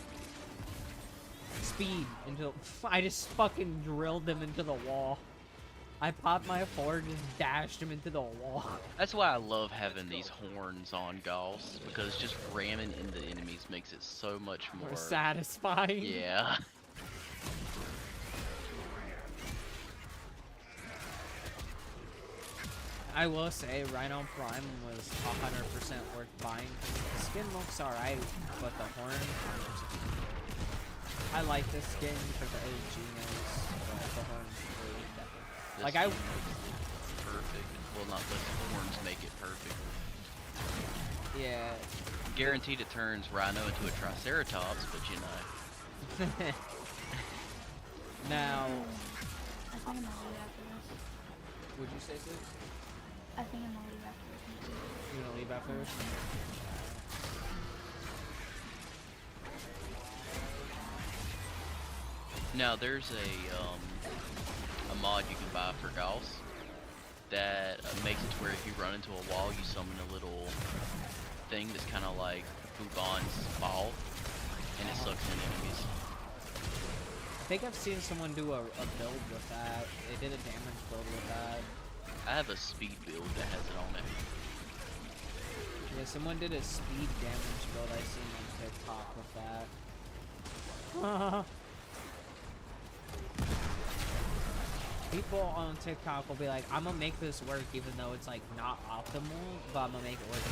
Speed into. I just fucking drilled him into the wall. I popped my forward and just dashed him into the wall. That's why I love having these horns on Gauss, because just ramming into enemies makes it so much more satisfying. Yeah. I will say Rhino Prime was 100% worth buying. The skin looks alright, but the horn, 100%. I like this skin for the OG notes, but the horn's really definitely. Like I. Perfect. Well, not the horns make it perfect. Yeah. Guaranteed it turns Rhino into a Triceratops, but you know. Now. I think I'm gonna leave after this. Would you say so? I think I'm gonna leave after this. You're gonna leave after this? Now there's a mod you can buy for Gauss that makes it to where if you run into a wall, you summon a little thing that's kind of like Buban's ball, and it sucks in enemies. I think I've seen someone do a build with that. They did a damage build with that. I have a speed build that has it on it. Yeah, someone did a speed damage build I seen on TikTok with that. People on TikTok will be like, I'm gonna make this work even though it's like not optimal, but I'm gonna make it work.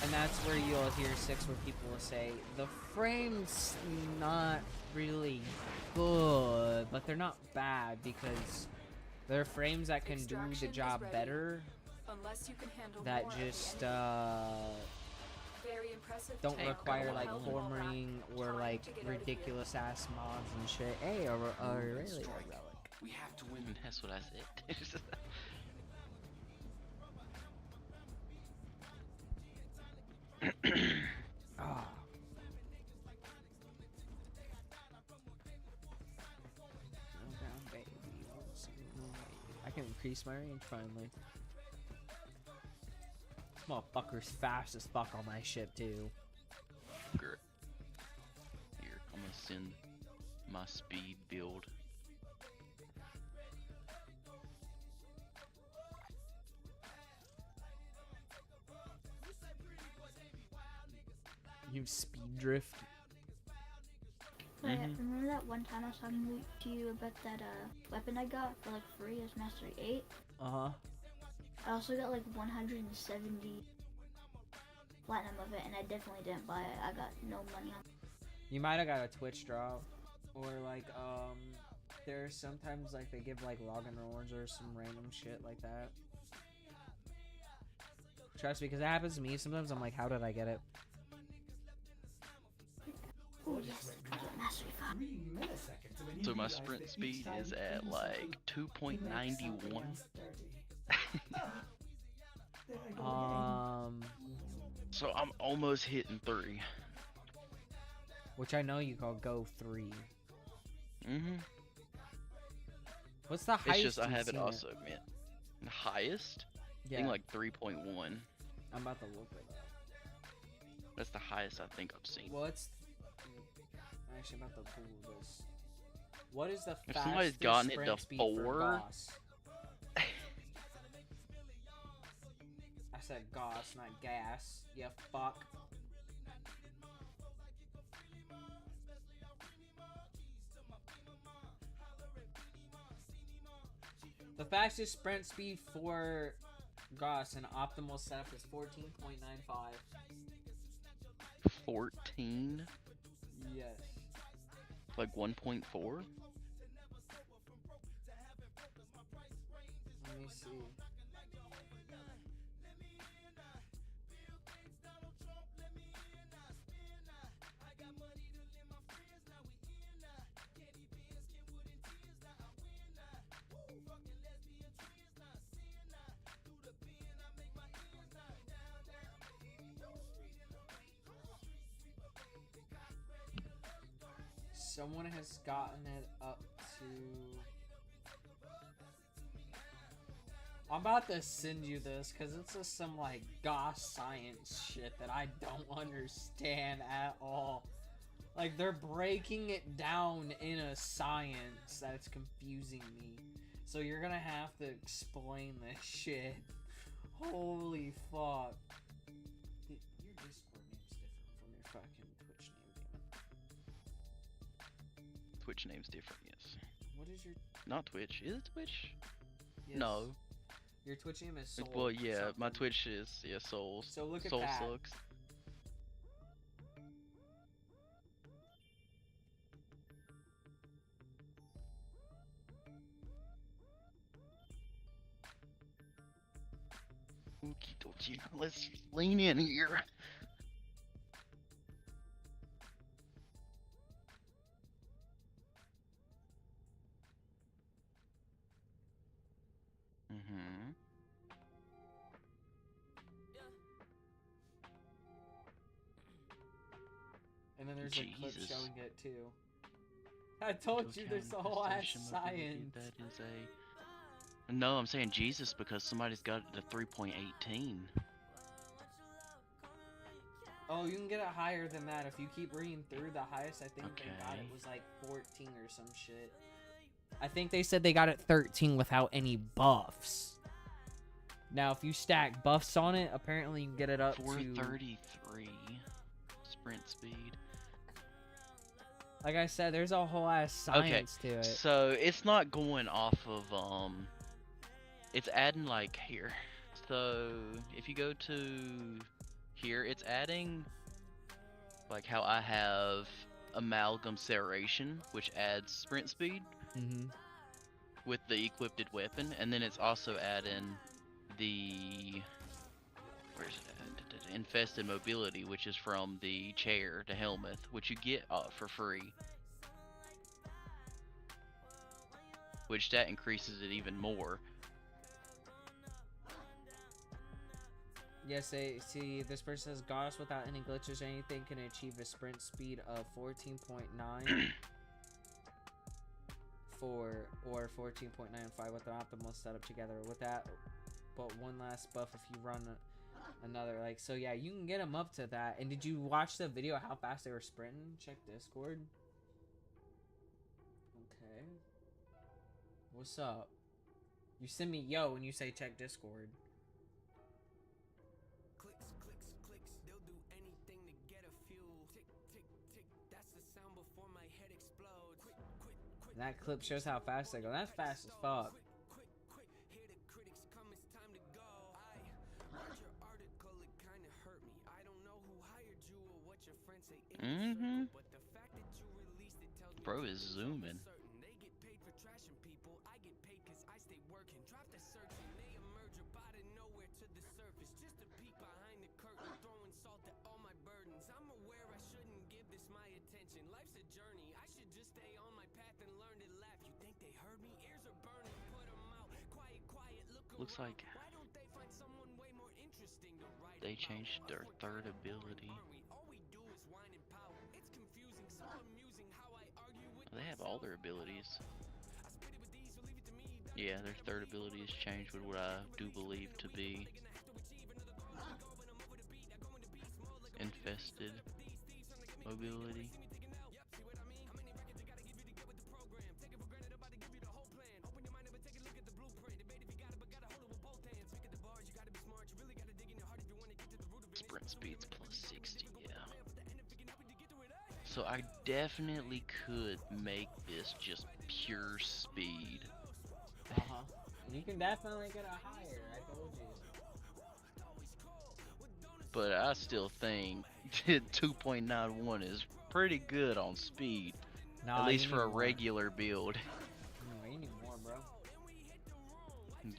And that's where you'll hear where people will say, the frame's not really good, but they're not bad because there are frames that can do the job better, that just don't require like forming or like ridiculous ass mods and shit. Hey, a really relic. We have to win. That's what I said. Ah. I can increase my range finally. Motherfucker's fast as fuck on my ship too. Here, I'm gonna send my speed build. You speed drift. remember that one time I was talking to you about that weapon I got for like free as Mastery 8? Uh-huh. I also got like 170 platinum of it, and I definitely didn't buy it. I got no money on it. You might have got a Twitch drop. Or like, there's sometimes like they give like login rewards or some random shit like that. Trust me, because it happens to me. Sometimes I'm like, how did I get it? Oh yes, I got Mastery 5. So my sprint speed is at like 2.91. So I'm almost hitting 3. Which I know you call Go 3. Mm-hmm. What's the highest? It's just I you've have it seen also, man. The highest? I think like 3.1. I'm about to look it up. That's the highest I think I've seen. Well, it's... I'm actually about to pull this. What is the If fastest somebody's gotten it sprint to speed 4... for Goss? I said Goss, not gas. You fuck. The fastest sprint speed for Goss and optimal setup is 14.95. 14? Yes. Like 1.4? Let me see. Someone has gotten it up to... I'm about to send you this because it's just some like Goss science shit that I don't understand at all. Like they're breaking it down in a science that's confusing me. So you're gonna have to explain this shit. Holy fuck. Your Discord name's different from your fucking Twitch name, damn it. Twitch name's different, yes. What is your... Not Twitch. Is it Twitch? Yes. No. Your Twitch name is Soul. Well, yeah, my something. Twitch is, yeah, Soul. So look at Soul that. Sucks. Okie dokie, let's lean in here. Mm-hmm. And then there's a clip Jesus. showing it too. I told you there's a whole ass science. That is a... No, I'm saying Jesus because somebody's got it to 3.18. Oh, you can get it higher than that if you keep reading through. The highest I think they got it Okay. was like 14 or some shit. I think they said they got it 13 without any buffs. Now, if you stack buffs on it, apparently you can get it up to 433 sprint speed. Like I said, there's a whole ass science to it. So it's not going off of it's adding like here. So if you go to here, it's adding like how I have amalgam serration, which adds sprint speed with the equipped weapon, and then it's also adding the where's it at? Infested mobility, which is from the chair to helmet, which you get for free. Which that increases it even more. Yes, see, this person says Goddess without any glitches or anything can achieve a sprint speed of 14.9 or 14.95 with an optimal setup together. With that, but one last buff if you run another, like, so yeah, you can get them up to that. And did you watch the video of how fast they were sprinting? Check Discord. Okay. What's up? You send me yo when you say check Discord. Clicks, clicks, clicks, they'll do anything to get a few. Tick, tick, tick, that's the And that clip shows how fast they go. That's fast as fuck. Mm-hmm. Bro is zooming. Looks like they changed their third ability. They have all their abilities. Yeah, their third ability is changed with what I do believe to be infested mobility. Sprint speed's plus 60, yeah. So I definitely could make this just pure speed. Uh-huh. You can definitely get a higher, I told you. But I still think 2.91 is pretty good on speed. Nah, at least you for a need more. regular build. No, you need more, bro.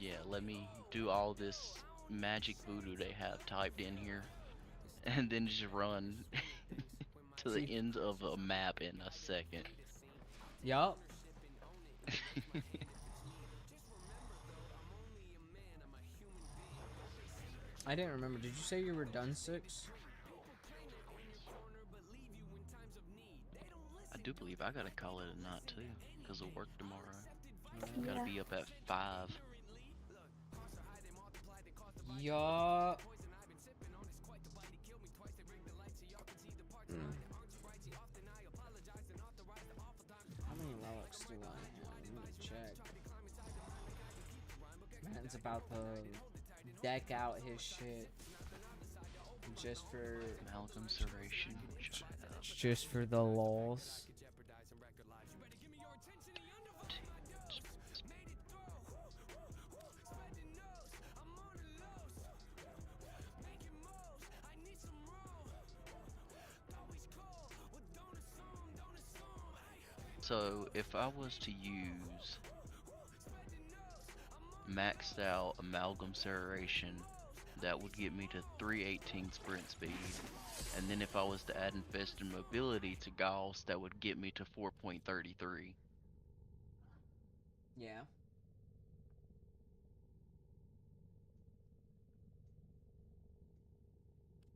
Yeah, let me do all this magic voodoo they have typed in here. And then just run to the end of a map in a second. Yup. I didn't remember. Did you say you were done 6? I do believe I gotta call it a night too, because of work tomorrow. Yeah. Gotta be up at 5. Yup. How many relics do I have? Let me check. Man's about to deck out his shit just for Amalgam Serration. just for the lulz. So if I was to use maxed out Amalgam Serration, that would get me to 318 sprint speed. And then if I was to add Infested Mobility to Gauss, that would get me to 4.33. Yeah.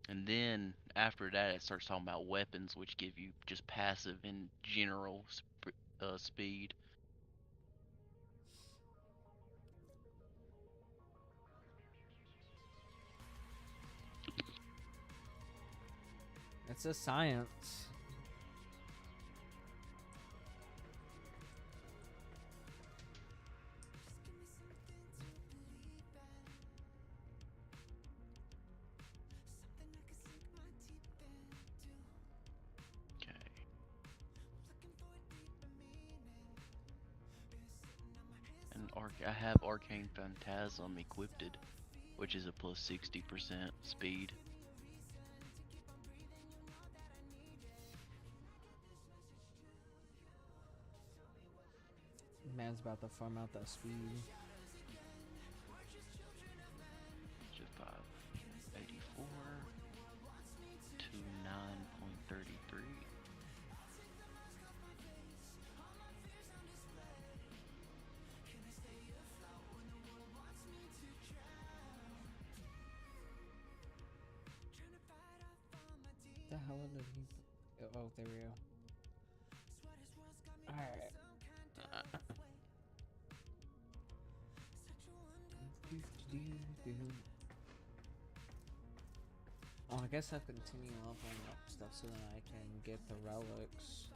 And then after that, it starts talking about weapons, which give you just passive and general speed. It's a science. And I have Arcane Phantasm equipped, which is a plus 60% speed. Man's about to farm out that speed. Just 584 to 9.33. The hell did he? Oh, there we go. All right. Oh, I guess I'll continue leveling up stuff so that I can get the relics.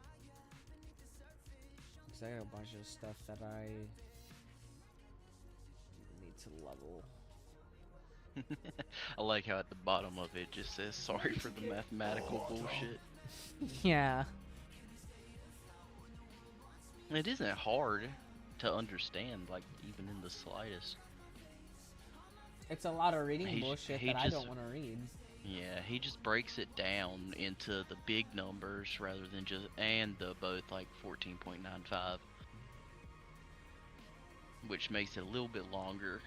Cause I got a bunch of stuff that I need to level. I like how at the bottom of it just says sorry for the mathematical bullshit. Yeah. It isn't hard to understand, like, even in the slightest. It's a lot of reading He- bullshit he that I just- don't want to read. Yeah, he just breaks it down into the big numbers rather than just, and the both like 14.95, which makes it a little bit longer.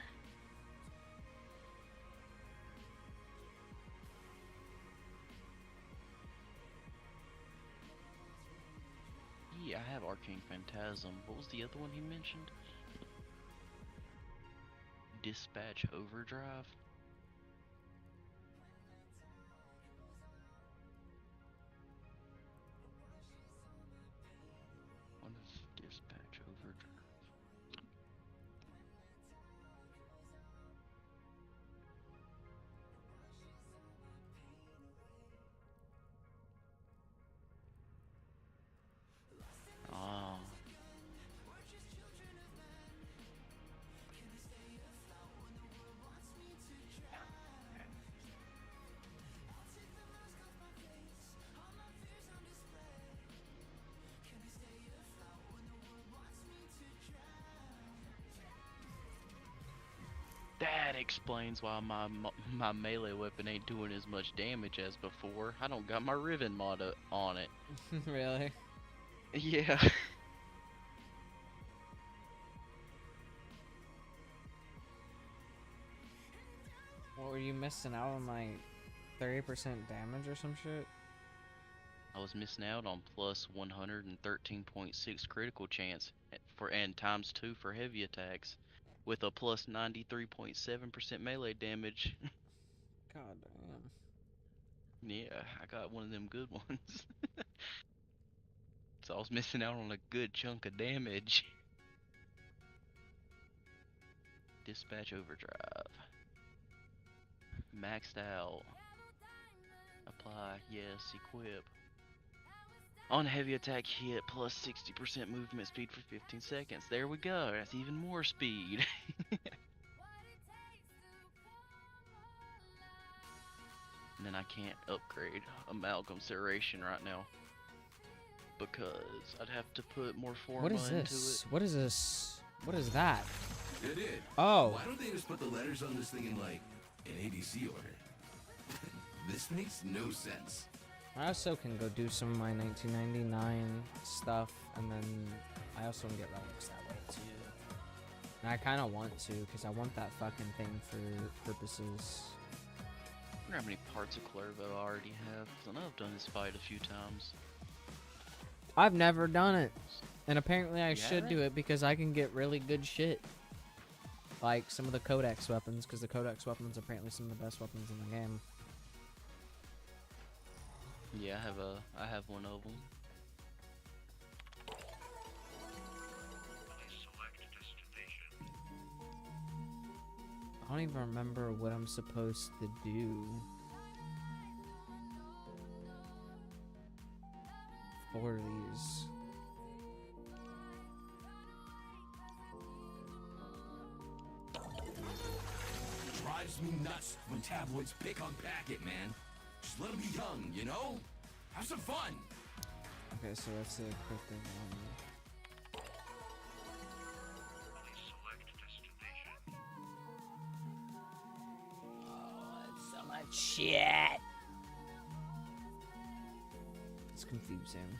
Yeah, I have Arcane Phantasm. What was the other one he mentioned? Dispatch Overdrive? What is Dispatch Overdrive? Ah. That explains why my melee weapon ain't doing as much damage as before. I don't got my Riven mod on it. Really? Yeah. What were you missing out on, like 30% damage or some shit? I was missing out on plus 113.6 critical chance and ×2 for heavy attacks, with a plus 93.7% melee damage. God damn. Yeah, I got one of them good ones. So I was missing out on a good chunk of damage. Dispatch Overdrive. Maxed out. Apply, yes, equip. On heavy attack hit, plus 60% movement speed for 15 seconds. There we go, that's even more speed. And then I can't upgrade Amalgam Serration right now, because I'd have to put more forma What is into this? it. What is this? What is that? It did. Oh. Why don't they just put the letters on this thing in like an ADC order? This makes no sense. I also can go do some of my 1999 stuff, and then I also can get relics that way too. And I kind of want to, because I want that fucking thing for purposes. I wonder how many parts of Clervo I already have, because I know I've done this fight a few times. I've never done it, and apparently I should haven't? do it because I can get really good shit. Like some of the Codex weapons, because the Codex weapons are apparently some of the best weapons in the game. Yeah, I have one of them. I don't even remember what I'm supposed to do for these. Drives me nuts when tabloids pick on Packet, man. Just let them be young, you know? Have some fun. Okay, so that's a quick thing. So much shit. It's confusing.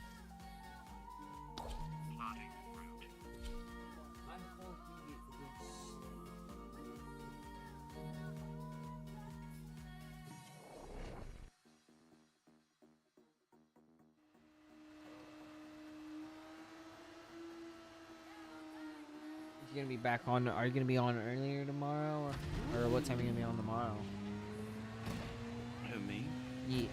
You gonna be back on? Are you gonna be on earlier tomorrow, or what time are you gonna be on tomorrow? Who, me? Yeah.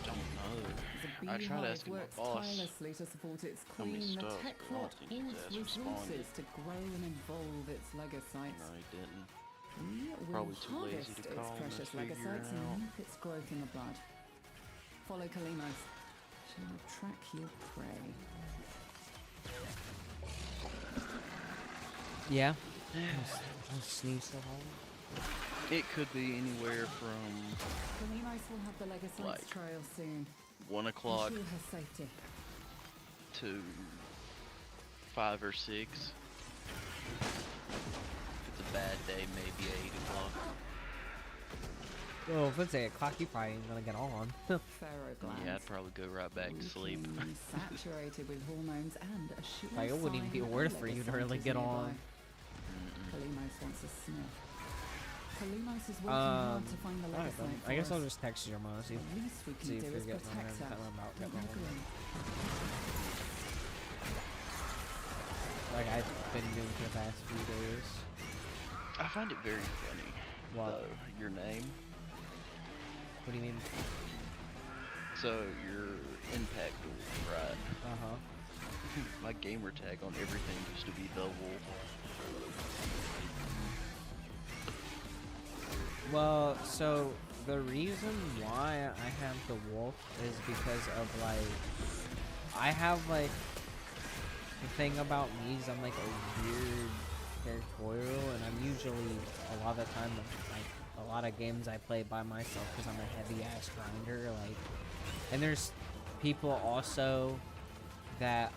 Don't know. I tried asking my works boss tirelessly to support its how many queen, the stuff, tech but I don't plot, think all his its ass responded. resources to grow and evolve its legocytes. No, he didn't. We will Probably too lazy harvest to its call him to precious figure legocytes it and out. nip its growth in the bud. Follow Kalimos. She will track your prey. Yeah. I'll sneeze so hard. It could be anywhere from Kalimos will have the legocytes Like, trail soon. 1 o'clock Ensure her safety. to 5 or 6. If it's a bad day, maybe 8 o'clock. Well, if it's 8 o'clock, you probably ain't gonna get on. Pharaoh glands. Yeah, I'd probably go right back to sleep. Looking saturated with hormones and a sure Like, it wouldn't even be sign worth that for you to legacy really is get nearby. on. Kalimos wants a sniff. Kalimos is working hard to find the alright legacy. then. I guess I'll just text your mom, see, The least we can see if do you're is getting on there protect and her. tell her about Don't getting you on. agree? Like I've been doing for the past few days. I find it very funny. What? Your name. What do you mean? So you're Impact Wolf, right? Uh-huh. My gamer tag on everything used to be The Wolf. Well, so the reason why I have the wolf is because of like I have like the thing about me is I'm like a weird territorial, and I'm usually a lot of the time like a lot of games I play by myself because I'm a heavy ass grinder. Like, and there's people also that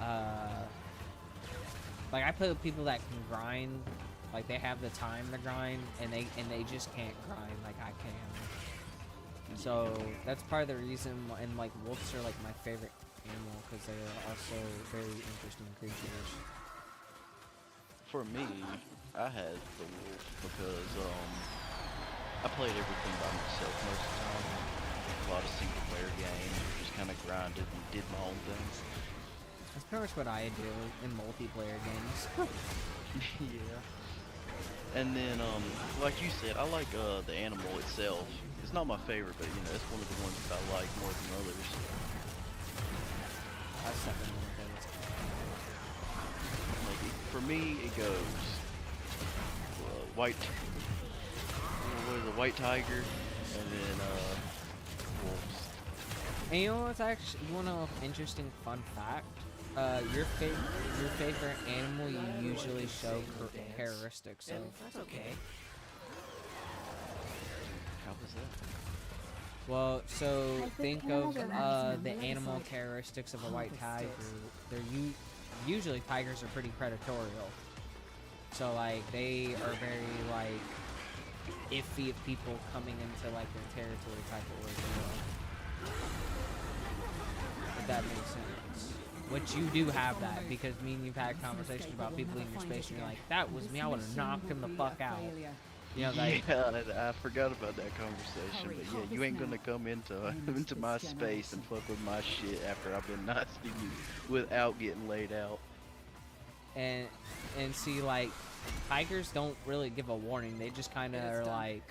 like I play with people that can grind. Like they have the time to grind, and they just can't grind like I can. So that's part of the reason. And like wolves are like my favorite animal because they are also very interesting creatures. For me, I had the wolf because I played everything by myself most of the time. A lot of single player games, just kind of grinded and did my own things. That's pretty much what I do in multiplayer games. Yeah. And then, like you said, I like the animal itself. It's not my favorite, but you know, it's one of the ones that I like more than others. That's definitely one of those. Like for me, it goes white. What is a white tiger, and then wolves. And you know what's actually one of interesting fun fact? Your favorite animal you usually show characteristics of. That's okay. How was that? Well, so think of the really animal like characteristics of a white tiger. They're usually tigers are pretty predatorial. So like they are very like iffy of people coming into like their territory type of ordeal. If that makes sense. Which you do have that, because me and you've had conversations about people in your space and you're like, that was me, I would have knocked him the fuck out. You know, like, yeah, I forgot about that conversation, but yeah, you ain't gonna come into my space and fuck with my shit after I've been nice to you without getting laid out. and see, like, tigers don't really give a warning, they just kind of are like,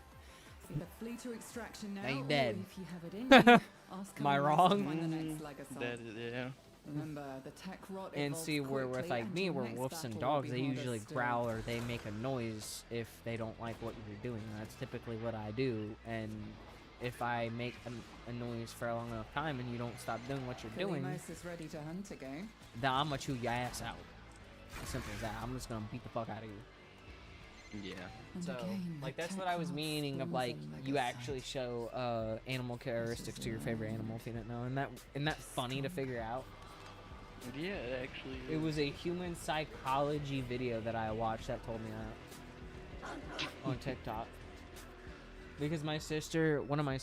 The flea to extraction now. now you or dead. if you have it in you, ask Am I Kalimos to wrong? find the next legacy. That is, yeah. Remember, the tech rot And evolves see, where with quickly, like and me, your where next wolves and battle will dogs, be they harder usually still. growl or they make a noise if they don't like what you're doing. That's typically what I do. And if I make a noise for a long enough time and you don't stop doing what you're doing, Kalimos is ready to hunt again. then I'm gonna chew your ass out. As simple as that. I'm just gonna beat the fuck out of you. Yeah. And So, again, like, the that's tech what I was rot meaning of spawns like a you legacy. actually show animal characteristics to your favorite animal if you didn't know. Isn't that funny to figure out? Yeah, it actually is. It was a human psychology video that I watched that told me that on TikTok. Because my sister, one of my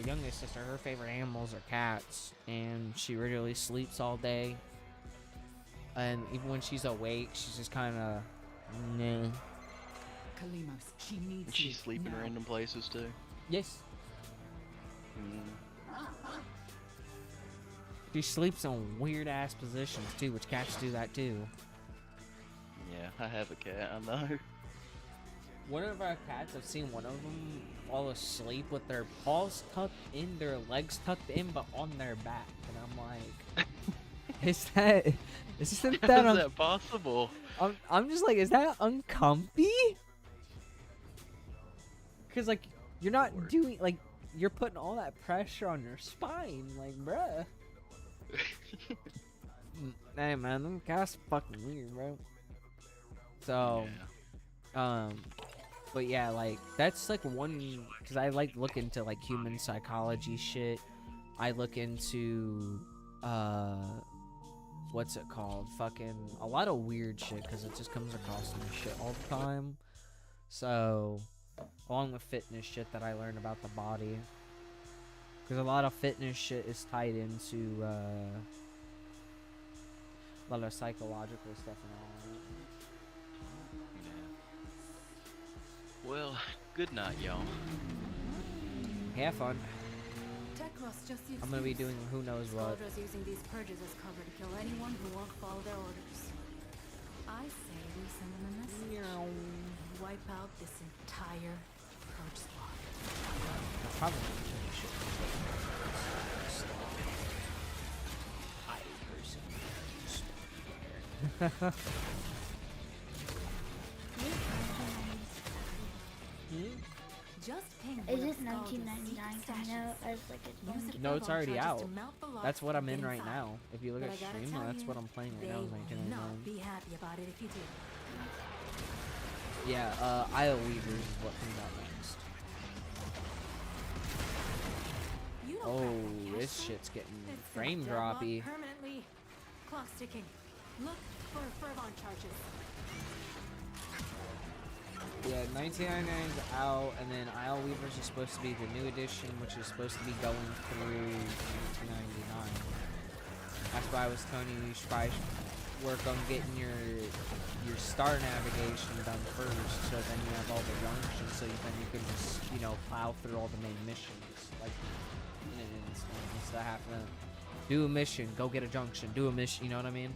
youngest sister, her favorite animals are cats, and she regularly sleeps all day. And even when she's awake, she's just kind of, nah. Kalimos, she needs And she's you sleeping now. random places too. Yes. Mm. She sleeps in weird ass positions too, which cats do that too. Yeah, I have a cat. I know. One of our cats, I've seen one of them fall asleep with their paws tucked in, their legs tucked in, but on their back, and I'm like, isn't that How is that possible? I'm just like, is that uncomfy? Cause like you're not doing like you're putting all that pressure on your spine, like bruh. Hey man, them cats fucking weird, bro. So, but yeah, like that's like one, cause I like look into like human psychology shit. I look into what's it called? Fucking a lot of weird shit because it just comes across new shit all the time. So, along with fitness shit that I learned about the body, because a lot of fitness shit is tied into a lot of psychological stuff and all. Well, good night, y'all. Have fun. Tekros just used I'm gonna be doing who knows what. Squadras using these purges as cover to kill anyone who won't follow their orders. I say we send them a message. Wipe out this entire purge squad. Probably Just ping Is Will it Skull to 1999 seek coming out stashes. as like a Use game? it No, for it's bomb already charges out. to melt the locks That's what I'm from in right inside. now. If you look But at I gotta stream, tell that's you, what I'm playing right they now. will 1999. not be happy about it if you do. Yeah, Isle Weavers is what comes out next. You don't Oh, crack the this cache shit's getting It's gonna frame deadlock droppy. permanently. Clock's ticking. Look for Fervon charges. Yeah, 1999's out, and then Isle Weavers is supposed to be the new edition, which is supposed to be going through 1999. That's why I was telling you you should probably work on getting your star navigation done first, so then you have all the junctions, so then you can just, you know, plow through all the main missions, like, instead of having to do a mission, go get a junction, do a mission, you know what I mean?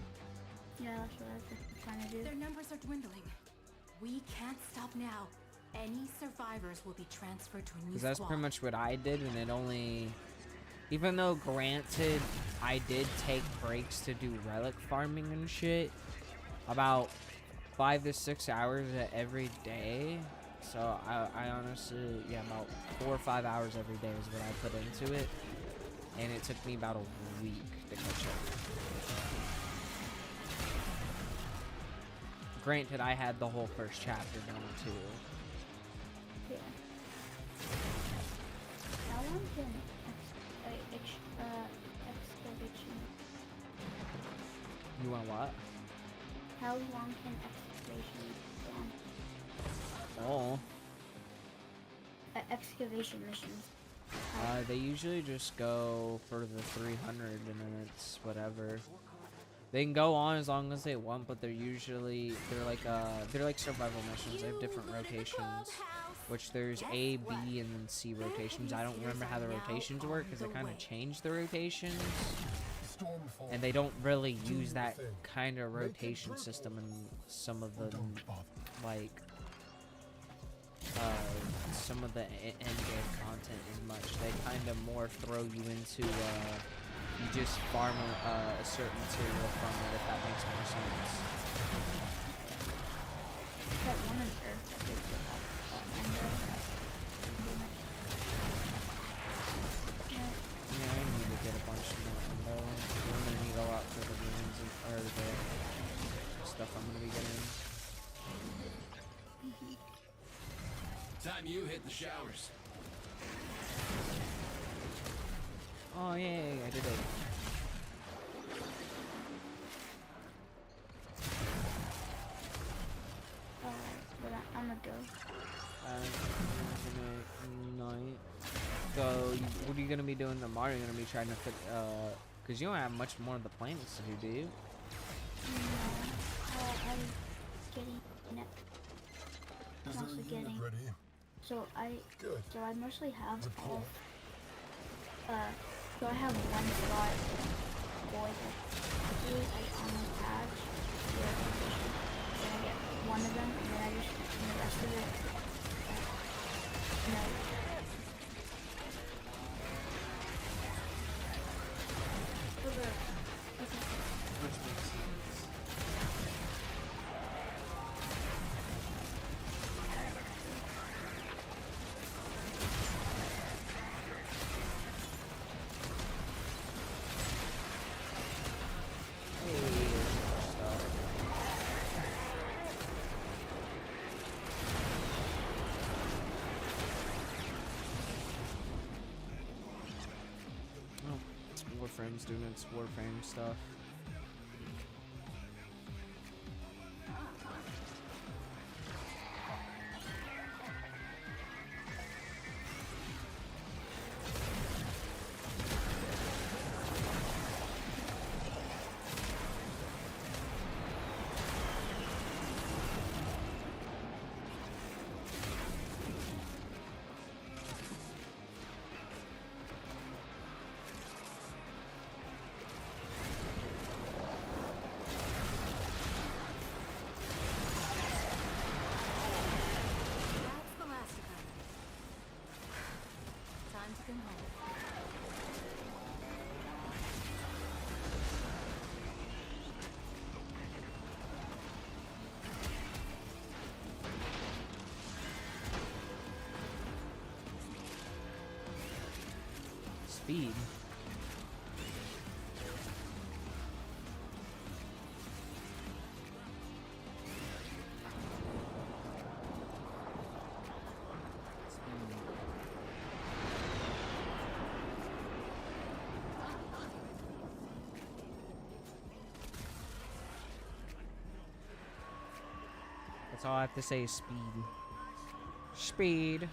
Yeah, that's what I've been trying to do. Their numbers are dwindling. We can't stop now. Any survivors will be transferred to a new Because that's squad. pretty much what I did, and it only... Even though, granted, I did take breaks to do relic farming and shit, about 5 to 6 hours every day. So, I honestly, yeah, about 4 or 5 hours every day is what I put into it. And it took me about a week to catch up. Granted, I had the whole first chapter done, too. Yeah. How long can excavation? You want what? How long can excavation go on? Oh. Excavation missions. They usually just go for the 300 and then it's whatever. They can go on as long as they want, but they're like survival missions. They have different rotations, which there's A, B, and then C rotations. I don't remember how the rotations work because they kind of changed the rotations, and they don't really use that kind of rotation system in some of the like some of the end game content as much. They kind of more throw you into you just farm a certain material from it, if that makes more sense. That one on Earth that gives it Yeah, I need to get a bunch more endo. I'm gonna need a lot for the ruins or the stuff I'm gonna be getting. Time you hit the showers. Oh yay, I did it. But I'm gonna go. Night. So, what are you gonna be doing tomorrow? You're gonna be trying to fit, cause you don't have much more of the planets to do, do you? I'm getting mostly getting. So I mostly have all. So I have one slot for the I only patch the rotation. Then I get one of them, and then I just and the rest of it. No. Warframe students, Warframe stuff. Welcome home. Speed. That's all I have to say is speed. Speed.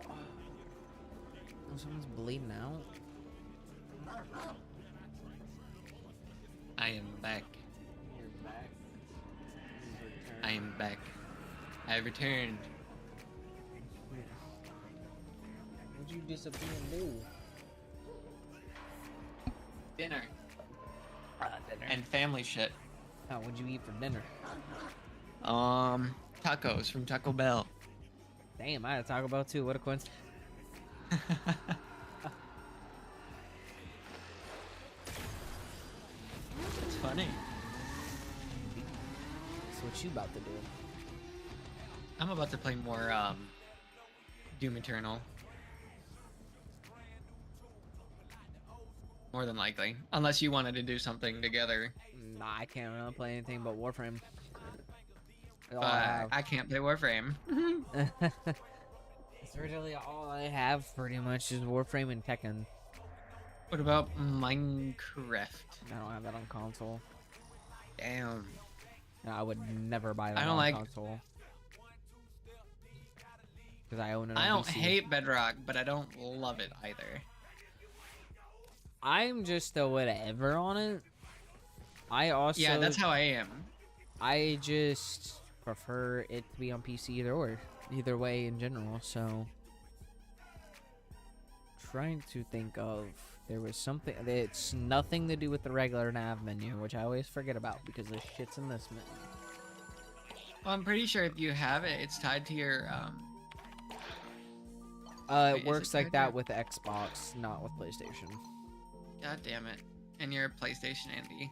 Oh, someone's bleeding out. I am back. You're back. I am back. I returned. What'd you disappear and do? Dinner. Dinner. And family shit. Oh, what'd you eat for dinner? Tacos from Taco Bell. Damn, I had a Taco Bell too. What a coincidence. It's funny. So what you about to do? I'm about to play more Doom Eternal. More than likely. Unless you wanted to do something together. Nah, I can't really play anything but Warframe. That's all I have. I can't play Warframe. It's really all I have pretty much is Warframe and Tekken. What about Minecraft? I don't have that on console. Damn. No, I would never buy that I don't on like- console. Because I own it on I don't PC. hate Bedrock, but I don't love it either. I'm just a whatever on it. I also... Yeah, that's how I am. I just prefer it to be on PC either way in general, so... Trying to think of... There was something... It's nothing to do with the regular nav menu, which I always forget about because there's shit's in this menu. Well, I'm pretty sure if you have it, it's tied to your, It Wait, is works it like tied that to- with Xbox, not with PlayStation. God damn it. And you're a PlayStation Andy.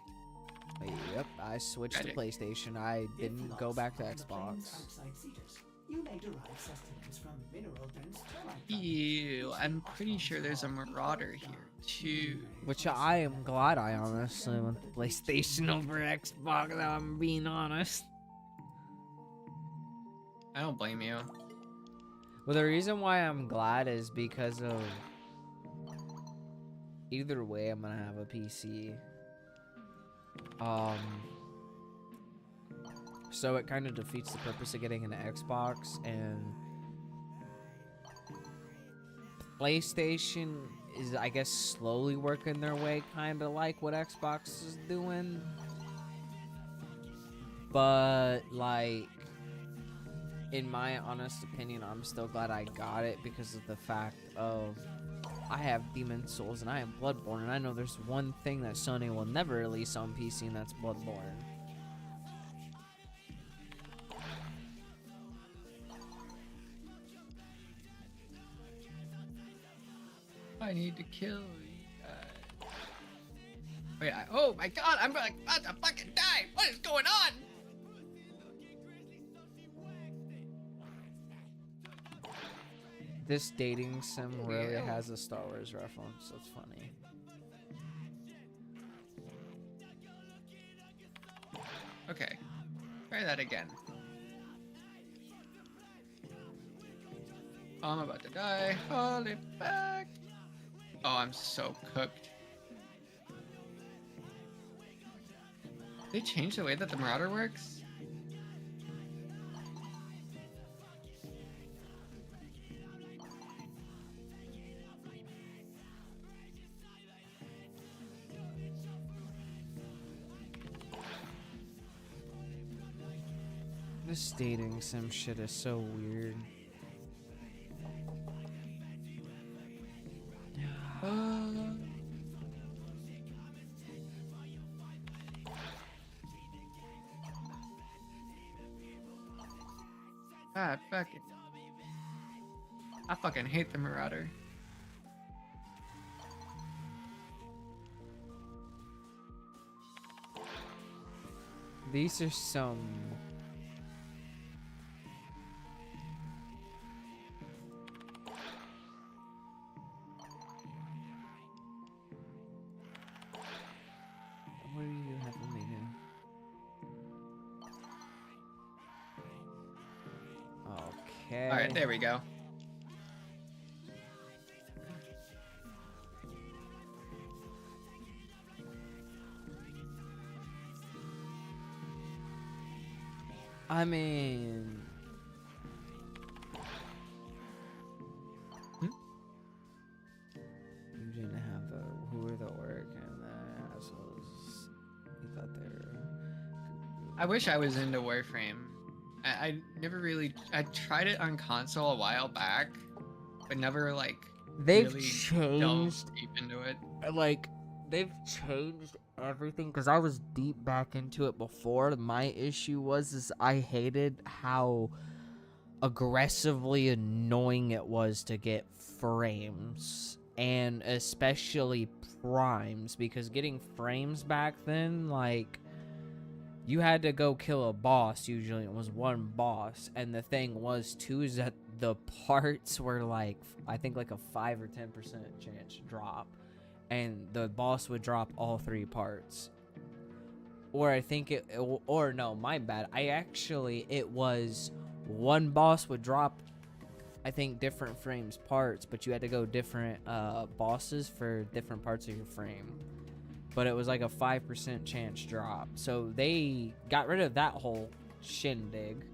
Yep, I switched to Got it. PlayStation. I didn't go back to Xbox. You may derive sustenance from mineral-dense termite. Ew, I'm pretty sure there's a Marauder here, too. Which I am glad I honestly went to PlayStation over Xbox, if I'm being honest. I don't blame you. Well, the reason why I'm glad is because of... Either way, I'm gonna have a PC. So it kind of defeats the purpose of getting an Xbox, and PlayStation is, I guess, slowly working their way, kind of like what Xbox is doing. But, like, in my honest opinion, I'm still glad I got it because of the fact of I have Demon Souls and I have Bloodborne, and I know there's one thing that Sony will never release on PC, and that's Bloodborne. I need to kill you. Wait, oh my god, I'm about to fucking die! What is going on? This dating sim really has a Star Wars reference. That's funny. Okay, try that again. Oh, I'm about to die. Hold it back. Oh, I'm so cooked. They changed the way that the Marauder works? This dating sim shit is so weird. Ah, fucking. I fucking hate the Marauder. These are some. What are you having me do? Okay. All right, there we go. I mean, you didn't have the who were the orc and the assholes. You thought they were. I wish I was into Warframe. I never really. I tried it on console a while back, but never like. They've really changed delved deep into it. Like they've changed everything because I was deep back into it before. My issue was I hated how aggressively annoying it was to get frames, and especially primes, because getting frames back then, like, you had to go kill a boss. Usually it was one boss, and the thing was too is that the parts were like, I think like a 5 or 10% chance drop, and the boss would drop all 3 parts. Or I think or no, my bad. It was one boss would drop, I think, different frames parts, but you had to go different bosses for different parts of your frame. But it was like a 5% chance drop. So they got rid of that whole shindig.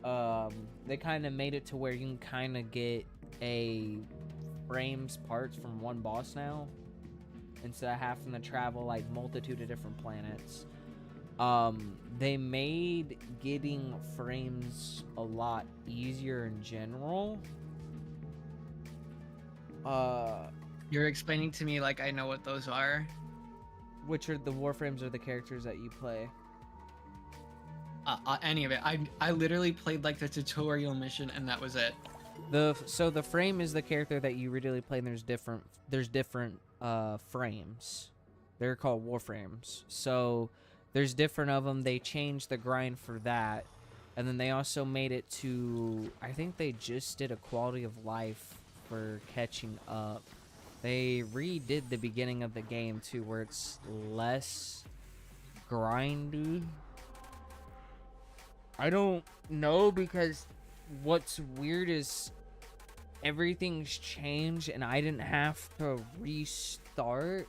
They kind of made it to where you can kind of get a frames parts from one boss now, instead of having to travel like multitude of different planets. They made getting frames a lot easier in general. You're explaining to me like I know what those are. Which are the warframes or the characters that you play? Any of it. I literally played like the tutorial mission and that was it. So the frame is the character that you really play, and there's different frames. They're called warframes. So there's different of them. They changed the grind for that, and then they also made it to, I think they just did a quality of life for catching up. They redid the beginning of the game too, where it's less grindy. I don't know, because what's weird is everything's changed and I didn't have to restart.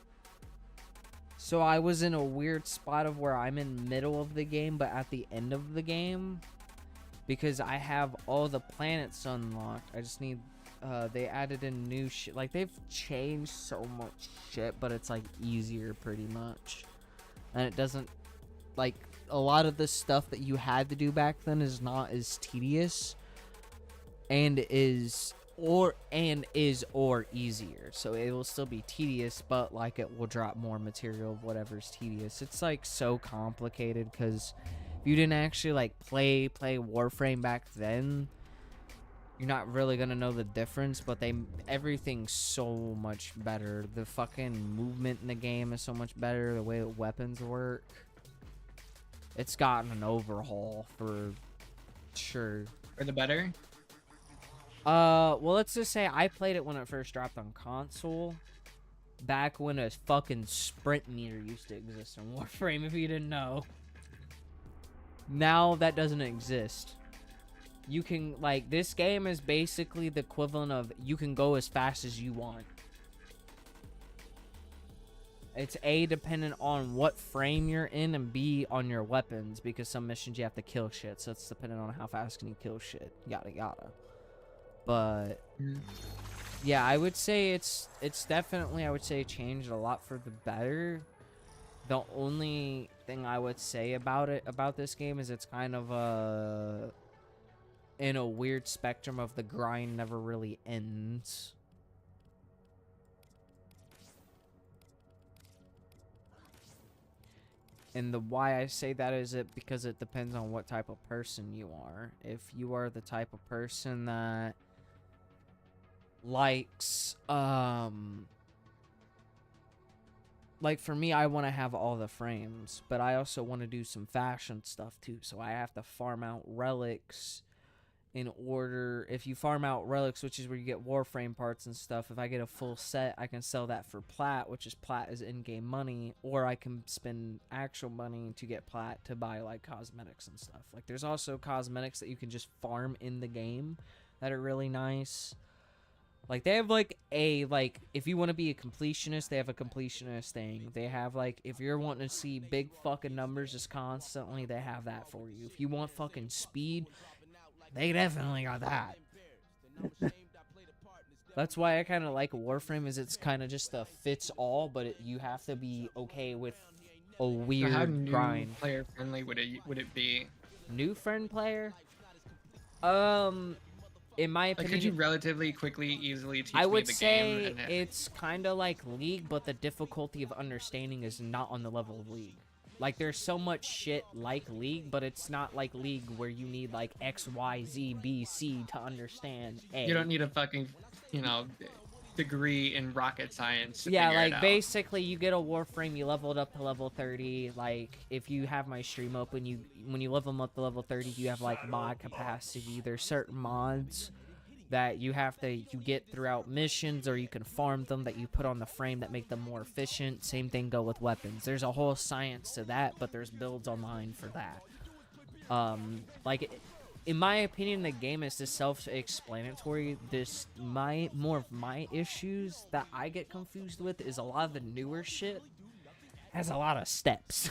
So I was in a weird spot of where I'm in the middle of the game but at the end of the game, because I have all the planets unlocked. I just need they added in new shit. Like, they've changed so much shit, but it's like easier pretty much. And it doesn't, like, a lot of the stuff that you had to do back then is not as tedious and is easier. So it will still be tedious, but like it will drop more material of whatever's tedious. It's like so complicated, because if you didn't actually like play Warframe back then, you're not really gonna know the difference. But everything's so much better. The fucking movement in the game is so much better. The way the weapons work, it's gotten an overhaul for sure. For the better? Well, let's just say I played it when it first dropped on console, back when a fucking sprint meter used to exist in Warframe, if you didn't know. Now that doesn't exist. You can, like, this game is basically the equivalent of you can go as fast as you want. It's A, dependent on what frame you're in, and B, on your weapons, because some missions you have to kill shit, so it's dependent on how fast can you kill shit, yada yada. But yeah, I would say it's definitely, I would say, changed a lot for the better. The only thing I would say about this game is it's kind of in a weird spectrum of the grind never really ends. And the why I say that is because it depends on what type of person you are. If you are the type of person that likes, like for me, I want to have all the frames, but I also want to do some fashion stuff too. So I have to farm out relics in order. If you farm out relics, which is where you get Warframe parts and stuff, if I get a full set, I can sell that for plat, which is plat is in-game money, or I can spend actual money to get plat to buy like cosmetics and stuff. Like there's also cosmetics that you can just farm in the game that are really nice. Like they have like if you want to be a completionist, they have a completionist thing. They have like, if you're wanting to see big fucking numbers just constantly, they have that for you. If you want fucking speed, they definitely got that. That's why I kind of like Warframe, is it's kind of just a fits all, but you have to be okay with a weird How new grind. player friendly would it be? New friend player? In my opinion, Could you relatively quickly, easily teach I me would the say game? And it's kind of like League, but the difficulty of understanding is not on the level of League. Like, there's so much shit like League, but it's not like League where you need, like, X, Y, Z, B, C to understand A. you don't need a fucking, degree in rocket science to Yeah, figure it like, out. basically, you get a Warframe, you level it up to level 30. Like, if you have my stream open, when you level them up to level 30, you have, like, mod capacity. There's certain mods that you get throughout missions, or you can farm them that you put on the frame that make them more efficient. Same thing go with weapons. There's a whole science to that, but there's builds online for that. In my opinion, the game is just self-explanatory. More of my issues that I get confused with is a lot of the newer shit has a lot of steps.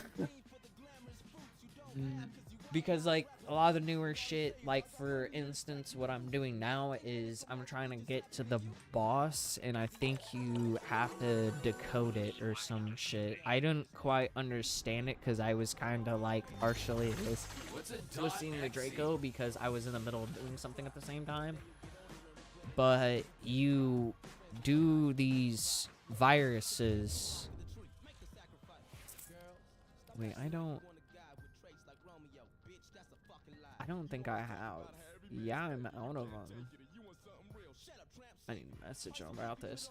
Because, like, a lot of the newer shit, like, for instance, what I'm doing now is I'm trying to get to the boss, and I think you have to decode it or some shit. I didn't quite understand it because I was kind of, like, partially listening to Draco because I was in the middle of doing something at the same time. But you do these viruses. Wait, I don't think I have. Yeah, I'm out of them. I need a message about this.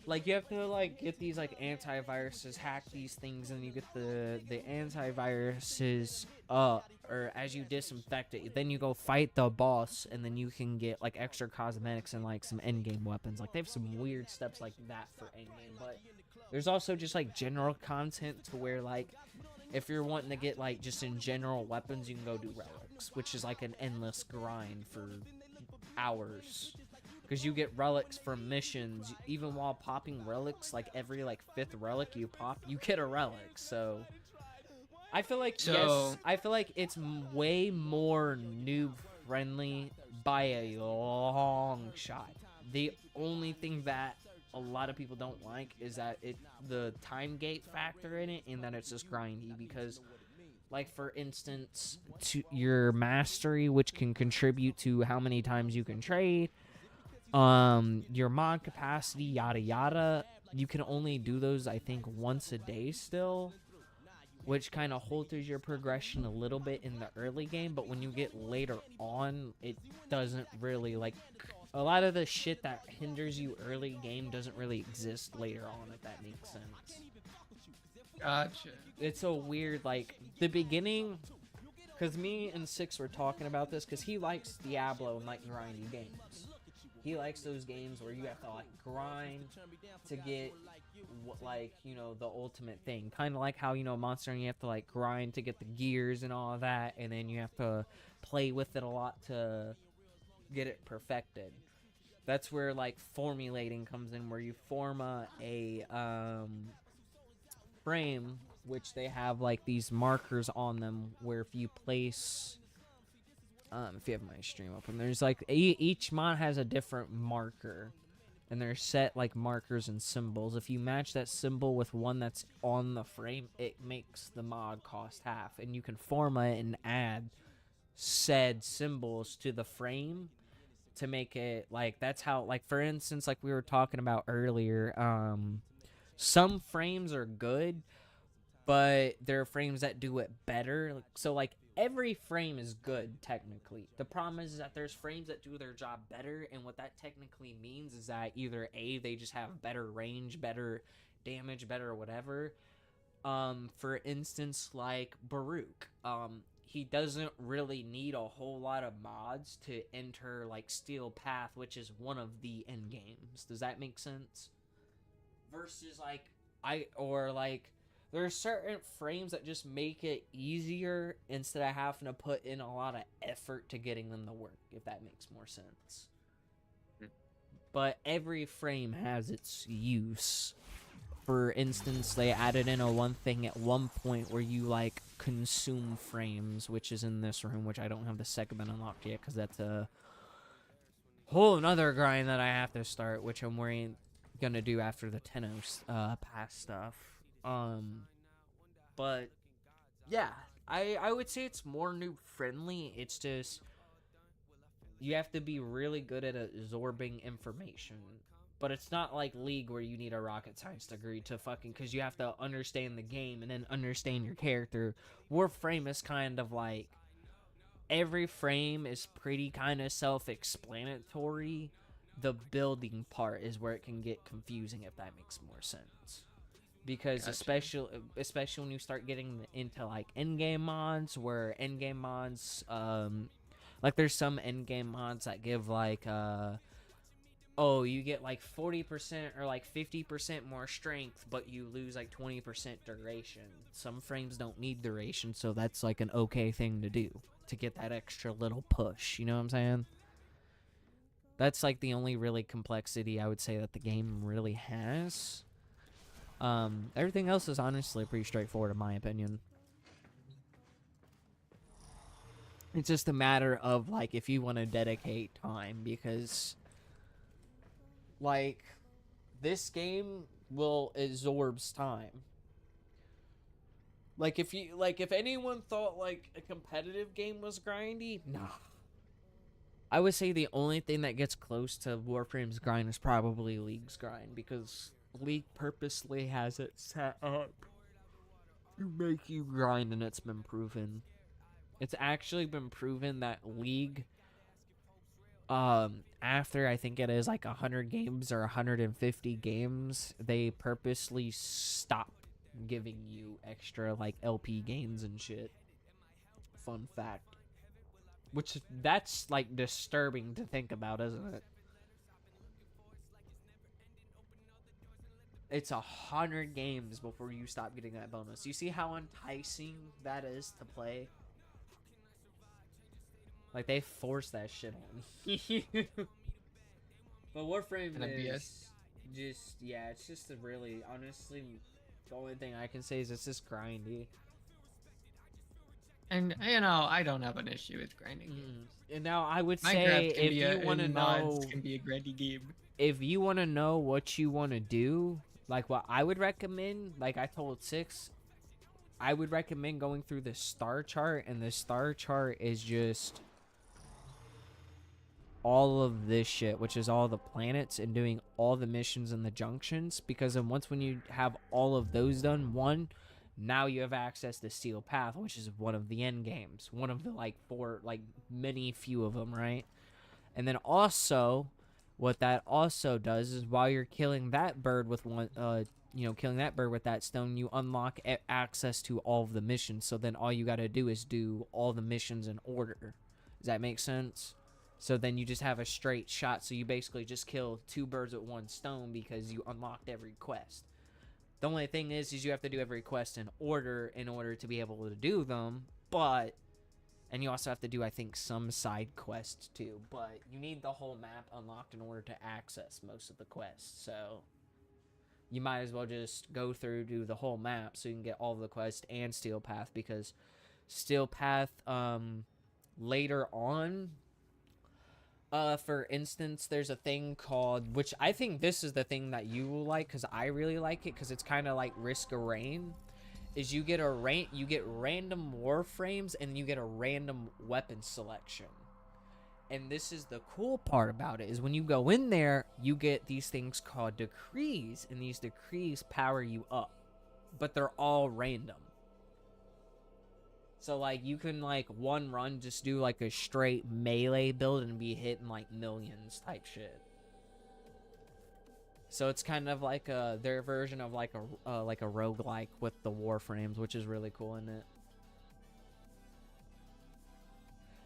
Like, you have to, like, get these, like, antiviruses, hack these things, and you get the antiviruses up, or as you disinfect it, then you go fight the boss, and then you can get, like, extra cosmetics and, like, some endgame weapons. Like, they have some weird steps like that for endgame, but there's also just, like, general content to where, like, if you're wanting to get, like, just in general weapons, you can go do relics, which is, like, an endless grind for hours. Because you get relics from missions. Even while popping relics, like, every, like, 5th relic you pop, you get a relic. So, I feel like, I feel like it's way more noob-friendly by a long shot. The only thing that a lot of people don't like is that the time gate factor in it, and that it's just grindy. Because, like, for instance, to your mastery, which can contribute to how many times you can trade, your mod capacity, yada yada, you can only do those, I think, once a day still, which kind of halters your progression a little bit in the early game. But when you get later on, it doesn't really, like, a lot of the shit that hinders you early game doesn't really exist later on, if that makes sense. Gotcha. It's so weird, like, the beginning, because me and Six were talking about this, because he likes Diablo and, like, grindy games. He likes those games where you have to, like, grind to get, like, you know, the ultimate thing. Kind of like how, you know, Monster Hunter, you have to, like, grind to get the gears and all of that, and then you have to play with it a lot to get it perfected. That's where, like, formulating comes in, where you form a frame, which they have, like, these markers on them, where if you place... if you have my stream open, there's, like, each mod has a different marker, and they're set, like, markers and symbols. If you match that symbol with one that's on the frame, it makes the mod cost half, and you can format and add said symbols to the frame to make it, like, that's how, like, for instance, like we were talking about earlier, some frames are good, but there are frames that do it better. So like every frame is good technically. The problem is that there's frames that do their job better, and what that technically means is that either A, they just have better range, better damage, better whatever. For instance, like Baruch, he doesn't really need a whole lot of mods to enter like Steel Path, which is one of the end games. Does that make sense? Versus like there are certain frames that just make it easier instead of having to put in a lot of effort to getting them to work, if that makes more sense. But every frame has its use. For instance, they added in a one thing at one point where you like consume frames, which is in this room, which I don't have the segment unlocked yet because that's a whole another grind that I have to start, which I'm gonna do after the Tenos pass stuff. But yeah, I would say it's more noob friendly. It's just you have to be really good at absorbing information. But it's not like League where you need a rocket science degree to fucking, because you have to understand the game and then understand your character. Warframe is kind of like, every frame is pretty kind of self-explanatory. The building part is where it can get confusing, if that makes more sense. Because especially when you start getting into like endgame mods, where endgame mods, like there's some endgame mods that give like, oh, you get like 40% or like 50% more strength, but you lose like 20% duration. Some frames don't need duration, so that's like an okay thing to do to get that extra little push. You know what I'm saying? That's like the only really complexity I would say that the game really has. Everything else is honestly pretty straightforward in my opinion. It's just a matter of like if you want to dedicate time, because like, this game will absorbs time. Like, if anyone thought, like, a competitive game was grindy, nah. I would say the only thing that gets close to Warframe's grind is probably League's grind, because League purposely has it set up to make you grind, and it's been proven. It's actually been proven that League, after I think it is like 100 games or 150 games, they purposely stop giving you extra like LP gains and shit. Fun fact. Which, that's like disturbing to think about, isn't it? It's 100 games before you stop getting that bonus. You see how enticing that is to play? Like, they force that shit on you. But Warframe is just, yeah, it's just a really, honestly, the only thing I can say is it's just grindy. And, you know, I don't have an issue with grinding games. And now I would say, if you want to know, can be a grindy game. If you want to know what you want to do, like what I would recommend, like I told Six, I would recommend going through the star chart, and the star chart is just all of this shit, which is all the planets, and doing all the missions and the junctions, because then when you have all of those done, now you have access to Steel Path, which is one of the end games, one of the like many few of them, right? And then also what that also does is while you're killing that bird with killing that bird with that stone, you unlock access to all of the missions. So then all you got to do is do all the missions in order. Does that make sense? So then you just have a straight shot. So you basically just kill 2 birds with 1 stone because you unlocked every quest. The only thing is you have to do every quest in order to be able to do them. And you also have to do, I think, some side quests too. But you need the whole map unlocked in order to access most of the quests. So you might as well just go through, do the whole map so you can get all of the quests and Steel Path. Because Steel Path, later on, for instance, there's a thing called, which I think this is the thing that you will like, because I really like it, because it's kind of like Risk of Rain, is you get random warframes, and you get a random weapon selection. And this is the cool part about it, is when you go in there, you get these things called decrees, and these decrees power you up. but they're all random. So like you can like one run just do like a straight melee build and be hitting like millions type shit. So it's kind of like their version of like a roguelike with the warframes, which is really cool, isn't it?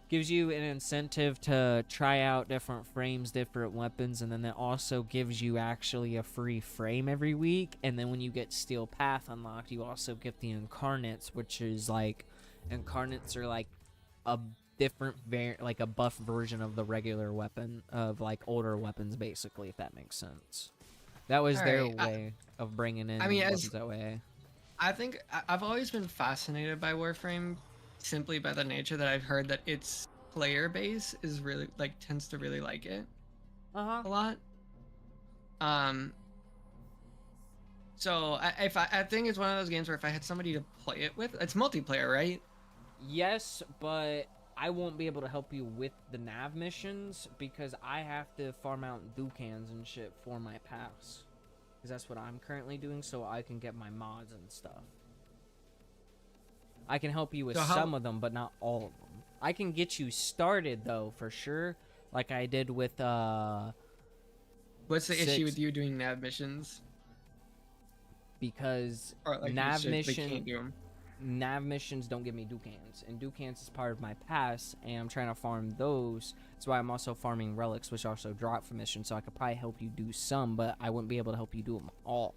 Gives you an incentive to try out different frames, different weapons, and then it also gives you actually a free frame every week. And then when you get Steel Path unlocked, you also get the Incarnates, which is like, Incarnates are like a different like a buff version of the regular weapon, of like older weapons, basically, if that makes sense. That was their way of bringing in weapons that way. I think I've always been fascinated by Warframe, simply by the nature that I've heard that its player base is really like tends to really like it a lot. So I think it's one of those games where if I had somebody to play it with, it's multiplayer, right? Yes, but I won't be able to help you with the nav missions because I have to farm out Ducans and shit for my pass. Because that's what I'm currently doing, so I can get my mods and stuff. I can help you with some of them, but not all of them. I can get you started, though, for sure. Like I did with, What's the issue with you doing nav missions? Because like nav missions don't give me Ducans, and Ducans is part of my pass, and I'm trying to farm those. That's why I'm also farming relics, which also drop for missions, so I could probably help you do some, but I wouldn't be able to help you do them all.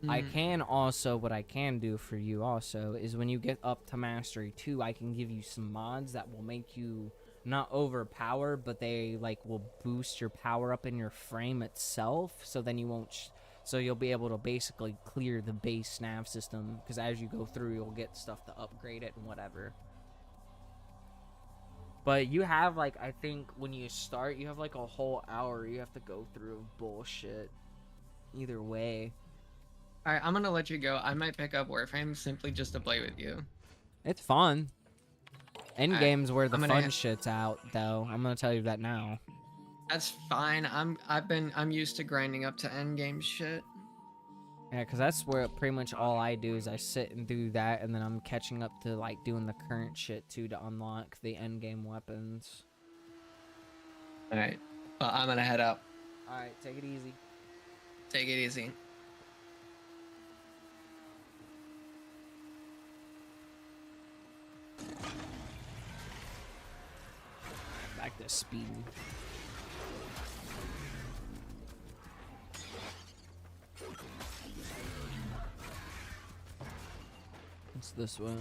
I can also, what I can do for you also, is when you get up to Mastery 2, I can give you some mods that will make you not overpowered, but they like will boost your power up in your frame itself, so then you won't... So you'll be able to basically clear the base nav system, because as you go through, you'll get stuff to upgrade it and whatever. But you have, like, I think when you start, you have, like, a whole hour you have to go through bullshit. Either way. Alright, I'm gonna let you go. I might pick up Warframe simply just to play with you. It's fun. Endgame's where the fun shit's out, though. I'm gonna tell you that now. That's fine. I'm used to grinding up to endgame shit. Yeah, because that's where pretty much all I do is I sit and do that, and then I'm catching up to like doing the current shit too to unlock the endgame weapons. Alright. Well, I'm gonna head out. Alright, take it easy. Take it easy. Back to speeding. It's this way.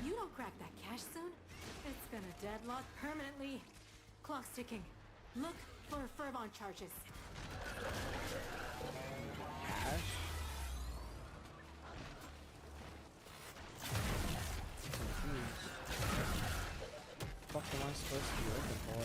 You don't crack that cache soon, it's gonna deadlock permanently. Clock's ticking. Look for Furbon charges. Cash? What the fuck am I supposed to be looking for?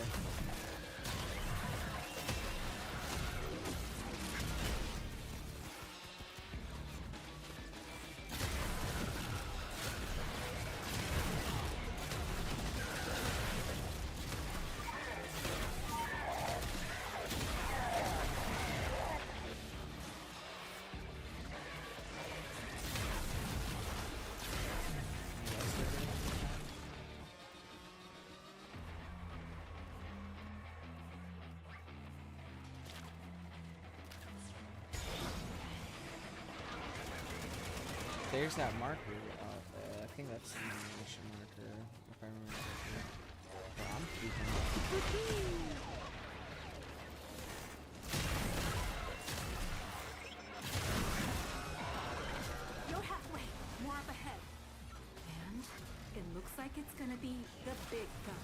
There's that marker out there. I think that's the mission marker, if I remember correctly. But I'm keeping it. You're halfway. More up ahead. And it looks like it's gonna be the big guns.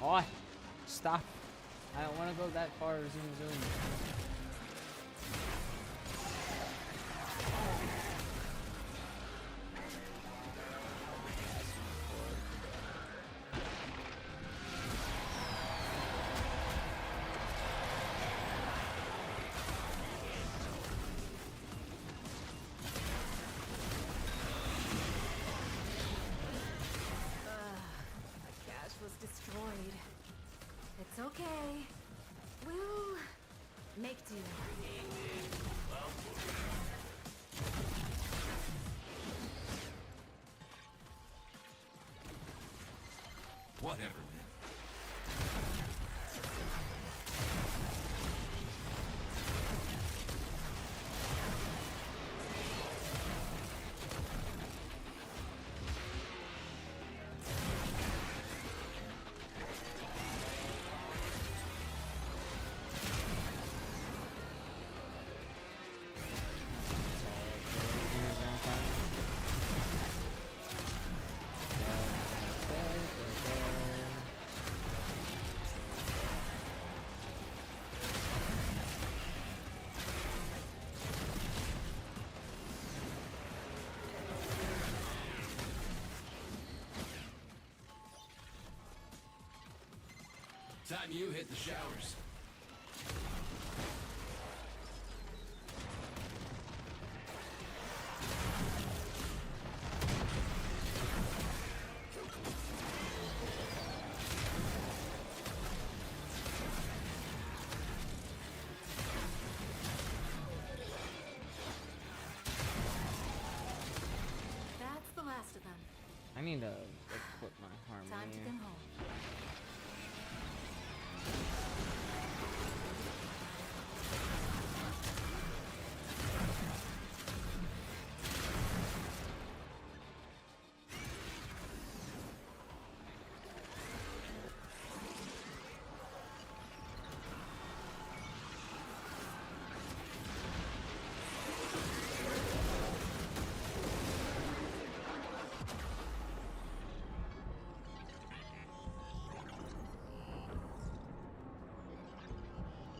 Boy, stop. I don't want to go that far. Zoom, zoom. My cache was destroyed. It's okay. We'll make do. Whatever, man. Time you hit the showers. That's the last of them. I need to equip my Time to harmony. come home.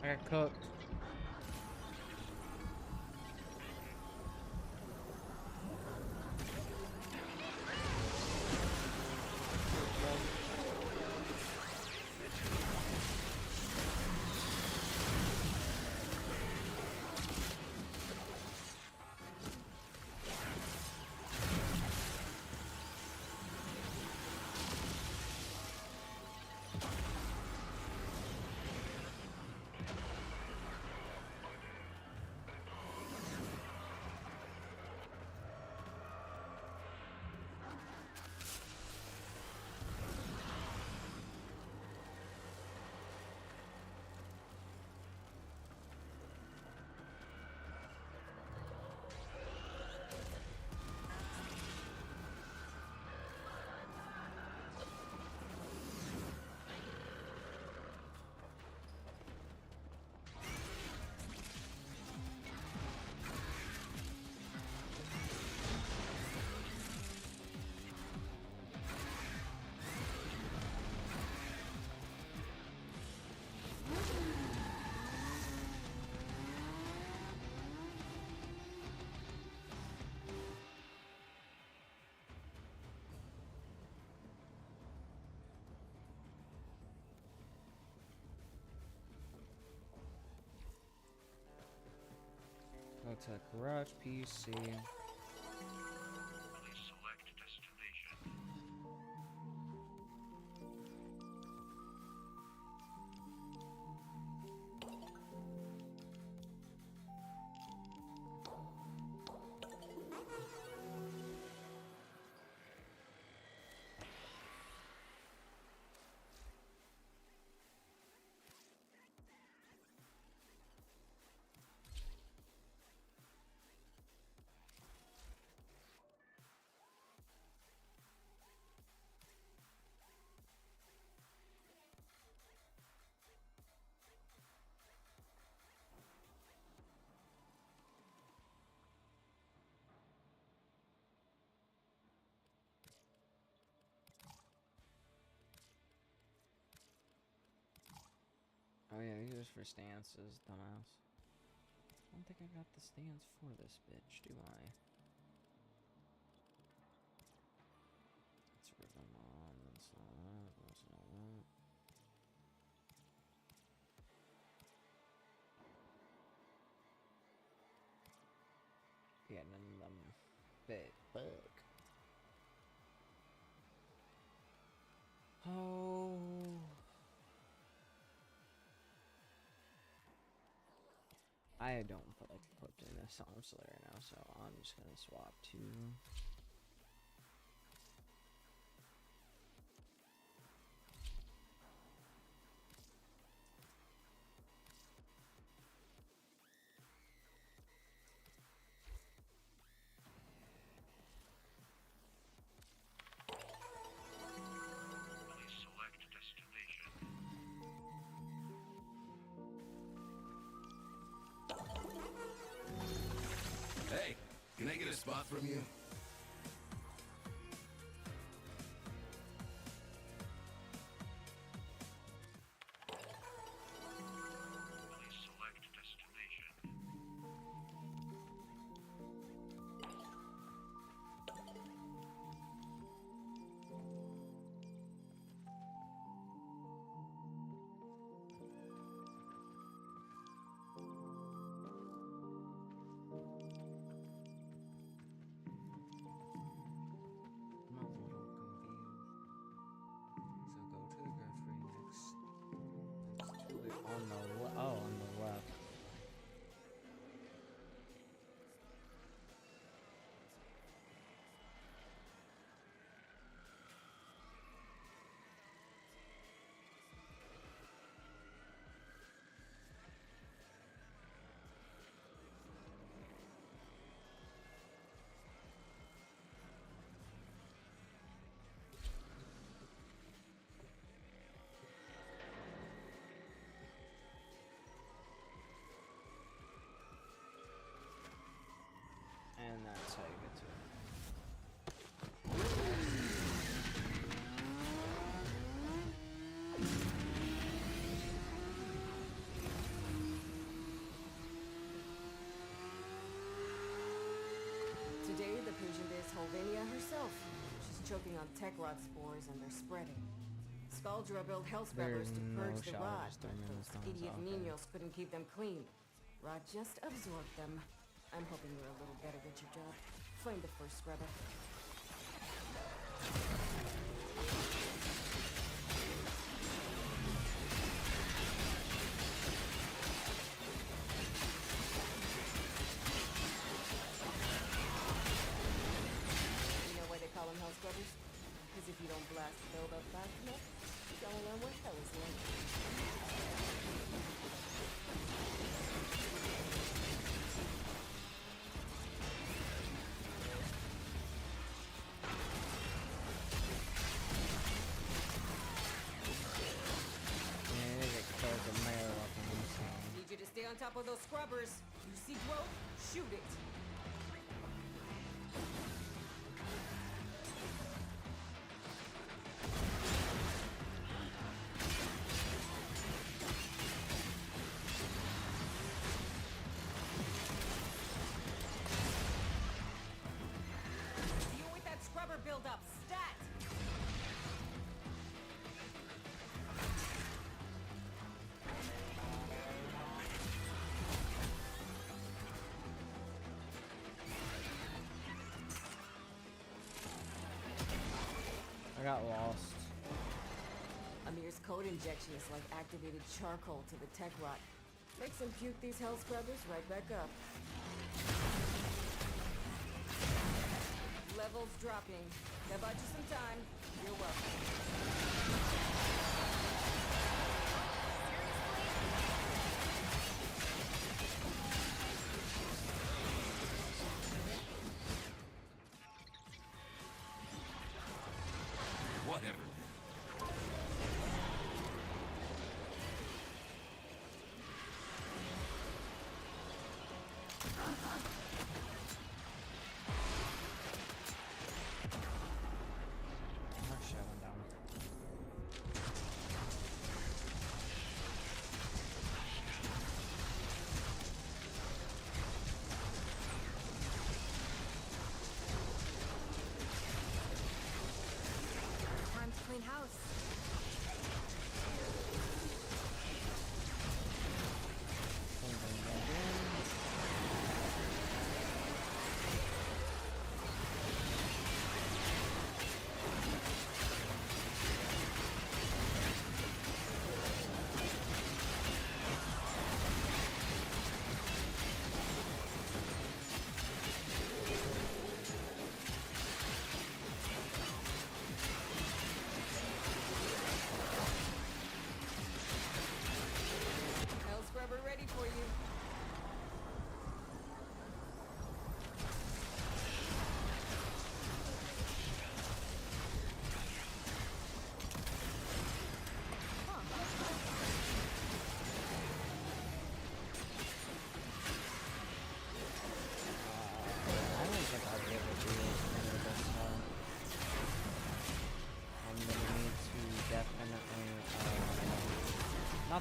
I got cooked. Go to Garage PC. Oh yeah, use for stances, dumbass. I don't think I got the stance for this bitch, do I? Let's rip them on. That's not that. That's not that. Yeah, none of them fit. Fuck. Oh. I don't feel like equipping this Song Slayer now, so I'm just gonna swap to. Please select destination. Hey, can I get a spot from you? Please select destination. I'm a little confused. So go to the grocery next. Next to it on the on the left. And that's how you get to it. Today, the patient is Holvania herself. She's choking on tech rot spores and they're spreading. Skaldra built hell scrubbers to There's no purge the shot of rot, just but throwing in the those stones, idiot okay. niños couldn't keep them clean. Rot just absorbed them. I'm hoping you're a little better at your job. Find the first scrubber. You know why they call them hell scrubbers? Because if you don't blast the build up fast enough, you're gonna learn what hell is like. Yeah, they get killed the mayor up in this song. Need you to stay on top of those scrubbers. You see growth? Shoot it. Deal with that scrubber buildup. Stat! I got lost. Amir's code injection is like activated charcoal to the tech rot. Makes them puke these hell scrubbers right back up. Levels dropping. That bought you some time. You're welcome. Whatever. Oh shit, I went down.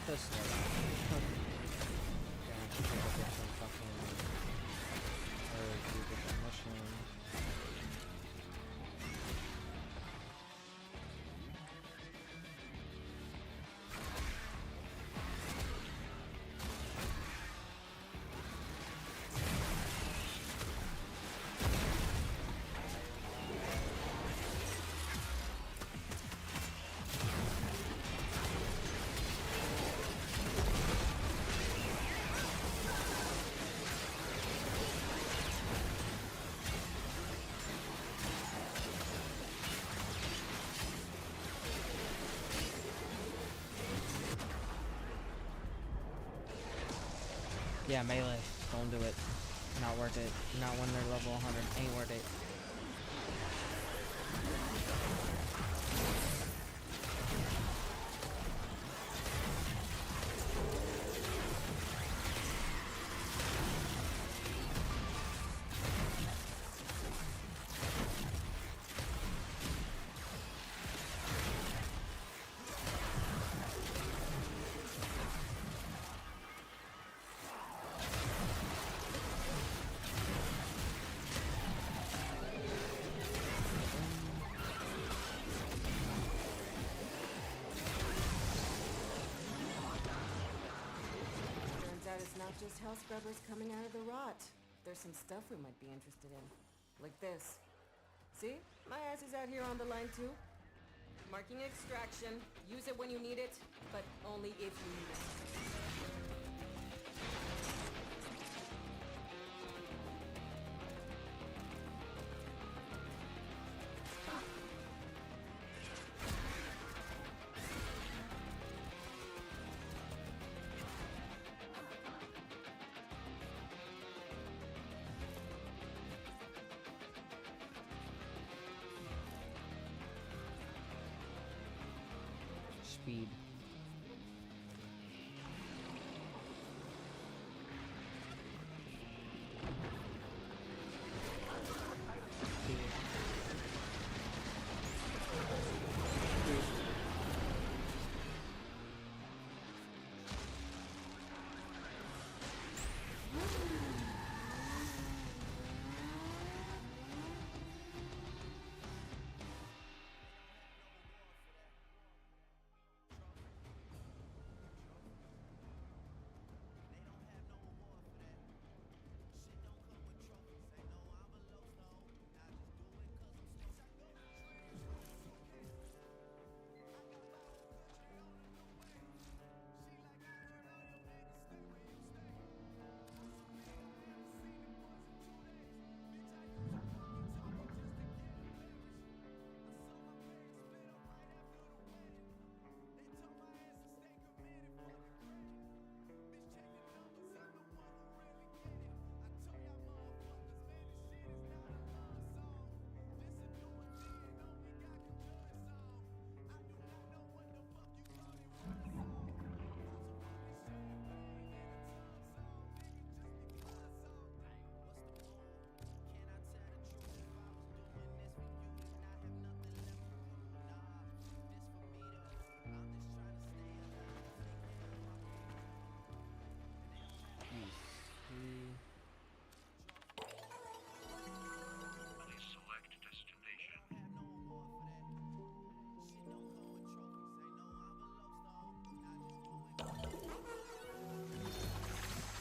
this slow down. Yeah, I should take a different fucking or do different missions. Yeah, melee. Don't do it. Not worth it. Not when they're level 100. Ain't worth it. It's not just hell scrubbers coming out of the rot. There's some stuff we might be interested in. Like this. See? My ass is out here on the line too. Marking extraction. Use it when you need it, but only if you need it. Speed.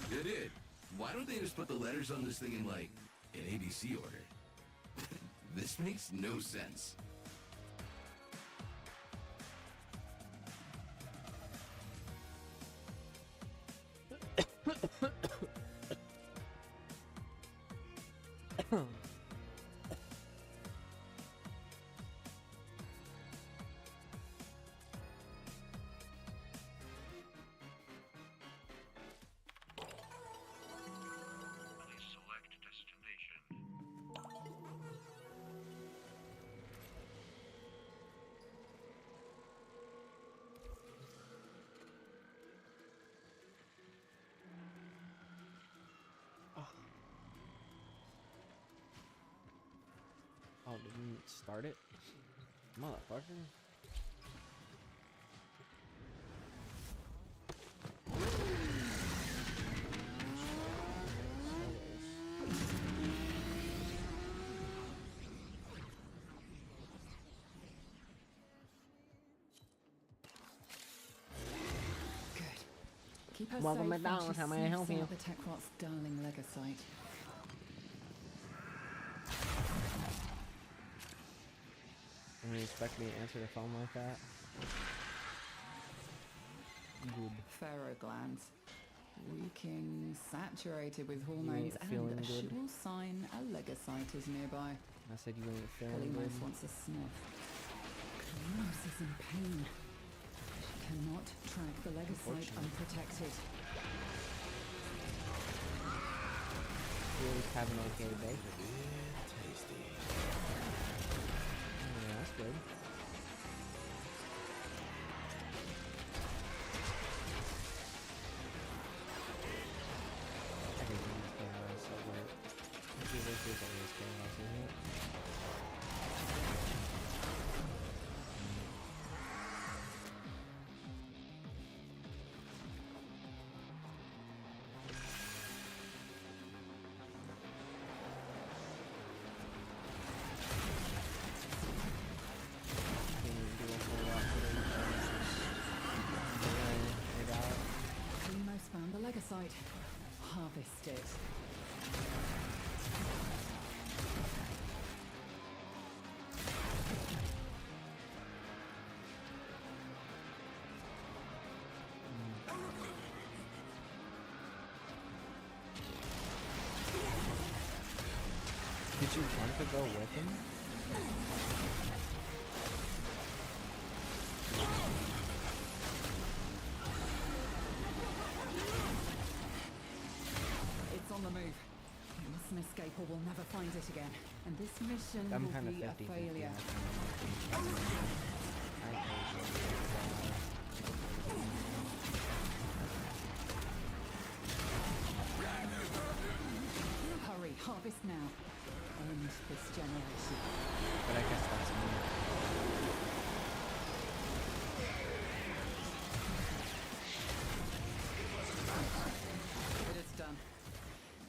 You did. Why don't they just put the letters on this thing in, like, an ABC order? This makes no sense. Oh, didn't it start it? Motherfucker. Keep her Welcome safe McDonald's, while she how may I help sniffs you? out the Techrot's darling Legasite. And you expect me to answer the phone like that? Good. Pharaoh glands. Leaking, saturated with hormones, ain't and feeling a good. sure sign a Legasite is nearby. I said you ain't feeling good. Kalimos wants a sniff. Kalimos is in pain. She cannot track the Legasite Unfortunate. unprotected. You always have an okay day. Yeah, that's good. Everything's chaos at work. There's always chaos, isn't it? Kalimos found the Legasite. Harvest it. Did you want to go with him? It's on the move. We mustn't escape or we'll never find it again. And this mission I'm will kind of be a 50-50. failure. Hurry, harvest now. End this generation. But I guess that's me. It is done.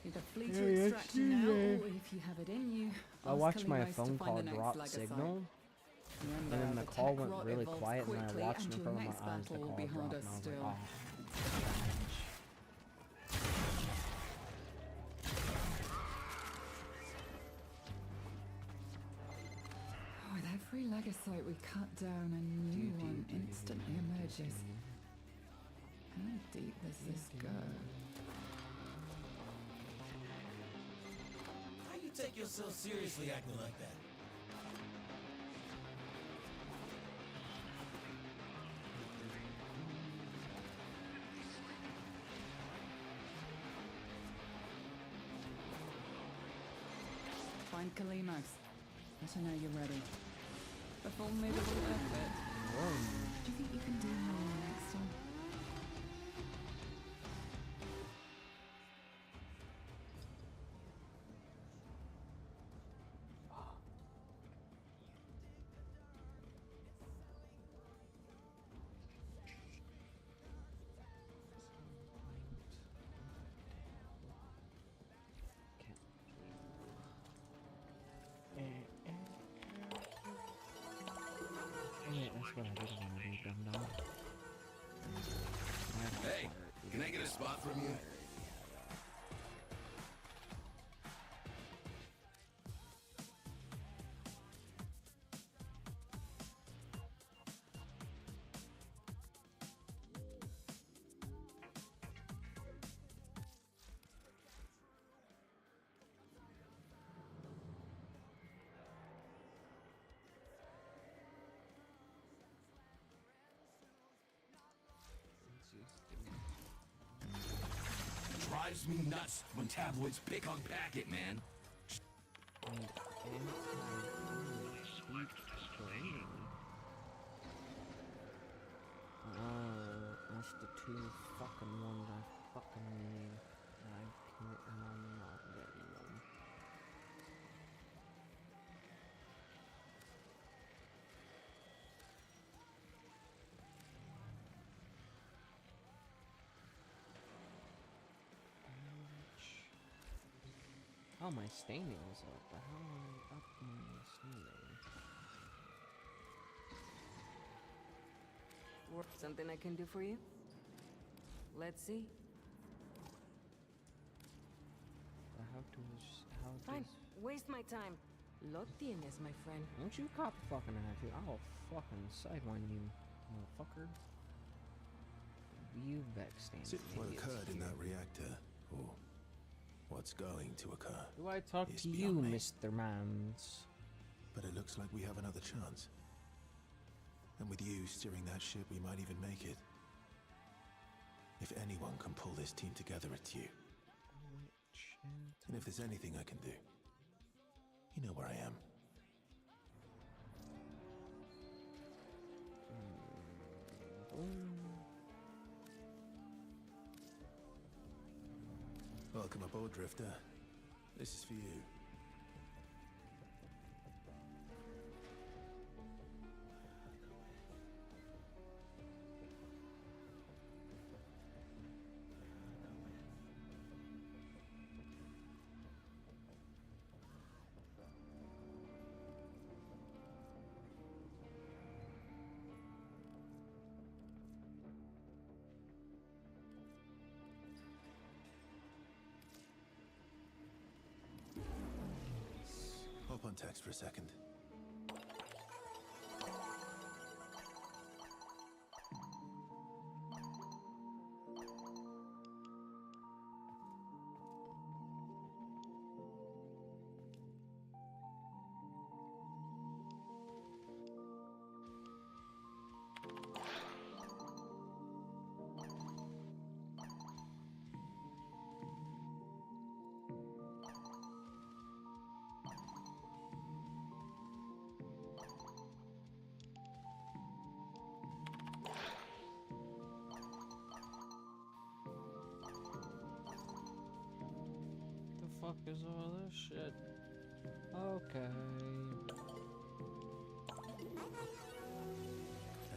Either flee to extraction now, or if you have it in you, I ask watched my Kalimos to phone find call the next drop Legasite. signal, Remember, and then the call went Techrot really evolves quiet, and I quickly, watched and in your front of next my eyes the battle will call be drop, harder and I was like, still. oh. With every Legasite we cut down, a new one instantly emerges. How deep does this go? How you take yourself seriously acting like that? Find Kalimos. Let her know you're ready. Before maybe we'll effort. Do you think you can do more next time? Yeah, that's what I did want to do, dumb dumb. Hey, can I get a spot from you? Drives me nuts when tabloids pick on Packet, man. Oh, that's the two fucking ones I fucking need. I can't, and I'm not getting them. Oh, my standing is up. But how am I up my standing? Something I can do for you? Let's see. Fine. Waste my time. Lo tienes, my friend. Don't you cop a fucking attitude. I'll fucking sidewind you, motherfucker. You backstand. What occurred in that reactor, or what's going to occur? Do I talk is to you, beyond me. Mr. Mans? But it looks like we have another chance. And with you steering that ship, we might even make it. If anyone can pull this team together, it's you. And if there's anything I can do, you know where I am. Welcome aboard, Drifter. This is for you. Hop on text for a second. The fuck is all this shit? Okay.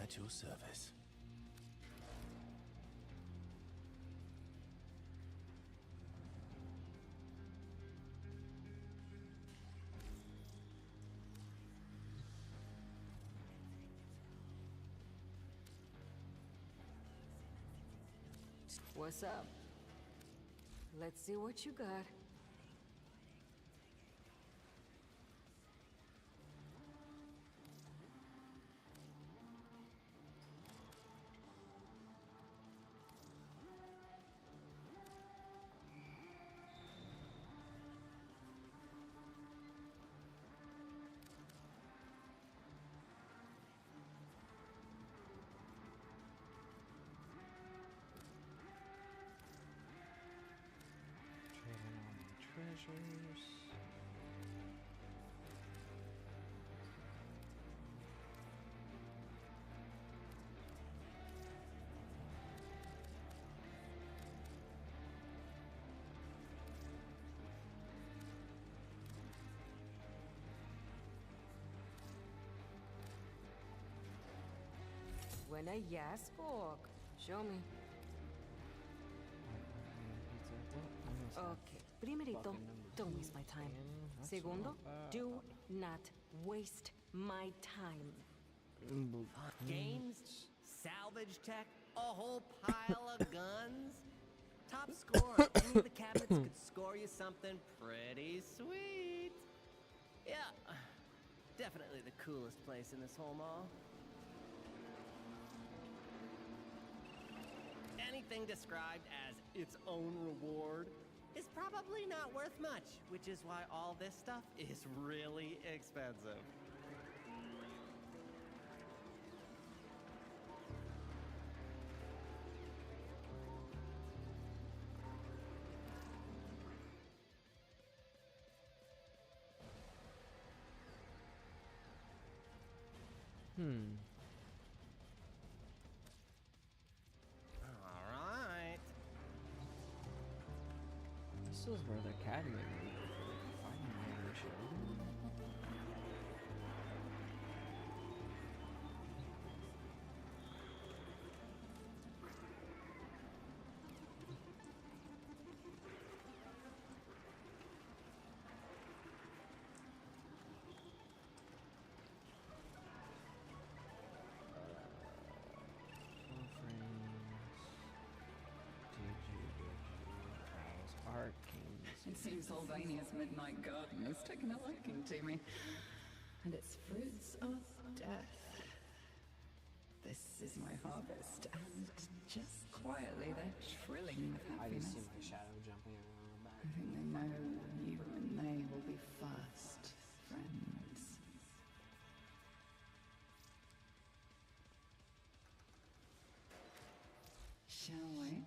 At your service. What's up? Let's see what you got. Trading all my treasures. When I yes, Borg. Show me. Okay, primerito, don't waste my time. Segundo, do not waste my time. Games, salvage tech, a whole pile of guns. Top score. Any of the cabinets could score you something pretty sweet. Yeah, definitely the coolest place in this whole mall. Anything described as its own reward is probably not worth much, which is why all this stuff is really expensive. All right. This is where the academy is fighting the show. Park Kings. It seems Albania's Midnight Garden is taking a liking to me. And its fruits of death. This is my harvest, and just quietly they're trilling with I just happiness. see my shadow jumping around the back. I think they know you and they will be fast friends. Shall we?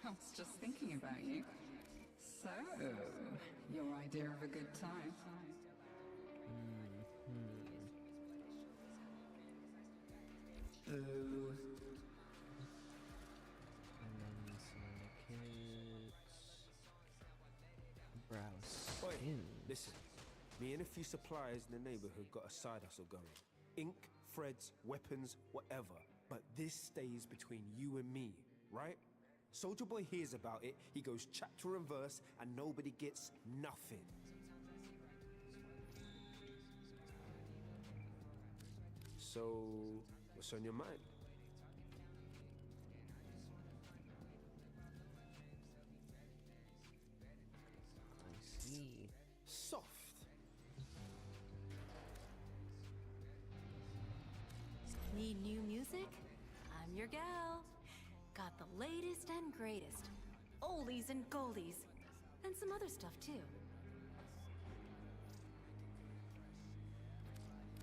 I was just thinking about you. So, your idea of a good time? Boo. And then some of the kids. Browse Oi, in. listen. Me and a few suppliers in the neighborhood got a side hustle going. Ink, threads, weapons, whatever. But this stays between you and me, right? Soldier Boy hears about it, he goes chapter and verse, and nobody gets nothing. So, what's on your mind? I see. Soft. Need new music? I'm your gal. Got the latest and greatest. Oldies and goldies. And some other stuff too.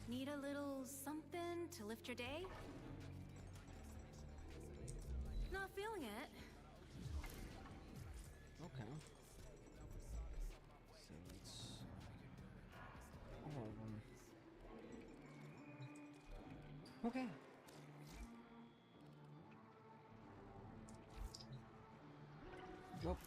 Need a little something to lift your day? Not feeling it? Okay. So it's all of them. Okay. Well,